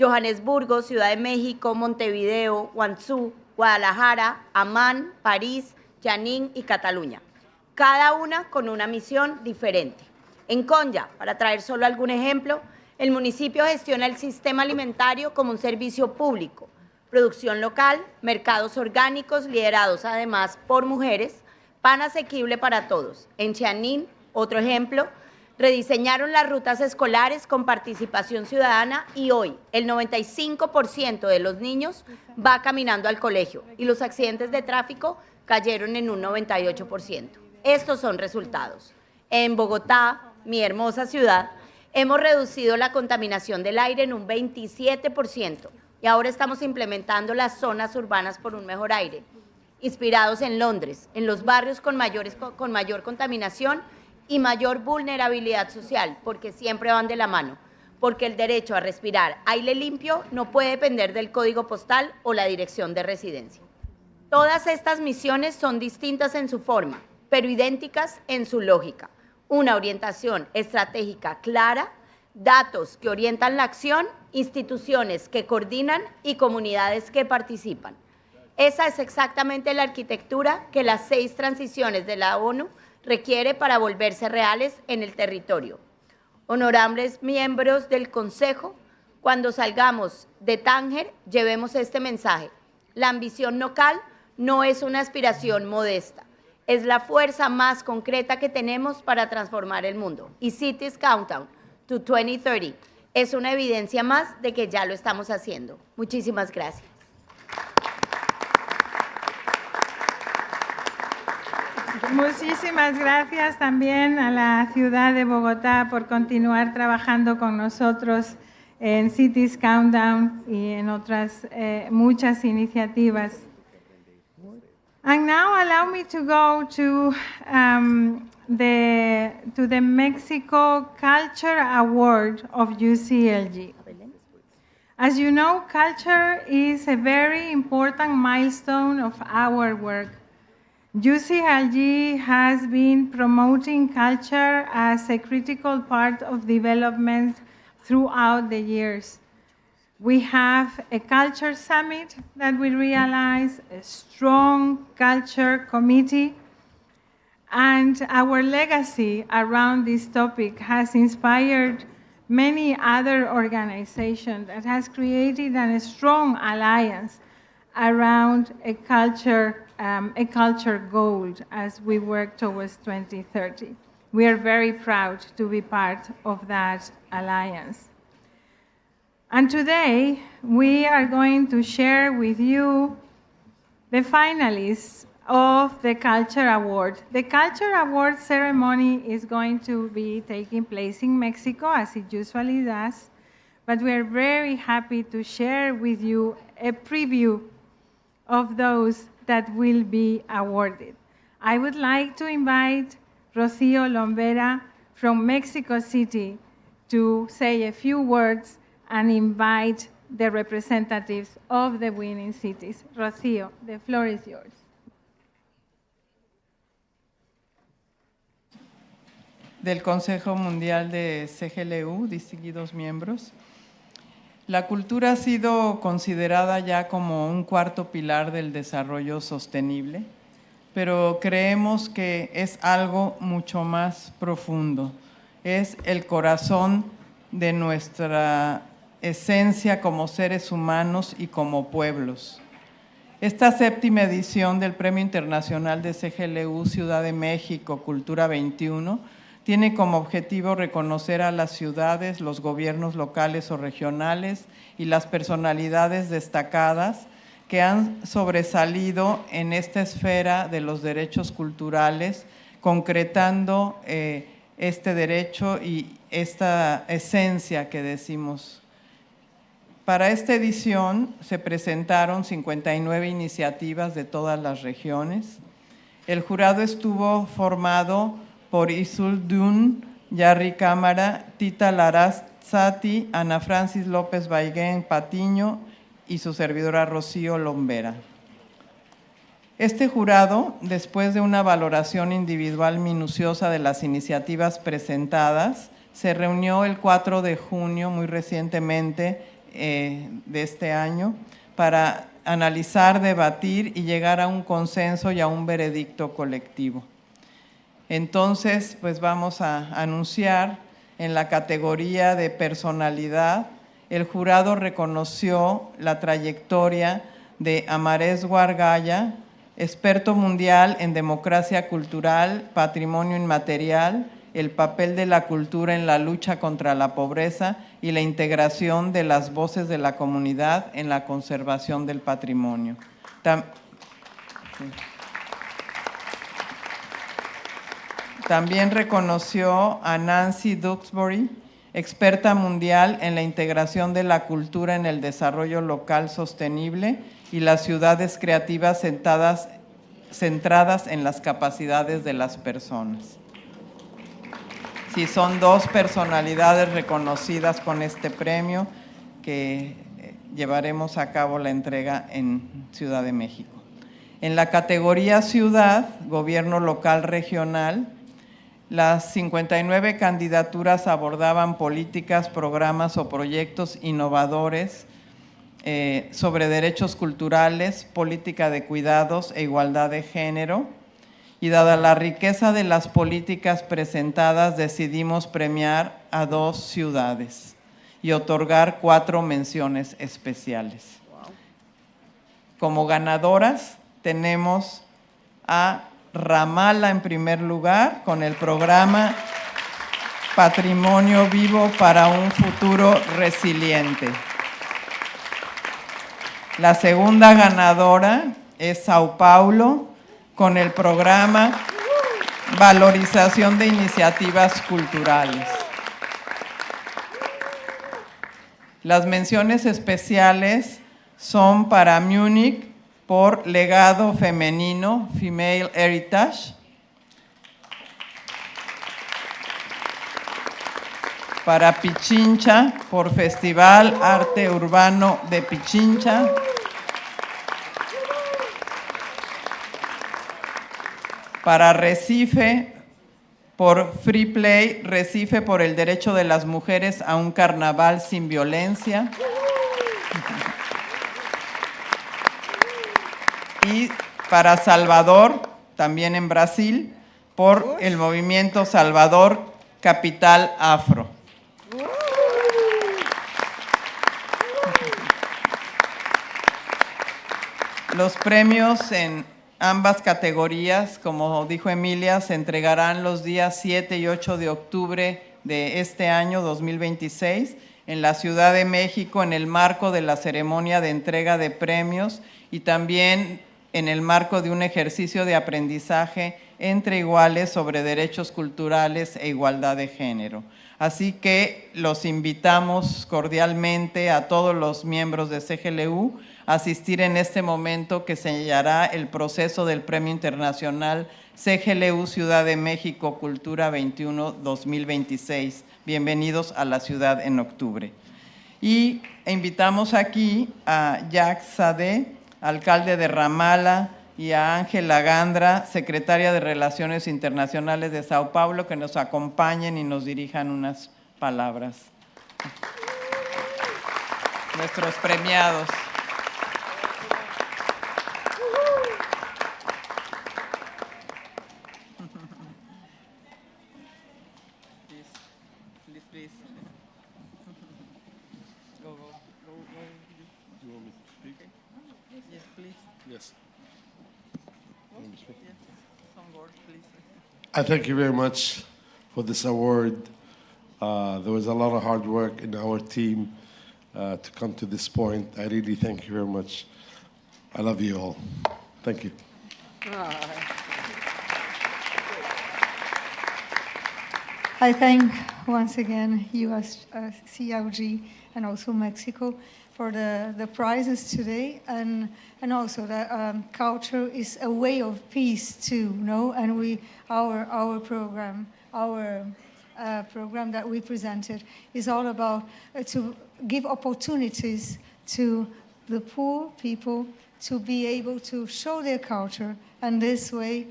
Johannesburgo, Ciudad de México, Montevideo, Guangzhou, Guadalajara, Amán, París, Jianing y Cataluña, cada una con una misión diferente. En Konya, para traer solo algún ejemplo, el municipio gestiona el sistema alimentario como un servicio público, producción local, mercados orgánicos liderados además por mujeres, pan asequible para todos. En Jianing, otro ejemplo, rediseñaron las rutas escolares con participación ciudadana y hoy el 95% de los niños va caminando al colegio y los accidentes de tráfico cayeron en un 98%. Estos son resultados. En Bogotá, mi hermosa ciudad, hemos reducido la contaminación del aire en un 27% y ahora estamos implementando las zonas urbanas por un mejor aire, inspirados en Londres, en los barrios con mayor contaminación y mayor vulnerabilidad social, porque siempre van de la mano, porque el derecho a respirar aire limpio no puede depender del código postal o la dirección de residencia. Todas estas misiones son distintas en su forma, pero idénticas en su lógica. Una orientación estratégica clara, datos que orientan la acción, instituciones que coordinan y comunidades que participan. Esa es exactamente la arquitectura que las 6 transiciones de la ONU requiere para volverse reales en el territorio. Honorables miembros del Consejo, cuando salgamos de Tánger, llevemos este mensaje. La ambición local no es una aspiración modesta, es la fuerza más concreta que tenemos para transformar el mundo. Y Cities Countdown to 2030 es una evidencia más de que ya lo estamos haciendo. Muchísimas gracias. Muchísimas gracias también a la ciudad de Bogotá por continuar trabajando con nosotros en Cities Countdown y en otras muchas iniciativas. And now allow me to go to the Mexico Culture Award of UCLG. As you know, culture is a very important milestone of our work. UCLG has been promoting culture as a critical part of development throughout the years. We have a culture summit that we realize, a strong culture committee, and our legacy around this topic has inspired many other organizations that has created a strong alliance around a culture goal as we work towards 2030. We are very proud to be part of that alliance. And today, we are going to share with you the finalists of the Culture Award. The Culture Award ceremony is going to be taking place in Mexico, as it usually does, but we are very happy to share with you a preview of those that will be awarded. I would like to invite Rocío Lombera from Mexico City to say a few words and invite the representatives of the winning cities. Rocío, the floor is yours. Del Consejo Mundial de CGLU, distinguidos miembros. La cultura ha sido considerada ya como un cuarto pilar del desarrollo sostenible, pero creemos que es algo mucho más profundo. Es el corazón de nuestra esencia como seres humanos y como pueblos. Esta 7ª edición del Premio Internacional de CGLU Ciudad de México Cultura 21 tiene como objetivo reconocer a las ciudades, los gobiernos locales o regionales y las personalidades destacadas que han sobresalido en esta esfera de los derechos culturales, concretando este derecho y esta esencia que decimos. Para esta edición se presentaron 59 iniciativas de todas las regiones. El jurado estuvo formado por Isul Dun, Yarri Cámara, Tita Larazati, Ana Francis López Baigén Patiño y su servidora Rocío Lombera. Este jurado, después de una valoración individual minuciosa de las iniciativas presentadas, se reunió el 4 de junio, muy recientemente de este año, para analizar, debatir y llegar a un consenso y a un veredicto colectivo. Entonces, pues vamos a anunciar en la categoría de personalidad, el jurado reconoció la trayectoria de Amarés Guargaya, experto mundial en democracia cultural, patrimonio inmaterial, el papel de la cultura en la lucha contra la pobreza y la integración de las voces de la comunidad en la conservación del patrimonio. También reconoció a Nancy Duxbury, experta mundial en la integración de la cultura en el desarrollo local sostenible y las ciudades creativas centradas en las capacidades de las personas. Sí, son 2 personalidades reconocidas con este premio que llevaremos a cabo la entrega en Ciudad de México. En la categoría Ciudad, Gobierno Local Regional, las 59 candidaturas abordaban políticas, programas o proyectos innovadores sobre derechos culturales, política de cuidados e igualdad de género. Y dada la riqueza de las políticas presentadas, decidimos premiar a 2 ciudades y otorgar 4 menciones especiales. Como ganadoras tenemos a Ramala en primer lugar, con el programa Patrimonio Vivo para un Futuro Resiliente. La segunda ganadora es Sao Paulo, con el programa Valorización de Iniciativas Culturales. Las menciones especiales son para Múnich por Legado Femenino, Female Heritage, para Pichincha por Festival Arte Urbano de Pichincha, para Recife por Free Play, Recife por el derecho de las mujeres a un carnaval sin violencia. Y para Salvador, también en Brasil, por el movimiento Salvador Capital Afro. Los premios en ambas categorías, como dijo Emilia, se entregarán los días 7 y 8 de octubre de este año 2026 en la Ciudad de México, en el marco de la ceremonia de entrega de premios y también en el marco de un ejercicio de aprendizaje entre iguales sobre derechos culturales e igualdad de género. Así que los invitamos cordialmente a todos los miembros de CGLU a asistir en este momento que sellará el proceso del Premio Internacional CGLU Ciudad de México Cultura 21 2026. Bienvenidos a la ciudad en octubre. Y invitamos aquí a Jacques Sade, alcalde de Ramala, y a Ángela Gandra, secretaria de Relaciones Internacionales de Sao Paulo, que nos acompañen y nos dirijan unas palabras. nuestros premiados. Please. Go. Do you want me to speak? Yes, please. Yes. Yes. Some words, please. I thank you very much for this award. There was a lot of hard work in our team to come to this point. I really thank you very much. I love you all. Thank you. I thank once again UCLG and also Mexico for the prizes today, and also that culture is a way of peace too, no? And our program that we presented is all about to give opportunities to the poor people to be able to show their culture, and this way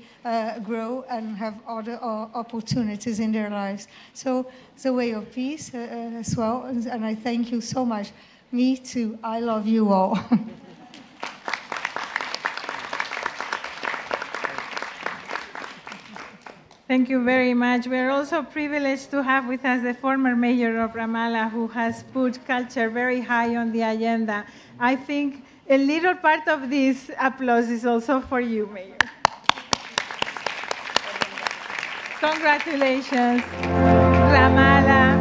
grow and have other opportunities in their lives. So it's a way of peace as well, and I thank you so much. Me too. I love you all. Thank you very much. We are also privileged to have with us the former mayor of Ramallah, who has put culture very high on the agenda. I think a little part of this applause is also for you, Mayor. Congratulations, Ramallah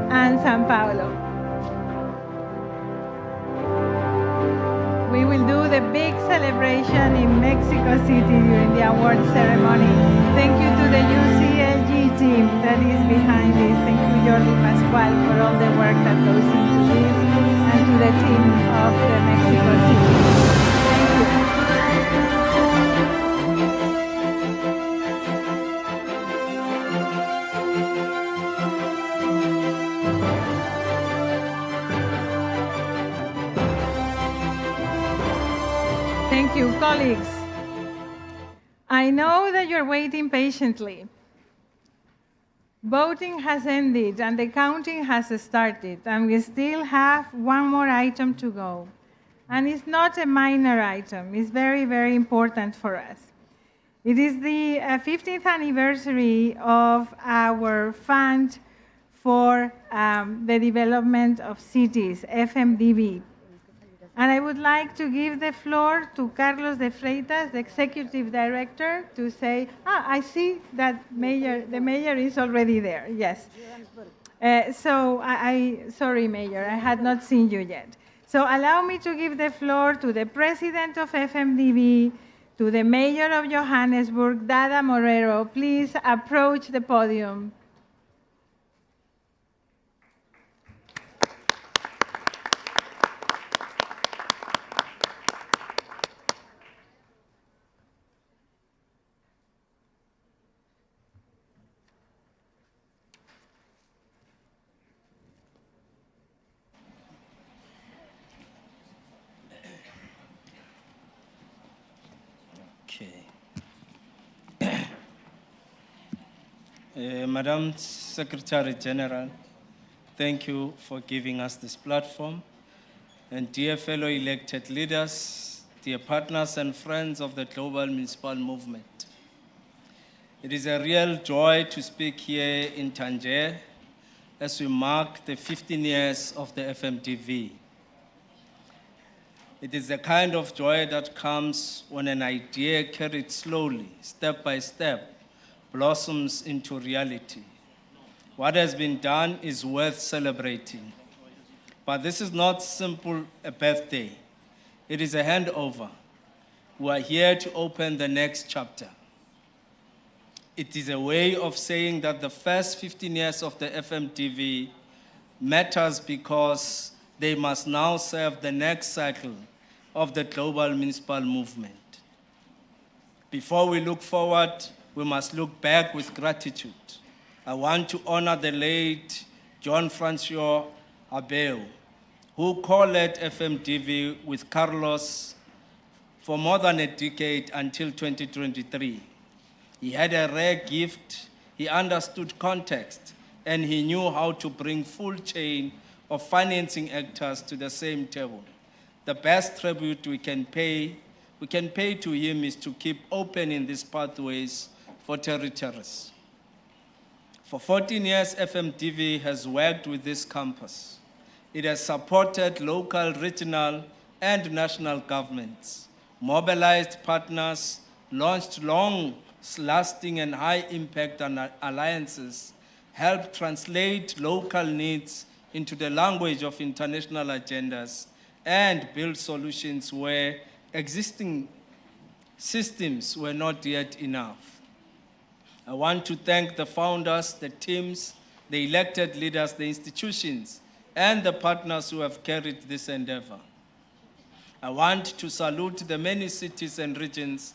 and São Paulo. We will do the big celebration in Mexico City during the award ceremony. Thank you to the UCLG team that is behind this. Thank you, Jordi Pascual, for all the work that goes into this, and to the team of the Mexico City. Thank you. Thank you, colleagues. I know that you're waiting patiently. Voting has ended and the counting has started, and we still have one more item to go. And it's not a minor item, it's very, very important for us. It is the 15th anniversary of our Fund for the Development of Cities, FMDB. And I would like to give the floor to Carlos de Freitas, the Executive Director, to say, I see that the Mayor is already there, yes. Sorry, Mayor, I had not seen you yet. So allow me to give the floor to the President of FMDB, to the Mayor of Johannesburg, Dada Morero. Please approach the podium. Madam Secretary General, thank you for giving us this platform. And dear fellow elected leaders, dear partners and friends of the global municipal movement, it is a real joy to speak here in Tangier as we mark the 15 years of the FMDV. It is the kind of joy that comes when an idea carried slowly, step by step, blossoms into reality. What has been done is worth celebrating. But this is not simply a birthday. It is a handover. We are here to open the next chapter. It is a way of saying that the first 15 years of the FMDV matters because they must now serve the next cycle of the global municipal movement. Before we look forward, we must look back with gratitude. I want to honor the late John Francois Abel, who co-led FMDV with Carlos for more than a decade until 2023. He had a rare gift, he understood context, and he knew how to bring full chain of financing actors to the same table. The best tribute we can pay to him is to keep opening these pathways for territories. For 14 years, FMDV has worked with this campus. It has supported local, regional, and national governments, mobilized partners, launched long-lasting and high-impact alliances, helped translate local needs into the language of international agendas, and build solutions where existing systems were not yet enough. I want to thank the founders, the teams, the elected leaders, the institutions, and the partners who have carried this endeavor. I want to salute the many cities and regions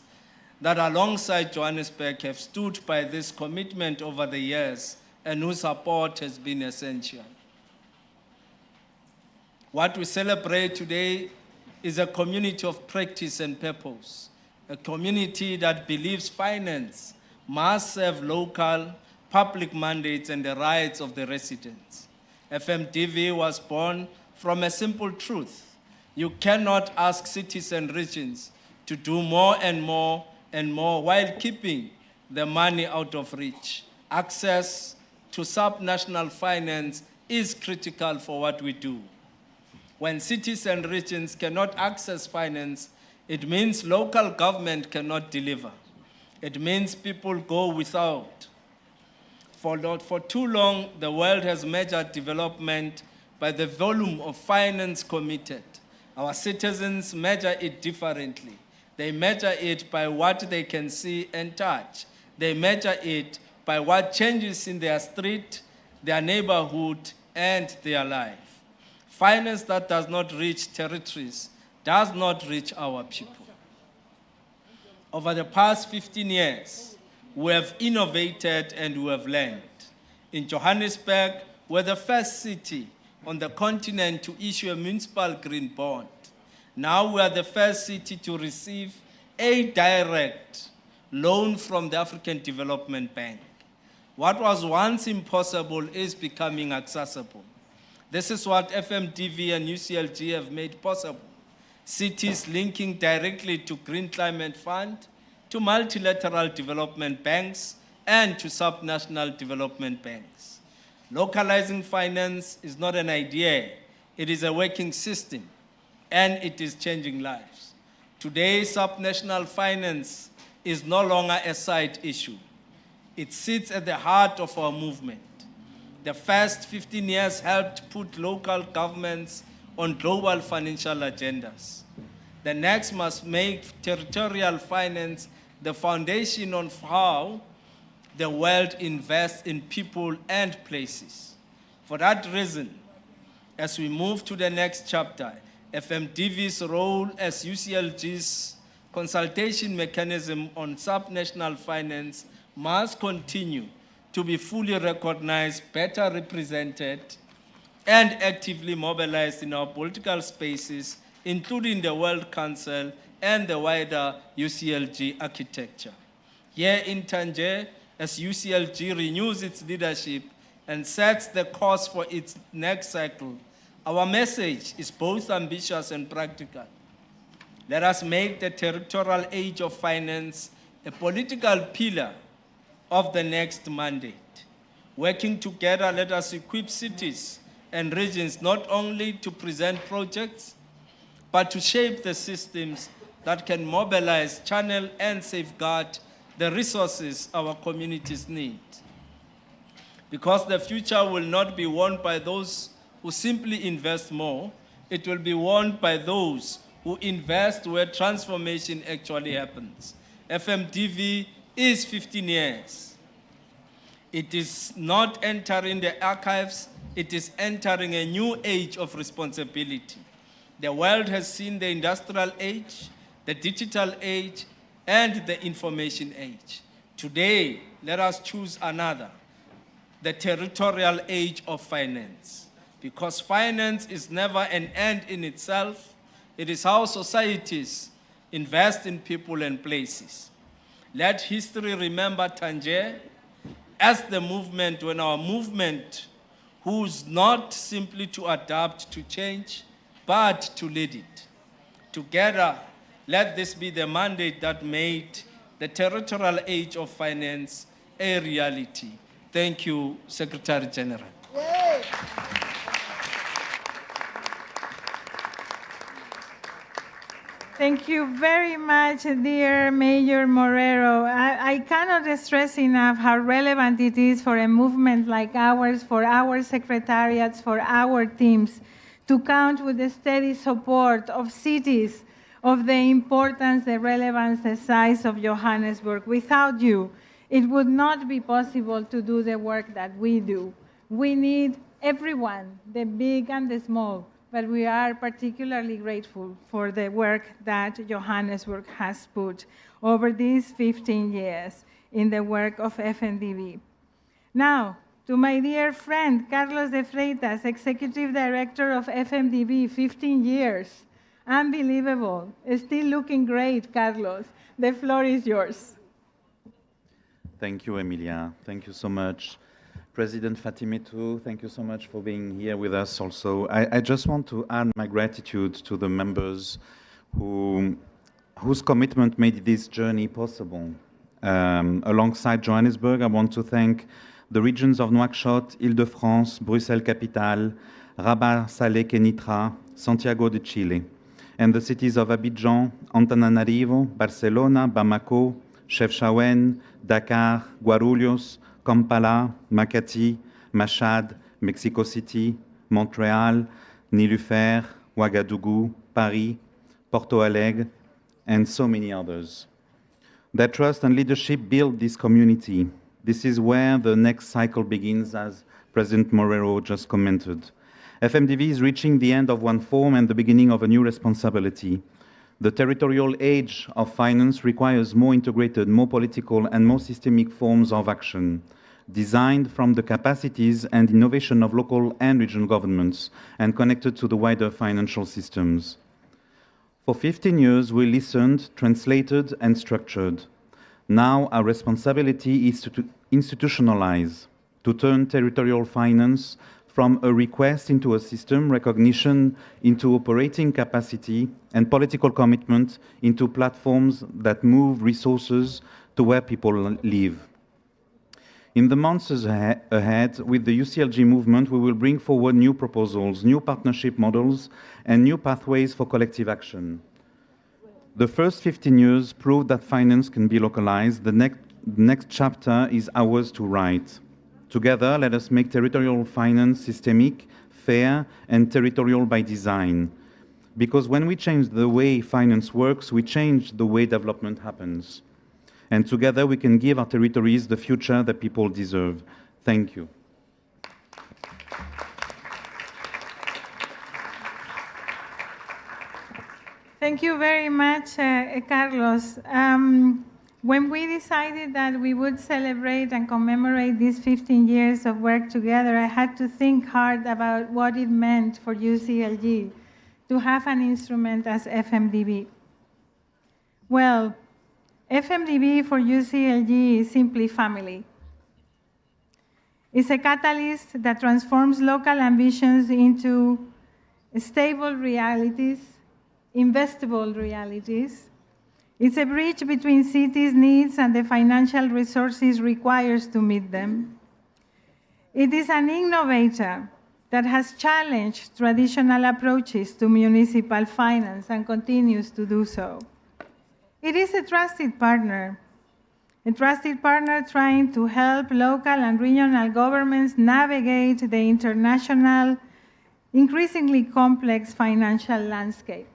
that alongside Johannesburg have stood by this commitment over the years and whose support has been essential. What we celebrate today is a community of practice and purpose, a community that believes finance must serve local public mandates and the rights of the residents. FMDV was born from a simple truth. You cannot ask cities and regions to do more and more and more while keeping the money out of reach. Access to subnational finance is critical for what we do. When cities and regions cannot access finance, it means local government cannot deliver. It means people go without. For too long, the world has measured development by the volume of finance committed. Our citizens measure it differently. They measure it by what they can see and touch. They measure it by what changes in their street, their neighborhood, and their life. Finance that does not reach territories does not reach our people. Over the past 15 years, we have innovated and we have learned. In Johannesburg, we're the first city on the continent to issue a municipal green bond. Now we are the first city to receive a direct loan from the African Development Bank. What was once impossible is becoming accessible. This is what FMDV and UCLG have made possible. Cities linking directly to Green Climate Fund, to multilateral development banks, and to subnational development banks. Localizing finance is not an idea, it is a working system, and it is changing lives. Today, subnational finance is no longer a side issue. It sits at the heart of our movement. The first 15 years helped put local governments on global financial agendas. The next must make territorial finance the foundation on how the world invests in people and places. For that reason, as we move to the next chapter, FMDV's role as UCLG's consultation mechanism on subnational finance must continue to be fully recognized, better represented, and actively mobilized in our political spaces, including the World Council and the wider UCLG architecture. Here in Tangier, as UCLG renews its leadership and sets the course for its next cycle, our message is both ambitious and practical. Let us make the territorial age of finance a political pillar of the next mandate. Working together, let us equip cities and regions not only to present projects, but to shape the systems that can mobilize, channel, and safeguard the resources our communities need. Because the future will not be won by those who simply invest more, it will be won by those who invest where transformation actually happens. FMDV is 15 years. It is not entering the archives, it is entering a new age of responsibility. The world has seen the industrial age, the digital age, and the information age. Today, let us choose another, the territorial age of finance. Because finance is never an end in itself, it is how societies invest in people and places. Let history remember Tangier as the movement when our movement who's not simply to adapt to change, but to lead it. Together, let this be the mandate that made the territorial age of finance a reality. Thank you, Secretary General. Thank you very much, dear Mayor Morero. I cannot stress enough how relevant it is for a movement like ours, for our secretariats, for our teams, to count with the steady support of cities, of the importance, the relevance, the size of Johannesburg. Without you, it would not be possible to do the work that we do. We need everyone, the big and the small, but we are particularly grateful for the work that Johannesburg has put over these 15 years in the work of FNDB. Now, to my dear friend, Carlos de Freitas, Executive Director of FMDB, 15 years. Unbelievable. Still looking great, Carlos. The floor is yours. Thank you, Emilia. Thank you so much. President Fatimetou, thank you so much for being here with us also. I just want to add my gratitude to the members whose commitment made this journey possible. Alongside Johannesburg, I want to thank the regions of Nouakchott, Île-de-France, Bruxelles-Capitale, Rabat, Salé, Kenitra, Santiago de Chile, and the cities of Abidjan, Antananarivo, Barcelona, Bamako, Chefchaouen, Dakar, Guarulhos, Kampala, Makati, Mashhad, Mexico City, Montreal, Nilufer, Ouagadougou, Paris, Porto Alegre, and so many others. Their trust and leadership build this community. This is where the next cycle begins, as President Morero just commented. FMDB is reaching the end of one form and the beginning of a new responsibility. The territorial age of finance requires more integrated, more political, and more systemic forms of action, designed from the capacities and innovation of local and regional governments and connected to the wider financial systems. For 15 years, we listened, translated, and structured. Now our responsibility is to institutionalize, to turn territorial finance from a request into a system, recognition into operating capacity, and political commitment into platforms that move resources to where people live. In the months ahead, with the UCLG movement, we will bring forward new proposals, new partnership models, and new pathways for collective action. The first 15 years proved that finance can be localized. The next chapter is ours to write. Together, let us make territorial finance systemic, fair, and territorial by design. Because when we change the way finance works, we change the way development happens. And together, we can give our territories the future that people deserve. Thank you. Thank you very much, Carlos. When we decided that we would celebrate and commemorate these 15 years of work together, I had to think hard about what it meant for UCLG to have an instrument as FMDB. Well, FMDB for UCLG is simply family. It's a catalyst that transforms local ambitions into stable realities, investable realities. It's a bridge between cities' needs and the financial resources required to meet them. It is an innovator that has challenged traditional approaches to municipal finance and continues to do so. It is a trusted partner trying to help local and regional governments navigate the international, increasingly complex financial landscape.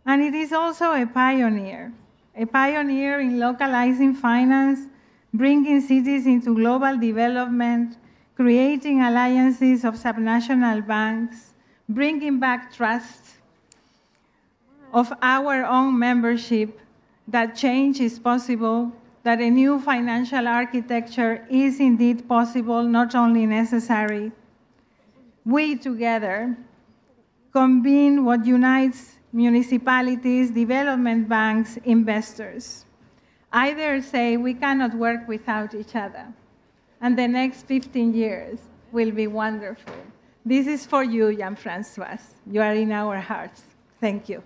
And it is also a pioneer in localizing finance, bringing cities into global development, creating alliances of subnational banks, bringing back trust of our own membership that change is possible, that a new financial architecture is indeed possible, not only necessary. We together convene what unites municipalities, development banks, investors. I dare say we cannot work without each other. And the next 15 years will be wonderful. This is for you, Jean-François. You are in our hearts. Thank you.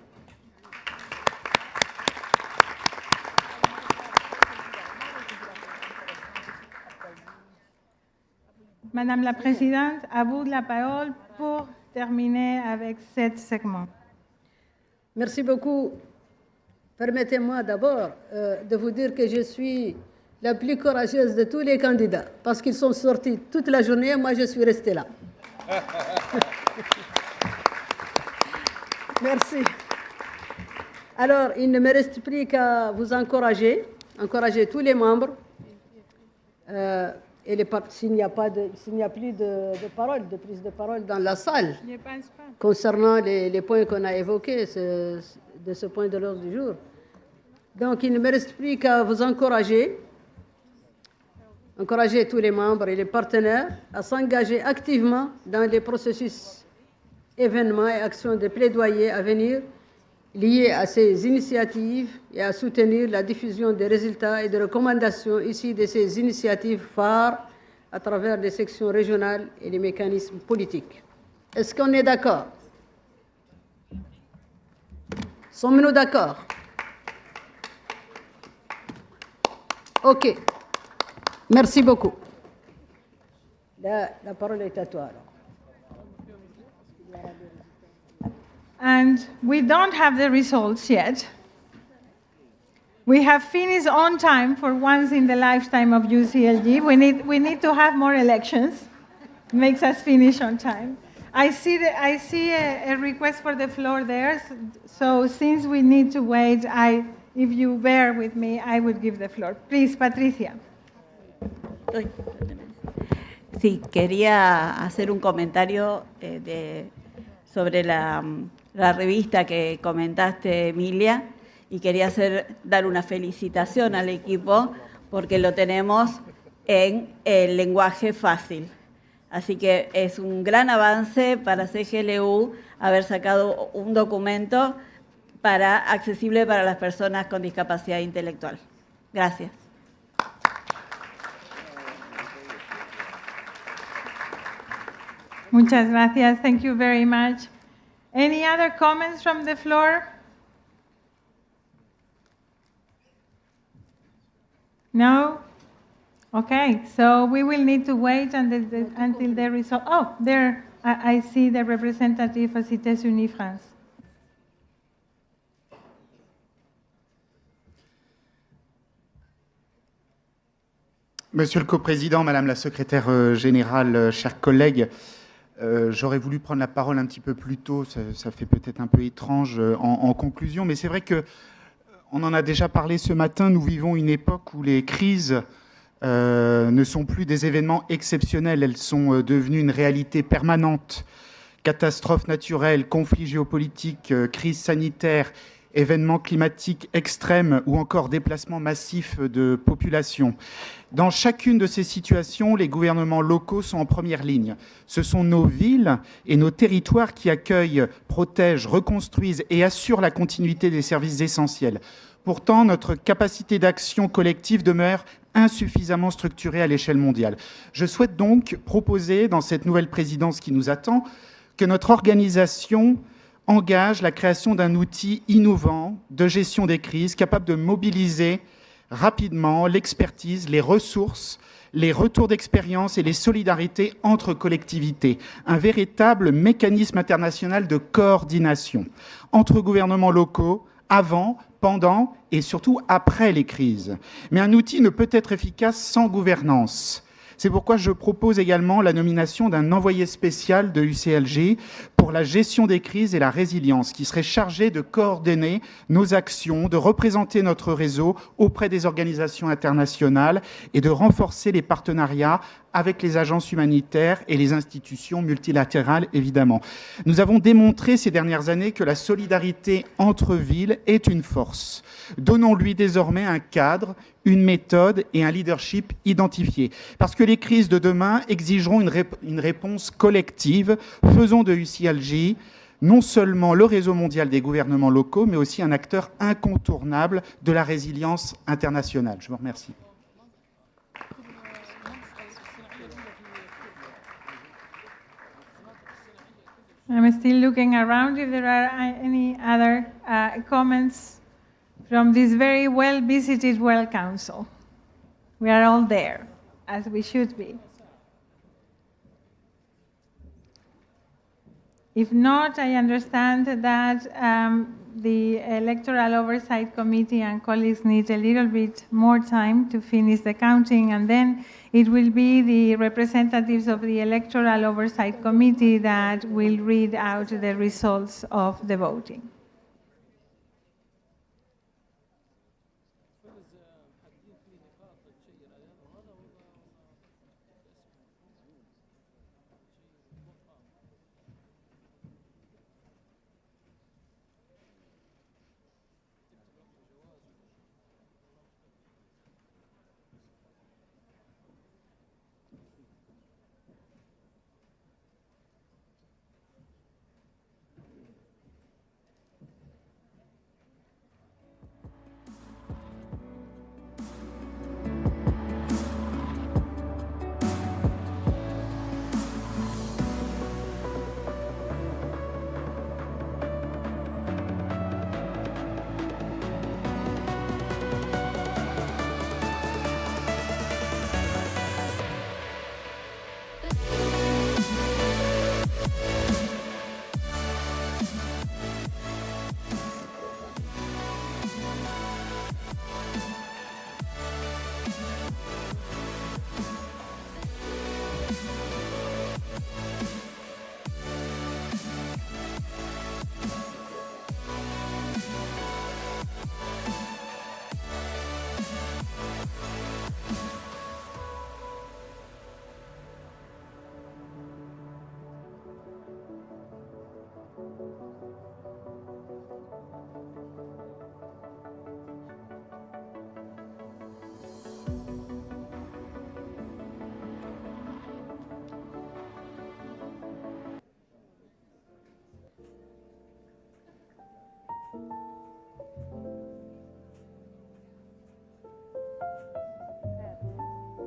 Madame la Présidente, à vous la parole pour terminer avec ce segment. Merci beaucoup. Permettez-moi d'abord de vous dire que je suis la plus courageuse de tous les candidats parce qu'ils sont sortis toute la journée, moi je suis restée là. Merci. Alors, il ne me reste plus qu'à vous encourager tous les membres. S'il n'y a plus de prise de parole dans la salle, concernant les points qu'on a évoqués de ce point de l'ordre du jour. Donc, il ne me reste plus qu'à vous encourager tous les membres et les partenaires à s'engager activement dans les processus, événements et actions de plaidoyer à venir liés à ces initiatives et à soutenir la diffusion des résultats et des recommandations issues de ces initiatives phares à travers les sections régionales et les mécanismes politiques. Est-ce qu'on est d'accord? Sommes-nous d'accord? OK. Merci beaucoup. La parole est à toi alors. And we don't have the results yet. We have finished on time for once in the lifetime of UCLG. We need to have more elections. Makes us finish on time. I see a request for the floor there. So since we need to wait, if you bear with me, I would give the floor. Please, Patricia. Sí, quería hacer un comentario sobre la revista que comentaste, Emilia, y quería dar una felicitación al equipo porque lo tenemos en el lenguaje fácil. Así que es un gran avance para CGLU haber sacado un documento accesible para las personas con discapacidad intelectual. Gracias. Muchas gracias. Thank you very much. Any other comments from the floor? No? Okay, so we will need to wait until the result. Oh, there, I see the representative of Cités Unis France. Monsieur le coprésident, Madame la secrétaire générale, chers collègues, j'aurais voulu prendre la parole un petit peu plus tôt, ça fait peut-être un peu étrange en conclusion, mais c'est vrai qu'on en a déjà parlé ce matin, nous vivons une époque où les crises ne sont plus des événements exceptionnels, elles sont devenues une réalité permanente. Catastrophes naturelles, conflits géopolitiques, crises sanitaires, événements climatiques extrêmes ou encore déplacements massifs de population. Dans chacune de ces situations, les gouvernements locaux sont en première ligne. Ce sont nos villes et nos territoires qui accueillent, protègent, reconstruisent et assurent la continuité des services essentiels. Pourtant, notre capacité d'action collective demeure insuffisamment structurée à l'échelle mondiale. Je souhaite donc proposer, dans cette nouvelle présidence qui nous attend, que notre organisation engage la création d'un outil innovant de gestion des crises, capable de mobiliser rapidement l'expertise, les ressources, les retours d'expérience et les solidarités entre collectivités. Un véritable mécanisme international de coordination entre gouvernements locaux, avant, pendant et surtout après les crises. Mais un outil ne peut être efficace sans gouvernance. C'est pourquoi je propose également la nomination d'un envoyé spécial de UCLG pour la gestion des crises et la résilience, qui serait chargé de coordonner nos actions, de représenter notre réseau auprès des organisations internationales et de renforcer les partenariats avec les agences humanitaires et les institutions multilatérales, évidemment. Nous avons démontré ces dernières années que la solidarité entre villes est une force. Donnons-lui désormais un cadre, une méthode et un leadership identifiés. Parce que les crises de demain exigeront une réponse collective. Faisons de UCLG non seulement le réseau mondial des gouvernements locaux, mais aussi un acteur incontournable de la résilience internationale. Je vous remercie. I'm still looking around if there are any other comments from this very well-visited World Council. We are all there, as we should be. If not, I understand that the Electoral Oversight Committee and colleagues need a little bit more time to finish the counting, and then it will be the representatives of the Electoral Oversight Committee that will read out the results of the voting.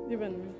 Even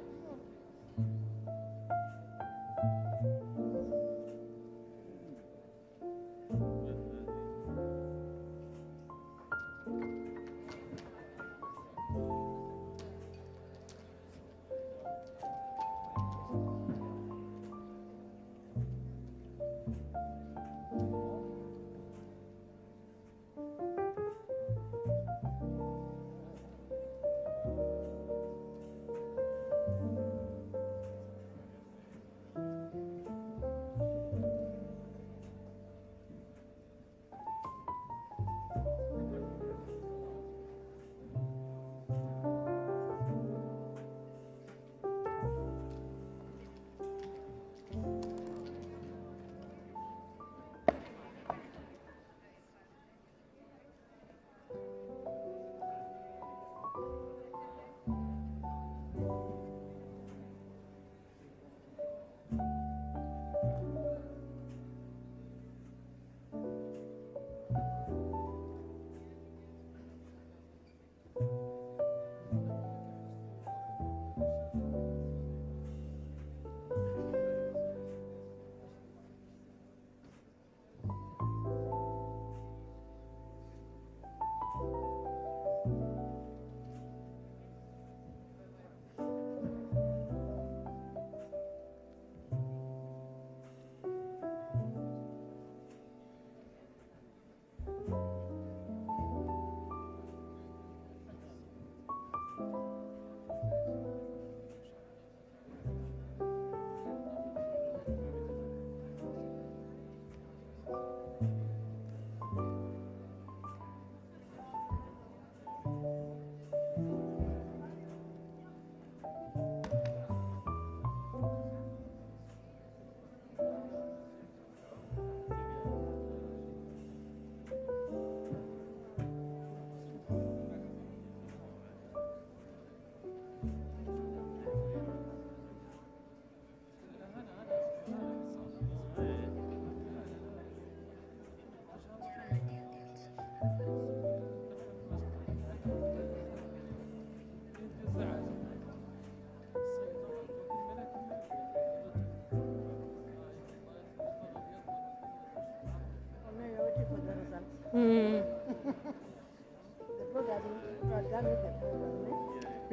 We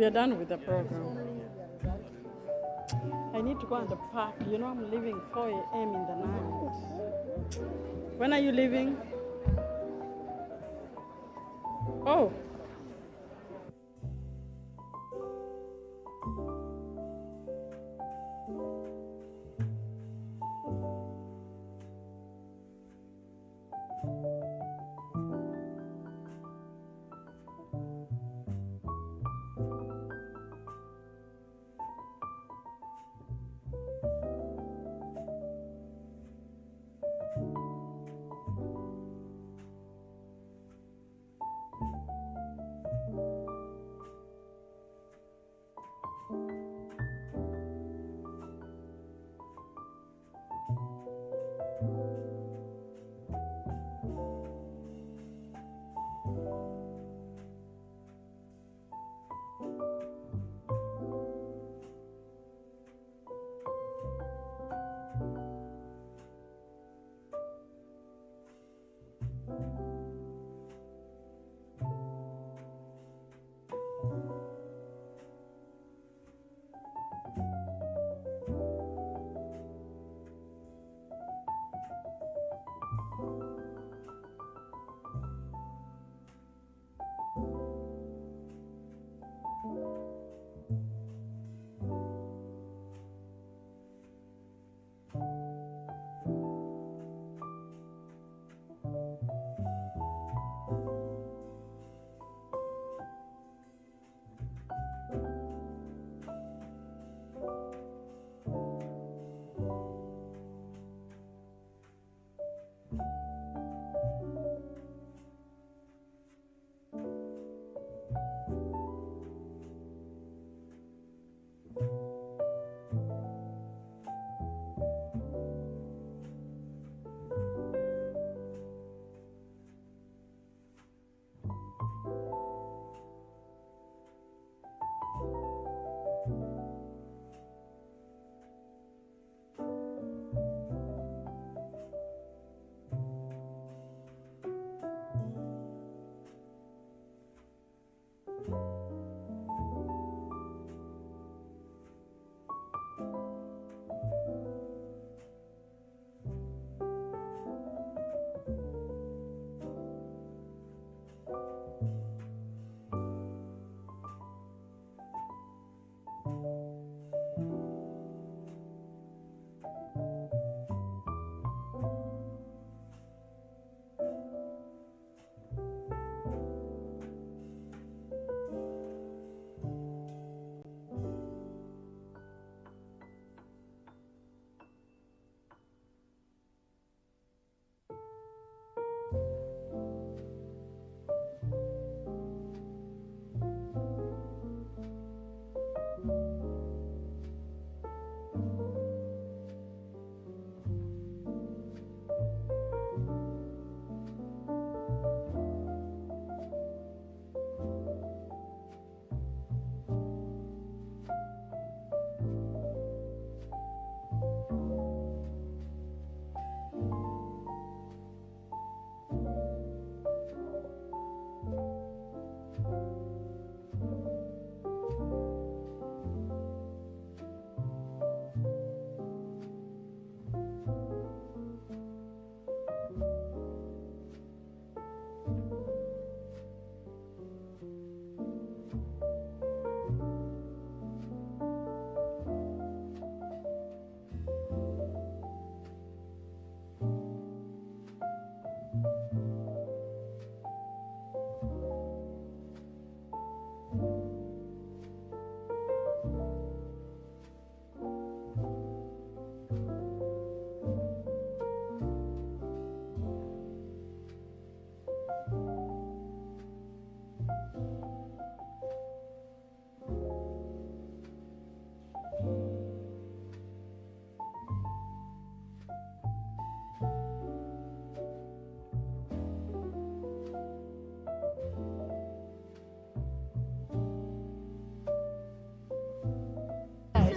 are done with the program. I need to go in the park. You know, I'm leaving 4 a.m. in the night. When are you leaving? Oh.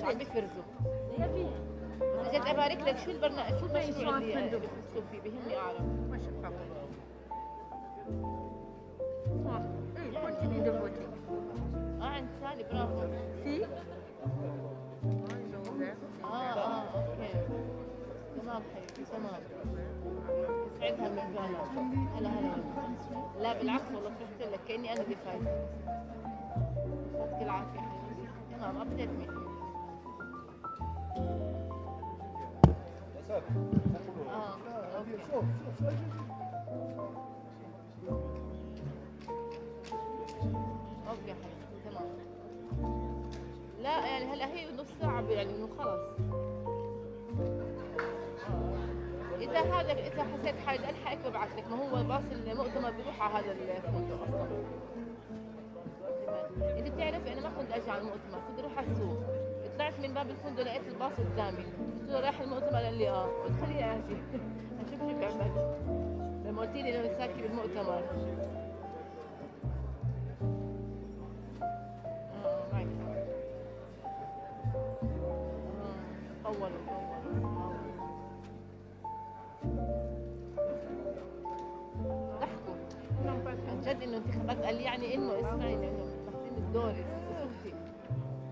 عم بفرزوا جيت ابارك لك شو المشروع اللي بتفرزوا فيه بهمني اعرف. Continue the voting. عند ثاني برافو. See? اوكي. تمام حبيبي تمام. يسعدها من جانا. هلا هلا. لا بالعكس والله فرحت لك كأني أنا اللي فايزة. يعطيك العافية حبيبي. تمام أبديت مي. اوكي. اوكي حبيبي تمام. لا يعني هلا هي نص ساعة يعني انه خلص. اذا حسيت حاجة الحقك ببعث لك، ما هو باص المؤتمر بيروح على هذا الفندق اصلا. انت بتعرفي انا ما كنت اجي على المؤتمر، كنت اروح على السوق. طلعت من باب الفندق لقيت الباص قدامي، قلت له رايح المؤتمر؟ قال لي قلت خليني اجي اشوف شو بيعمل. لما قلت لي انه ساكي بالمؤتمر معك طولوا ضحكوا عن جد انه انتخابات. قال لي يعني انه اسمعي انه ماخذين الدور شفتي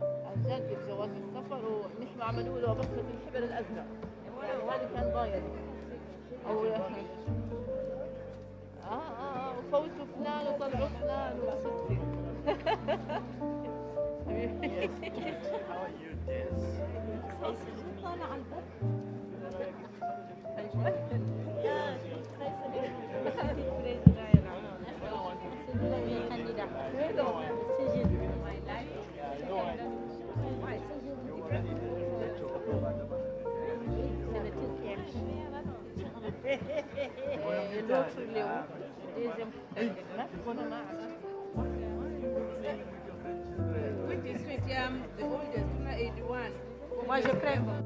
عن جد بجواز السفر، ونحن عملوا له بصمة الحبر الازرق يعني هذا كان ضايع او وفوتوا فلان وطلعوا فلان وشفتي. طالع على البر. L'autre Léo, deuxième. Which is with the oldest, 81. Moi, je préfère.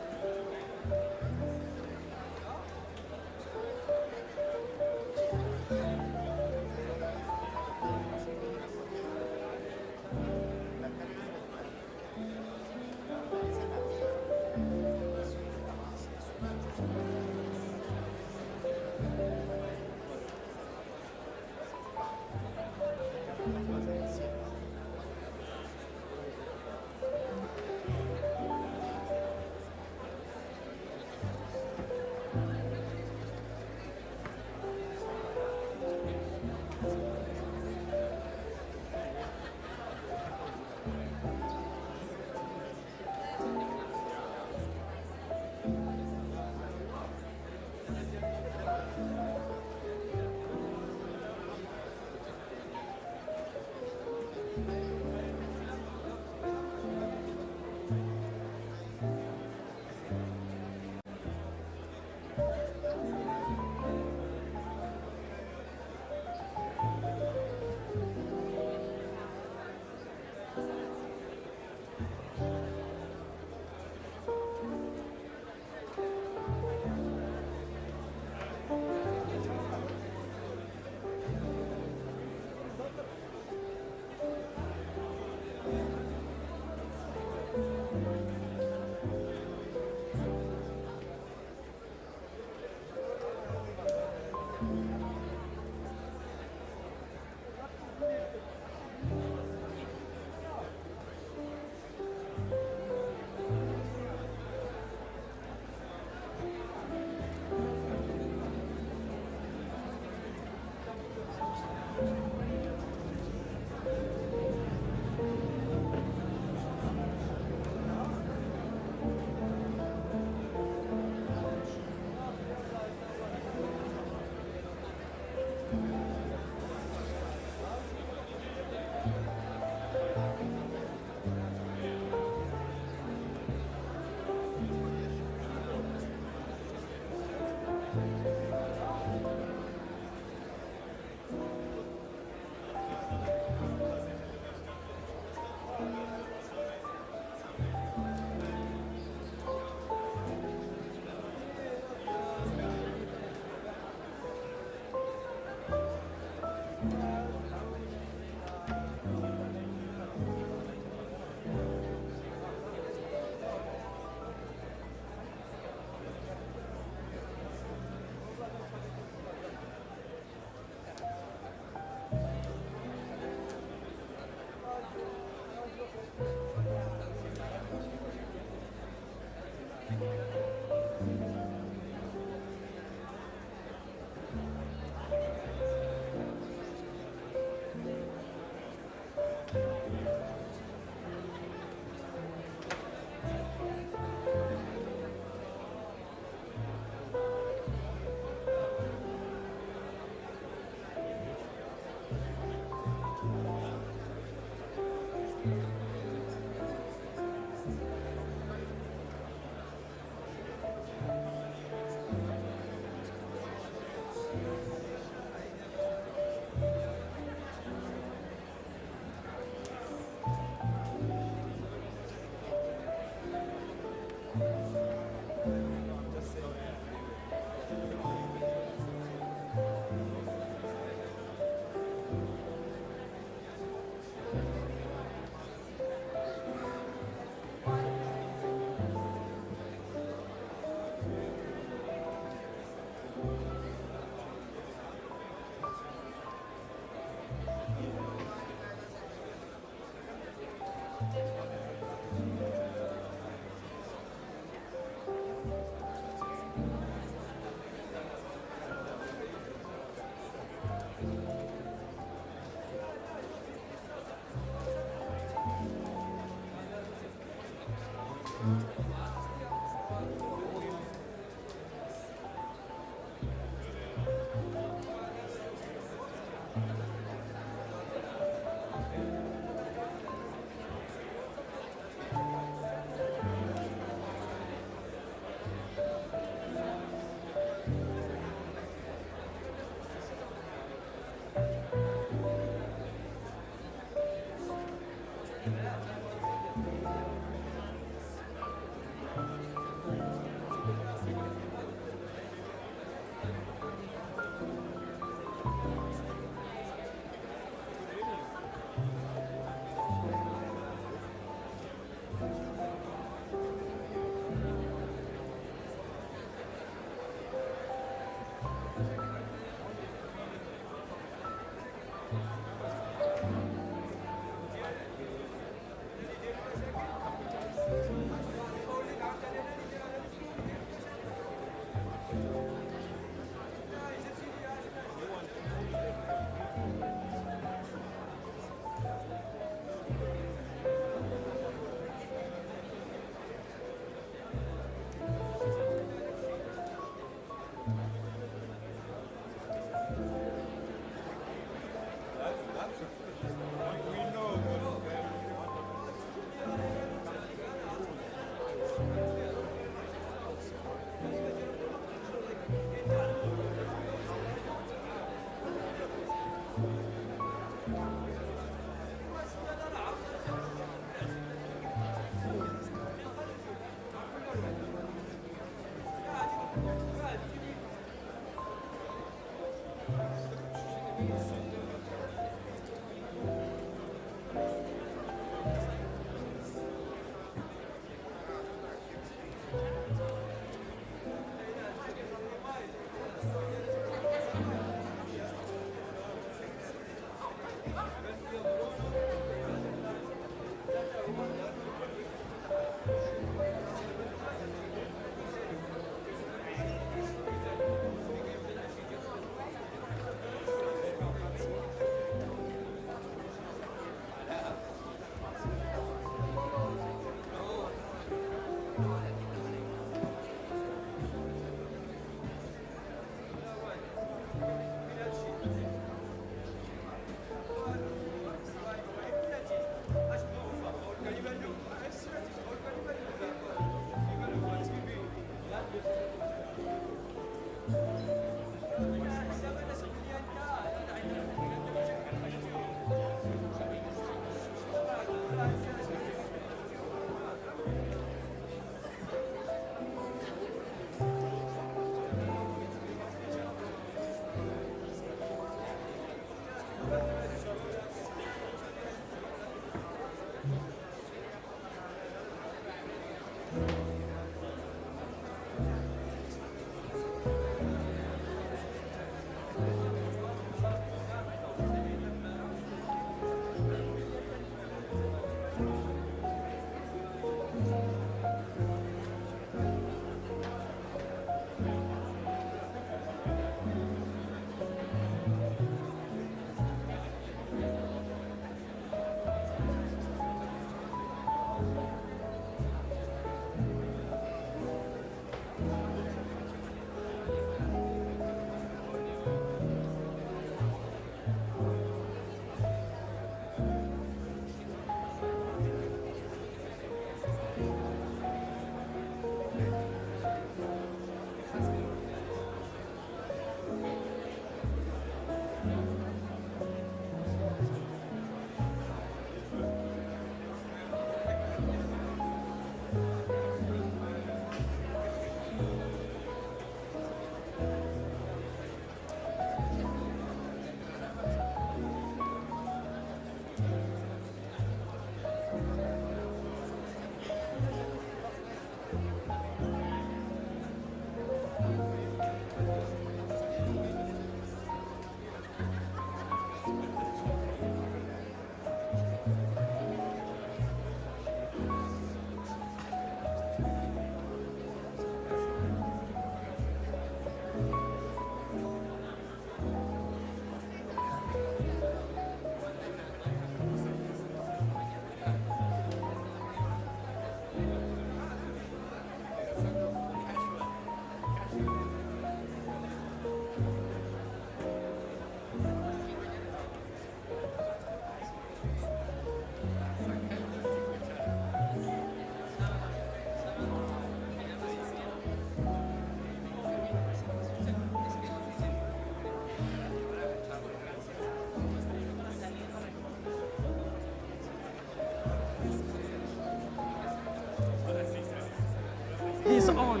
He's on.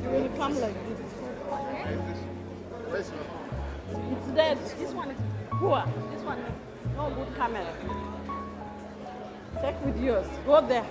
When you come like this. It's dead. This one is poor. This one is no good camera. Check with yours. Go there.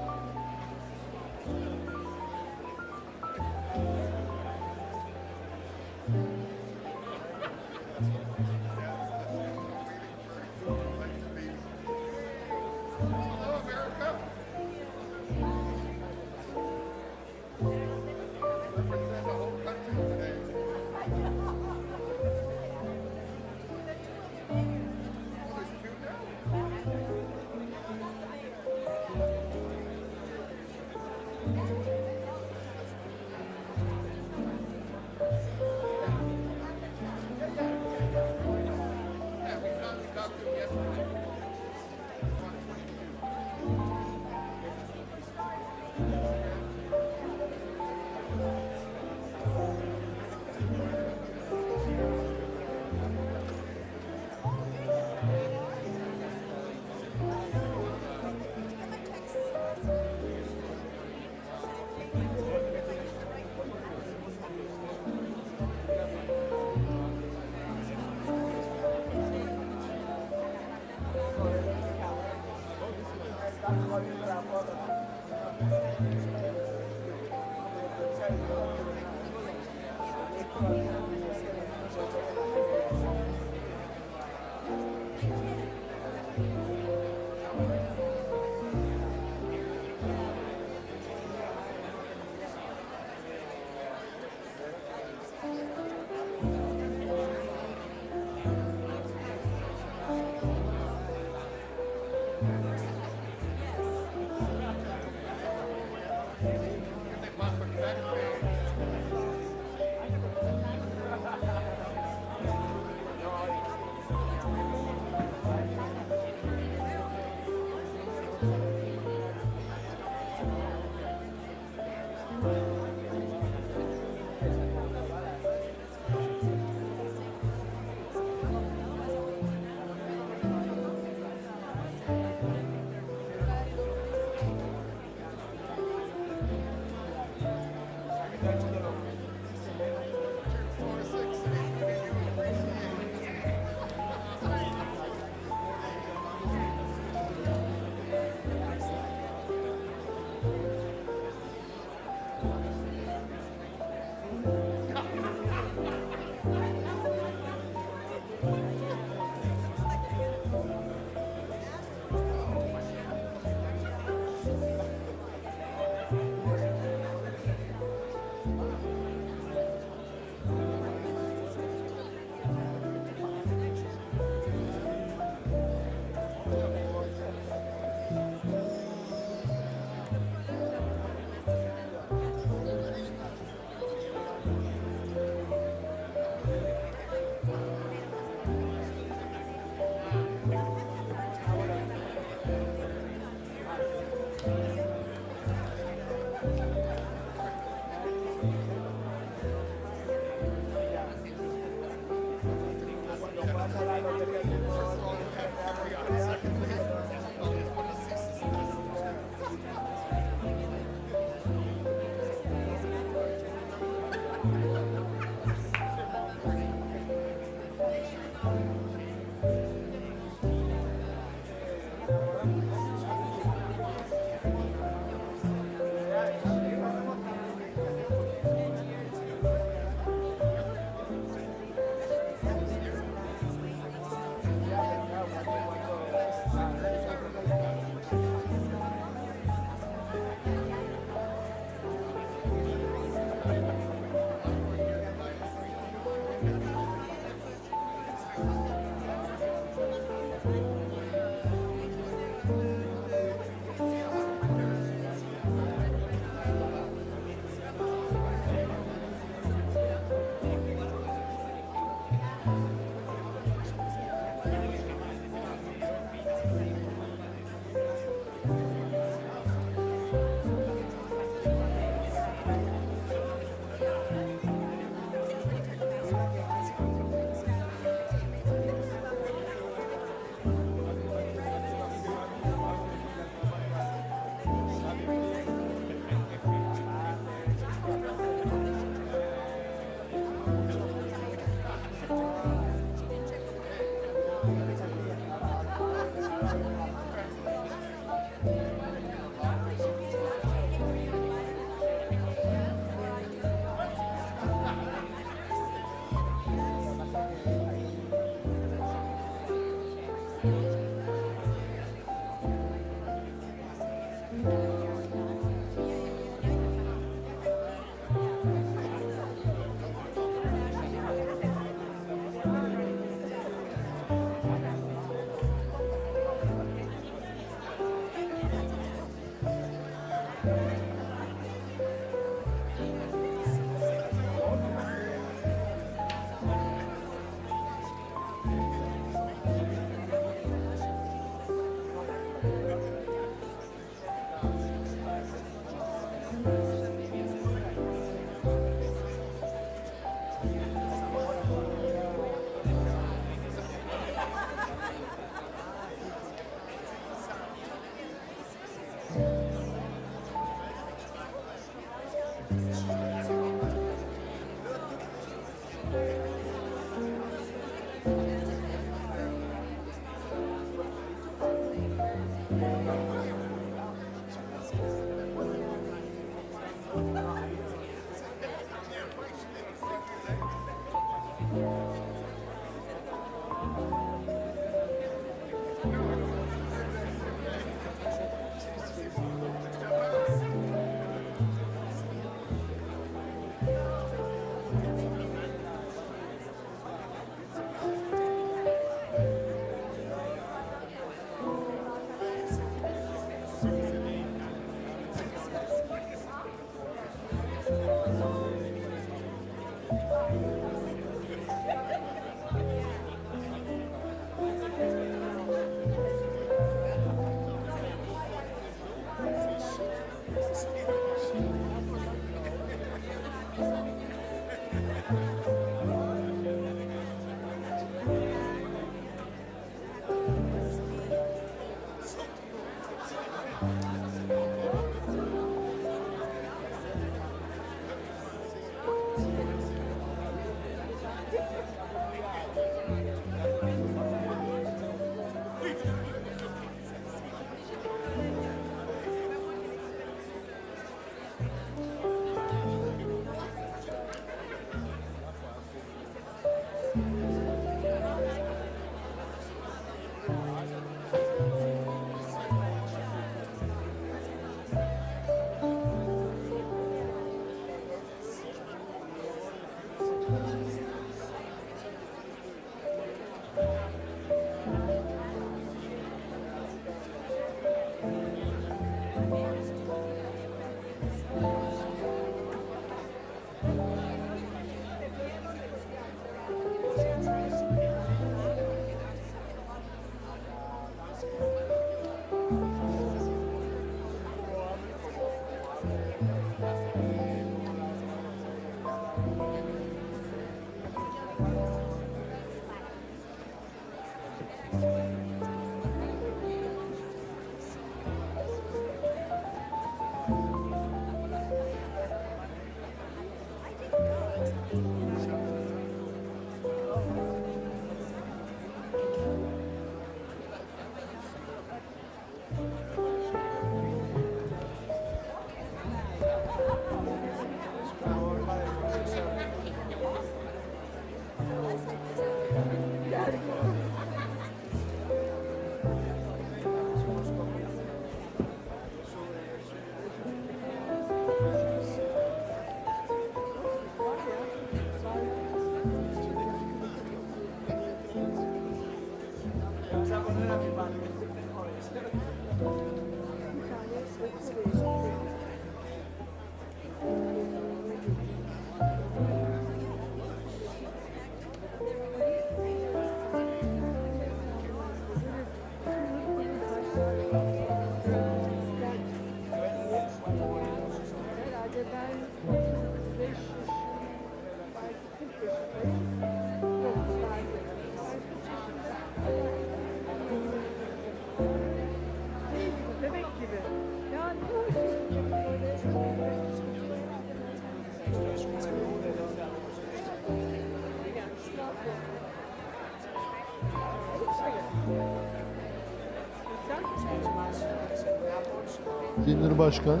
Dindir Başkan,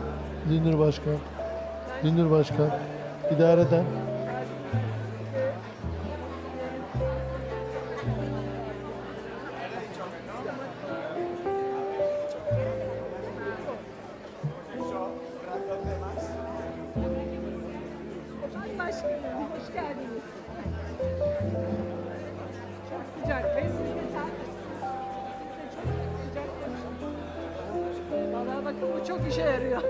Dindir Başkan, Dindir Başkan, idareden. Başkanım, hoş geldiniz. Çok sıcak ve siz de sıcak konuşun. Vallahi bakın bu çok işe yarıyor.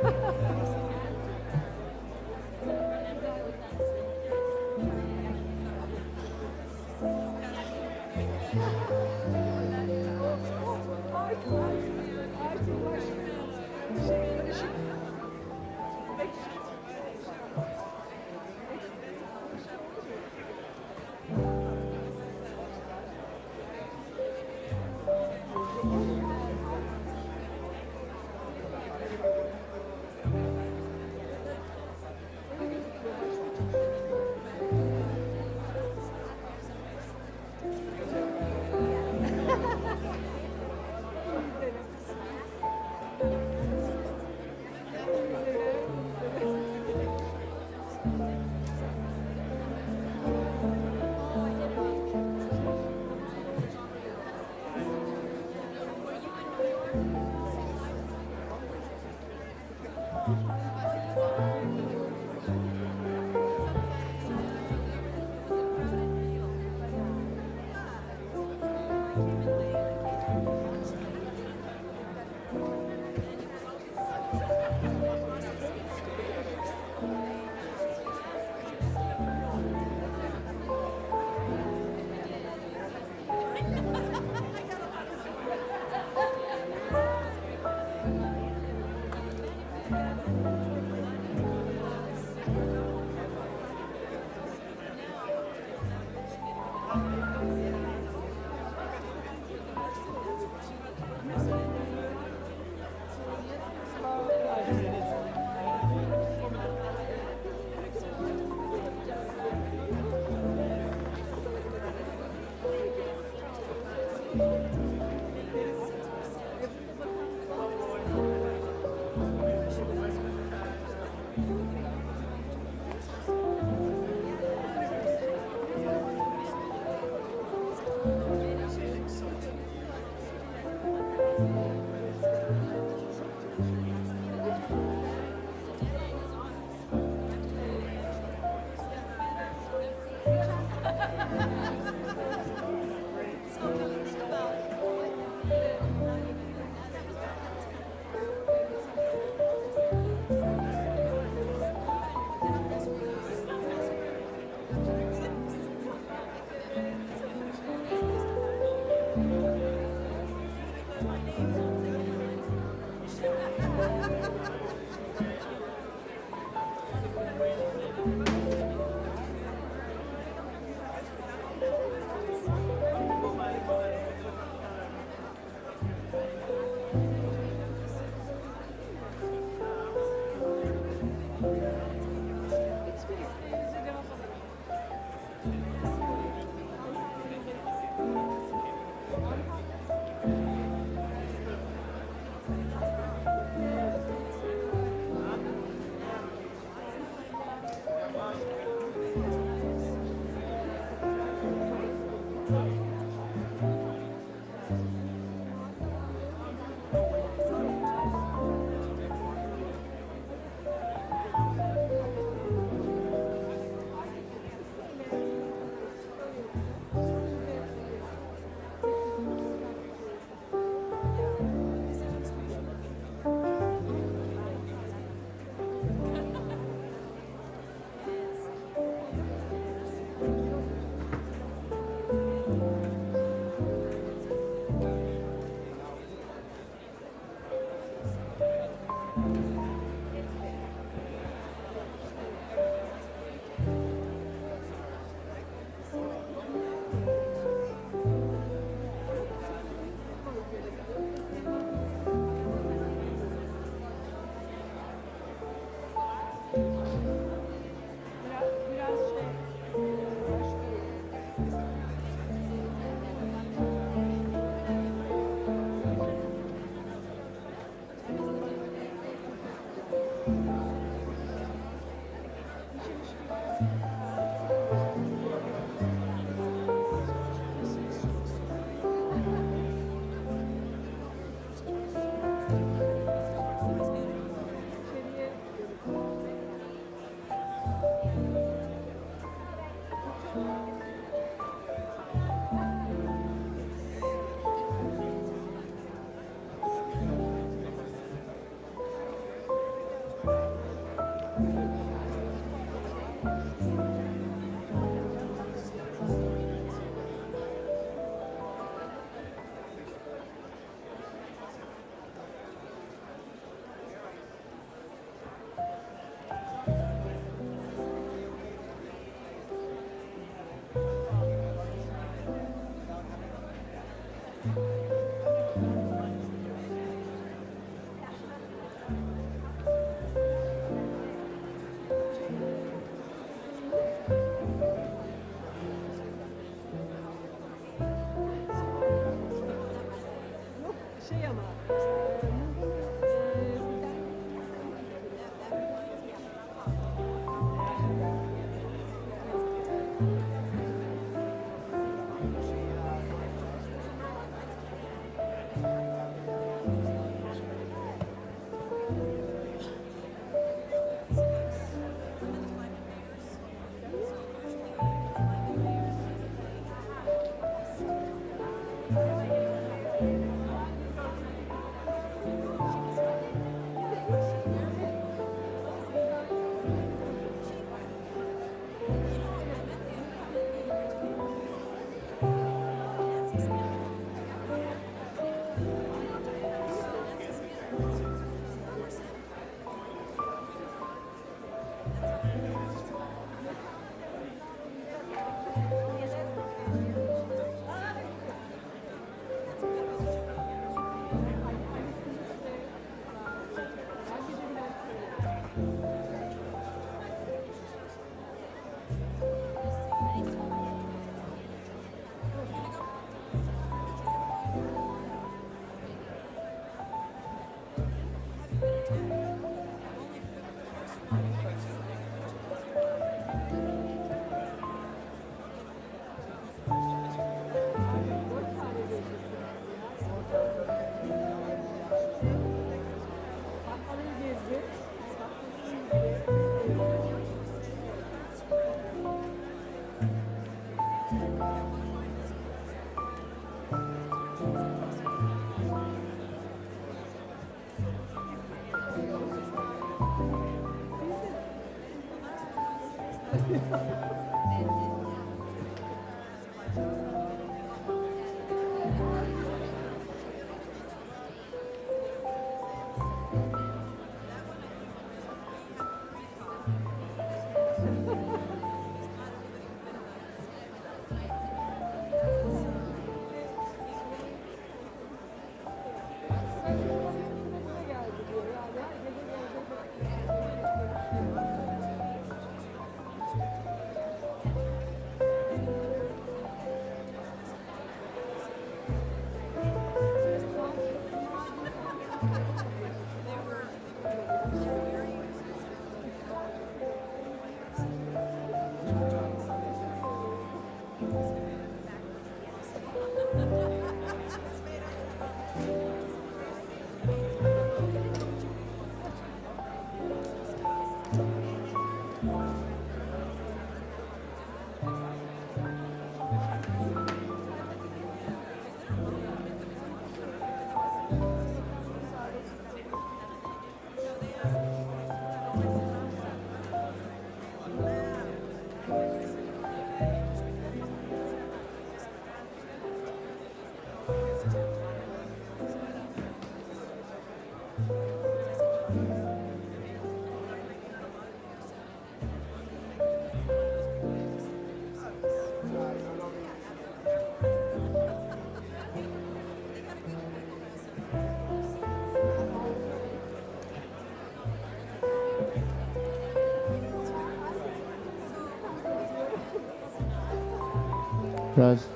Raz.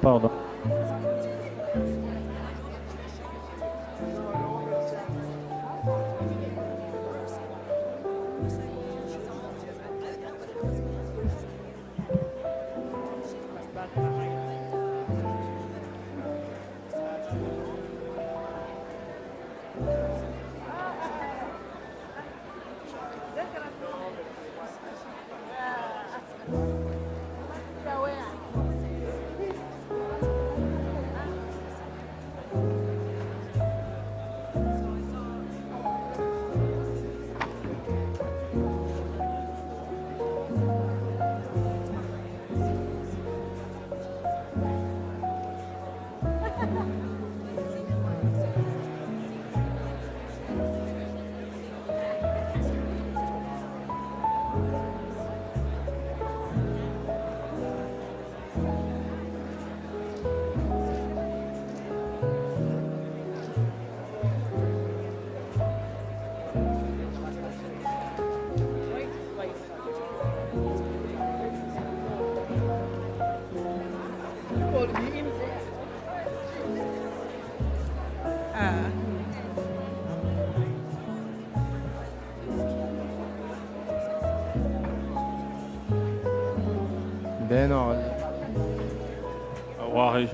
Pardon. Beno. واحد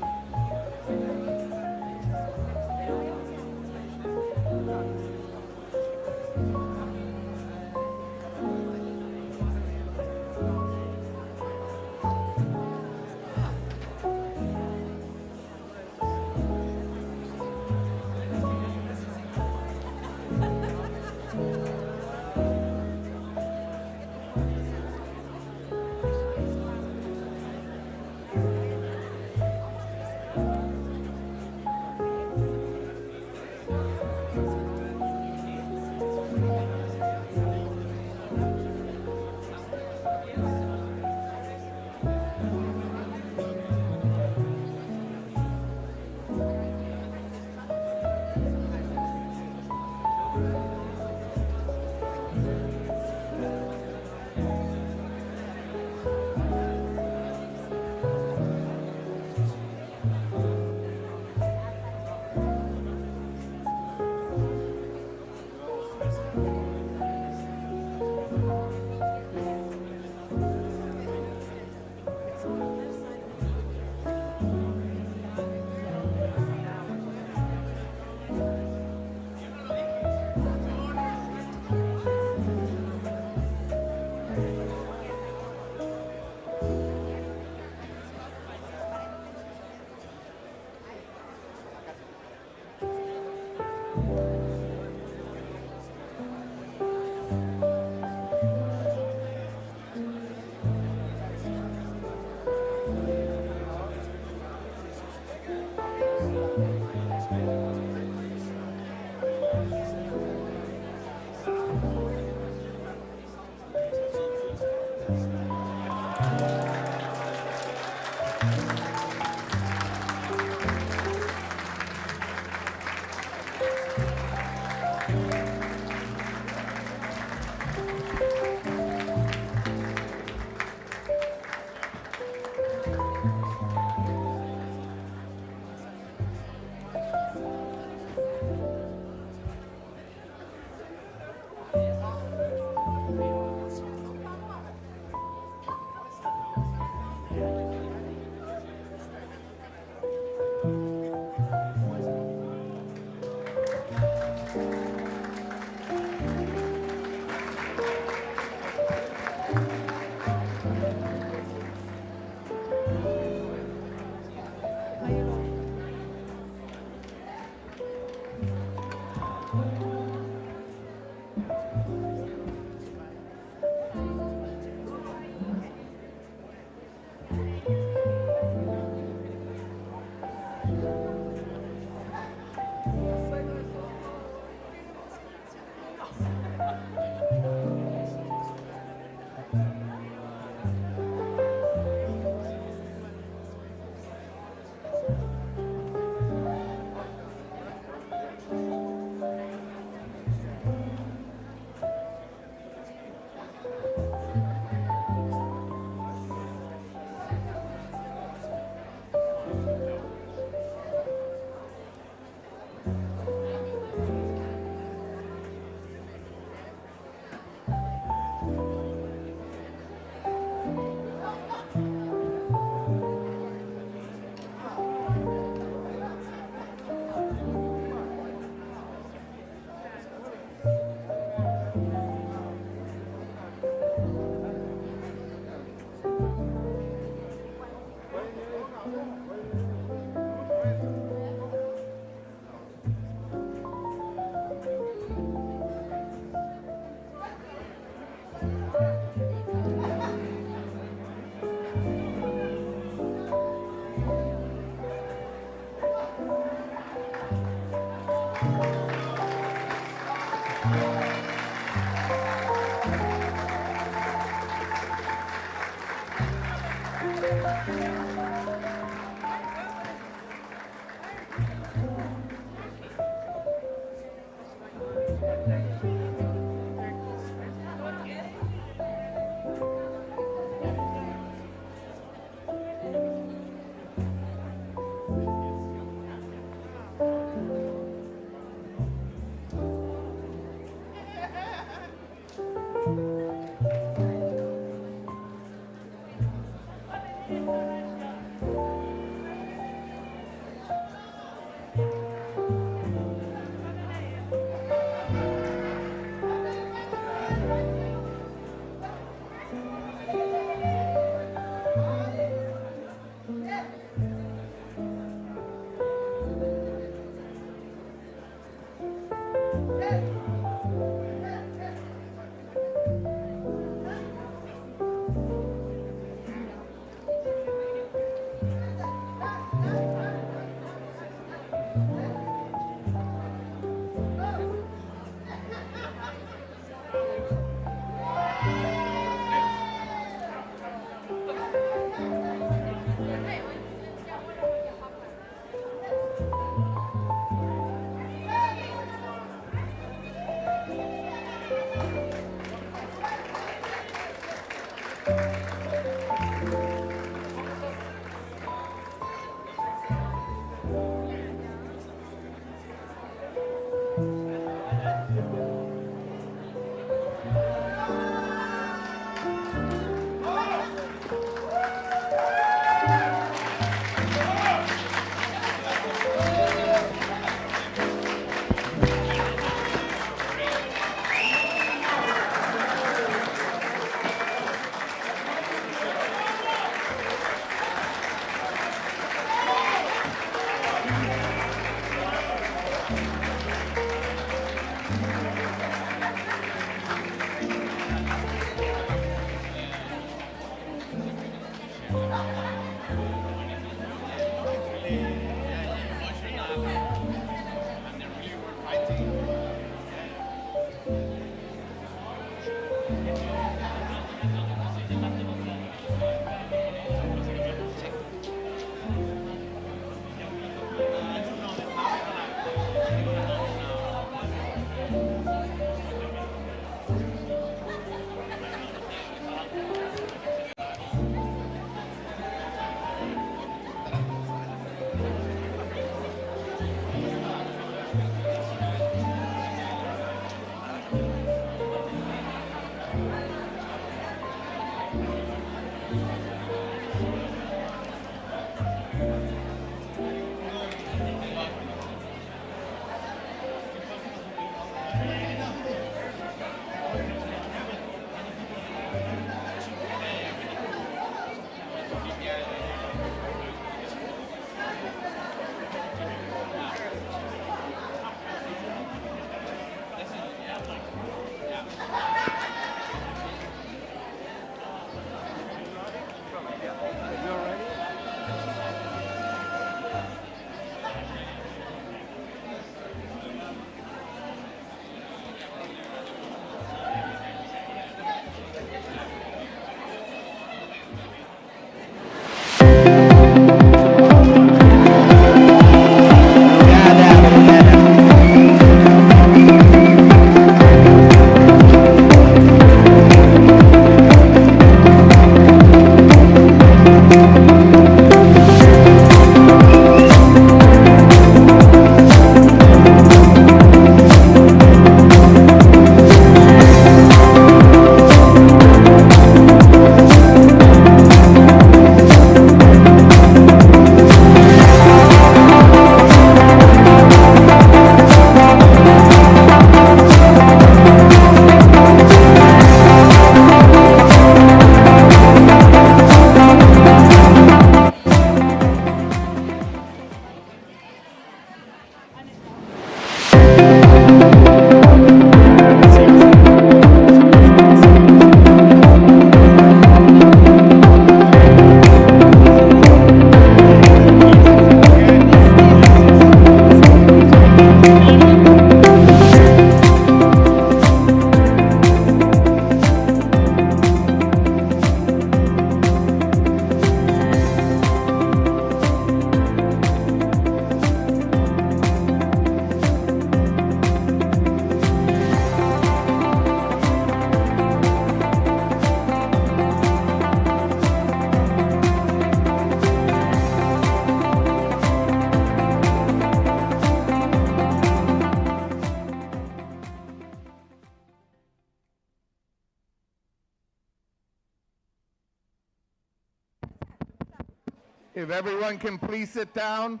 If everyone can please sit down.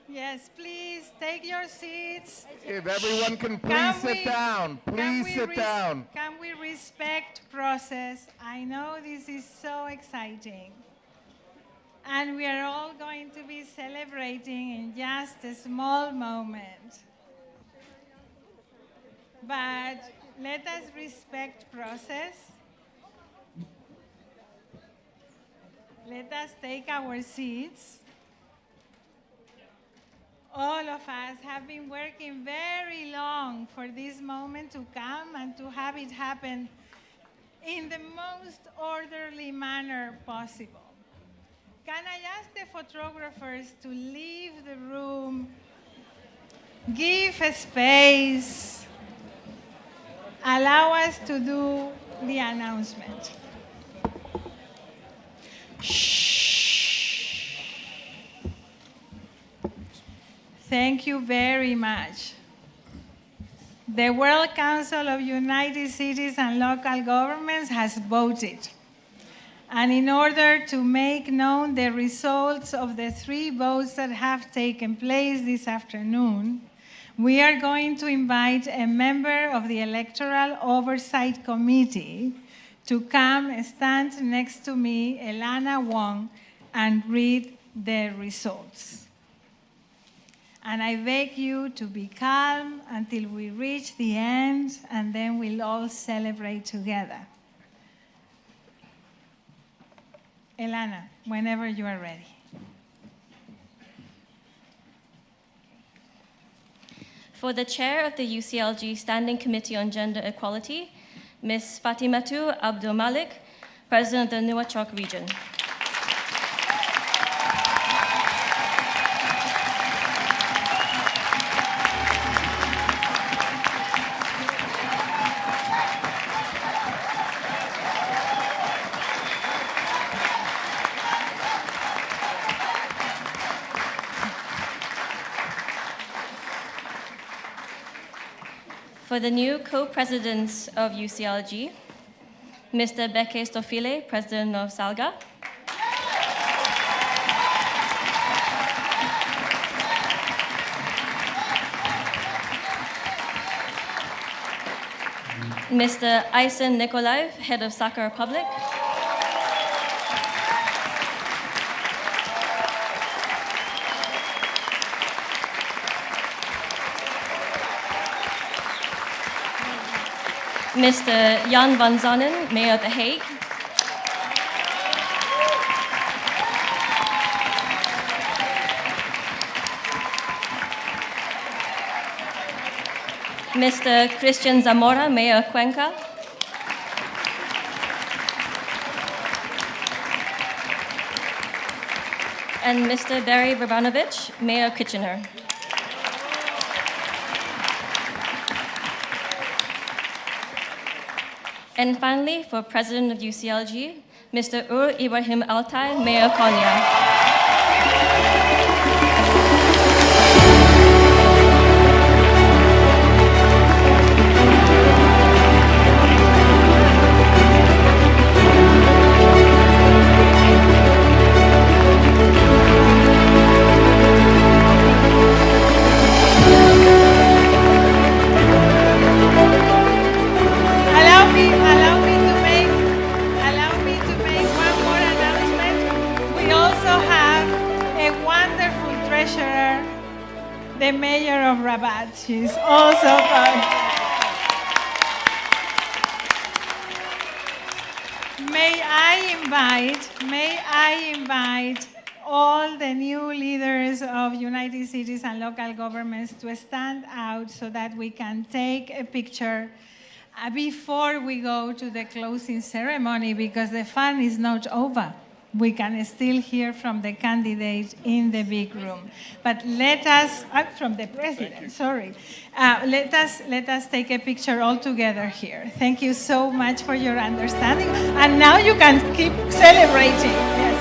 Yes, please take your seats. If everyone can please sit down, please sit down. Can we respect process? I know this is so exciting. And we are all going to be celebrating in just a small moment. But let us respect process. Let us take our seats. All of us have been working very long for this moment to come and to have it happen in the most orderly manner possible. Can I ask the photographers to leave the room, give a space, allow us to do the announcement? Thank you very much. The World Council of United Cities and Local Governments has voted. And in order to make known the results of the 3 votes that have taken place this afternoon, we are going to invite a member of the Electoral Oversight Committee to come and stand next to me, Elana Wong, and read the results. And I beg you to be calm until we reach the end, and then we'll all celebrate together. Elana, whenever you are ready. For the chair of the UCLG Standing Committee on Gender Equality, Ms. Fatimatu Abdul Malik, President of the Nuwachok region. For the new co-presidents of UCLG, Mr. Beke Stofile, President of SALGA, Mr. Aysen Nikolaev, Head of Saka Republic, Mr. Jan van Zanen, Mayor of The Hague, Mr. Christian Zamora, Mayor of Cuenca, and Mr. Barry Vrbanovich, Mayor of Kitchener. And finally, for President of UCLG, Mr. Ur Ibrahim Altay, Mayor of Konya. Allow me to make one more announcement. We also have a wonderful treasurer, the mayor of Rabat. She's also fun. May I invite all the new leaders of United Cities and local governments to stand out so that we can take a picture before we go to the closing ceremony, because the fun is not over. We can still hear from the candidate in the big room. But let us, from the president, sorry. Let us take a picture all together here. Thank you so much for your understanding. And now you can keep celebrating. Yes.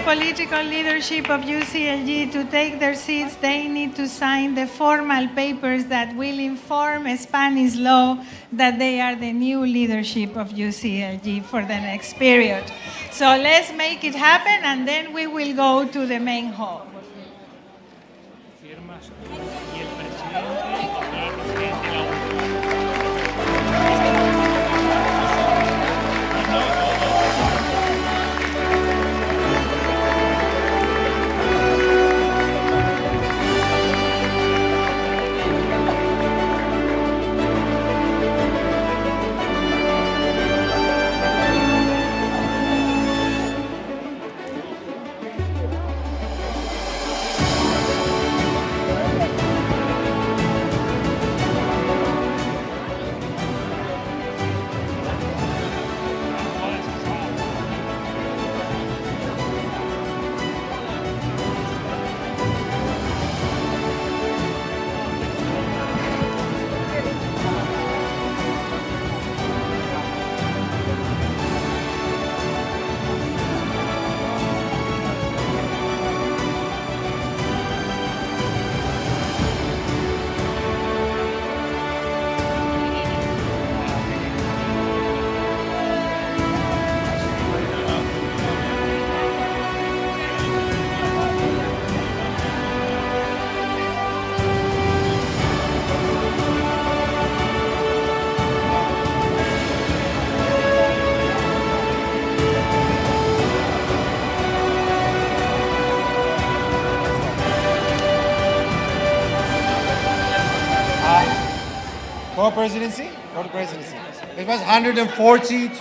political leadership of UCLG to take their seats, they need to sign the formal papers that will inform Spanish law that they are the new leadership of UCLG for the next period. So let's make it happen, and then we will go to the main hall. For presidency? For the presidency. It was 140